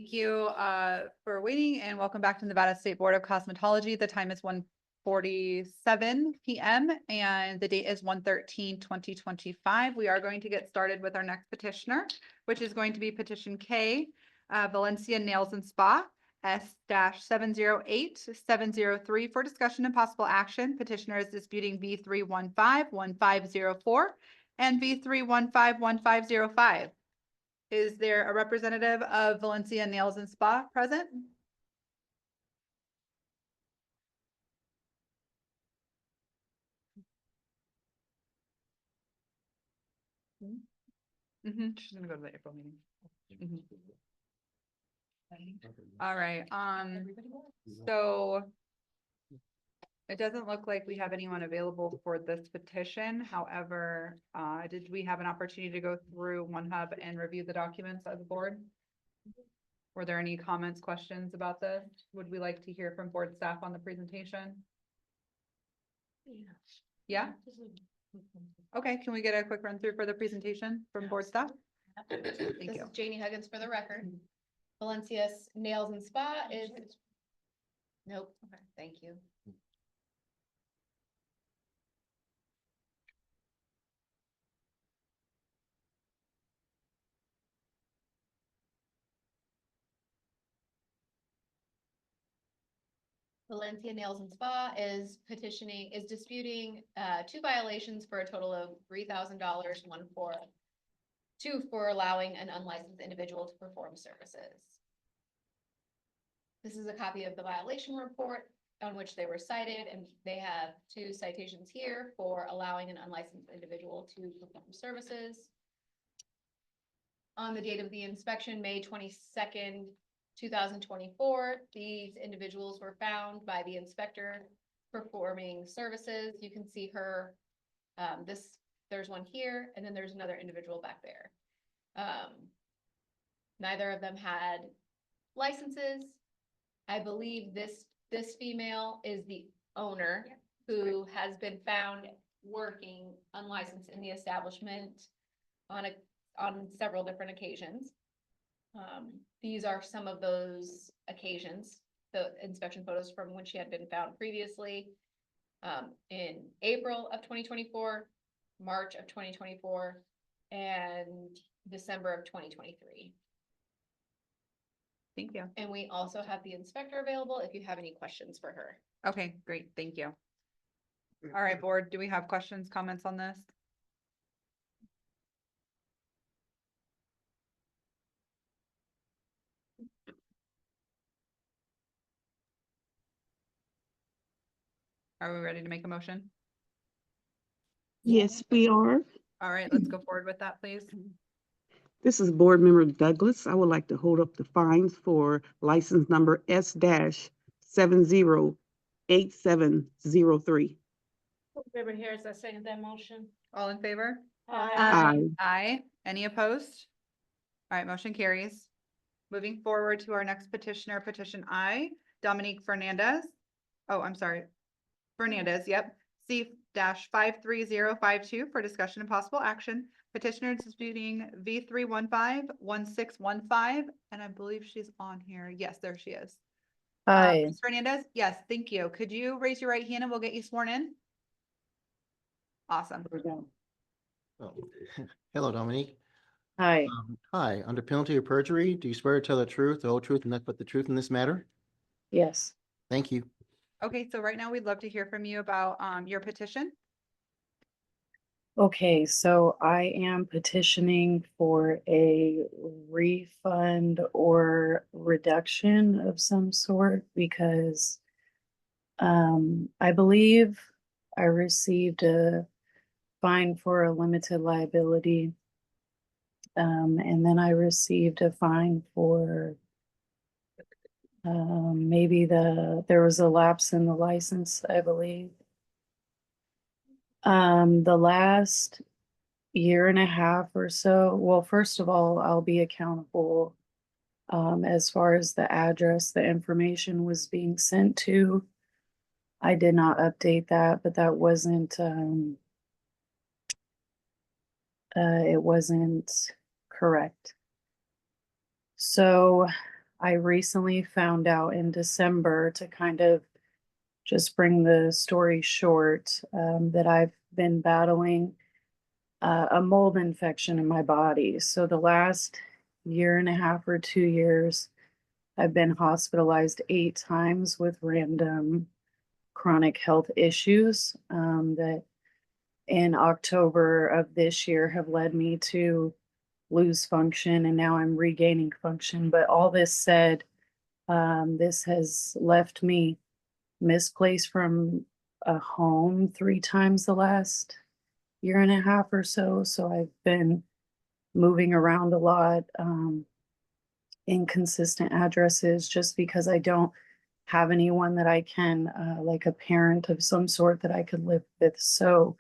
Thank you for waiting and welcome back to Nevada State Board of Cosmetology. The time is 1:47 p.m. and the date is 1/13/2025. We are going to get started with our next petitioner, which is going to be petition K, Valencia Nails and Spa, S-708703 for discussion and possible action. Petitioner is disputing V3151504 and V3151505. Is there a representative of Valencia Nails and Spa present? She's gonna go to the April meeting. All right, so it doesn't look like we have anyone available for this petition. However, did we have an opportunity to go through OneHub and review the documents as a board? Were there any comments, questions about this? Would we like to hear from board staff on the presentation? Yeah? Okay, can we get a quick run through for the presentation from board staff? Thank This you. is Janie Huggins for the record. Valencia's Nails and Spa is. Nope, okay, thank you. Valencia Nails and Spa is disputing two violations for a total of $3,000, two for allowing an unlicensed individual to perform services. This is a copy of the violation report on which they were cited, and they have two citations here for allowing an unlicensed individual to perform services. On the date of the inspection, May 22nd, 2024, these individuals were found by the inspector performing services. You can see her, there's one here, and then there's another individual back there. Neither of them had licenses. I believe this female is the owner who has been found working unlicensed in the establishment on several different occasions. These are some of those occasions, the inspection photos from when she had been found previously, in April of 2024, March of 2024, and December of 2023. Thank you. And we also have the inspector available if you have any questions for her. Okay, great, thank you. All right, board, do we have questions, comments on this? Are we ready to make a motion? Yes, we are. All right, let's go forward with that, please. This is Board Member Douglas. I would like to hold up the fines for license number S-708703. Member Harris, I second that motion. All in favor? Aye. Aye. Any opposed? All right, motion carries. Moving forward to our next petitioner, petition I, Dominique Fernandez. Oh, I'm sorry. Fernandez, yep. C-53052 for discussion and possible action. Petitioner disputing V3151615, and I believe she's on here. Yes, there she is. Hi. Ms. Fernandez, yes, thank you. Could you raise your right hand and we'll get you sworn in? Awesome. Oh, hello, Dominique. Hi. Hi, under penalty of perjury, do you swear to tell the truth, the whole truth, and nothing but the truth in this matter? Yes. Thank you. Okay, so right now we'd love to hear from you about your petition. Okay, so I am petitioning for a refund or reduction of some sort because I believe I received a fine for a limited liability. And then I received a fine for maybe there was a lapse in the license, I believe. The last year and a half or so, well, first of all, I'll be accountable as far as the address, the information was being sent to. I did not update that, but that wasn't, it wasn't correct. So I recently found out in December, to kind of just bring the story short, that I've been battling a mold infection in my body. So the last year and a half or 2 years, I've been hospitalized 8 times with random chronic health issues that in October of this year have led me to lose function, and now I'm regaining function. But all this said, this has left me misplaced from a home 3 times the last year and a half or so. So I've been moving around a lot, inconsistent addresses, just because I don't have anyone that I can, like a parent of some sort that I could live with. So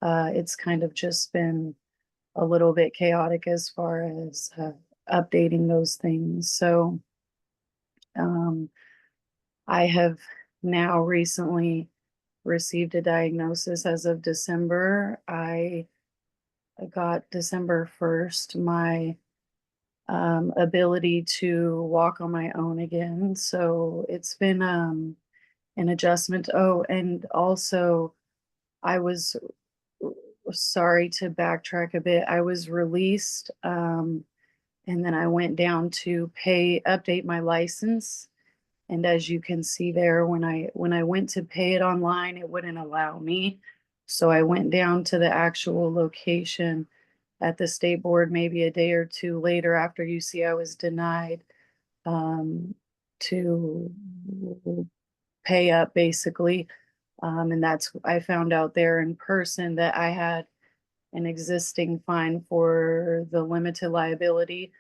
it's kind of just been a little bit chaotic as far as updating those things. So I have now recently received a diagnosis as of December. I got December 1st, my ability to walk on my own again. So it's been an adjustment. Oh, and also I was sorry to backtrack a bit. I was released, and then I went down to update my license. And as you can see there, when I went to pay it online, it wouldn't allow me. So I went down to the actual location at the state board maybe a day or two later, after you see I was denied, to pay up basically. And I found out there in person that I had an existing fine for the limited liability,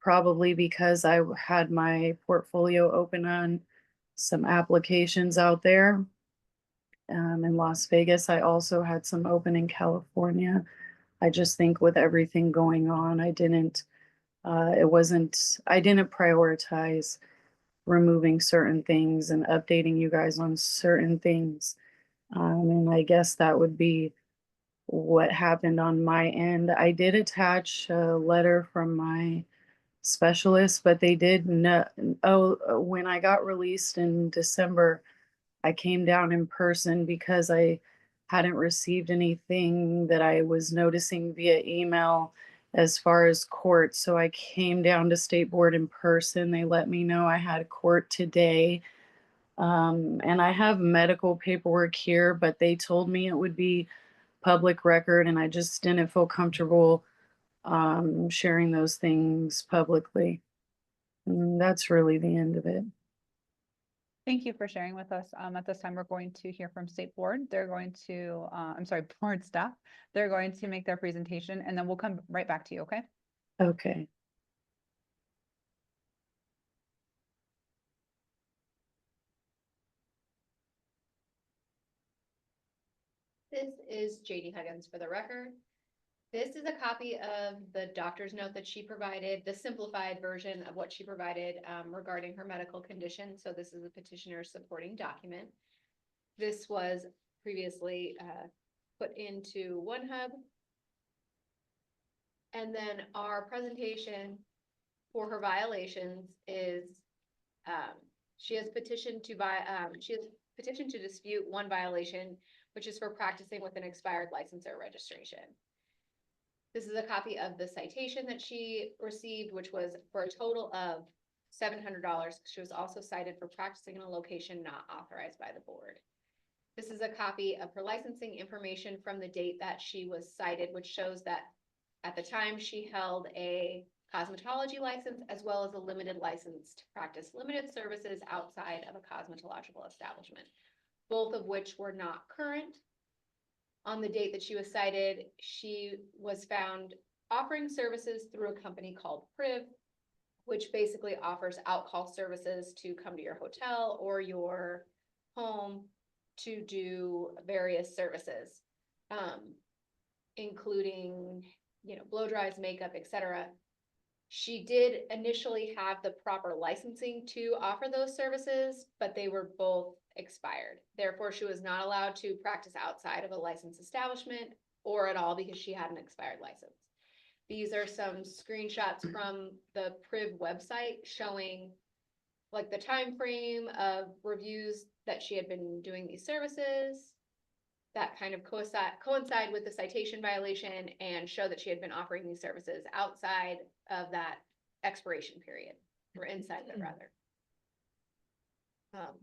probably because I had my portfolio open on some applications out there. In Las Vegas, I also had some open in California. I just think with everything going on, I didn't prioritize removing certain things and updating you guys on certain things. And I guess that would be what happened on my end. I did attach a letter from my specialist, but they did know. Oh, when I got released in December, I came down in person because I hadn't received anything that I was noticing via email as far as court. So I came down to state board in person. They let me know I had court today. And I have medical paperwork here, but they told me it would be public record, and I just didn't feel comfortable sharing those things publicly. And that's really the end of it. Thank you for sharing with us. At this time, we're going to hear from State Board. They're going to, board staff. They're going to make their presentation, and then we'll come right back to you, okay? Okay. This is JD Huggins for the record. This is a copy of the doctor's note that she provided, the simplified version of what she provided regarding her medical condition. So this is a petitioner's supporting document. This was previously put into OneHub. And then our presentation for her violations is she has petitioned to dispute one violation, which is for practicing with an expired license or registration. This is a copy of the citation that she received, which was for a total of $700. She was also cited for practicing in a location not authorized by the board. This is a copy of her licensing information from the date that she was cited, which shows that at the time she held a cosmetology license as well as a limited license to practice limited services outside of a cosmetological establishment, both of which were not current. On the date that she was cited, she was found offering services through a company called Priv, which basically offers outcall services to come to your hotel or your home to do various services, including, blow dries, makeup, etc. She did initially have the proper licensing to offer those services, but they were both expired. Therefore, she was not allowed to practice outside of a licensed establishment or at all because she had an expired license. These are some screenshots from the Priv website showing like the time frame of reviews that she had been doing these services. That kind of coincide with the citation violation and show that she had been offering these services outside of that expiration period, or inside of it rather.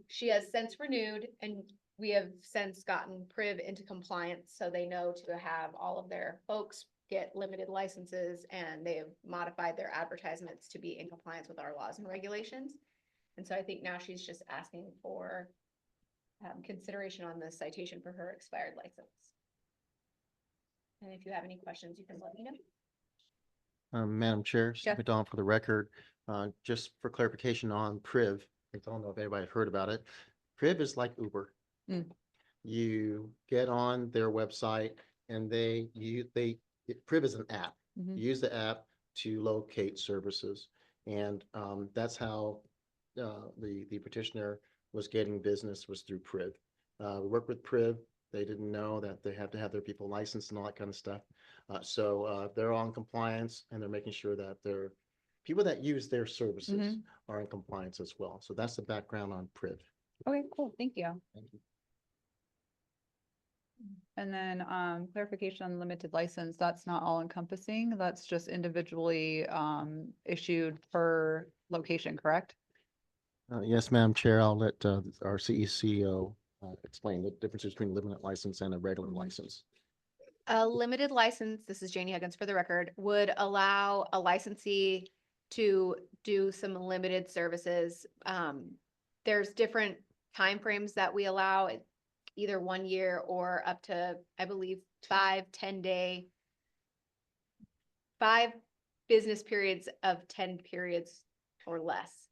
She has since renewed, and we have since gotten Priv into compliance, so they know to have all of their folks get limited licenses, and they have modified their advertisements to be in compliance with our laws and regulations. And so I think now she's just asking for consideration on the citation for her expired license. And if you have any questions, you can let me know. Madam Chair, Jeff? Steve McDonald for the record, just for clarification on Priv, I don't know if anybody heard about it. Priv is like Uber. Mm. You get on their website and Priv is an app. Mhm. You use the app to locate services. And that's how the petitioner was getting business, was through Priv. We work with Priv. They didn't know that they have to have their people licensed and all that kind of stuff. So they're on compliance, and they're making sure that their people that use their services Mhm. are in compliance as well. So that's the background on Priv. Okay, cool. Thank you. Thank you. And then clarification on limited license, that's not all encompassing. That's just individually issued per location, correct? Yes, Madam Chair, I'll let our CECO explain the differences between limited license and a regular license. A limited license, this is Janie Huggins for the record, would allow a licensee to do some limited services. There's different timeframes that we allow, either 1 year or up to, I believe, 5 business periods of 10 periods or less.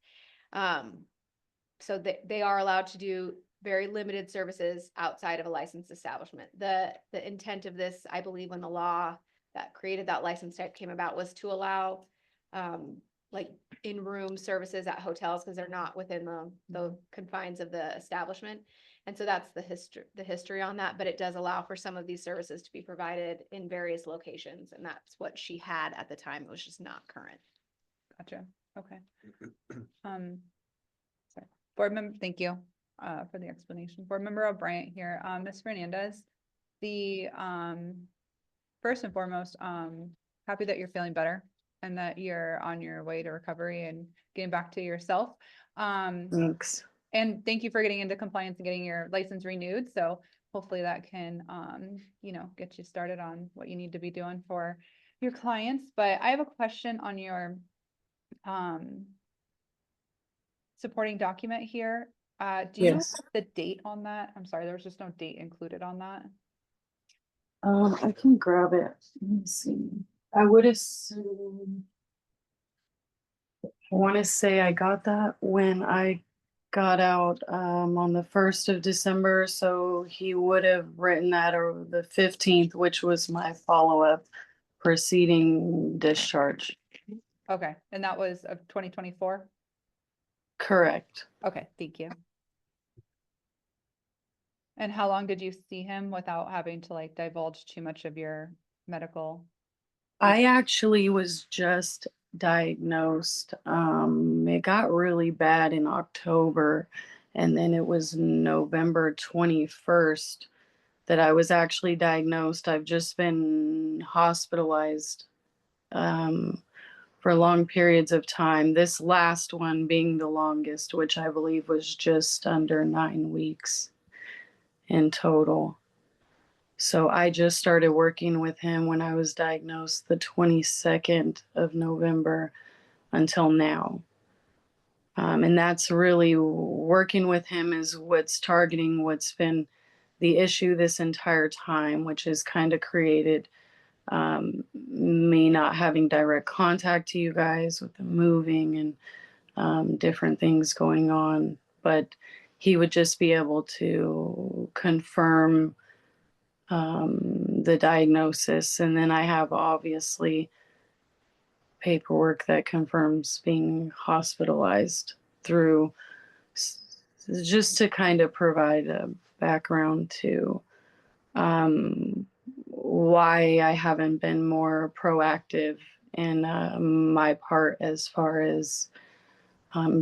So they are allowed to do very limited services outside of a licensed establishment. The intent of this, I believe, when the law that created that license type came about, was to allow like in-room services at hotels, because they're not within the confines of the establishment. And so that's the history on that, but it does allow for some of these services to be provided in various locations, and that's what she had at the time. It was just not current. Gotcha. Okay. Sorry. Board member, thank you for the explanation. Board member O'Brien here. Ms. Fernandez, the first and foremost, happy that you're feeling better and that you're on your way to recovery and getting back to yourself. Thanks. And thank you for getting into compliance and getting your license renewed. So hopefully that can, get you started on what you need to be doing for your clients. But I have a question on your supporting document here. Do you know Yes. the date on that? I'm sorry, there was just no date included on that. I can grab it. Let me see. I would assume. I want to say I got that when I got out on the 1st of December. So he would have written that or the 15th, which was my follow-up preceding discharge. Okay, and that was of 2024? Correct. Okay, thank you. And how long did you see him without having to like divulge too much of your medical? I actually was just diagnosed. It got really bad in October, and then it was November 21st that I was actually diagnosed. I've just been hospitalized for long periods of time. This last one being the longest, which I believe was just under 9 weeks in total. So I just started working with him when I was diagnosed the 22nd of November until now. And that's really working with him is what's targeting what's been the issue this entire time, which has kind of created me not having direct contact to you guys with the moving and different things going on. But he would just be able to confirm the diagnosis. And then I have obviously paperwork that confirms being hospitalized through just to kind of provide a background to why I haven't been more proactive in my part as far as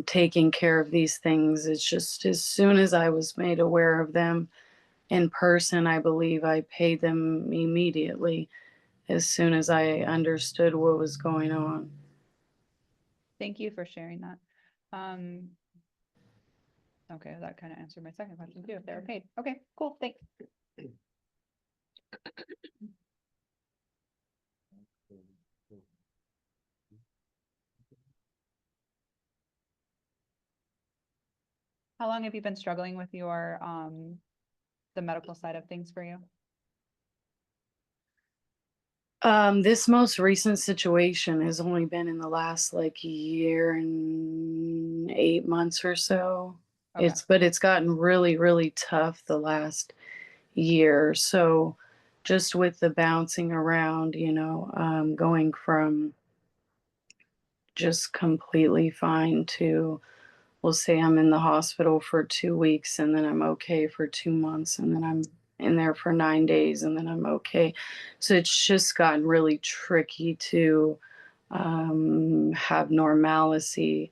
taking care of these things. It's just as soon as I was made aware of them in person, I believe I paid them immediately as soon as I understood what was going on. Thank you for sharing that. Okay, that kind of answered my second question too, if they were paid. Okay, cool, thanks. How long have you been struggling with your, the medical side of things for you? This most recent situation has only been in the last like year and 8 months or so. Okay. But it's gotten really, really tough the last year. So just with the bouncing around, going from just completely fine to, we'll say I'm in the hospital for 2 weeks and then I'm okay for 2 months and then I'm in there for 9 days and then I'm okay. So it's just gotten really tricky to have normalcy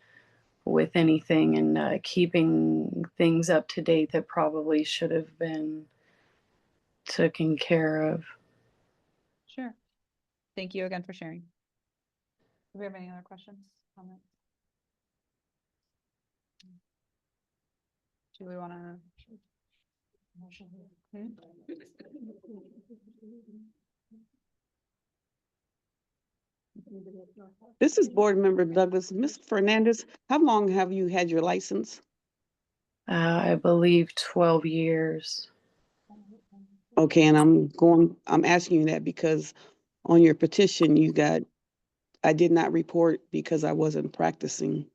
with anything and keeping things up to date that probably should have been taken care of. Sure. Thank you again for sharing. Do we have any other questions, comments? Do we want to? This is Board Member Douglas. Ms. Fernandez, how long have you had your license? I believe 12 years. Okay, and I'm asking you that because on your petition, I did not report because I wasn't practicing.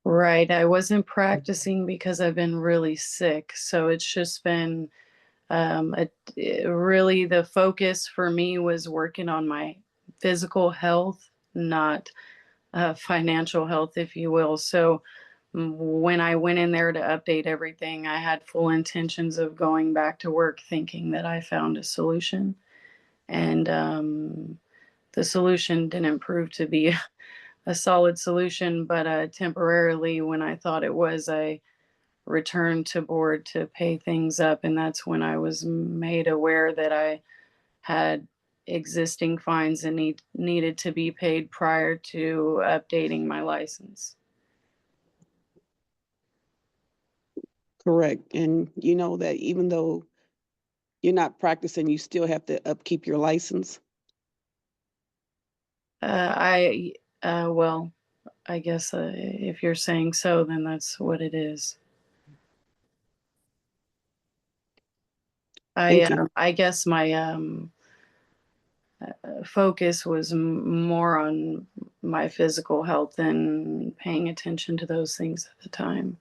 Right. I wasn't practicing because I've been really sick. So it's just been really the focus for me was working on my physical health, not financial health, if you will. So when I went in there to update everything, I had full intentions of going back to work thinking that I found a solution. And the solution didn't prove to be a solid solution, but temporarily when I thought it was, I returned to board to pay things up. And that's when I was made aware that I had existing fines and needed to be paid prior to updating my license. Correct. And you know that even though you're not practicing, you still have to upkeep your license. Well, I guess if you're saying so, then that's what it is. I guess my focus was more on my physical health and paying attention to those things at the time.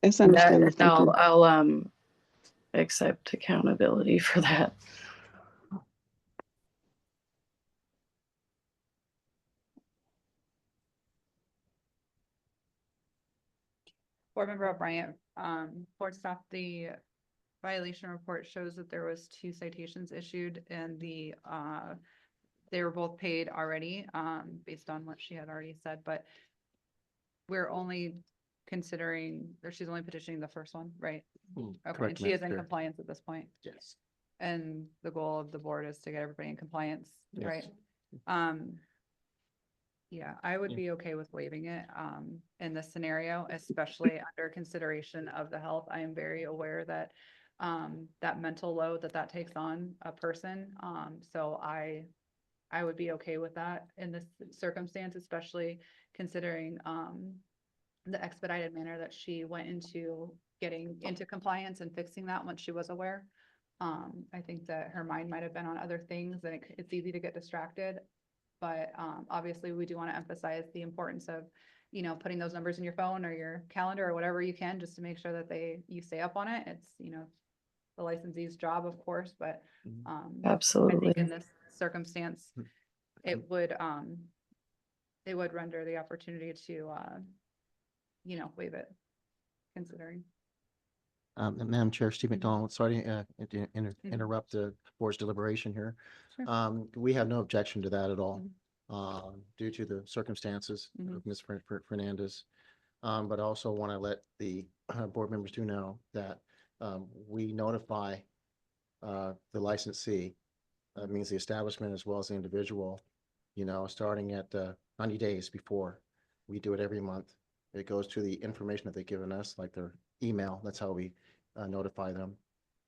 That's understandable. Thank you. I'll accept accountability for that. Board Member O'Brien, board staff, the violation report shows that there was 2 citations issued and they were both paid already, based on what she had already said, but we're only considering, or she's only petitioning the first one, right? Okay, correct, and she is Madam in Chair. compliance at this point. Yes. And the goal of the board is to get everybody in compliance, Yes. right? Yeah, I would be okay with waiving it, in this scenario, especially under consideration of the health. I am very aware that, that mental load that takes on a person. So I would be okay with that in this circumstance, especially considering, the expedited manner that she went into getting into compliance and fixing that once she was aware. I think that her mind might have been on other things and it's easy to get distracted. But obviously we do want to emphasize the importance of, putting those numbers in your phone or your calendar or whatever you can, just to make sure that you stay up on it. It's, the licensee's job, of course, but I Absolutely. think in this circumstance, it would render the opportunity to, waive it, considering. Madam Chair, Steve McDonald, sorry to Mhm. interrupt the board's deliberation here. Sure. We have no objection to that at all, due to the circumstances Mhm. of Ms. Fernandez. But I also want to let the board members do know that we notify the licensee, means the establishment as well as the individual, starting at 90 days before. We do it every month. It goes to the information that they've given us, like their email. That's how we notify them.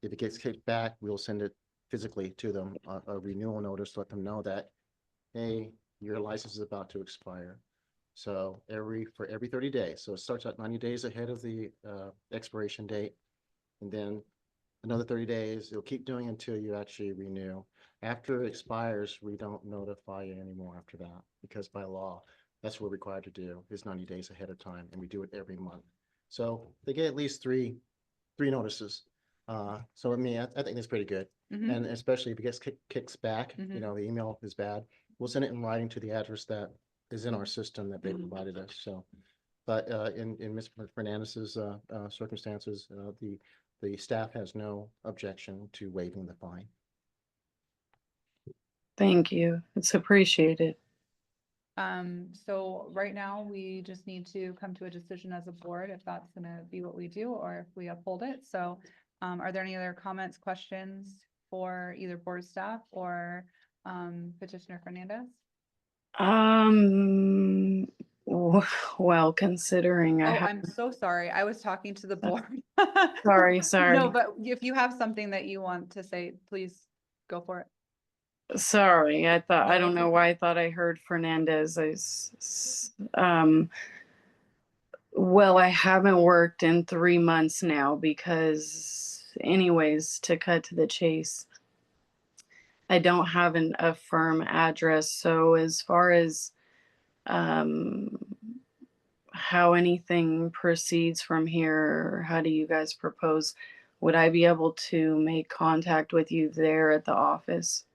If it gets kicked back, we'll send it physically to them, a renewal notice, to let them know that, hey, your license is about to expire. So for every 30 days. So it starts at 90 days ahead of the expiration date. And then another 30 days, you'll keep doing until you actually renew. After it expires, we don't notify you anymore after that, because by law, that's what we're required to do, is 90 days ahead of time, and we do it every month. So they get at least three notices. So I mean, I think that's pretty good. Mhm. And especially if it gets kicks back, Mhm. the email is bad, we'll send it in writing to the address that is in our system that they provided us. So, but in Ms. Fernandez's circumstances, the staff has no objection to waiving the fine. Thank you. It's appreciated. So right now, we just need to come to a decision as a board if that's gonna be what we do, or if we uphold it. So, are there any other comments, questions for either board staff or, Petitioner Fernandez? Well, considering I Oh, have, I'm so sorry. I was talking to the board. sorry. No, but if you have something that you want to say, please go for it. Sorry, I thought, I No, don't it's know okay. why I thought I heard Fernandez. Well, I haven't worked in 3 months now because anyways, to cut to the chase, I don't have a firm address. So as far as um, how anything proceeds from here, how do you guys propose? Would I be able to make contact with you there at the office?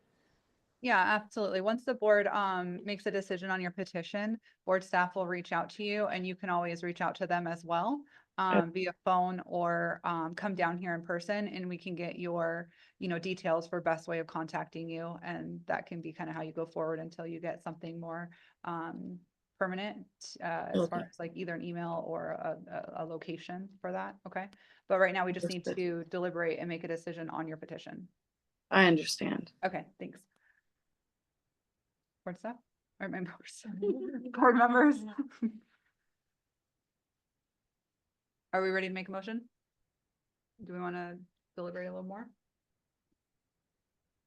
Yeah, absolutely. Once the board makes a decision on your petition, board staff will reach out to you, and you can always reach out to them as well, via phone or come down here in person, and we can get your, details for best way of contacting you. And that can be kind of how you go forward until you get something more permanent, as far Okay. as like either an email or a location for that. Okay. But right now we just need to deliberate and make a decision on your petition. I understand. Okay, thanks. Board staff or members, board members. Are we ready to make a motion? Do we want to deliberate a little more?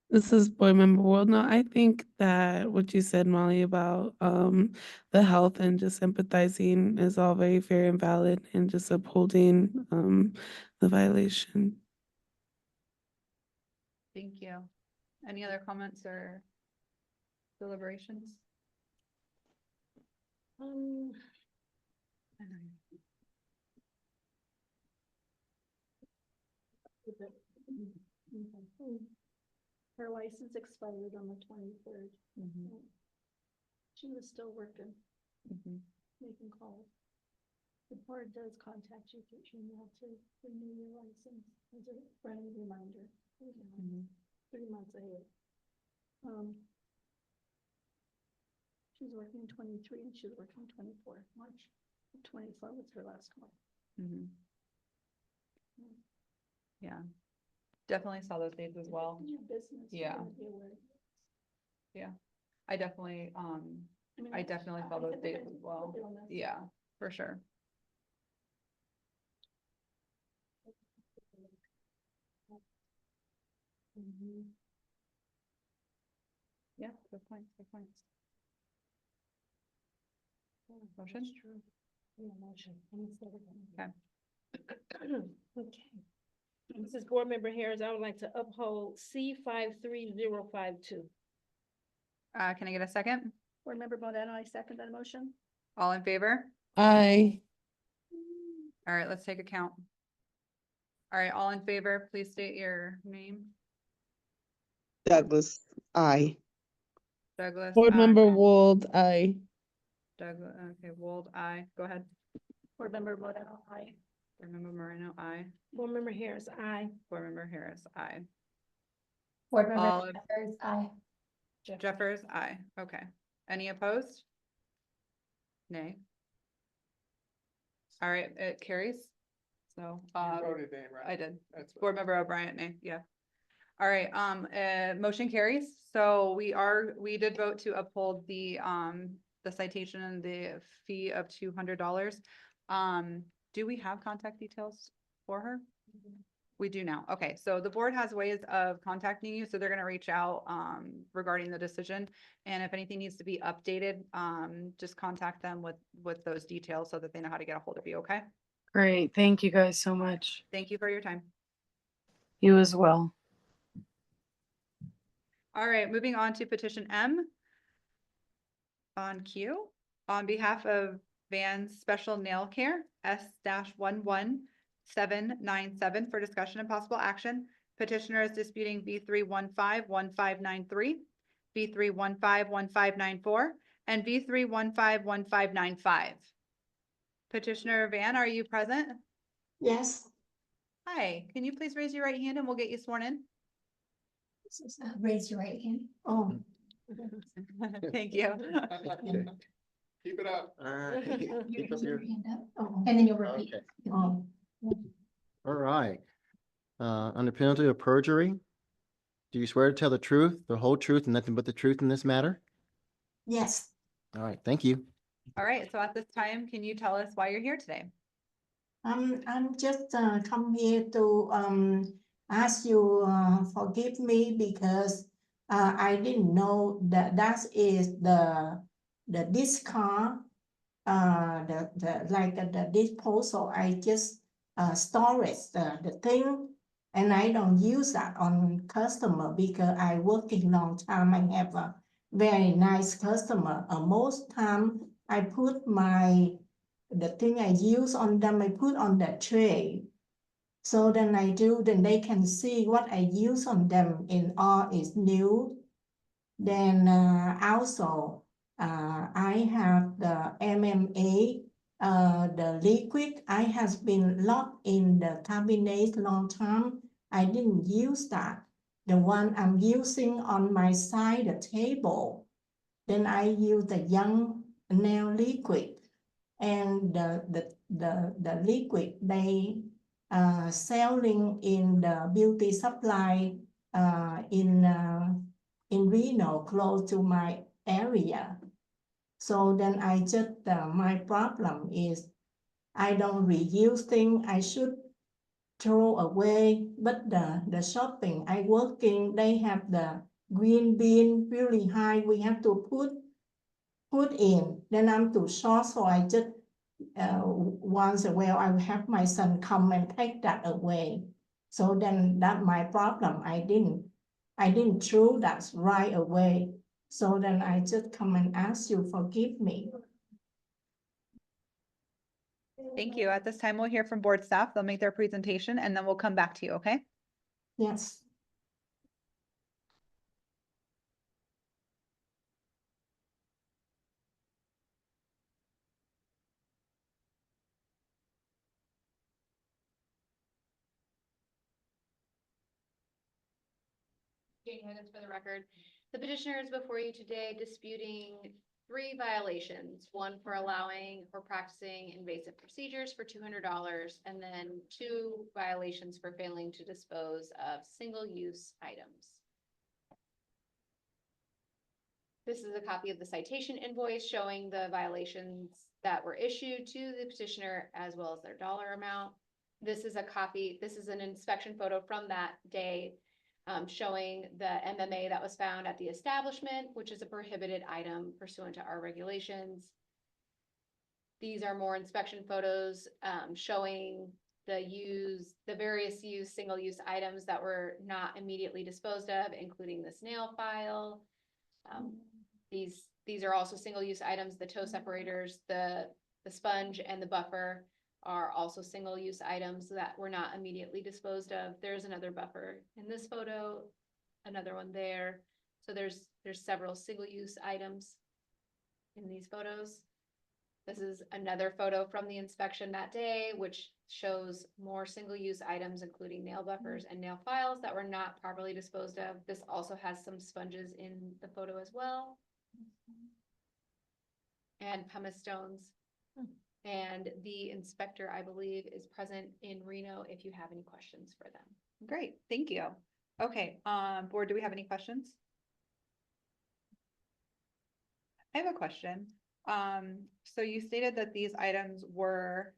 This is Board Member World. No, I think that what you said, Molly, about the health and just empathizing is all very fair and valid, and just upholding the violation. Thank you. Any other comments or deliberations? Her license expired on the 23rd. She was still working, making calls. The board does contact you through email to renew your license as a friendly reminder. 3 months ahead. She's working 23 and she's working 24. March 24 was her last call. Yeah, definitely saw those dates as well. Your business. you Yeah. gotta be aware. Yeah, I definitely, I definitely saw those dates as well. Yeah, for sure. Yeah, good points, good points. Motion? Yeah, motion. Okay. Okay. This is Board Member Harris. I would like to uphold C-53052. Can I get a second? Board Member Modano, I second that motion. All in favor? Aye. All right, let's take a count. All right, all in favor, please state your name. Douglas, aye. Douglas. Board aye. Member Wold, aye. Douglas, okay, Wold, aye. Go ahead. Board Member Modano, aye. Board Member Moreno, aye. Board Member Harris, aye. Board Member Harris, aye. Board Member All of- Jeffers, aye. Jeffers, aye. Okay. Any opposed? Nay. All right, it carries. So, You voted nay, right? I did. That's what- Board Member O'Brien, nay, yeah. All right, motion carries. So we did vote to uphold the citation and the fee of $200. Do we have contact details for her? We do now. Okay, so the board has ways of contacting you, so they're gonna reach out regarding the decision. And if anything needs to be updated, just contact them with those details so that they know how to get a hold of you, okay? Great. Thank you guys so much. Thank you for your time. You as well. All right, moving on to petition M. On Q, on behalf of Van's Special Nail Care, S-11797 for discussion and possible action. Petitioner is disputing V3151593, V3151594, and V3151595. Petitioner Van, are you present? Yes. Hi, can you please raise your right hand and we'll get you sworn in? Raise your right hand. Oh. Thank you. Keep it up. You raise your hand up. Oh, and then you'll repeat. Okay. Oh. All right. Under penalty of perjury, do you swear to tell the truth, the whole truth, and nothing but the truth in this matter? Yes. All right, thank you. All right, so at this time, can you tell us why you're here today? I'm just come here to ask you forgive me because I didn't know that is the discard the like the disposal. I just storage the thing and I don't use that on customer because I working long time. I have a very nice customer. Most time I put the thing I use on them, I put on the tray. So then then they can see what I use on them in all is new. Then also, I have the MMA, the liquid. I has been locked in the cabinet long time. I didn't use that. The one I'm using on my side, the table. Then I use the young nail liquid. And the liquid they selling in the beauty supply in Reno, close to my area. So then I just my problem is I don't reuse things. I should throw away, but the shopping I working, they have the green bean really high. We have to put in. Then I'm too short, so I just once a while I will have my son come and take that away. So then that my problem. I didn't throw that right away. So then I just come and ask you forgive me. Thank you. At this time, we'll hear from board staff. They'll make their presentation and then we'll come back to you, okay? Yes. Jane Higgins for the record. The petitioner is before you today disputing 3 violations, one for allowing or practicing invasive procedures for $200, and then 2 violations for failing to dispose of single-use items. This is a copy of the citation invoice showing the violations that were issued to the petitioner as well as their dollar amount. This is an inspection photo from that day showing the MMA that was found at the establishment, which is a prohibited item pursuant to our regulations. These are more inspection photos showing the various single-use items that were not immediately disposed of, including this nail file. These are also single-use items. The toe separators, the sponge, and the buffer are also single-use items that were not immediately disposed of. There's another buffer in this photo, another one there. So there's several single-use items in these photos. This is another photo from the inspection that day, which shows more single-use items, including nail buffers and nail files that were not properly disposed of. This also has some sponges in the photo as well. And pumice stones. And the inspector, I believe, is present in Reno if you have any questions for them. Great, thank you. Okay, board, do we have any questions? I have a question. So you stated that these items were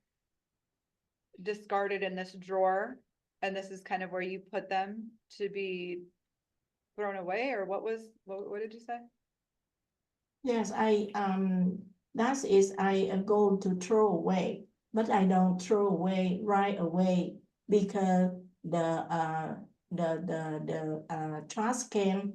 discarded in this drawer, and this is kind of where you put them to be thrown away, or what did you say? Yes, that is I go to throw away, but I don't throw away right away because the trash can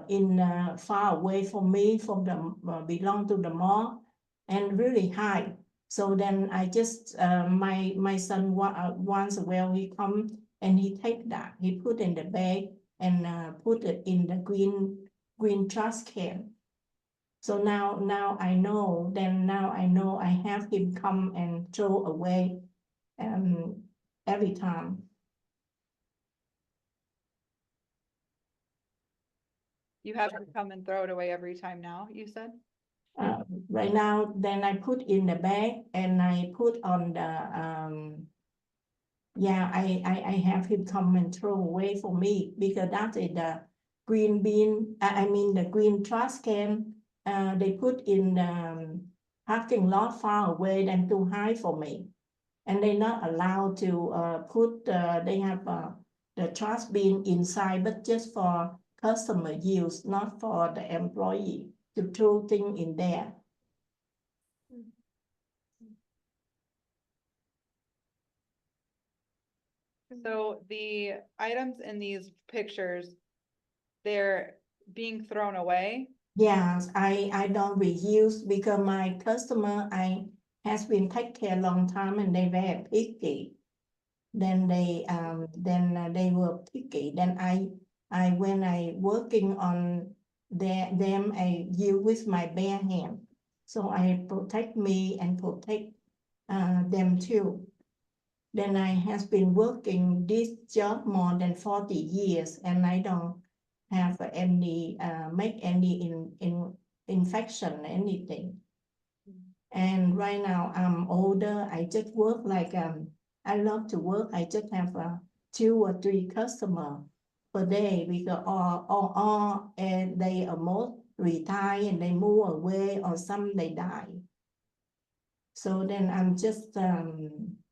in far away from me from the belong to the mall and really high. So then I just my son once a while he come and he take that, he put in the bag and put it in the green trash can. So now I know, now I know I have him come and throw away every time. You have to come and throw it away every time now, you said? Right now, then I put in the bag and I put on the yeah, I have him come and throw away for me because that is the green bean, I mean the green trash can they put in the parking lot far away than too high for me. And they're not allowed to put, they have the trash bin inside, but just for customer use, not for the employee to throw things in there. So the items in these pictures, they're being thrown away? Yes, I don't reuse because my customer has been take care long time and they very picky. Then they were picky. Then I when I working on them I use with my bare hand. So I protect me and protect them too. Then I has been working this job more than 40 years and I don't have any make any infection anything. And right now I'm older. I just work like I love to work. I just have 2 or 3 customers per day because all and they almost retire and they move away or some they die. So then I'm just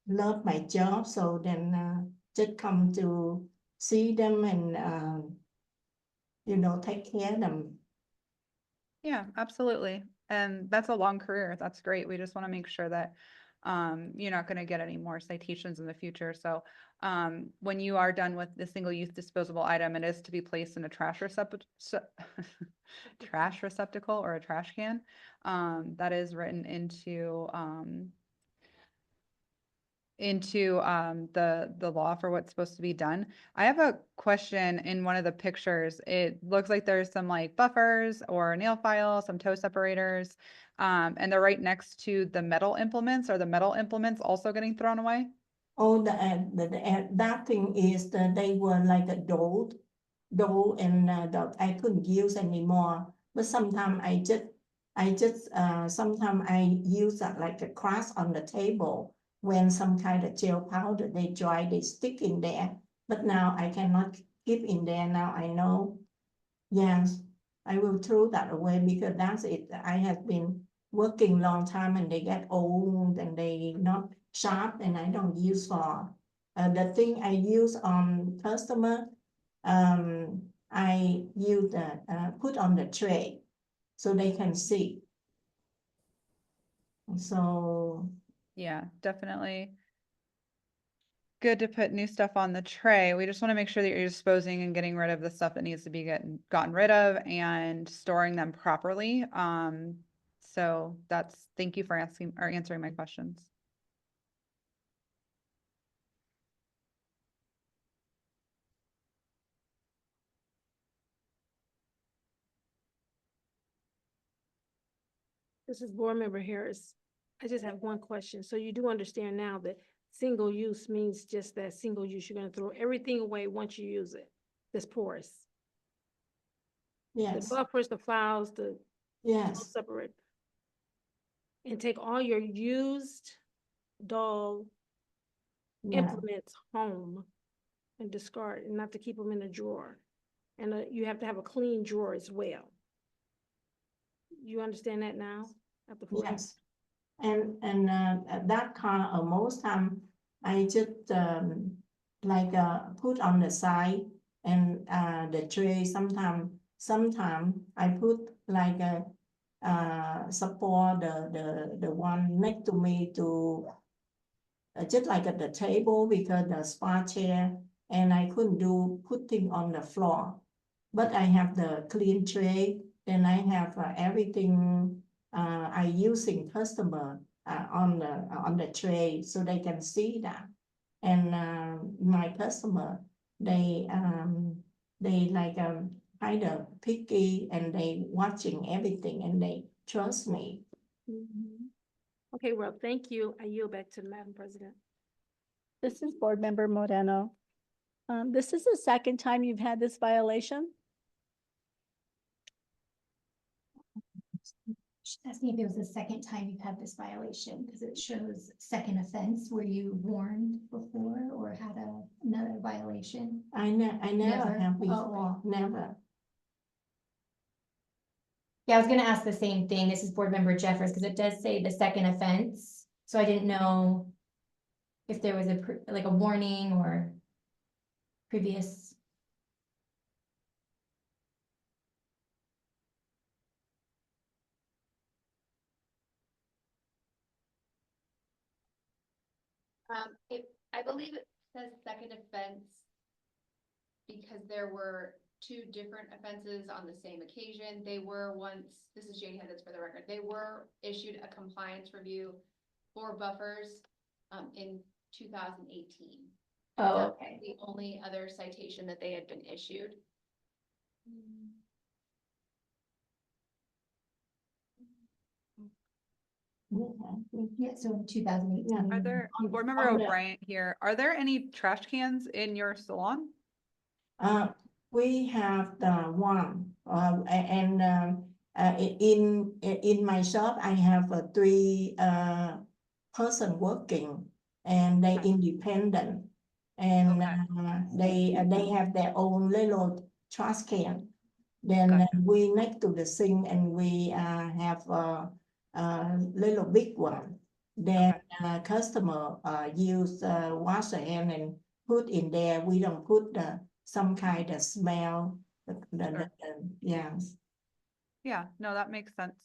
love my job. So then just come to see them and take care of them. Yeah, absolutely. And that's a long career. That's great. We just want to make sure that you're not going to get any more citations in the future. So when you are done with the single-use disposable item, it is to be placed in a trash receptacle or a trash can. That is written into the law for what's supposed to be done. I have a question in one of the pictures. It looks like there's some like buffers or nail files, some toe separators, and they're right next to the metal implements. Are the metal implements also getting thrown away? Oh, that thing is they were like a dough and I couldn't use anymore. But sometimes sometimes I use that like a crush on the table when some kind of gel powder they dry, they stick in there. But now I cannot keep in there. Now I know. Yes, I will throw that away because that's it. I have been working long time and they get old and they not sharp and I don't use for the thing I use on customer. I use put on the tray so they can see. So Yeah, definitely good to put new stuff on the tray. We just want to make sure that you're disposing and getting rid of the stuff that needs to be gotten rid of and storing them properly. So thank you for asking or answering my questions. This is Board Member Harris. I just have one question. So you do understand now that single use means just that single use. You're gonna throw everything away once you use it. That's porous. The Yes, buffers, the files, the yes, separate. And take all your used dull yeah, implements home and discard, and not to keep them in a drawer. And you have to have a clean drawer as well. You understand that now? After 4 years? yes. And at that kind of most time, I just like put on the side and the tray sometime I put like a support the one next to me to just like at the table because the spa chair and I couldn't do putting on the floor. But I have the clean tray, then I have everything I using customer on the tray so they can see that. And my customer, they like kind of picky and they watching everything and they trust me. Mhm. Okay, well, thank you. I yield back to the Madam President. This is Board Member Moreno. This is the second time you've had this violation? She's asking if it was the second time you've had this violation, because it shows second offense. Were you warned before or had another violation? I never Never? have Oh, before, never. Yeah, I was gonna ask the same thing. This is Board Member Jeffers, because it does say the second offense. So I didn't know if there was like a warning or previous. I believe it says second offense because there were two different offenses on the same occasion. They were once, this is Jane Hendricks for the record, they were issued a compliance review for buffers in 2018. Oh, That okay. was the only other citation that they had been issued. Yeah, so in 2018. Are there, Board Member O'Brien here, are there any trash cans in your salon? We have the one, in my shop, I have three person working and they independent. And they have their own little trash can. Then we next to the sink and we have a little big one. Then customer use wash their hand and put in there. We don't put some kind of smell. Yes. Yeah, no, that makes sense.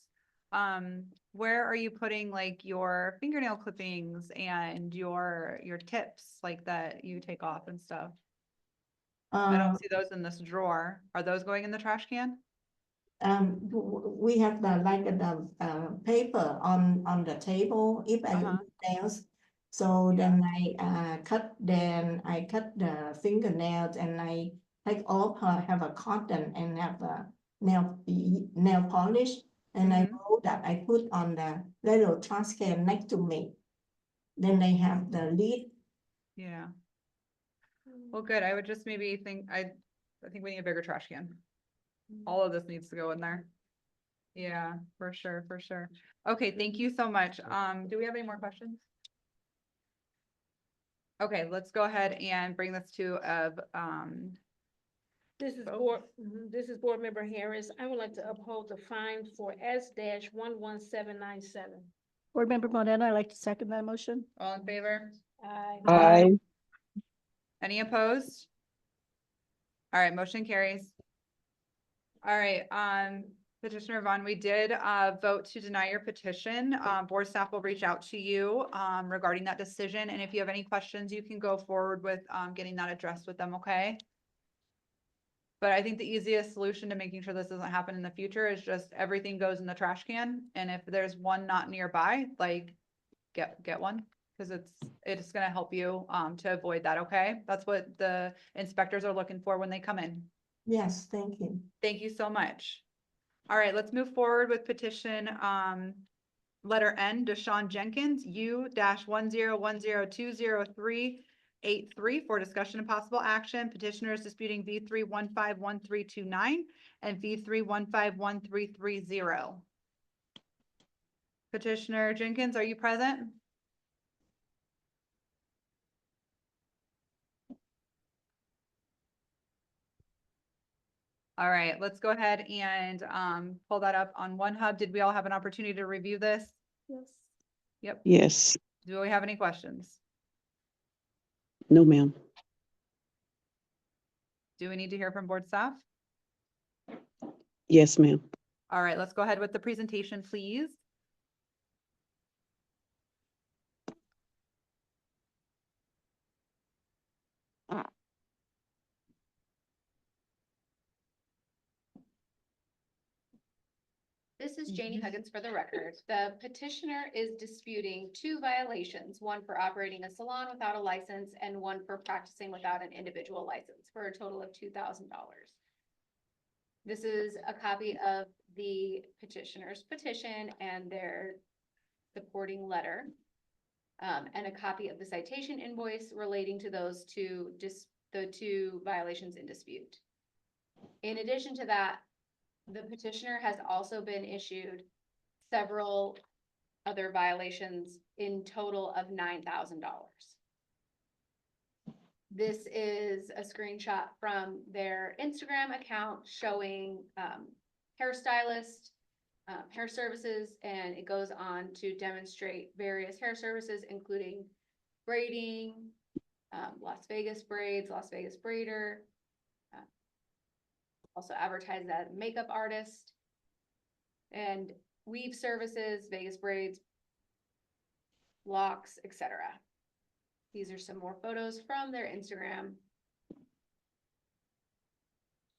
Where are you putting like your fingernail clippings and your tips like that you take off and stuff? I don't see those in this drawer. Are those going in the trash can? We have the like the paper on the table if I nails. So then I cut the fingernails and I take off have a cotton and have a nail polish and I roll that I put on the little trash can next to me. Then they have the lid. Yeah. Well, good. I would just maybe think, I think we need a bigger trash can. All of this needs to go in there. Yeah, for sure, for sure. Okay, thank you so much. Do we have any more questions? Okay, let's go ahead and bring this to This is Board Member Harris. I would like to uphold the fine for S-11797. Board Member Moreno, I'd like to second that motion. all in favor? Aye. Any opposed? All right, motion carries. All right, Petitioner Vaughn, we did vote to deny your petition. Board staff will reach out to you regarding that decision. And if you have any questions, you can go forward with getting that addressed with them, okay? But I think the easiest solution to making sure this doesn't happen in the future is just everything goes in the trash can. And if there's one not nearby, like get one. Because it's gonna help you to avoid that, okay? That's what the inspectors are looking for when they come in. Yes, thank you. Thank you so much. All right, let's move forward with petition Letter N, Deshaun Jenkins, U-1010208383 for discussion and possible action. Petitioner is disputing V3151329 and V3151330. Petitioner Jenkins, are you present? All right, let's go ahead and pull that up on OneHub. Did we all have an opportunity to review this? Yes. Yep. Yes. Do we have any questions? No, ma'am. Do we need to hear from board staff? Yes, ma'am. All right, let's go ahead with the presentation, please. This is Janie Huggins for the record. The petitioner is disputing 2 violations, one for operating a salon without a license and one for practicing without an individual license for a total of $2,000. This is a copy of the petitioner's petition and their supporting letter, and a copy of the citation invoice relating to those the 2 violations in dispute. In addition to that, the petitioner has also been issued several other violations in total of $9,000. This is a screenshot from their Instagram account showing hairstylist, hair services, and it goes on to demonstrate various hair services, including braiding, Las Vegas braids, Las Vegas braider, also advertised as makeup artist, and weave services, Vegas braids, locks, etc. These are some more photos from their Instagram,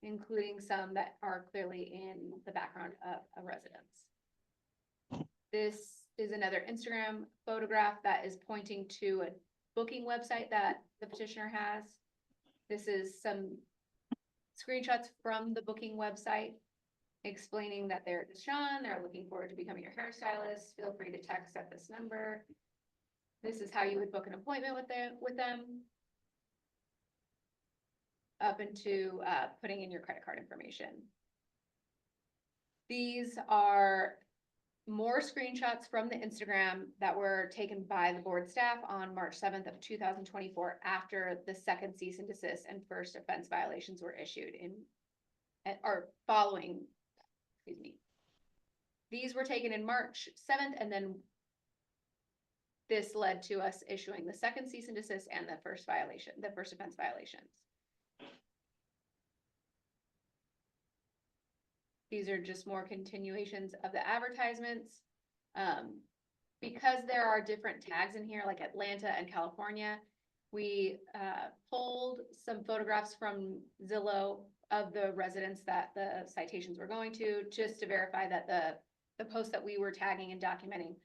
including some that are clearly in the background of a residence. This is another Instagram photograph that is pointing to a booking website that the petitioner has. This is some screenshots from the booking website explaining that they're Deshaun, they're looking forward to becoming your hairstylist. Feel free to text at this number. This is how you would book an appointment with them. Up into putting in your credit card information. These are more screenshots from the Instagram that were taken by the board staff on March 7th of 2024 after the second cease and desist and first offense violations were issued or following, excuse me. These were taken in March 7th, and then this led to us issuing the second cease and desist and the first offense violations. These are just more continuations of the advertisements. Because there are different tags in here, like Atlanta and California, we pulled some photographs from Zillow of the residents that the citations were going to, just to verify that the posts that we were tagging and documenting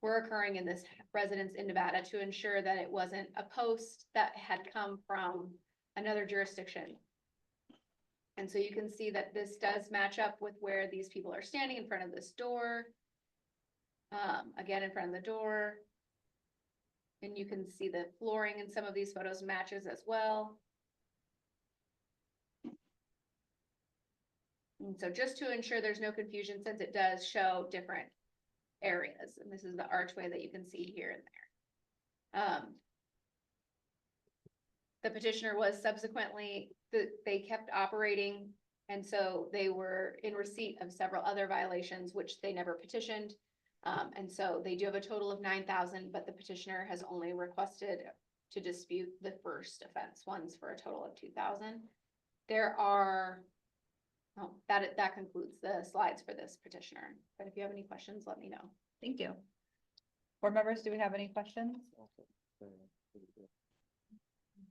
were occurring in this residence in Nevada, to ensure that it wasn't a post that had come from another jurisdiction. And so you can see that this does match up with where these people are standing in front of this door. Again, in front of the door. And you can see the flooring in some of these photos matches as well. And so just to ensure there's no confusion, since it does show different areas, and this is the archway that you can see here and there. The petitioner was subsequently, they kept operating, and so they were in receipt of several other violations, which they never petitioned. And so they do have a total of 9,000, but the petitioner has only requested to dispute the first offense ones for a total of 2,000. There are, that concludes the slides for this petitioner. But if you have any questions, let me know. Thank you. Board members, do we have any questions?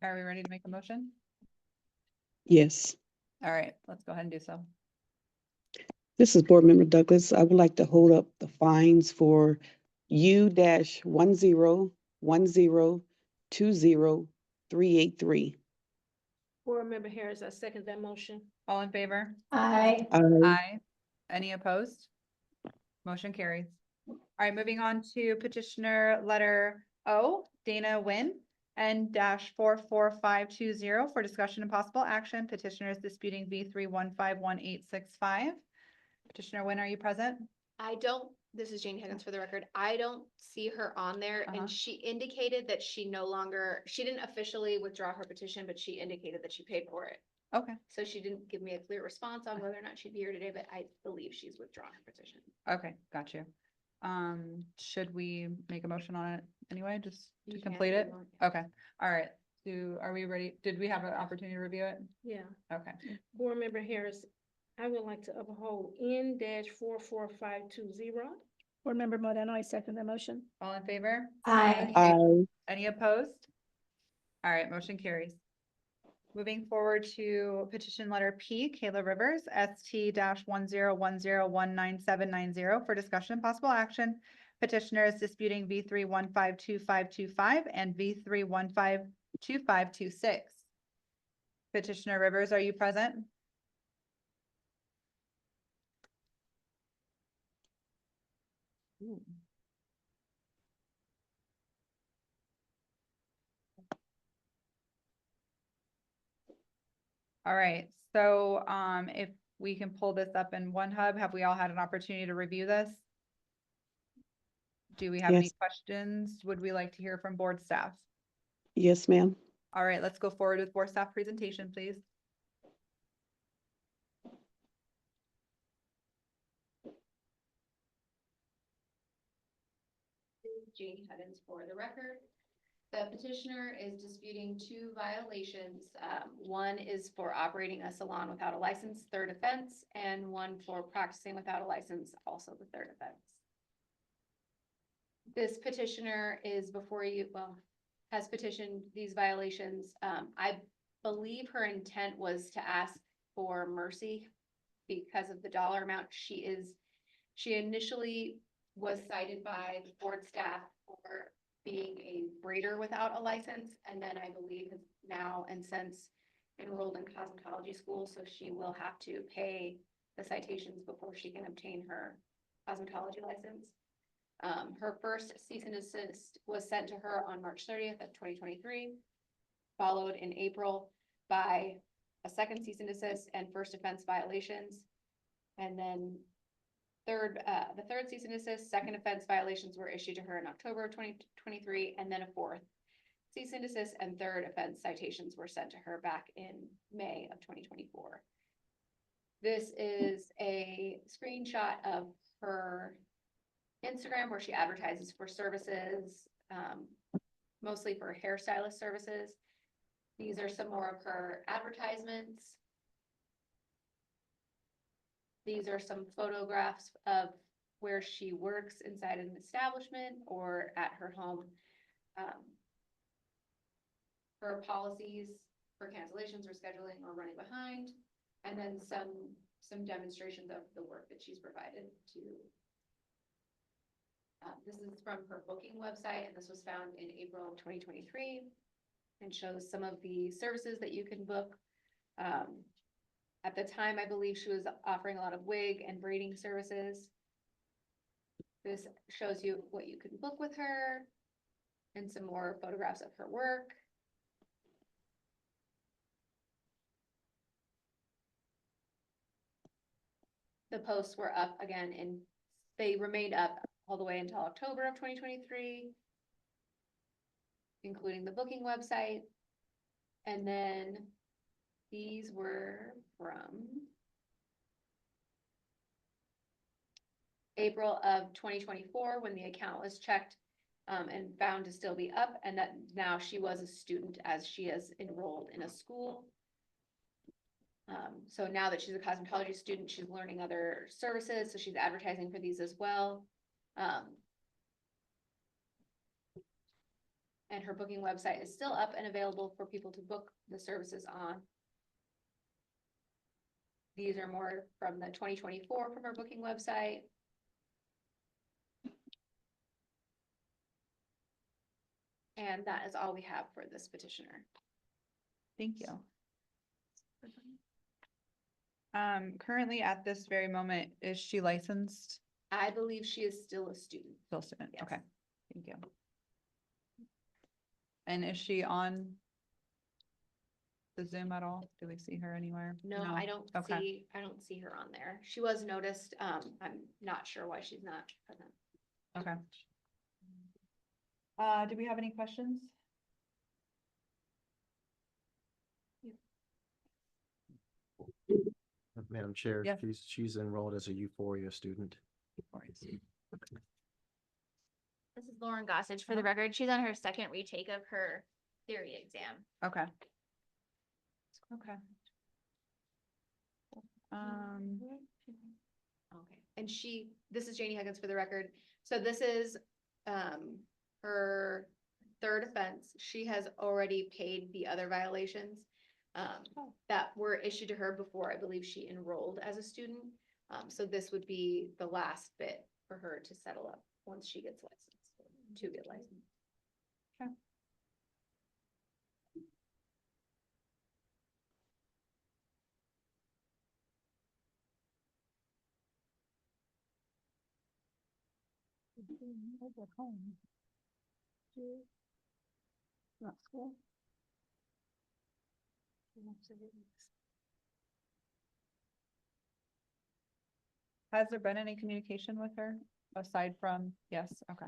Are we ready to make a motion? Yes. All right, let's go ahead and do so. This is Board Member Douglas. I would like to hold up the fines for U-1010202383. Board Member Harris, I second that motion. All in favor? Aye. Aye. Aye. Any opposed? Motion carries. All right, moving on to petitioner letter O, Dana Nguyen, N-445520 for discussion and possible action. Petitioner is disputing V3151865. Petitioner Nguyen, are you present? This is Jane Higgins for the record. I don't see her on there Uh-huh. and she indicated that she didn't officially withdraw her petition, but she indicated that she paid for it. Okay, So she didn't give me a clear response on whether or not she'd be here today, but I believe she's withdrawn her petition. okay, got you. Should we make a motion on it anyway, just You to can complete if it? you want. Okay, all right. Are we ready? Did we have an opportunity to review it? Yeah, Okay, Board Member Harris, I would like to uphold N-44520. Board Member Moreno, I second the motion. all in favor? Aye. Aye. Any opposed? All right, motion carries. Moving forward to petition letter P, Kayla Rivers, ST-1010199790 for discussion and possible action. Petitioner is disputing V3152525 and V3152526. Petitioner Rivers, are you present? Ooh. All right, so if we can pull this up in one hub, have we all had an opportunity to review this? Do we have any Yes. questions? Would we like to hear from board staff? Yes, ma'am. All right, let's go forward with board staff presentation, please. Jane Higgins for the record. The petitioner is disputing two violations. One is for operating a salon without a license, third offense, and one for practicing without a license, also the third offense. This petitioner is before you, has petitioned these violations. I believe her intent was to ask for mercy because of the dollar amount. She initially was cited by the board staff for being a breeder without a license, and then I believe has now and since enrolled in cosmetology school, so she will have to pay the citations before she can obtain her cosmetology license. Her first cease and desist was sent to her on March 30th of 2023, followed in April by a second cease and desist and first offense violations. And then the third cease and desist, second offense violations were issued to her in October of 2023, and then a fourth cease and desist and third offense citations were sent to her back in May of 2024. This is a screenshot of her Instagram where she advertises for services, mostly for hairstylist services. These are some more of her advertisements. These are some photographs of where she works inside an establishment or at her home. Her policies for cancellations or scheduling or running behind, and then some demonstrations of the work that she's provided to. This is from her booking website, and this was found in April of 2023 and shows some of the services that you can book. At the time, I believe she was offering a lot of wig and braiding services. This shows you what you can book with her and some more photographs of her work. The posts were up again and they remained up all the way until October of 2023, including the booking website. And then these were from April of 2024 when the account was checked and found to still be up, and that now she was a student as she is enrolled in a school. So now that she's a cosmetology student, she's learning other services, so she's advertising for these as well. And her booking website is still up and available for people to book the services on. These are more from the 2024 from her booking website. And that is all we have for this petitioner. Thank you. Currently at this very moment, is she licensed I believe she is still a student. Still student, Yes. okay, thank you. And is she on the Zoom at all? Do we see her anywhere? No, I don't Okay. I don't see her on there. She was noticed. I'm not sure why she's not present. Okay. Do we have any questions? Madam Chair, Yes. she's enrolled as a Euphoria student. This is Lauren Gossage for the record. She's on her second retake of her theory exam. Okay. Okay. Okay, and this is Janie Huggins for the record. So this is, her third offense. She has already paid the other violations, that were issued to her before I believe she enrolled as a student. So this would be the last bit for her to settle up once she gets licensed, to get licensed. Okay. At home. Not school. Has there been any communication with her aside from, yes, okay.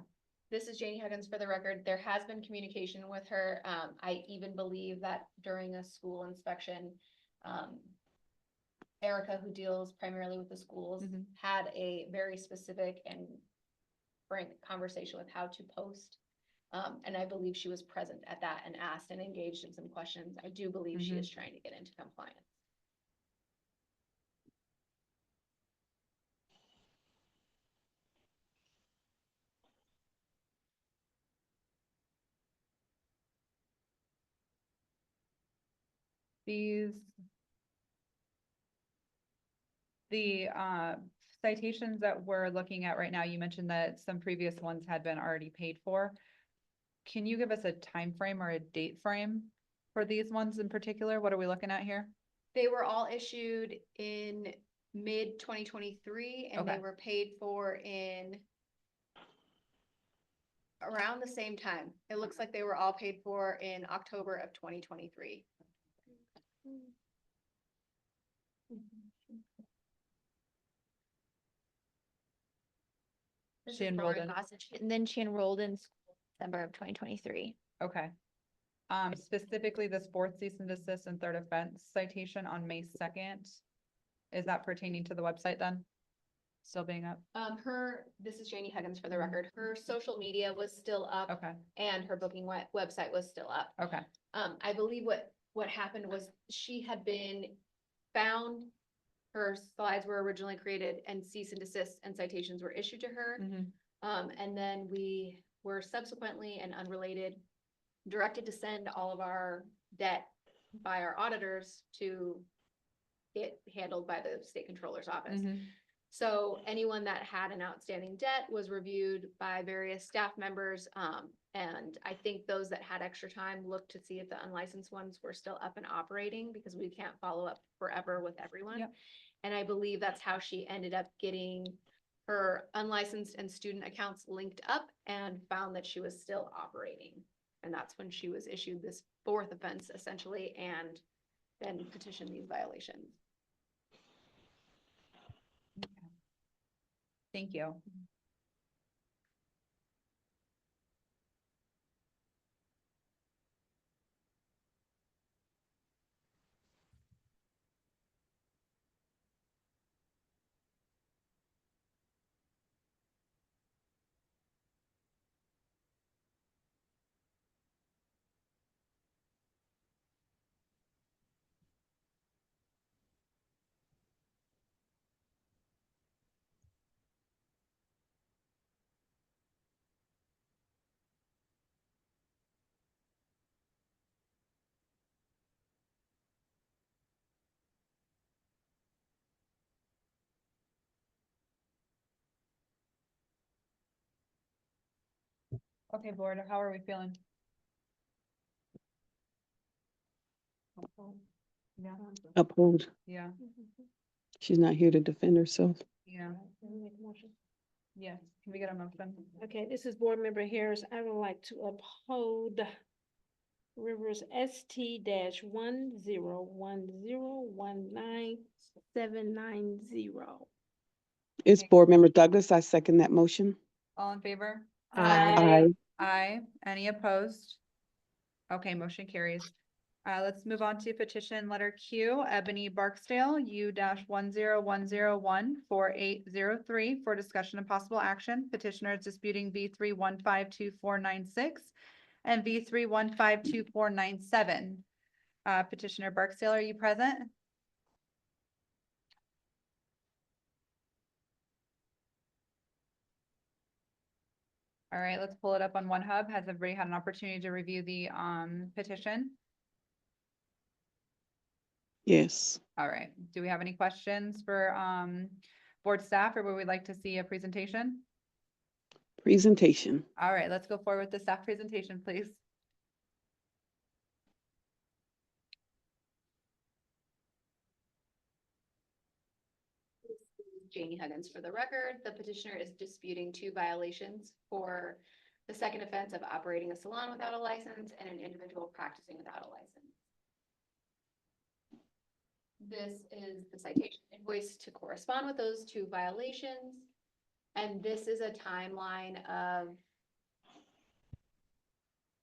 This is Janie Huggins for the record. There has been communication with her. I even believe that during a school inspection, Erica, who deals primarily with the schools, had a very specific and frank conversation with how to post. And I believe she was present at that and asked and engaged in some questions. I do believe she is trying to get into compliance. The citations that we're looking at right now, you mentioned that some previous ones had been already paid for. Can you give us a time frame or a date frame for these ones in particular? What are we looking at here? They were all issued in mid 2023 and they Okay. were paid for in around the same time. It looks like they were all paid for in October of 2023. This She is enrolled Lauren in- Gossage, and then she enrolled in school December of 2023. Okay. Specifically this fourth cease and desist and third offense citation on May 2nd. Is that pertaining to the website then? Still being up? This is Janie Huggins for the record. Her social media was still up. Okay. And her booking website was still up. Okay. I believe what happened was she had been found, her slides were originally created and cease and desist and citations were issued to her. And then we were subsequently and unrelated directed to send all of our debt by our auditors to get handled by the state controller's office. So anyone that had an outstanding debt was reviewed by various staff members. And I think those that had extra time looked to see if the unlicensed ones were still up and operating because we can't follow up forever with everyone. Yep. And I believe that's how she ended up getting her unlicensed and student accounts linked up and found that she was still operating. And that's when she was issued this fourth offense essentially and then petitioned these violations. Thank you. Okay, board, how are we feeling? Yeah. Uphold. Yeah. She's not here to defend herself. Yeah. Yes, can we get a motion? Okay, this is Board Member Harris. I would like to uphold Rivers ST 1010197990. It's Board Member Douglas. I second that motion. All in favor? Aye. Aye. Any opposed? Okay, motion carries. Let's move on to petition letter Q, Ebony Barksdale, U-101014803 for discussion and possible action. Petitioner is disputing V3152496 and V3152497. Petitioner Barksdale, are you present? All right, let's pull it up on OneHub. Has everybody had an opportunity to review the petition? Yes. All right, do we have any questions for board staff, or would we like to see a presentation? Presentation. All right, let's go forward with the staff presentation, please. Jamie Huggins for the record. The petitioner is disputing 2 violations for the second offense of operating a salon without a license and an individual practicing without a license. This is the citation invoice to correspond with those 2 violations. And this is a timeline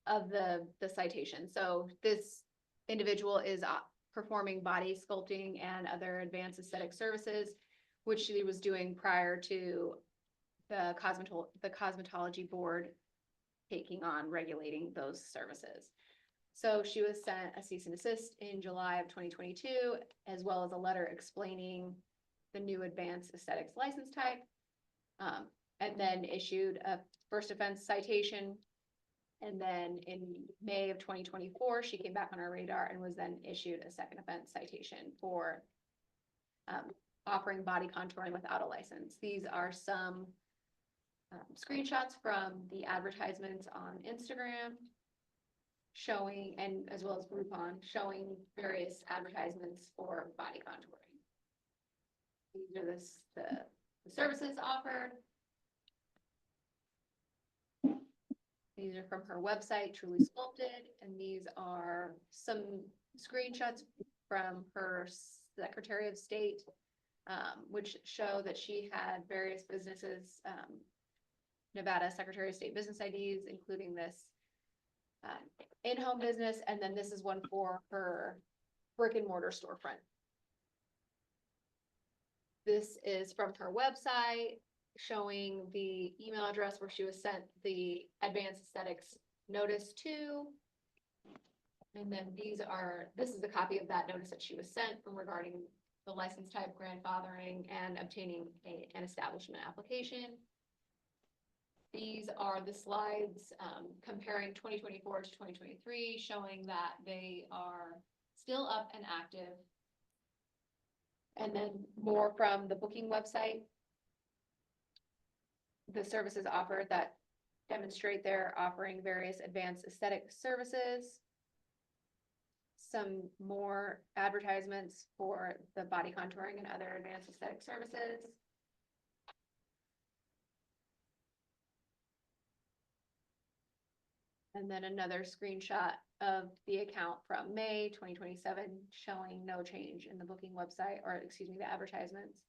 of the citation. So this individual is performing body sculpting and other advanced aesthetic services, which she was doing prior to the cosmetology board taking on regulating those services. So she was sent a cease and desist in July of 2022, as well as a letter explaining the new advanced aesthetics license type, and then issued a first offense citation. And then in May of 2024, she came back on our radar and was then issued a second offense citation for offering body contouring without a license. These are some screenshots from the advertisements on Instagram showing, and as well as Groupon, showing various advertisements for body contouring. These are the services offered. These are from her website, Truly Sculpted, and these are some screenshots from her Secretary of State, which show that she had various businesses, Nevada Secretary of State business IDs, including this in-home business, and then this is one for her brick and mortar storefront. This is from her website, showing the email address where she was sent the advanced aesthetics notice to. And then this is a copy of that notice that she was sent from regarding the license type, grandfathering, and obtaining an establishment application. These are the slides comparing 2024 to 2023, showing that they are still up and active. And then more from the booking website. The services offered that demonstrate they're offering various advanced aesthetic services. Some more advertisements for the body contouring and other advanced aesthetic services. And then another screenshot of the account from May 2027 showing no change in the booking website, or excuse me, the advertisements.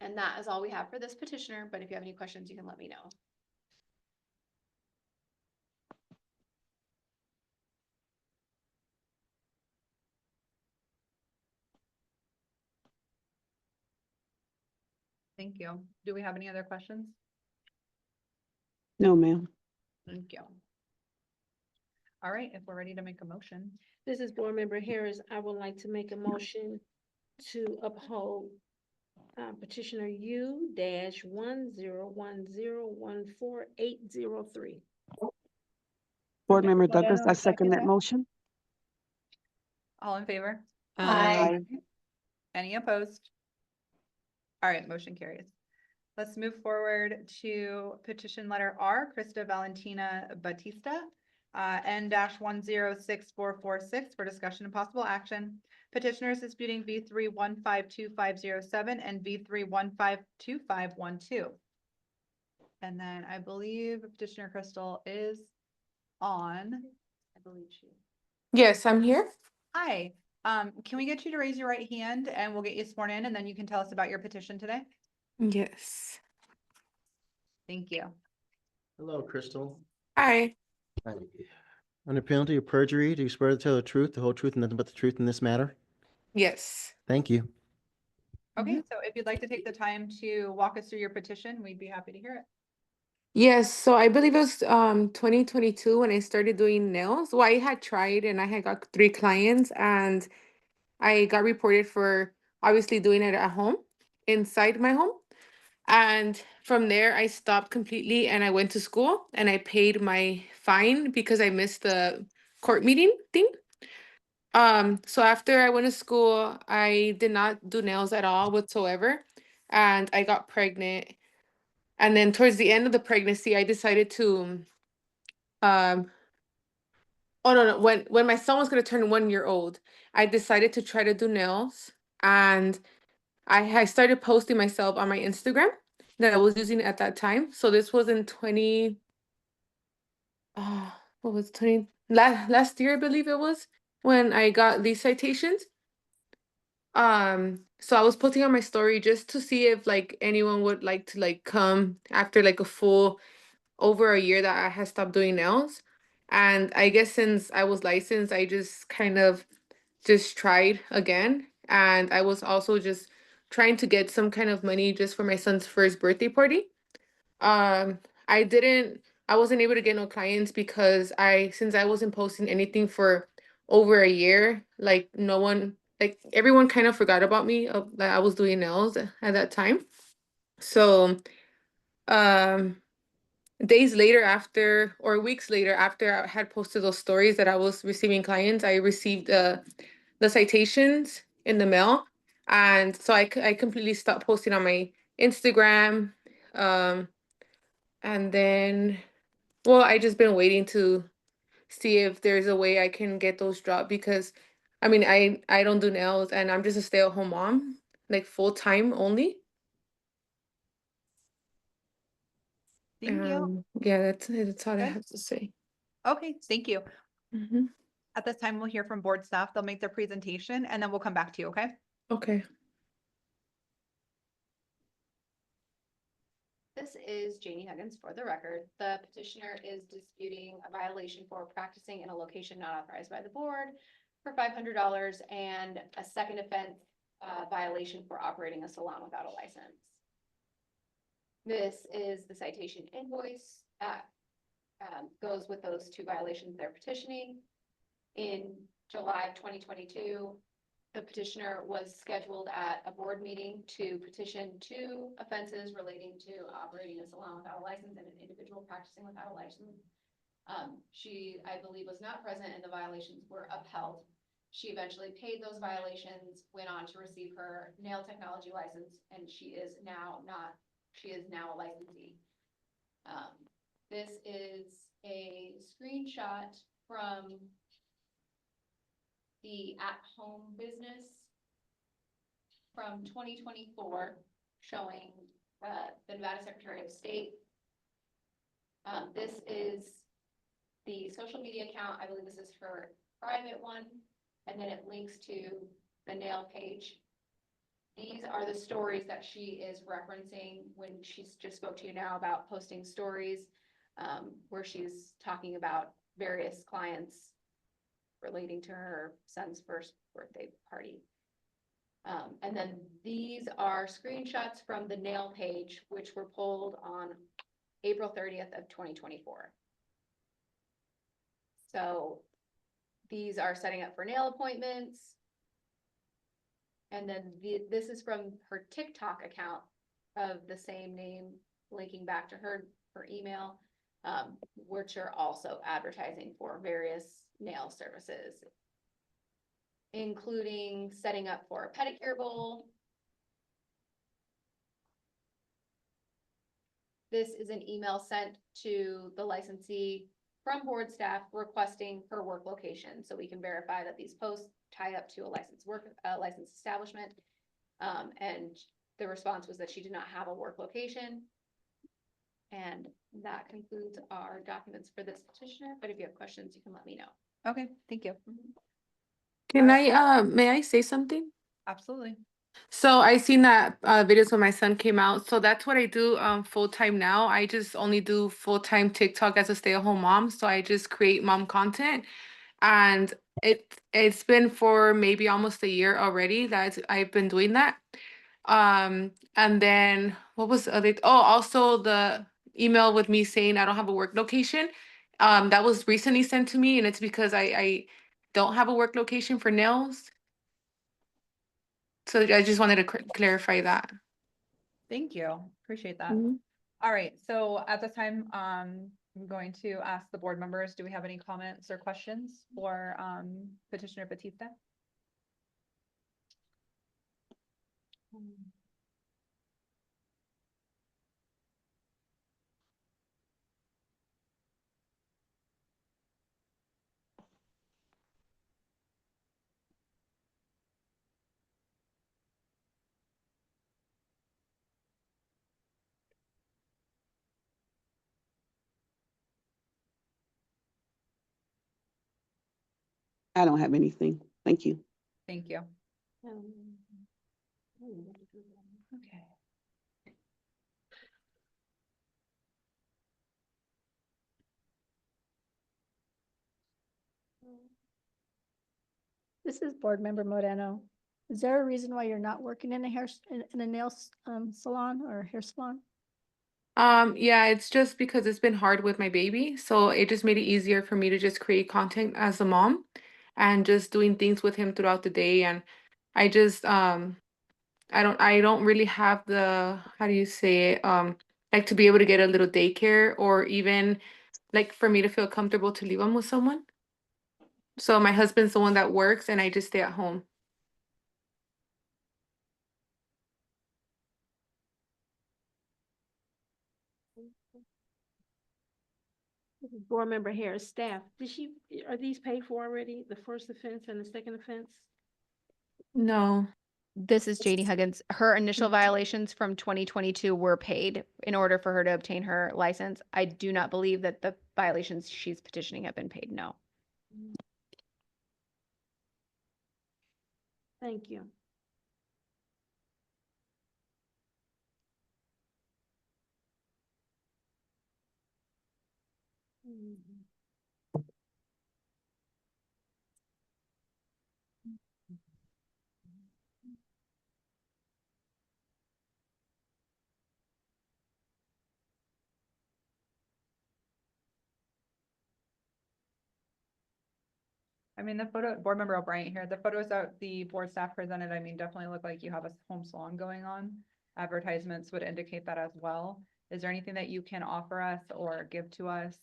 And that is all we have for this petitioner, but if you have any questions, you can let me know. Thank you. Do we have any other questions? No, ma'am. Thank you. All right, if we're ready to make a motion. This is Board Member Harris. I would like to make a motion to uphold petitioner U-101014803. Board Member Douglas, I second that motion. All in favor? Aye. Any opposed? All right, motion carries. Let's move forward to petition letter R, Krista Valentina Batista, N-106446 for discussion and possible action. Petitioner is disputing V3152507 and V3152512. And then I believe Petitioner Crystal is on. I believe she. Yes, I'm here. Hi, can we get you to raise your right hand and we'll get you sworn in and then you can tell us about your petition today? Yes. Thank you. Hello, Crystal. Hi. Hi. Under penalty of perjury, do you swear to tell the truth, the whole truth, and nothing but the truth in this matter? Yes. Thank you. Okay, so if you'd like to take the time to walk us through your petition, we'd be happy to hear it. Yes, so I believe it was 2022 when I started doing nails. Well, I had tried and I had got 3 clients and I got reported for obviously doing it at home, inside my home. And from there I stopped completely and I went to school and I paid my fine because I missed the court meeting thing. So after I went to school, I did not do nails at all whatsoever, and I got pregnant. And then towards the end of the pregnancy, I decided to um oh no, when my son was gonna turn 1 year old, I decided to try to do nails, and I started posting myself on my Instagram that I was using at that time. So this was in 20 what was 20 last year, I believe it was, when I got these citations. So I was posting on my story just to see if like anyone would like to like come after like a full over a year that I had stopped doing nails. And I guess since I was licensed, I just kind of just tried again. And I was also just trying to get some kind of money just for my son's first birthday party. Um, I didn't, I wasn't able to get no clients because since I wasn't posting anything for over a year, like no one, like everyone kind of forgot about me, that I was doing nails at that time. So, um, days later after, or weeks later after I had posted those stories that I was receiving clients, I received the citations in the mail. And so I completely stopped posting on my Instagram. Um, and then, well, I just been waiting to see if there's a way I can get those dropped because I mean, I don't do nails and I'm just a stay-at-home mom, like full time only. Thank you. Yeah, that's all I Good. have to say. Okay, thank you. Hmm. At this time, we'll hear from board staff. They'll make their presentation and then we'll come back to you, okay? Okay. This is Janie Huggins for the record. The petitioner is disputing a violation for practicing in a location not authorized by the board for $500 and a second offense violation for operating a salon without a license. This is the citation invoice that goes with those 2 violations they're petitioning. In July of 2022, the petitioner was scheduled at a board meeting to petition 2 offenses relating to operating a salon without a license and an individual practicing without a license. She, I believe, was not present and the violations were upheld. She eventually paid those violations, went on to receive her nail technology license, and she is now a licensee. This is a screenshot from the at-home business from 2024 showing the Nevada Secretary of State. This is the social media account. I believe this is her private one, and then it links to the nail page. These are the stories that she is referencing when she's just spoke to you now about posting stories, where she's talking about various clients relating to her son's first birthday party. And then these are screenshots from the nail page, which were pulled on April 30th of 2024. So these are setting up for nail appointments. And then this is from her TikTok account of the same name, linking back to her email, which are also advertising for various nail services, including setting up for a pedicure bowl. This is an email sent to the licensee from board staff requesting her work location, so we can verify that these posts tie up to a licensed establishment. And the response was that she did not have a work location. And that concludes our documents for this petitioner, but if you have questions, you can let me know. Okay, thank you. Can may I say something? Absolutely. So I seen that videos when my son came out. So that's what I do full time now. I just only do full time TikTok as a stay-at-home mom. So I just create mom content. And it's been for maybe almost a year already that I've been doing that. And then what was the other also the email with me saying I don't have a work location. That was recently sent to me, and it's because I don't have a work location for nails. So I just wanted to clarify that. Thank you. Appreciate that. Mhm. All right, so at this time, I'm going to ask the board members, do we have any comments or questions for Petitioner Batista? I don't have anything. Thank you. Thank you. Okay. Okay. This is Board Member Moreno. Is there a reason why you're not working in a in a nail salon or hair salon? Yeah, it's just because it's been hard with my baby. So it just made it easier for me to just create content as a mom and just doing things with him throughout the day. And I just I don't really have the, how do you say it? Like to be able to get a little daycare or even like for me to feel comfortable to leave him with someone. So my husband's the one that works and I just stay at home. This is Board Member Harris, staff. Are these paid for already? The first offense and the second offense? No. This is JD Huggins. Her initial violations from 2022 were paid in order for her to obtain her license. I do not believe that the violations she's petitioning have been paid, no. Thank you. I mean, the photo, Board Member O'Brien here, the photos that the board staff presented, I mean, definitely look like you have a home salon going on. Advertisements would indicate that as well. Is there anything that you can offer us or give to us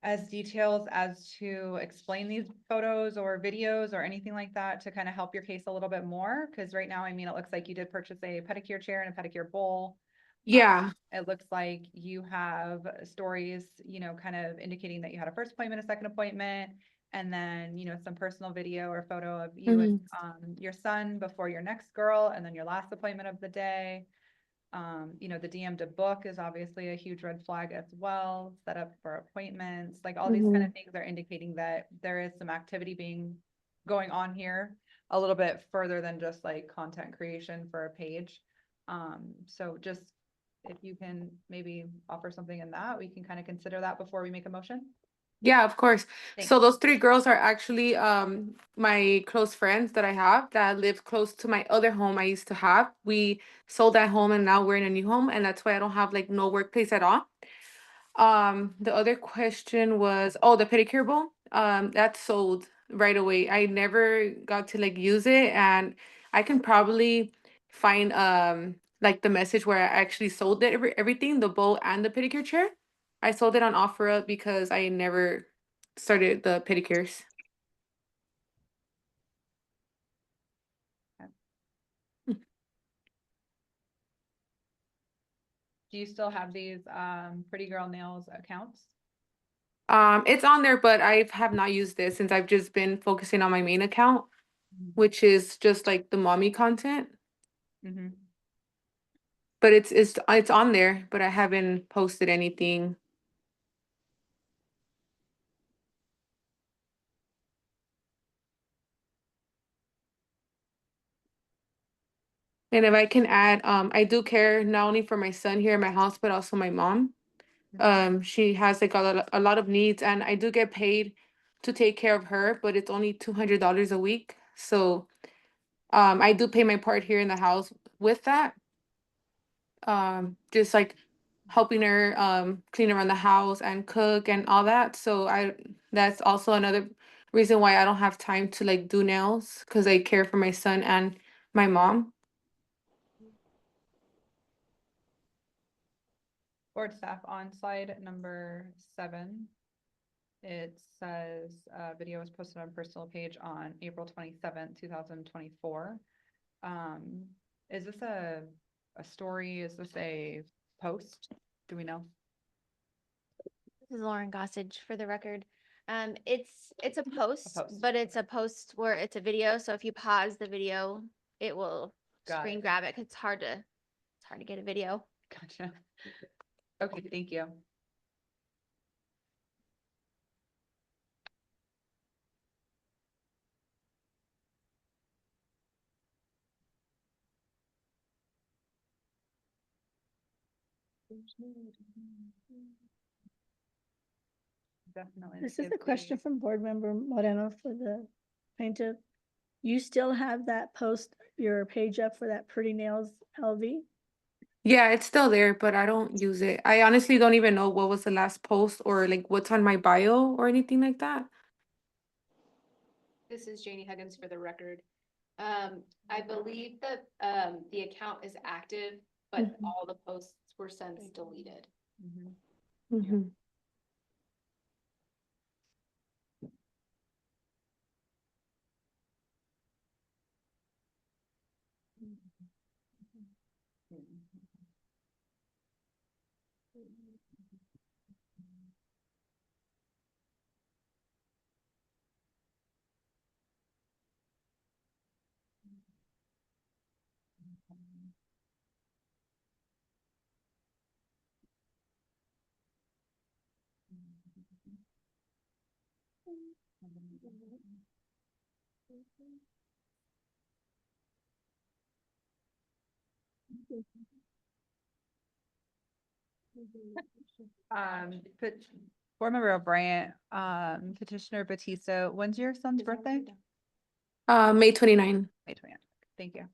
as details as to explain these photos or videos or anything like that to kind of help your case a little bit more? Because right now, I mean, it looks like you did purchase a pedicure chair and a pedicure bowl. Yeah. It looks like you have stories, you know, kind of indicating that you had a first appointment, a second appointment, and then, you know, some personal video or photo of you and your son before your next girl, and then your last appointment of the day. You know, the DM to book is obviously a huge red flag as well, set up for appointments, like all these kind of things are indicating that there is some activity going on here a little bit further than just like content creation for a page. So just if you can maybe offer something in that, we can kind of consider that before we make a motion. Yeah, of course. Thanks. So those three girls are actually my close friends that I have that live close to my other home I used to have. We sold that home and now we're in a new home, and that's why I don't have like no workplace at all. The other question was, oh, the pedicure bowl. That sold right away. I never got to like use it, and I can probably find like the message where I actually sold it, everything, the bowl and the pedicure chair. I sold it on OfferUp because I never started the pedicures. Do Do you still have these Pretty Girl Nails accounts? It's on there, but I have not used it since I've just been focusing on my main account, which is just like the mommy content. Mm-hmm. But it's on there, but I haven't posted anything. And if I can add, I do care not only for my son here in my house, but also my mom. She has like a lot of needs, and I do get paid to take care of her, but it's only $200 a week. So, I do pay my part here in the house with that. Just like helping her clean around the house and cook and all that. So that's also another reason why I don't have time to like do nails, because I care for my son and my mom. Board staff on slide number 7. It says video was posted on personal page on April 27th, 2024. Is this a story? Is this a post? Do we know? This is Lauren Gossage for the record. It's a post, but it's a post where it's a video. So if you pause the video, it will Got screen it. grab it. 'Cause it's hard to get a video. Gotcha. Okay, thank you. Definitely. This is gives a question me- from board member Moreno for the plaintiff. You still have that post, your page up for that Pretty Nails LV? Yeah, it's still there, but I don't use it. I honestly don't even know what was the last post or like what's on my bio or anything like that. This is Janie Huggins for the record. I believe that the account is active, but all the posts were since deleted. Mhm. But board member O'Brien, petitioner Batista, when's your son's birthday? May 29. May 20th. Thank you.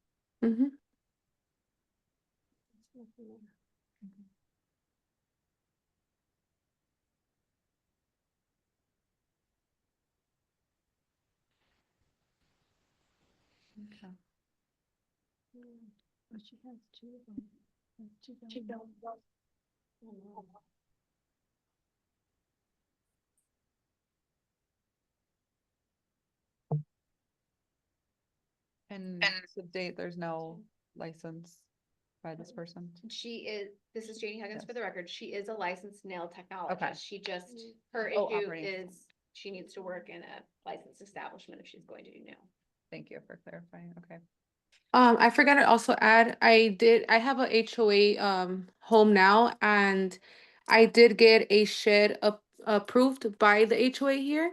Mm-hmm. Okay. She has 2 of them. She don't. And to date, there's no license by this person. This is Janie Huggins Yes. for the record. She is a licensed nail technologist. Okay. She just, her Oh, issue operating. is she needs to work in a licensed establishment if she's going to do nail. Thank you for clarifying. Okay. I forgot to also add, I have a HOA home now, and I did get a shed approved by the HOA here.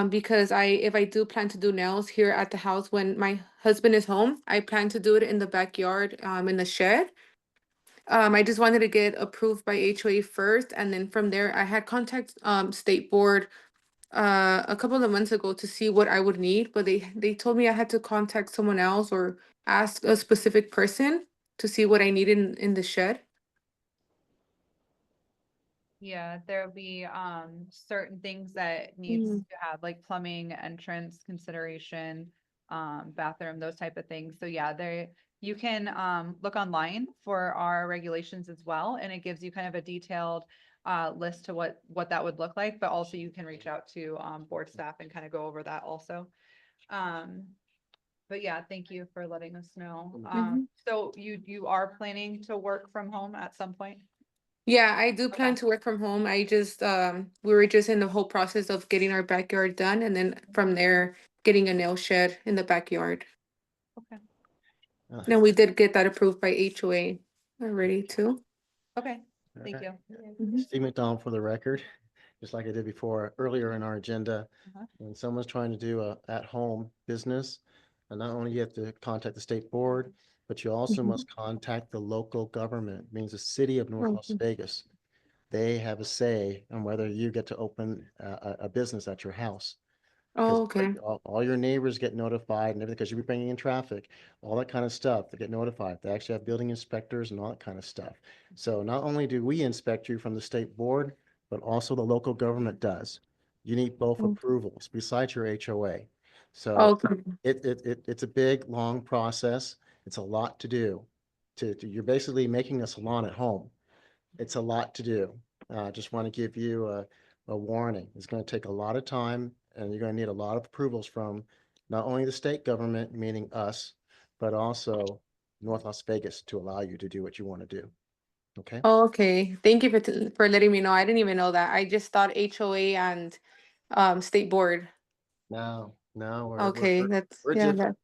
Because if I do plan to do nails here at the house when my husband is home, I plan to do it in the backyard, in the shed. I just wanted to get approved by HOA first, and then from there I had contact state board a couple of months ago to see what I would need, but they told me I had to contact someone else or ask a specific person to see what I needed in the shed. Yeah, there'll be certain things that needs Mm. to have like plumbing, entrance consideration, bathroom, those type of things. So yeah, you can look online for our regulations as well, and it gives you kind of a detailed list to what that would look like, but also you can reach out to board staff and kind of go over that also. But yeah, thank you for letting us know. Mhm. So you are planning to work from home at some point? Yeah, I do plan to work from home. I just we were just in the whole process of getting our backyard done and then from there getting a nail shed in the backyard. Okay. And we did get that approved by HOA already too. Okay, thank you. Steve McDonald for the record, just like I did before, earlier in our agenda. Uh-huh. When someone's trying to do a at-home business, and not only you have to contact the state board, but you also Mhm. must contact the local government, means the city of North Las Okay. Vegas. They have a say on whether you get to open a business at your house. Oh, Because okay. all your neighbors get notified and everything, because you'll be bringing in traffic, all that kind of stuff, they get notified. They actually have building inspectors and all that kind of stuff. So not only do we inspect you from the state board, but also the local government does. You need both Mm. approvals besides your HOA. So Okay. it's a big, long process. It's a lot to do. You're basically making a salon at home. It's a lot to do. Just want to give you a warning. It's going to take a lot of time and you're going to need a lot of approvals from not only the state government, meaning us, but also North Las Vegas to allow you to do what you want to do. Okay? Oh, okay. Thank you for letting me know. I didn't even know that. I just thought HOA and state board. No, Okay, that's we're yeah, different.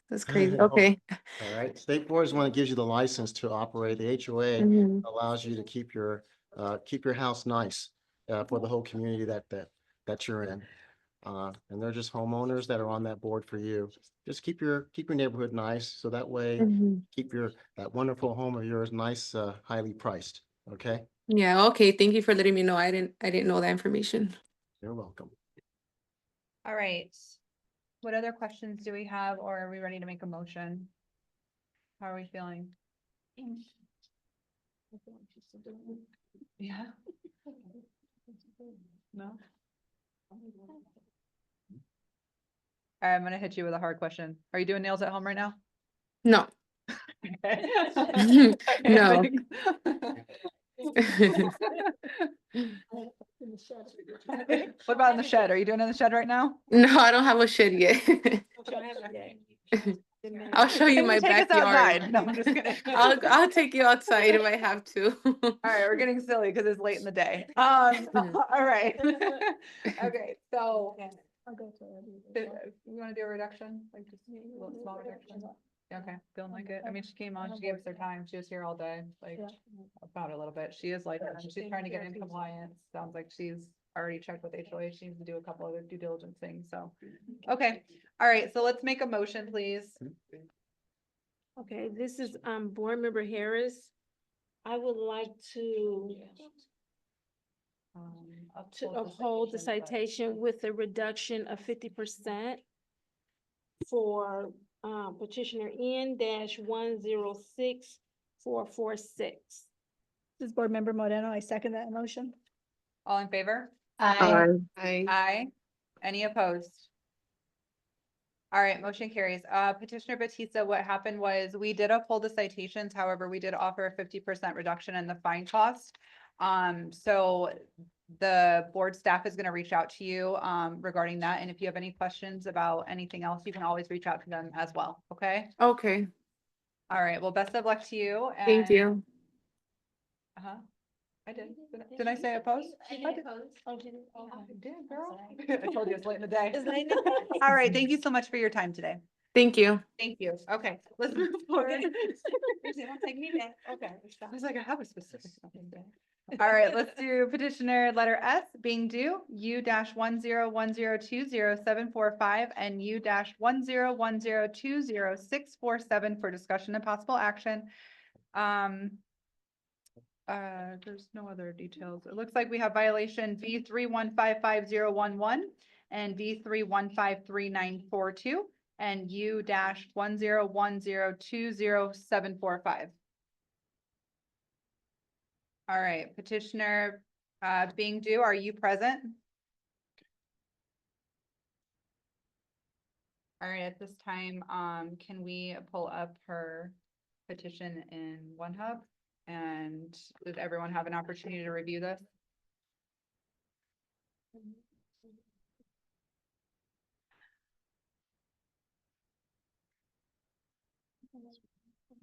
that's crazy. Okay. All right. State board is one that gives you the license to operate. The HOA Mhm. allows you to keep your house nice for the whole community that you're in. And they're just homeowners that are on that board for you. Just keep your neighborhood nice, so that way Mhm. keep that wonderful home of yours nice, highly priced. Okay? Yeah, okay. Thank you for letting me know. I didn't know that information. You're welcome. All right. What other questions do we have, or are we ready to make a motion? How are we feeling? Yeah. No? All right, I'm gonna hit you with a hard question. Are you doing nails at home right now? No. Okay. No. What about in the shed? Are you doing it in the shed right now? No, I don't have a shed yet. I'll show you Can my take us backyard. outside? No, I'm just kidding. I'll take you outside if I have to. All right, we're getting silly because it's late in the day. All right. Okay, so. You wanna do a reduction, like just a little small reduction? Yeah, okay, feeling like it. I mean, she came on, she gave us her time. She was here all day, like, about a little bit. She is like, she's trying to get in compliance. Sounds like she's already checked with HOA. She needs to do a couple other due diligence things, so. Okay, all right, so let's make a motion, please. Okay, this is board member Harris. I would like to uphold the citation with a reduction of 50% for petitioner N-106446. This is Board Member Moreno. I second that motion. All in favor? Aye. Aye. Any opposed? All right, motion carries. Petitioner Batista, what happened was we did uphold the citations. However, we did offer a 50% reduction in the fine cost. So the board staff is going to reach out to you regarding that. And if you have any questions about anything else, you can always reach out to them as well. Okay. Okay. All right. Well, best of luck to you. Thank you. Uh-huh. I did. Did I say opposed? I did. Oh, did girl. I told you it's late in the day. All right. Thank you so much for your time today. Thank you. Thank you. Okay, let's move forward. Don't take me back. Okay. I was like, I have a specific. All right, let's do petitioner letter S being due U-10102074 and U-1010200647 for discussion and possible action. There's no other details. It looks like we have violation V31550111 and V31533942 and U-1010200745. All right, petitioner being due, are you present? All right, at this time, can we pull up her petition in OneHub? And does everyone have an opportunity to review this?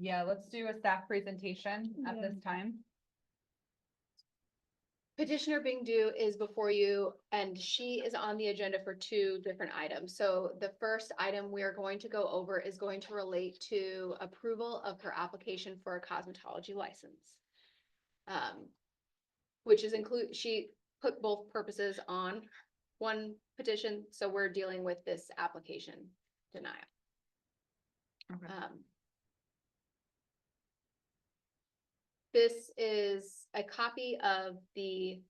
Yeah, let's do a staff presentation at Yeah. this time. Petitioner Bing Du is before you, and she is on the agenda for two different items. So the first item we are going to go over is going to relate to approval of her application for a cosmetology license. Which is she put both purposes on one petition, so we're dealing with this application denial. Okay. This is a copy of the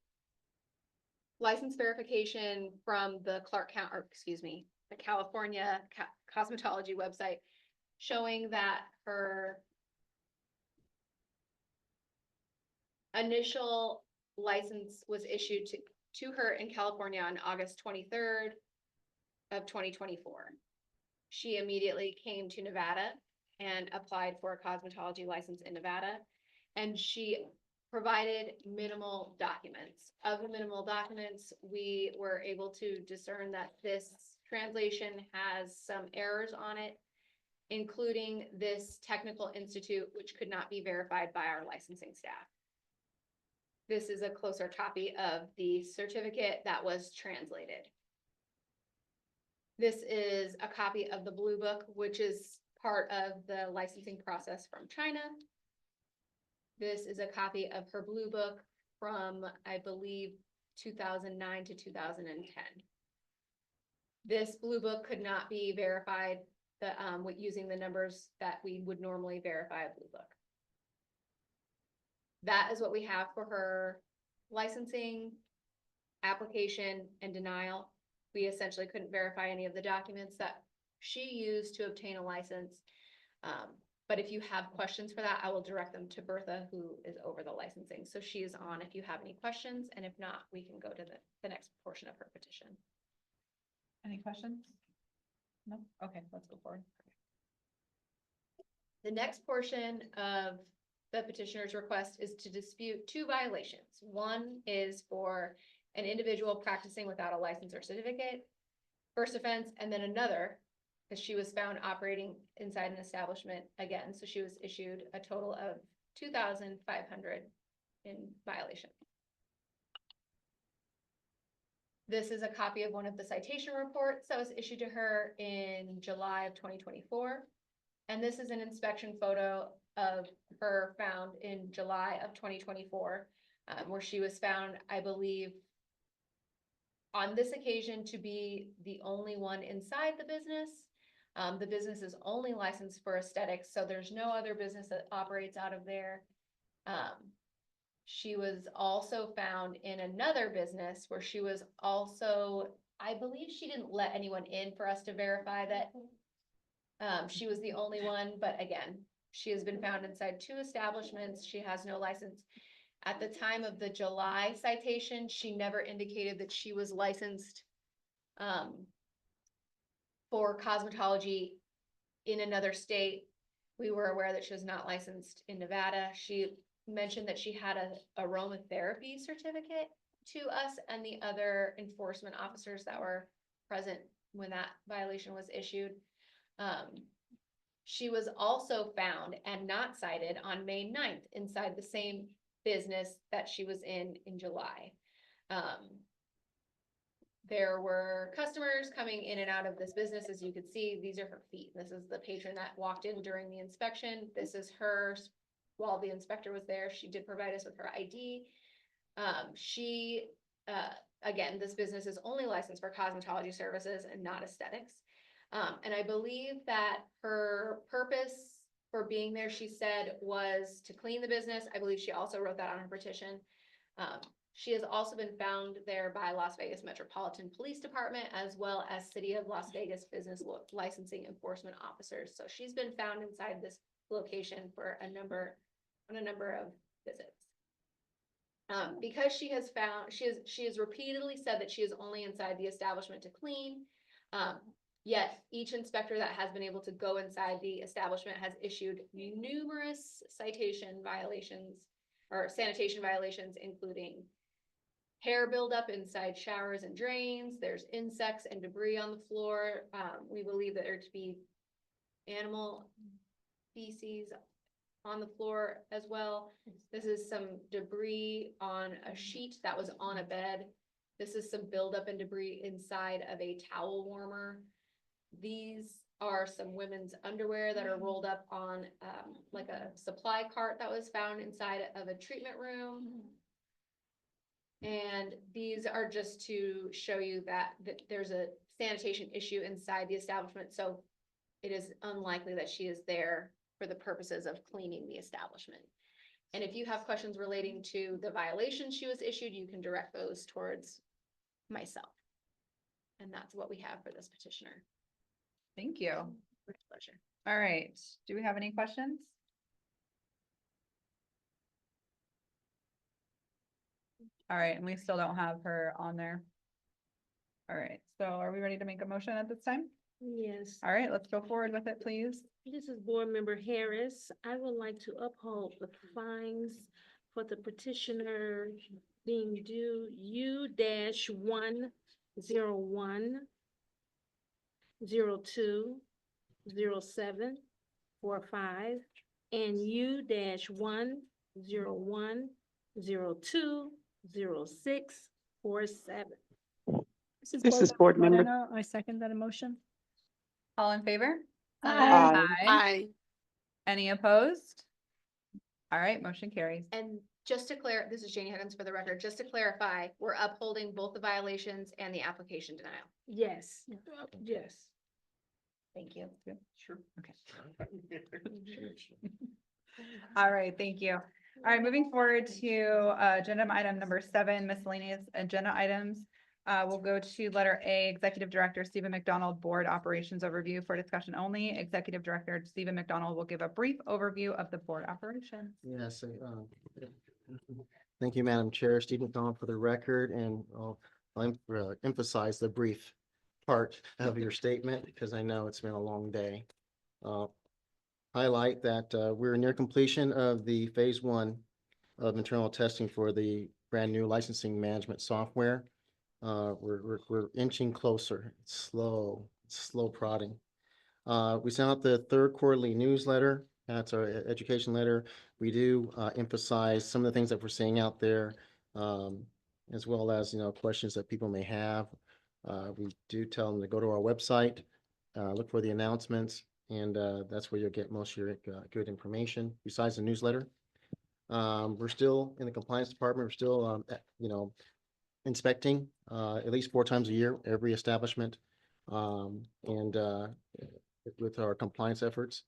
license verification from the the California cosmetology website, showing that her initial license was issued to her in California on August 23rd of 2024. She immediately came to Nevada and applied for a cosmetology license in Nevada, and she provided minimal documents. Of the minimal documents, we were able to discern that this translation has some errors on it, including this technical institute, which could not be verified by our licensing staff. This is a closer copy of the certificate that was translated. This is a copy of the Blue Book, which is part of the licensing process from China. This is a copy of her Blue Book from, I believe, 2009 to 2010. This Blue Book could not be verified with using the numbers that we would normally verify a Blue Book. That is what we have for her licensing, application, and denial. We essentially couldn't verify any of the documents that she used to obtain a license. But if you have questions for that, I will direct them to Bertha, who is over the licensing. So she is on if you have any questions, and if not, we can go to the next portion of her petition. Any questions? No? Okay, let's go forward. The next portion of the petitioner's request is to dispute two violations. One is for an individual practicing without a license or certificate, first offense, and then another, because she was found operating inside an establishment again. So she was issued a total of 2,500 in violation. This is a copy of one of the citation reports that was issued to her in July of 2024. And this is an inspection photo of her found in July of 2024, where she was found, I believe, on this occasion to be the only one inside the business. The business is only licensed for aesthetics, so there's no other business that operates out of there. She was also found in another business where she was also, I believe she didn't let anyone in for us to verify that she was the only one, but again, she has been found inside two establishments. She has no license. At the time of the July citation, she never indicated that she was licensed for cosmetology in another state. We were aware that she was not licensed in Nevada. She mentioned that she had a aromatherapy certificate to us and the other enforcement officers that were present when that violation was issued. She was also found and not cited on May 9th inside the same business that she was in July. There were customers coming in and out of this business. As you can see, these are her feet. This is the patron that walked in during the inspection. This is her while the inspector was there. She did provide us with her ID. Again, this business is only licensed for cosmetology services and not aesthetics. And I believe that her purpose for being there, she said, was to clean the business. I believe she also wrote that on her petition. She has also been found there by Las Vegas Metropolitan Police Department, as well as City of Las Vegas Business Licensing Enforcement Officers. So she's been found inside this location for a number of visits. Because she has repeatedly said that she is only inside the establishment to clean. Yet each inspector that has been able to go inside the establishment has issued numerous citation violations or sanitation violations, including hair buildup inside showers and drains. There's insects and debris on the floor. We believe that there to be animal feces on the floor as well. This is some debris on a sheet that was on a bed. This is some buildup and debris inside of a towel warmer. These are some women's underwear that are rolled up on like a supply cart that was found inside of a treatment room. And these are just to show you that there's a sanitation issue inside the establishment, so it is unlikely that she is there for the purposes of cleaning the establishment. And if you have questions relating to the violation she was issued, you can direct those towards myself. And that's what we have for this petitioner. Thank you. With pleasure. All right, do we have any questions? All right, and we still don't have her on there. All right, so are we ready to make a motion at this time? Yes. All right, let's go forward with it, please. This is Board Member Harris. I would like to uphold the fines for the petitioner being due U-101-02-0745 and U-101-02-0647. This is Board Member. Moreno. I second that motion. All in favor? Aye. Aye. Any opposed? All right, motion carries. And just to clarify, this is Janie Huggins for the record, just to clarify, we're upholding both the violations and the application denial. Yes, yes. Thank you. Sure. Okay. All right, thank you. All right, moving forward to agenda item number 7, miscellaneous agenda items. We'll go to letter A, Executive Director Stephen McDonald, Board Operations Overview for discussion only. Executive Director Stephen McDonald will give a brief overview of the board operations. Yes, thank you, Madam Chair. Steve McDonald for the record, and I'll emphasize the brief part of your statement because I know it's been a long day. Highlight that we're near completion of the phase 1 of internal testing for the brand new licensing management software. We're inching closer. It's slow prodding. We sent out the 3rd quarterly newsletter. That's our education letter. We do emphasize some of the things that we're seeing out there, as well as, questions that people may have. We do tell them to go to our website, look for the announcements, and that's where you'll get most of your good information besides the newsletter. We're still in the compliance department. We're still, inspecting at least 4 times a year, every establishment, and with our compliance efforts.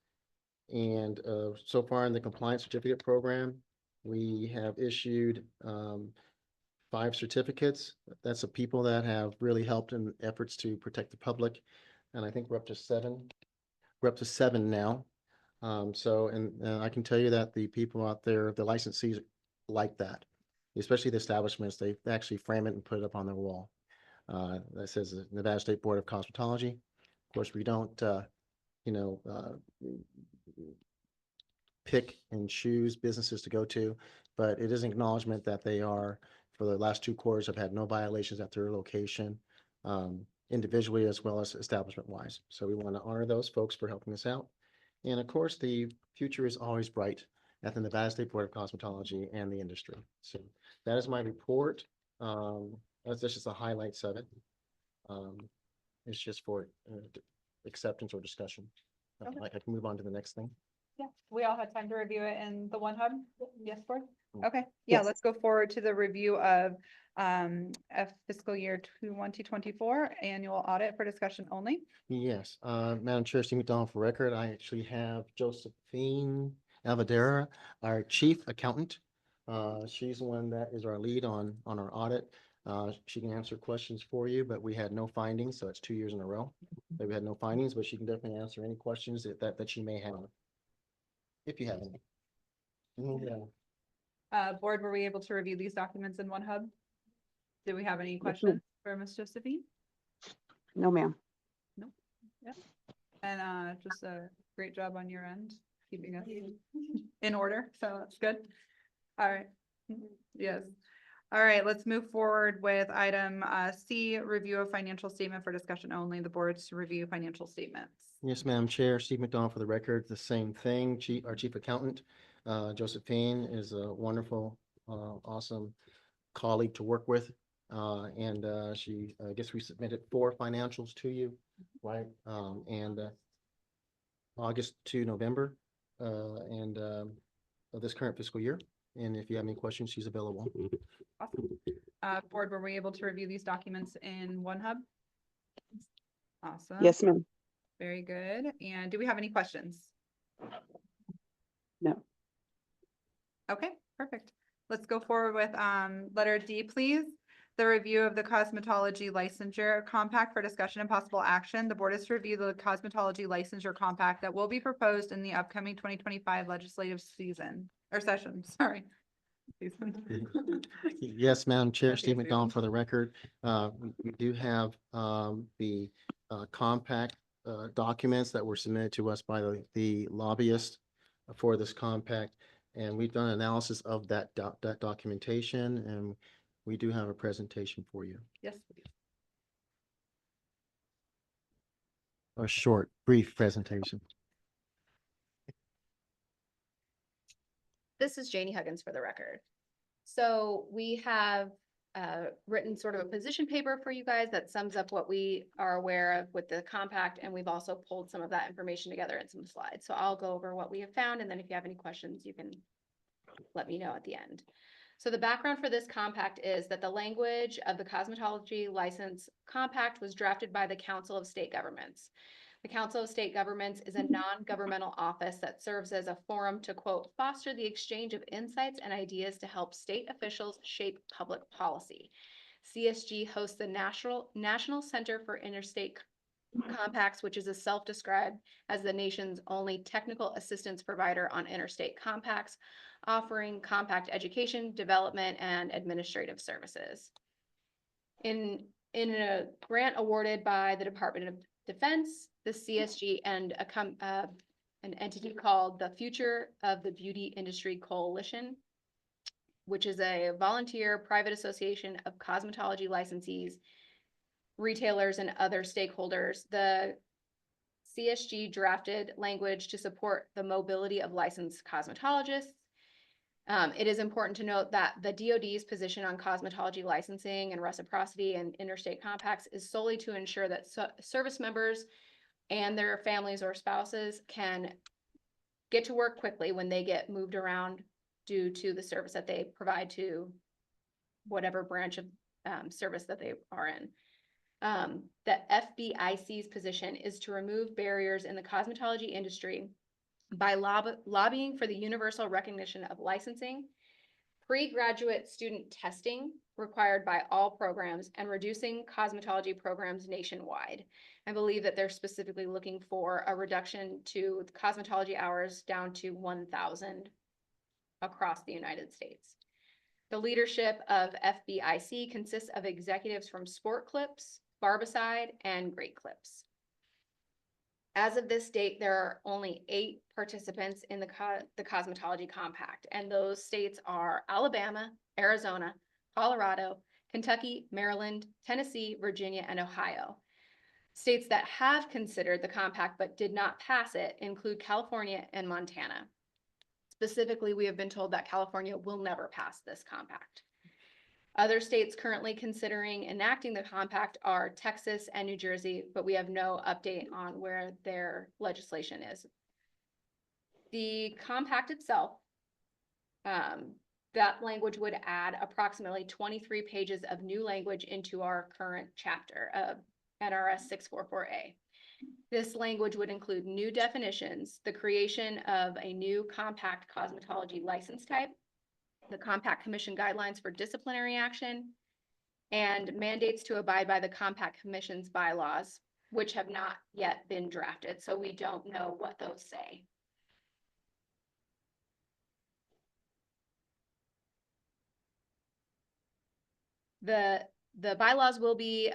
And so far in the compliance certificate program, we have issued 5 certificates. That's the people that have really helped in efforts to protect the public. And I think we're up to 7. We're up to 7 now. And I can tell you that the people out there, the licensees like that, especially the establishments. They actually frame it and put it up on their wall. That says the Nevada State Board of Cosmetology. Of course, we don't, pick and choose businesses to go to, but it is an acknowledgement that they are, for the last 2 quarters, have had no violations at their location, individually as well as establishment-wise. So we want to honor those folks for helping us out. And of course, the future is always bright at the Nevada State Board of Cosmetology and the industry. So that is my report. That's just the highlights of it. It's just for acceptance or discussion. Okay. I can move on to the next thing. Yeah, we all had time to review it in the One Hub. Yes, board? Okay, Yes. let's go forward to the review of a fiscal year 2024 annual audit for discussion only. Yes, Madam Chair, Steve McDonald for record. I actually have Josephine Alvadera, our chief accountant. She's the one that is our lead on our audit. She can answer questions for you, but we had no findings, so it's 2 years in a row that we had no findings, but she can definitely answer any questions that she may have, if you have any. Board, were we able to review these documents in One Hub? Do we have any questions for Ms. Josephine? No, ma'am. No. Yeah. And just a great job on your end, keeping us in order, so that's good. All right. Yes. All right, let's move forward with item C, review of financial statement for discussion only, the board's review financial statements. Yes, Madam Chair, Steve McDonald for the record, the same thing, our chief accountant. Josephine is a wonderful, awesome colleague to work with. And she, I guess we submitted 4 financials to you, right? And August to November, of this current fiscal year. And if you have any questions, she's available. Awesome. Board, were we able to review these documents in OneHub? Awesome. Yes, ma'am. Very good. And do we have any questions? No. Okay, perfect. Let's go forward with letter D, please. The review of the cosmetology licensure compact for discussion and possible action. The board is to review the cosmetology licensure compact that will be proposed in the upcoming 2025 legislative season or session, sorry. Season. Yes, Madam Chair, Thank Steve you, McDonald Susan. for the record. We do have the compact documents that were submitted to us by the lobbyist for this compact. And we've done analysis of that documentation, and we do have a presentation for you. Yes, please. A short, brief presentation. This is Janie Huggins for the record. So we have written sort of a position paper for you guys that sums up what we are aware of with the compact, and we've also pulled some of that information together in some slides. So I'll go over what we have found, and then if you have any questions, you can let me know at the end. So the background for this compact is that the language of the cosmetology license compact was drafted by the Council of State Governments. The Council of State Governments is a non-governmental office that serves as a forum to, quote, foster the exchange of insights and ideas to help state officials shape public policy. CSG hosts the National Center for Interstate Compacts, which is a self-described as the nation's only technical assistance provider on interstate compacts, offering compact education, development, and administrative services. In a grant awarded by the Department of Defense, the CSG and an entity called the Future of the Beauty Industry Coalition, which is a volunteer private association of cosmetology licensees, retailers, and other stakeholders. The CSG drafted language to support the mobility of licensed cosmetologists. It is important to note that the DoD's position on cosmetology licensing and reciprocity and interstate compacts is solely to ensure that service members and their families or spouses can get to work quickly when they get moved around due to the service that they provide to whatever branch of service that they are in. The FBIC's position is to remove barriers in the cosmetology industry by lobbying for the universal recognition of licensing, pre-graduate student testing required by all programs, and reducing cosmetology programs nationwide. I believe that they're specifically looking for a reduction to the cosmetology hours down to 1,000 across the United States. The leadership of FBIC consists of executives from Sport Clips, Barbicide, and Great Clips. As of this date, there are only 8 participants in the cosmetology compact, and those states are Alabama, Arizona, Colorado, Kentucky, Maryland, Tennessee, Virginia, and Ohio. States that have considered the compact but did not pass it include California and Montana. Specifically, we have been told that California will never pass this compact. Other states currently considering enacting the compact are Texas and New Jersey, but we have no update on where their legislation is. The compact itself, that language would add approximately 23 pages of new language into our current chapter of NRS 644A. This language would include new definitions, the creation of a new compact cosmetology license type, the Compact Commission guidelines for disciplinary action, and mandates to abide by the Compact Commission's bylaws, which have not yet been drafted, so we don't know what those say. The bylaws will be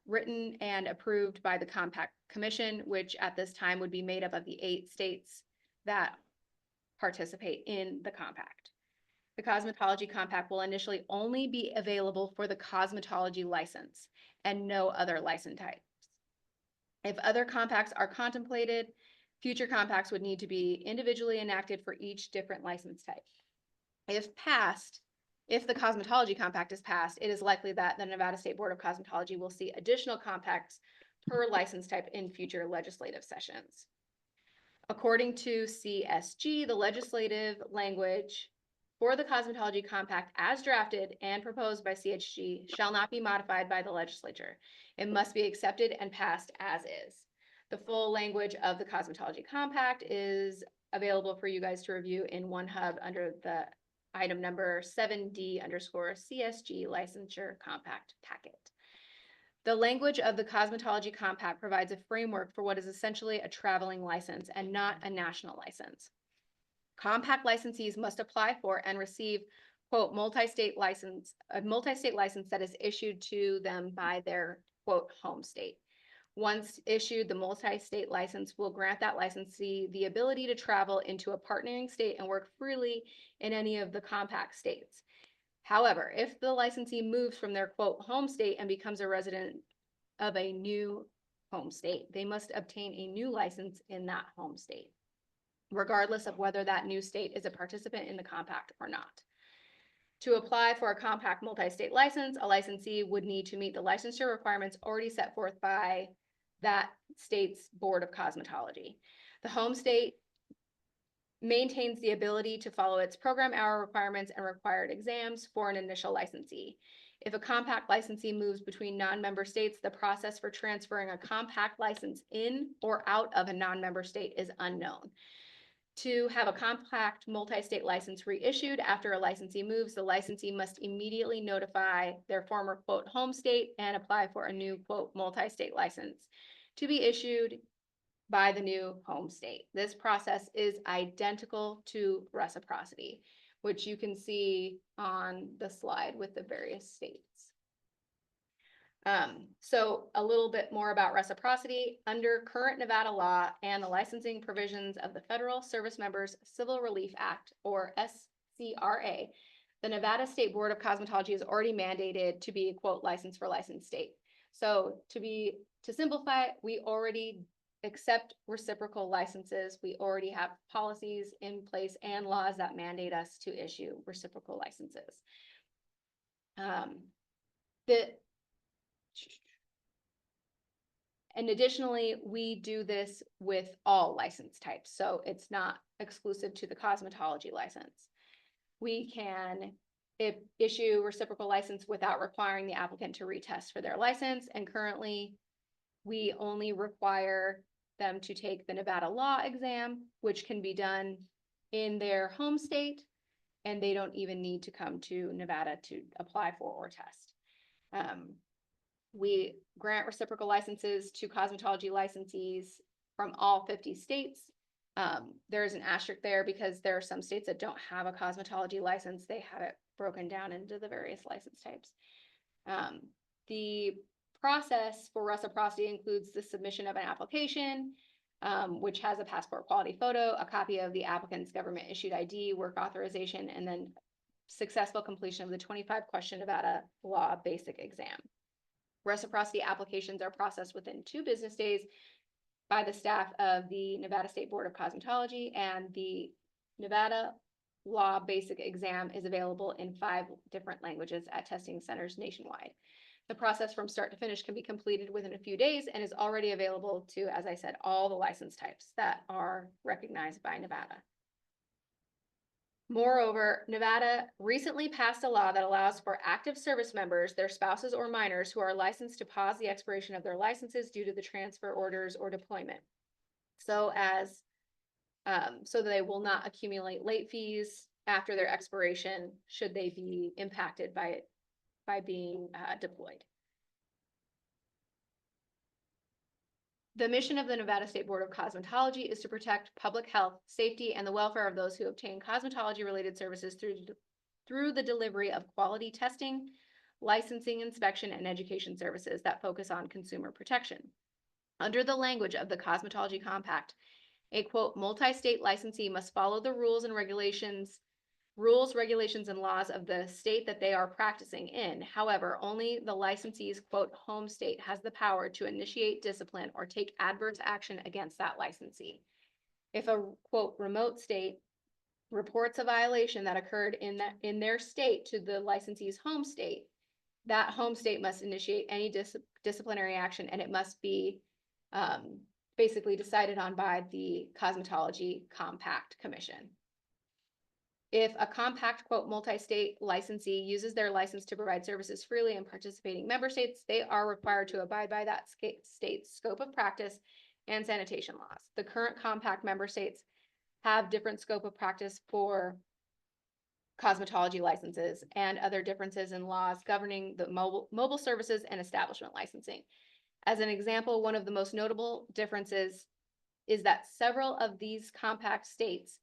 written and approved by the Compact Commission, which at this time would be made up of the 8 states that participate in the compact. The cosmetology compact will initially only be available for the cosmetology license and no other license types. If other compacts are contemplated, Future compacts would need to be individually enacted for each different license type. If passed, if the cosmetology compact is passed, it is likely that the Nevada State Board of Cosmetology will see additional compacts per license type in future legislative sessions. According to CSG, the legislative language for the cosmetology compact as drafted and proposed by CSG shall not be modified by the legislature. It must be accepted and passed as is. The full language of the cosmetology compact is available for you guys to review in OneHub under the item number 7D_CSG licensure compact packet. The language of the cosmetology compact provides a framework for what is essentially a traveling license and not a national license. Compact licensees must apply for and receive, quote, multi-state license that is issued to them by their, quote, home state. Once issued, the multi-state license will grant that licensee the ability to travel into a partnering state and work freely in any of the compact states. However, if the licensee moves from their, quote, home state and becomes a resident of a new home state, they must obtain a new license in that home state, regardless of whether that new state is a participant in the compact or not. To apply for a compact multi-state license, a licensee would need to meet the licensure requirements already set forth by that state's Board of Cosmetology. The home state maintains the ability to follow its program hour requirements and required exams for an initial licensee. If a compact licensee moves between non-member states, the process for transferring a compact license in or out of a non-member state is unknown. To have a compact multi-state license reissued after a licensee moves, the licensee must immediately notify their former, quote, home state and apply for a new, quote, multi-state license to be issued by the new home state. This process is identical to reciprocity, which you can see on the slide with the various states. So a little bit more about reciprocity. Under current Nevada law and the licensing provisions of the Federal Service Members Civil Relief Act, or SCRA, the Nevada State Board of Cosmetology is already mandated to be a, quote, license for licensed state. So to simplify, we already accept reciprocal licenses. We already have policies in place and laws that mandate us to issue reciprocal licenses. And additionally, we do this with all license types, so it's not exclusive to the cosmetology license. We can issue reciprocal license without requiring the applicant to retest for their license, and currently we only require them to take the Nevada law exam, which can be done in their home state, and they don't even need to come to Nevada to apply for or test. We grant reciprocal licenses to cosmetology licensees from all 50 states. There's an asterisk there because there are some states that don't have a cosmetology license. They have it broken down into the various license types. The process for reciprocity includes the submission of an application, which has a passport quality photo, a copy of the applicant's government issued ID, work authorization, and then successful completion of the 25-question Nevada law basic exam. Reciprocity applications are processed within 2 business days by the staff of the Nevada State Board of Cosmetology, and the Nevada law basic exam is available in 5 different languages at testing centers nationwide. The process from start to finish can be completed within a few days and is already available to, as I said, all the license types that are recognized by Nevada. Moreover, Nevada recently passed a law that allows for active service members, their spouses or minors who are licensed to pause the expiration of their licenses due to the transfer orders or deployment. So that they will not accumulate late fees after their expiration should they be impacted by being deployed. The mission of the Nevada State Board of Cosmetology is to protect public health, safety, and the welfare of those who obtain cosmetology-related services through the delivery of quality testing, licensing, inspection, and education services that focus on consumer protection. Under the language of the Cosmetology Compact, a, quote, multi-state licensee must follow the rules, regulations, and laws of the state that they are practicing in. However, only the licensee's, quote, home state has the power to initiate discipline or take adverse action against that licensee. If a quote remote state reports a violation that occurred in their state to the licensee's home state, that home state must initiate any disciplinary action, and it must be basically decided on by the Cosmetology Compact Commission. If a compact, quote, multi-state licensee uses their license to provide services freely in participating member states, they are required to abide by that state's scope of practice and sanitation laws. The current compact member states have different scope of practice for cosmetology licenses and other differences in laws governing the mobile services and establishment licensing. As an example, one of the most notable differences is that several of these compact states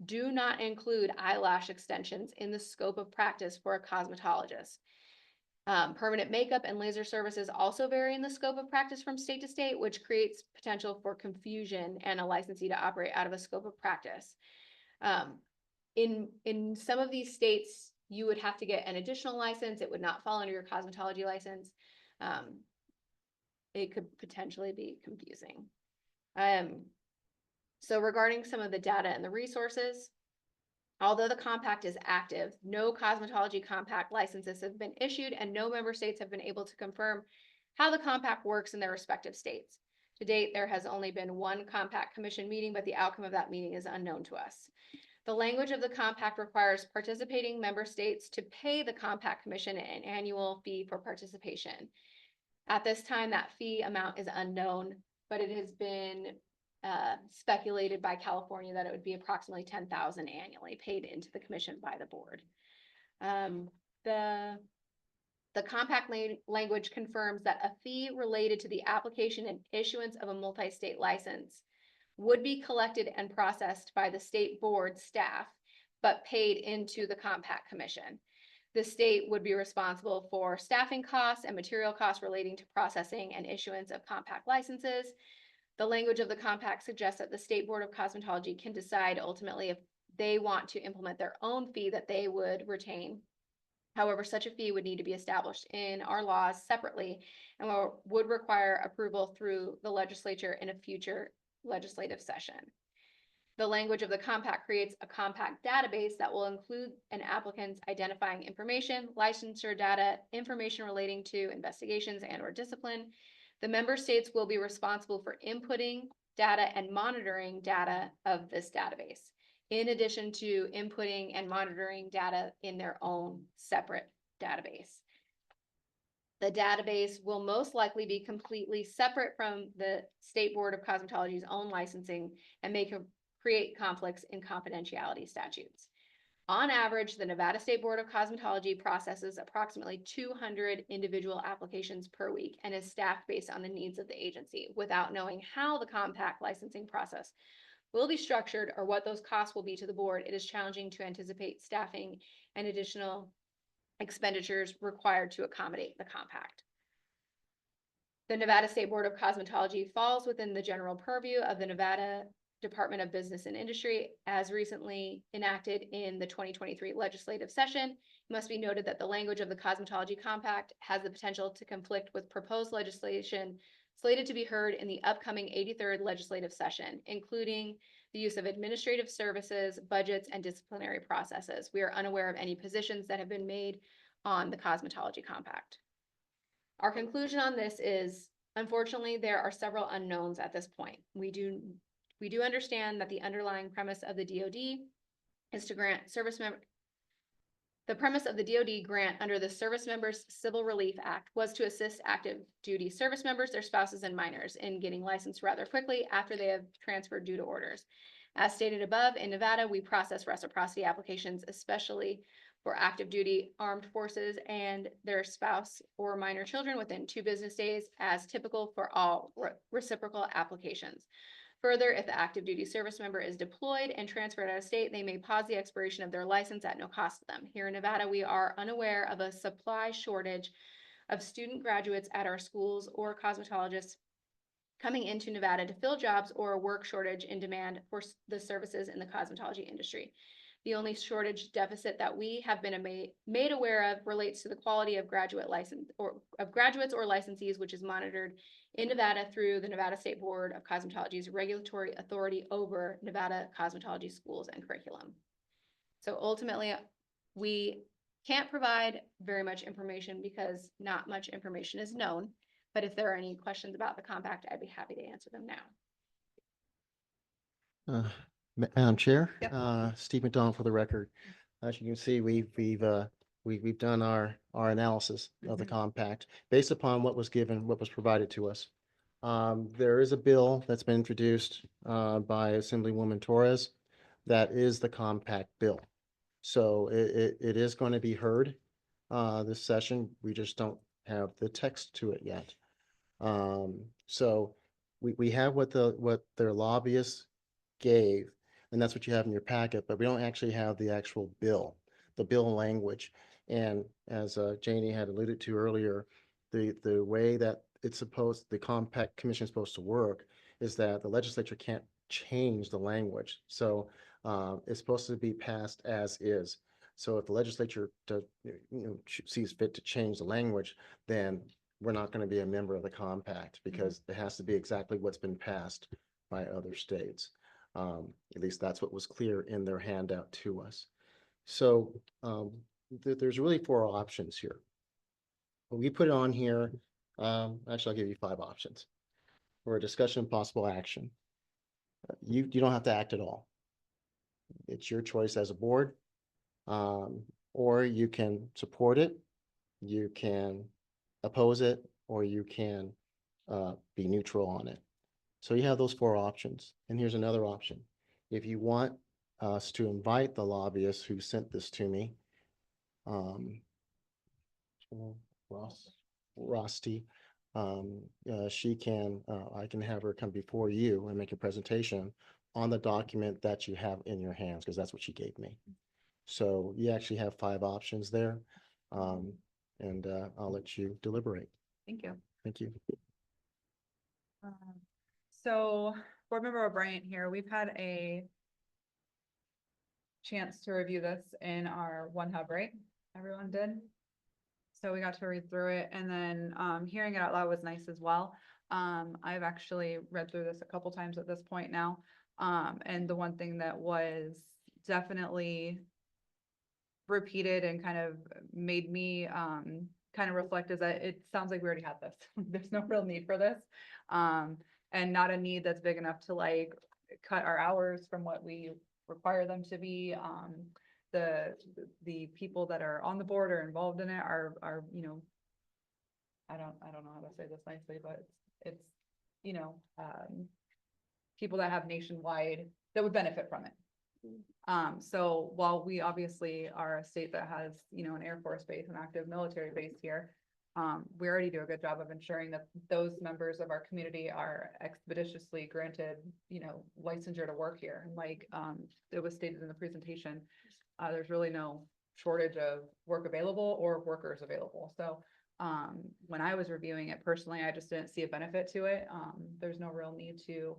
do not include eyelash extensions in the scope of practice for a cosmetologist. Permanent makeup and laser services also vary in the scope of practice from state to state, which creates potential for confusion and a licensee to operate out of a scope of practice. In some of these states, you would have to get an additional license. It would not fall under your cosmetology license. It could potentially be confusing. So regarding some of the data and the resources, although the compact is active, no cosmetology compact licenses have been issued and no member states have been able to confirm how the compact works in their respective states. To date, there has only been one compact commission meeting, but the outcome of that meeting is unknown to us. The language of the compact requires participating member states to pay the compact commission an annual fee for participation. At this time, that fee amount is unknown, but it has been speculated by California that it would be approximately $10,000 annually paid into the commission by the board. The compact language confirms that a fee related to the application and issuance of a multi-state license would be collected and processed by the state board staff, but paid into the compact commission. The state would be responsible for staffing costs and material costs relating to processing and issuance of compact licenses. The language of the compact suggests that the State Board of Cosmetology can decide ultimately if they want to implement their own fee that they would retain. However, such a fee would need to be established in our laws separately and would require approval through the legislature in a future legislative session. The language of the compact creates a compact database that will include an applicant's identifying information, licensure data, information relating to investigations and/or discipline. The member states will be responsible for inputting data and monitoring data of this database, in addition to inputting and monitoring data in their own separate database. The database will most likely be completely separate from the State Board of Cosmetology's own licensing and may create conflicts in confidentiality statutes. On average, the Nevada State Board of Cosmetology processes approximately 200 individual applications per week and is staffed based on the needs of the agency. Without knowing how the compact licensing process will be structured or what those costs will be to the board, it is challenging to anticipate staffing and additional expenditures required to accommodate the compact. The Nevada State Board of Cosmetology falls within the general purview of the Nevada Department of Business and Industry, as recently enacted in the 2023 legislative session. It must be noted that the language of the Cosmetology Compact has the potential to conflict with proposed legislation slated to be heard in the upcoming 83rd legislative session, including the use of administrative services, budgets, and disciplinary processes. We are unaware of any positions that have been made on the Cosmetology Compact. Our conclusion on this is, unfortunately, there are several unknowns at this point. We do understand that the underlying premise of the DoD is to grant service member. The premise of the DoD grant under the Service Members Civil Relief Act was to assist active duty service members, their spouses, and minors in getting licensed rather quickly after they have transferred due to orders. As stated above, in Nevada, we process reciprocity applications, especially for active duty armed forces and their spouse or minor children within 2 business days, as typical for all reciprocal applications. Further, if the active duty service member is deployed and transferred out of state, they may pause the expiration of their license at no cost to them. Here in Nevada, we are unaware of a supply shortage of student graduates at our schools or cosmetologists coming into Nevada to fill jobs, or a work shortage in demand for the services in the cosmetology industry. The only shortage deficit that we have been made aware of relates to the quality of graduates or licensees, which is monitored in Nevada through the Nevada State Board of Cosmetology's regulatory authority over Nevada cosmetology schools and curriculum. So ultimately, we can't provide very much information because not much information is known. But if there are any questions about the compact, I'd be happy to answer them now. Madam Chair, Yep. Steve McDonald for the record. As you can see, we've done our analysis of the compact based upon what was provided to us. There is a bill that's been introduced by Assemblywoman Torres. That is the compact bill. So it is going to be heard this session. We just don't have the text to it yet. So we have what their lobbyists gave, and that's what you have in your packet, but we don't actually have the actual bill, the bill language. And as Janie had alluded to earlier, the way that the compact commission is supposed to work is that the legislature can't change the language. So it's supposed to be passed as is. So if the legislature sees fit to change the language, then we're not going to be a member of the compact because it has to be exactly what's been passed by other states. At least that's what was clear in their handout to us. So there's really 4 options here. We put on here, actually, I'll give you 5 options for a discussion of possible action. You don't have to act at all. It's your choice as a board, or you can support it, you can oppose it, or you can be neutral on it. So you have those 4 options. And here's another option. If you want us to invite the lobbyist who sent this to me, Rosti, I can have her come before you and make a presentation on the document that you have in your hands, because that's what she gave me. So you actually have 5 options there. And I'll let you deliberate. Thank you. Thank you. So Board Member O'Brien here, we've had a chance to review this in our One Hub, right? Everyone did. So we got to read through it, and then hearing it out loud was nice as well. I've actually read through this a couple times at this point now. And the one thing that was definitely repeated and kind of made me kind of reflect is that it sounds like we already had this. There's no real need for this. And not a need that's big enough to like cut our hours from what we require them to be. The people that are on the board or involved in it are, you know, I don't know how to say this nicely, but it's, you know, people that have nationwide that would benefit from it. So while we obviously are a state that has, you know, an Air Force base, an active military base here, we already do a good job of ensuring that those members of our community are expeditiously granted, you know, licensure to work here. And like it was stated in the presentation, there's really no shortage of work available or workers available. So when I was reviewing it personally, I just didn't see a benefit to it. There's no real need to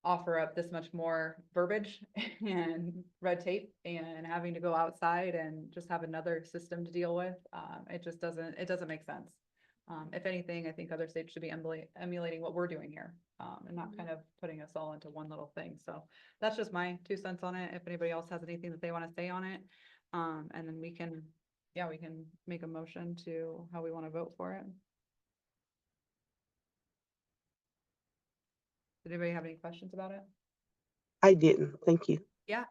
offer up this much more verbiage and red tape and having to go outside and just have another system to deal with. It doesn't make sense. If anything, I think other states should be emulating what we're doing here, and not kind of putting us all into one little thing. So that's just my 2 cents on it. If anybody else has anything that they want to say on it, and then we can make a motion to how we want to vote for it. Did anybody have any questions about it? I didn't. Thank you. Yeah.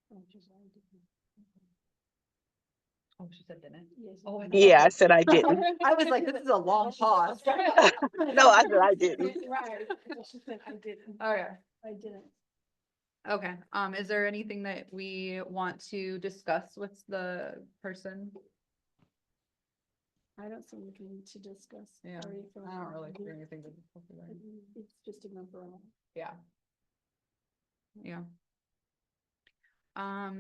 Oh, she said didn't. Oh, Yeah, I said I didn't. I was like, this is a long pause. No, I said I didn't. Right. She said I didn't. Okay. I didn't. Okay. Is there anything that we want to discuss with the person? I don't see anything to discuss. Yeah, I don't really see anything to discuss. It's just a number. Yeah. Yeah. Our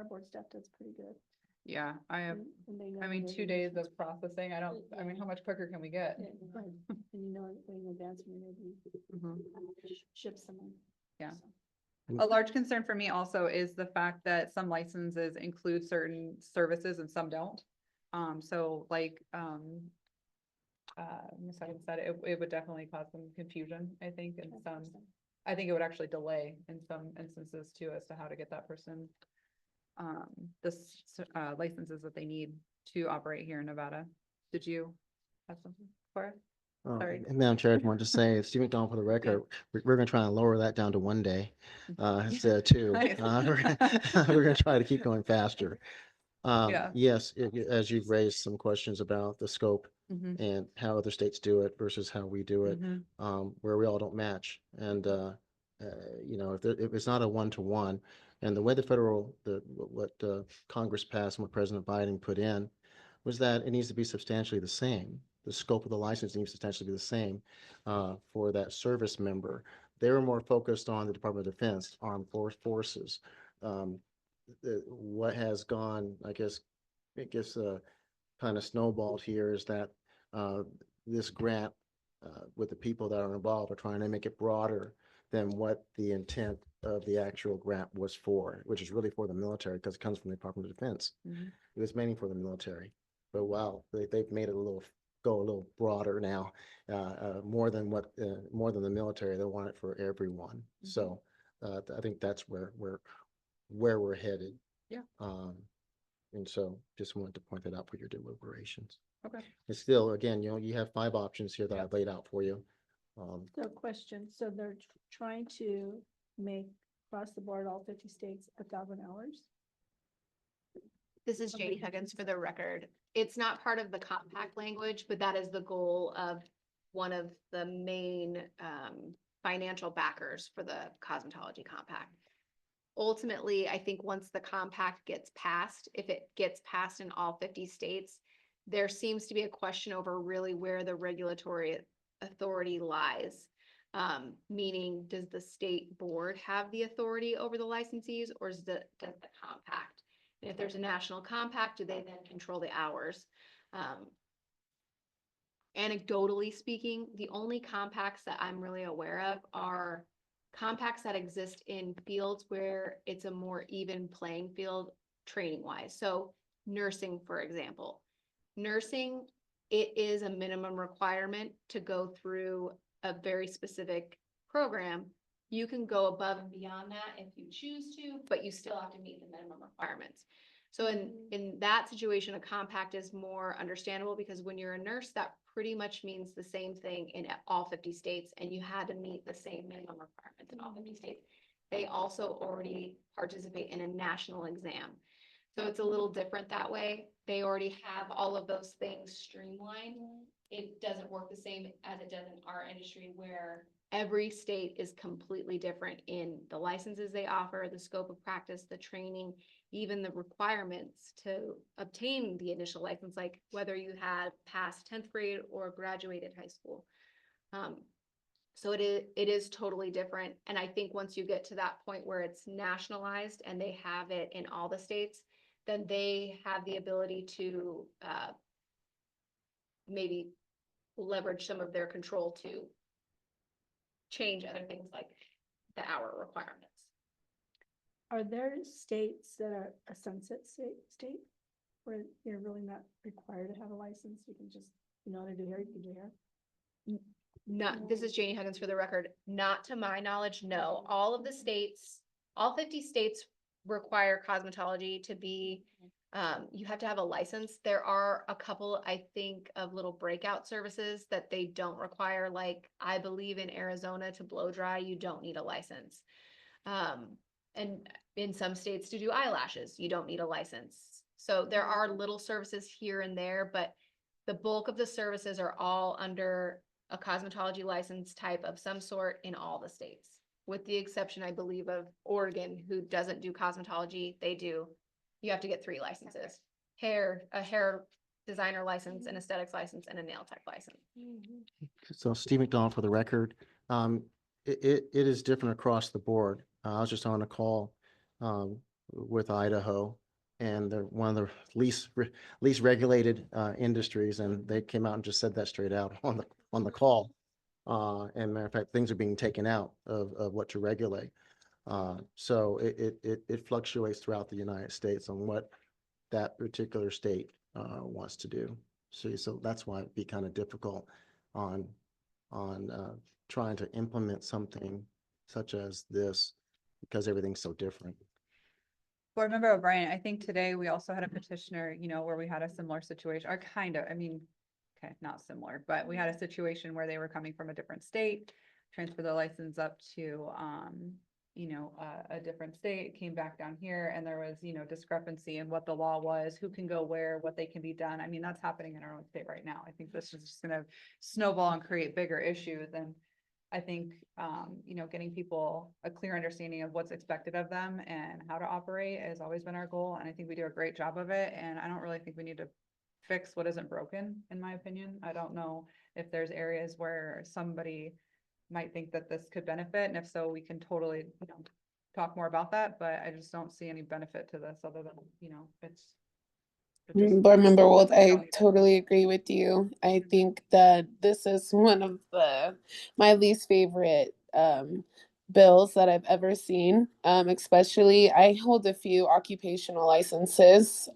board staff does pretty good. Yeah, I have, And they know I mean, when 2 it days is. of processing, I mean, how much quicker can we get? Yeah, right. And you know, way in advance, when maybe Mhm. ship someone. Yeah. So. A large concern for me also is the fact that some licenses include certain services and some don't. So like, Ms. Huggins said, it would definitely cause some confusion, I think, and some, I think it would actually delay in some instances too, as to how to get that person licenses that they need to operate here in Nevada. Did you have something for it? Sorry. And Madam Chair, I just wanted to say, Steve McDonald, for the record, we're gonna try and lower that down to 1 day, instead of 2. Nice. We're gonna try to keep going faster. Yeah. Yes, as you've raised some questions about the scope Mhm. and how other states do it versus how we do it, Mhm. where we all don't match. And, you know, if it's not a 1-to-1, and the way what Congress passed and what President Biden put in was that it needs to be substantially the same. The scope of the license needs to substantially be the same for that service member. They were more focused on the Department of Defense, Armed Forces. What has gone, I guess, kind of snowballed here is that this grant with the people that are involved are trying to make it broader than what the intent of the actual grant was for, which is really for the military because it comes from the Department of Defense. Mhm. It was mainly for the military, but wow, they've made it go a little broader now, more than the military. They want it for everyone. So I think that's where we're headed. Yeah. And so just wanted to point that out for your deliberations. Okay. It's still, again, you know, you have 5 options here that I've laid out for you. So question, so they're trying to make across the board, all 50 states, 1,000 hours? This is Janie Huggins for the record. It's not part of the compact language, but that is the goal of one of the main financial backers for the cosmetology compact. Ultimately, I think once the compact gets passed, if it gets passed in all 50 states, there seems to be a question over really where the regulatory authority lies. Meaning, does the state board have the authority over the licensees, or does the compact? And if there's a national compact, do they then control the hours? Anecdotally speaking, the only compacts that I'm really aware of are compacts that exist in fields where it's a more even playing field training wise. So nursing, for example, nursing, it is a minimum requirement to go through a very specific program. You can go above and beyond that if you choose to, but you still have to meet the minimum requirements. So in that situation, a compact is more understandable because when you're a nurse, that pretty much means the same thing in all 50 states, and you had to meet the same minimum requirements in all 50 states. They also already participate in a national exam. So it's a little different that way. They already have all of those things streamlined. It doesn't work the same as it does in our industry where every state is completely different in the licenses they offer, the scope of practice, the training, even the requirements to obtain the initial license, like whether you had passed 10th grade or graduated high school. So it is totally different. And I think once you get to that point where it's nationalized and they have it in all the states, then they have the ability to maybe leverage some of their control to change other things like the hour requirements. Are there states that are a sunset state where you're really not required to have a license? You can just, you know what to do here, you can do here. Not, this is Janie Huggins for the record, not to my knowledge, no. All of the states, all 50 states require cosmetology to be, you have to have a license. There are a couple, I think, of little breakout services that they don't require, like I believe in Arizona to blow dry, you don't need a license. And in some states to do eyelashes, you don't need a license. So there are little services here and there, but the bulk of the services are all under a cosmetology license type of some sort in all the states, with the exception, I believe, of Oregon, who doesn't do cosmetology. They do. You have to get 3 licenses: a hair designer license, an aesthetics license, and a nail tech license. So Steve McDonald for the record. It is different across the board. I was just on a call with Idaho, and they're one of the least regulated industries, and they came out and just said that straight out on the call. And matter of fact, things are being taken out of what to regulate. So it fluctuates throughout the United States on what that particular state wants to do. So that's why it'd be kind of difficult on trying to implement something such as this, because everything's so different. Board Member O'Brien, I think today we also had a petitioner, you know, where we had a similar situation, or kind of, I mean, okay, not similar, but we had a situation where they were coming from a different state, transfer the license up to, you know, a different state, came back down here, and there was, you know, discrepancy in what the law was, who can go where, what they can be done. I mean, that's happening in our own state right now. I think this is just gonna snowball and create bigger issues. And I think, you know, getting people a clear understanding of what's expected of them and how to operate has always been our goal. And I think we do a great job of it. And I don't really think we need to fix what isn't broken, in my opinion. I don't know if there's areas where somebody might think that this could benefit. And if so, we can totally, you know, talk more about that. But I just don't see any benefit to this other than, you know, it's just- Board Member Wold, we don't I need it. totally agree with you. I think that this is one of my least favorite bills that I've ever seen. Especially, I hold a few occupational licenses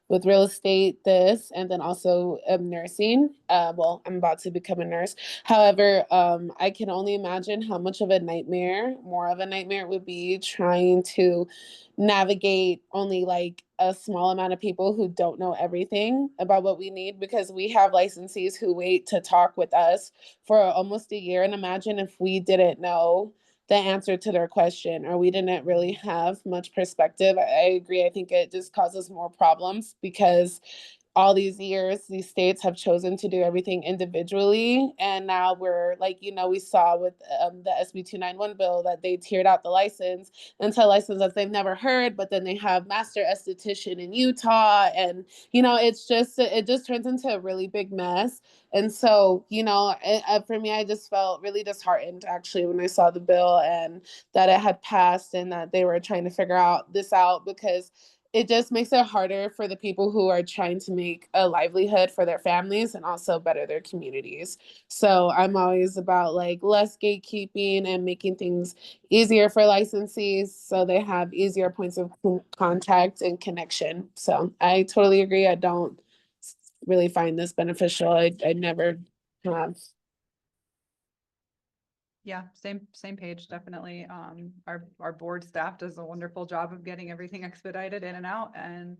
with real estate, this, and then also nursing. Well, I'm about to become a nurse. However, I can only imagine how much of a nightmare, more of a nightmare it would be trying to navigate only like a small amount of people who don't know everything about what we need, because we have licensees who wait to talk with us for almost a year. And imagine if we didn't know the answer to their question, or we didn't really have much perspective. I agree. I think it just causes more problems, because all these years, these states have chosen to do everything individually. And now we're like, you know, we saw with the SB 291 bill that they tiered out the license into a license that they've never heard, but then they have master esthetician in Utah. And, you know, it just turns into a really big mess. And so, you know, for me, I just felt really disheartened actually when I saw the bill and that it had passed and that they were trying to figure out because it just makes it harder for the people who are trying to make a livelihood for their families and also better their communities. So I'm always about like less gatekeeping and making things easier for licensees so they have easier points of contact and connection. So I totally agree. I don't really find this beneficial. I never have. Yeah, same page, definitely. Our board staff does a wonderful job of getting everything expedited in and out, and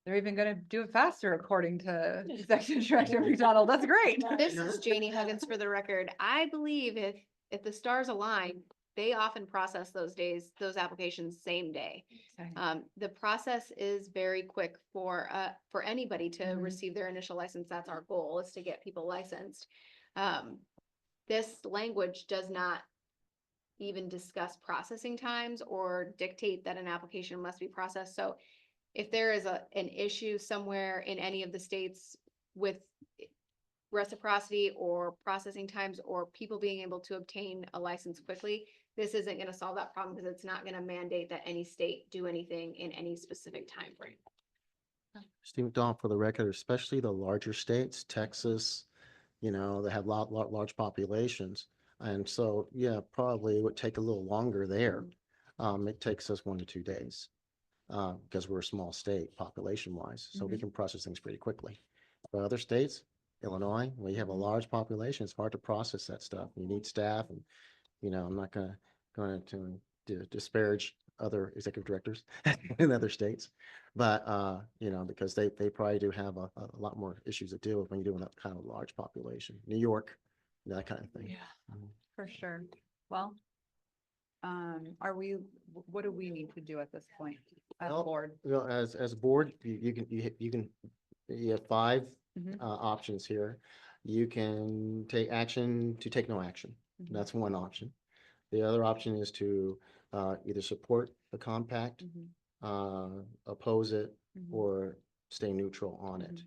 they're even gonna do it faster according to Executive Director McDonald. That's great. This is Janie Huggins for the record. I believe if the stars align, they often process those applications same day. The process is very quick for anybody to receive their initial license. That's our goal, is to get people licensed. This language does not even discuss processing times or dictate that an application must be processed. So if there is an issue somewhere in any of the states with reciprocity or processing times or people being able to obtain a license quickly, this isn't going to solve that problem, because it's not going to mandate that any state do anything in any specific time frame. Steve McDonald, for the record, especially the larger states, Texas, you know, they have large populations. And so, yeah, probably it would take a little longer there. It takes us 1 to 2 days because we're a small state population wise. So we can process things pretty quickly. But other states, Illinois, where you have a large population, it's hard to process that stuff. You need staff, and, you know, I'm not going to disparage other executive directors in other states, but you know, because they probably do have a lot more issues to deal with when you're doing that kind of large population. New York, that kind of thing. Yeah, for sure. Well, what do we need to do at this point as a board? Well, as a board, you have 5 options here. You can take action to take no action. That's one option. The other option is to either support the compact, oppose it, or stay neutral on it.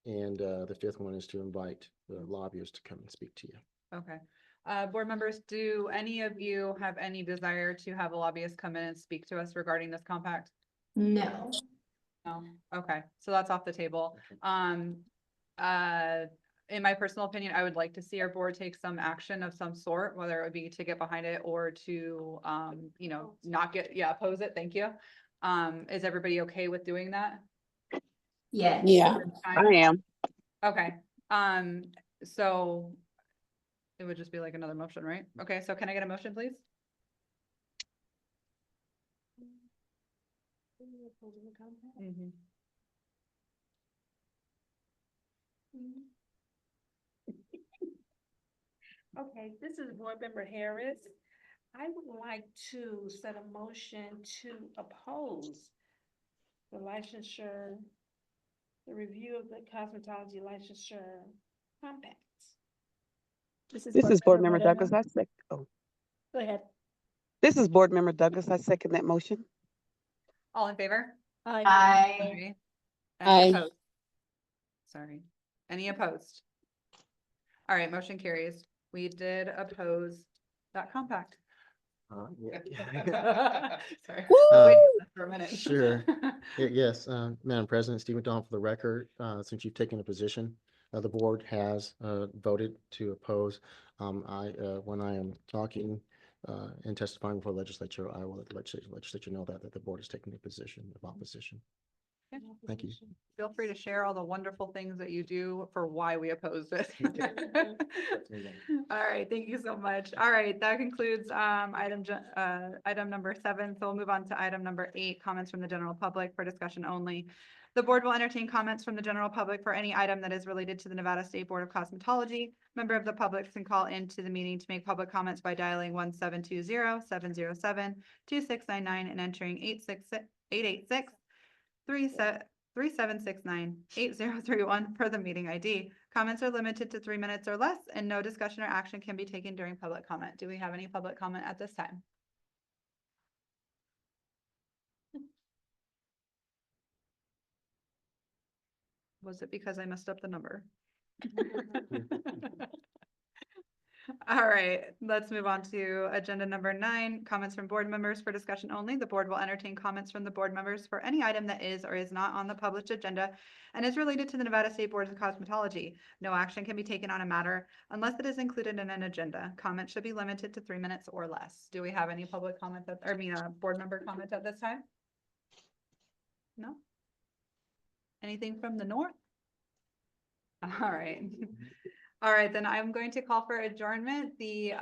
And the 5th one is to invite the lobbyists to come and speak to you. Okay. Board members, do any of you have any desire to have a lobbyist come in and speak to us regarding this compact? No. No, okay, so that's off the table. In my personal opinion, I would like to see our board take some action of some sort, whether it would be to get behind it or to, not oppose it, thank you. Is everybody okay with doing that? Yes. Yeah, I am. Okay, so it would just be like another motion, right? Okay, so can I get a motion, please? Mhm. Okay, this is Board Member Harris. I would like to set a motion to oppose the licensure, the review of the cosmetology licensure compact. This is Board Member Douglas. Go ahead. This is Board Member Douglas. I second that motion. All in favor? Aye. Any Aye. opposed? Sorry, any opposed? All right, motion carries. We did oppose that compact. Sorry. Wait for a minute. Sure. Yes, Madam President, Steve McDonald for the record, since you've taken a position, the board has voted to oppose. When I am talking and testifying before the legislature, I will let the legislature know that the board is taking a position of opposition. Thank you. Feel free to share all the wonderful things that you do for why we oppose it. All right, thank you so much. All right, that concludes item number 7. So we'll move on to item number 8, comments from the general public for discussion only. The board will entertain comments from the general public for any item that is related to the Nevada State Board of Cosmetology. Member of the public can call into the meeting to make public comments by dialing 1-720-707-2699 and entering 886 3769-8031 per the meeting ID. Comments are limited to 3 minutes or less, and no discussion or action can be taken during public comment. Do we have any public comment at this time? Was it because I messed up the number? All right, let's move on to agenda number 9, comments from board members for discussion only. The board will entertain comments from the board members for any item that is or is not on the published agenda and is related to the Nevada State Board of Cosmetology. No action can be taken on a matter unless it is included in an agenda. Comments should be limited to 3 minutes or less. Do we have any public comment board member comment at this time? No? Anything from the north? All right. All right, then I'm going to call for adjournment. The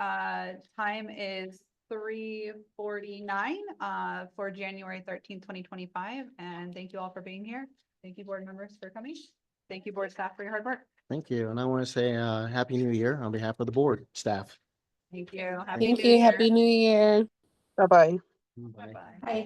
time is 3:49 for January 13th, 2025. And thank you all for being here. Thank you, board members, for coming. Thank you, board staff, for your hard work. Thank you. And I want to say Happy New Year on behalf of the board staff. Thank you. Thank you. Happy New Year. Bye-bye. Bye-bye. Bye.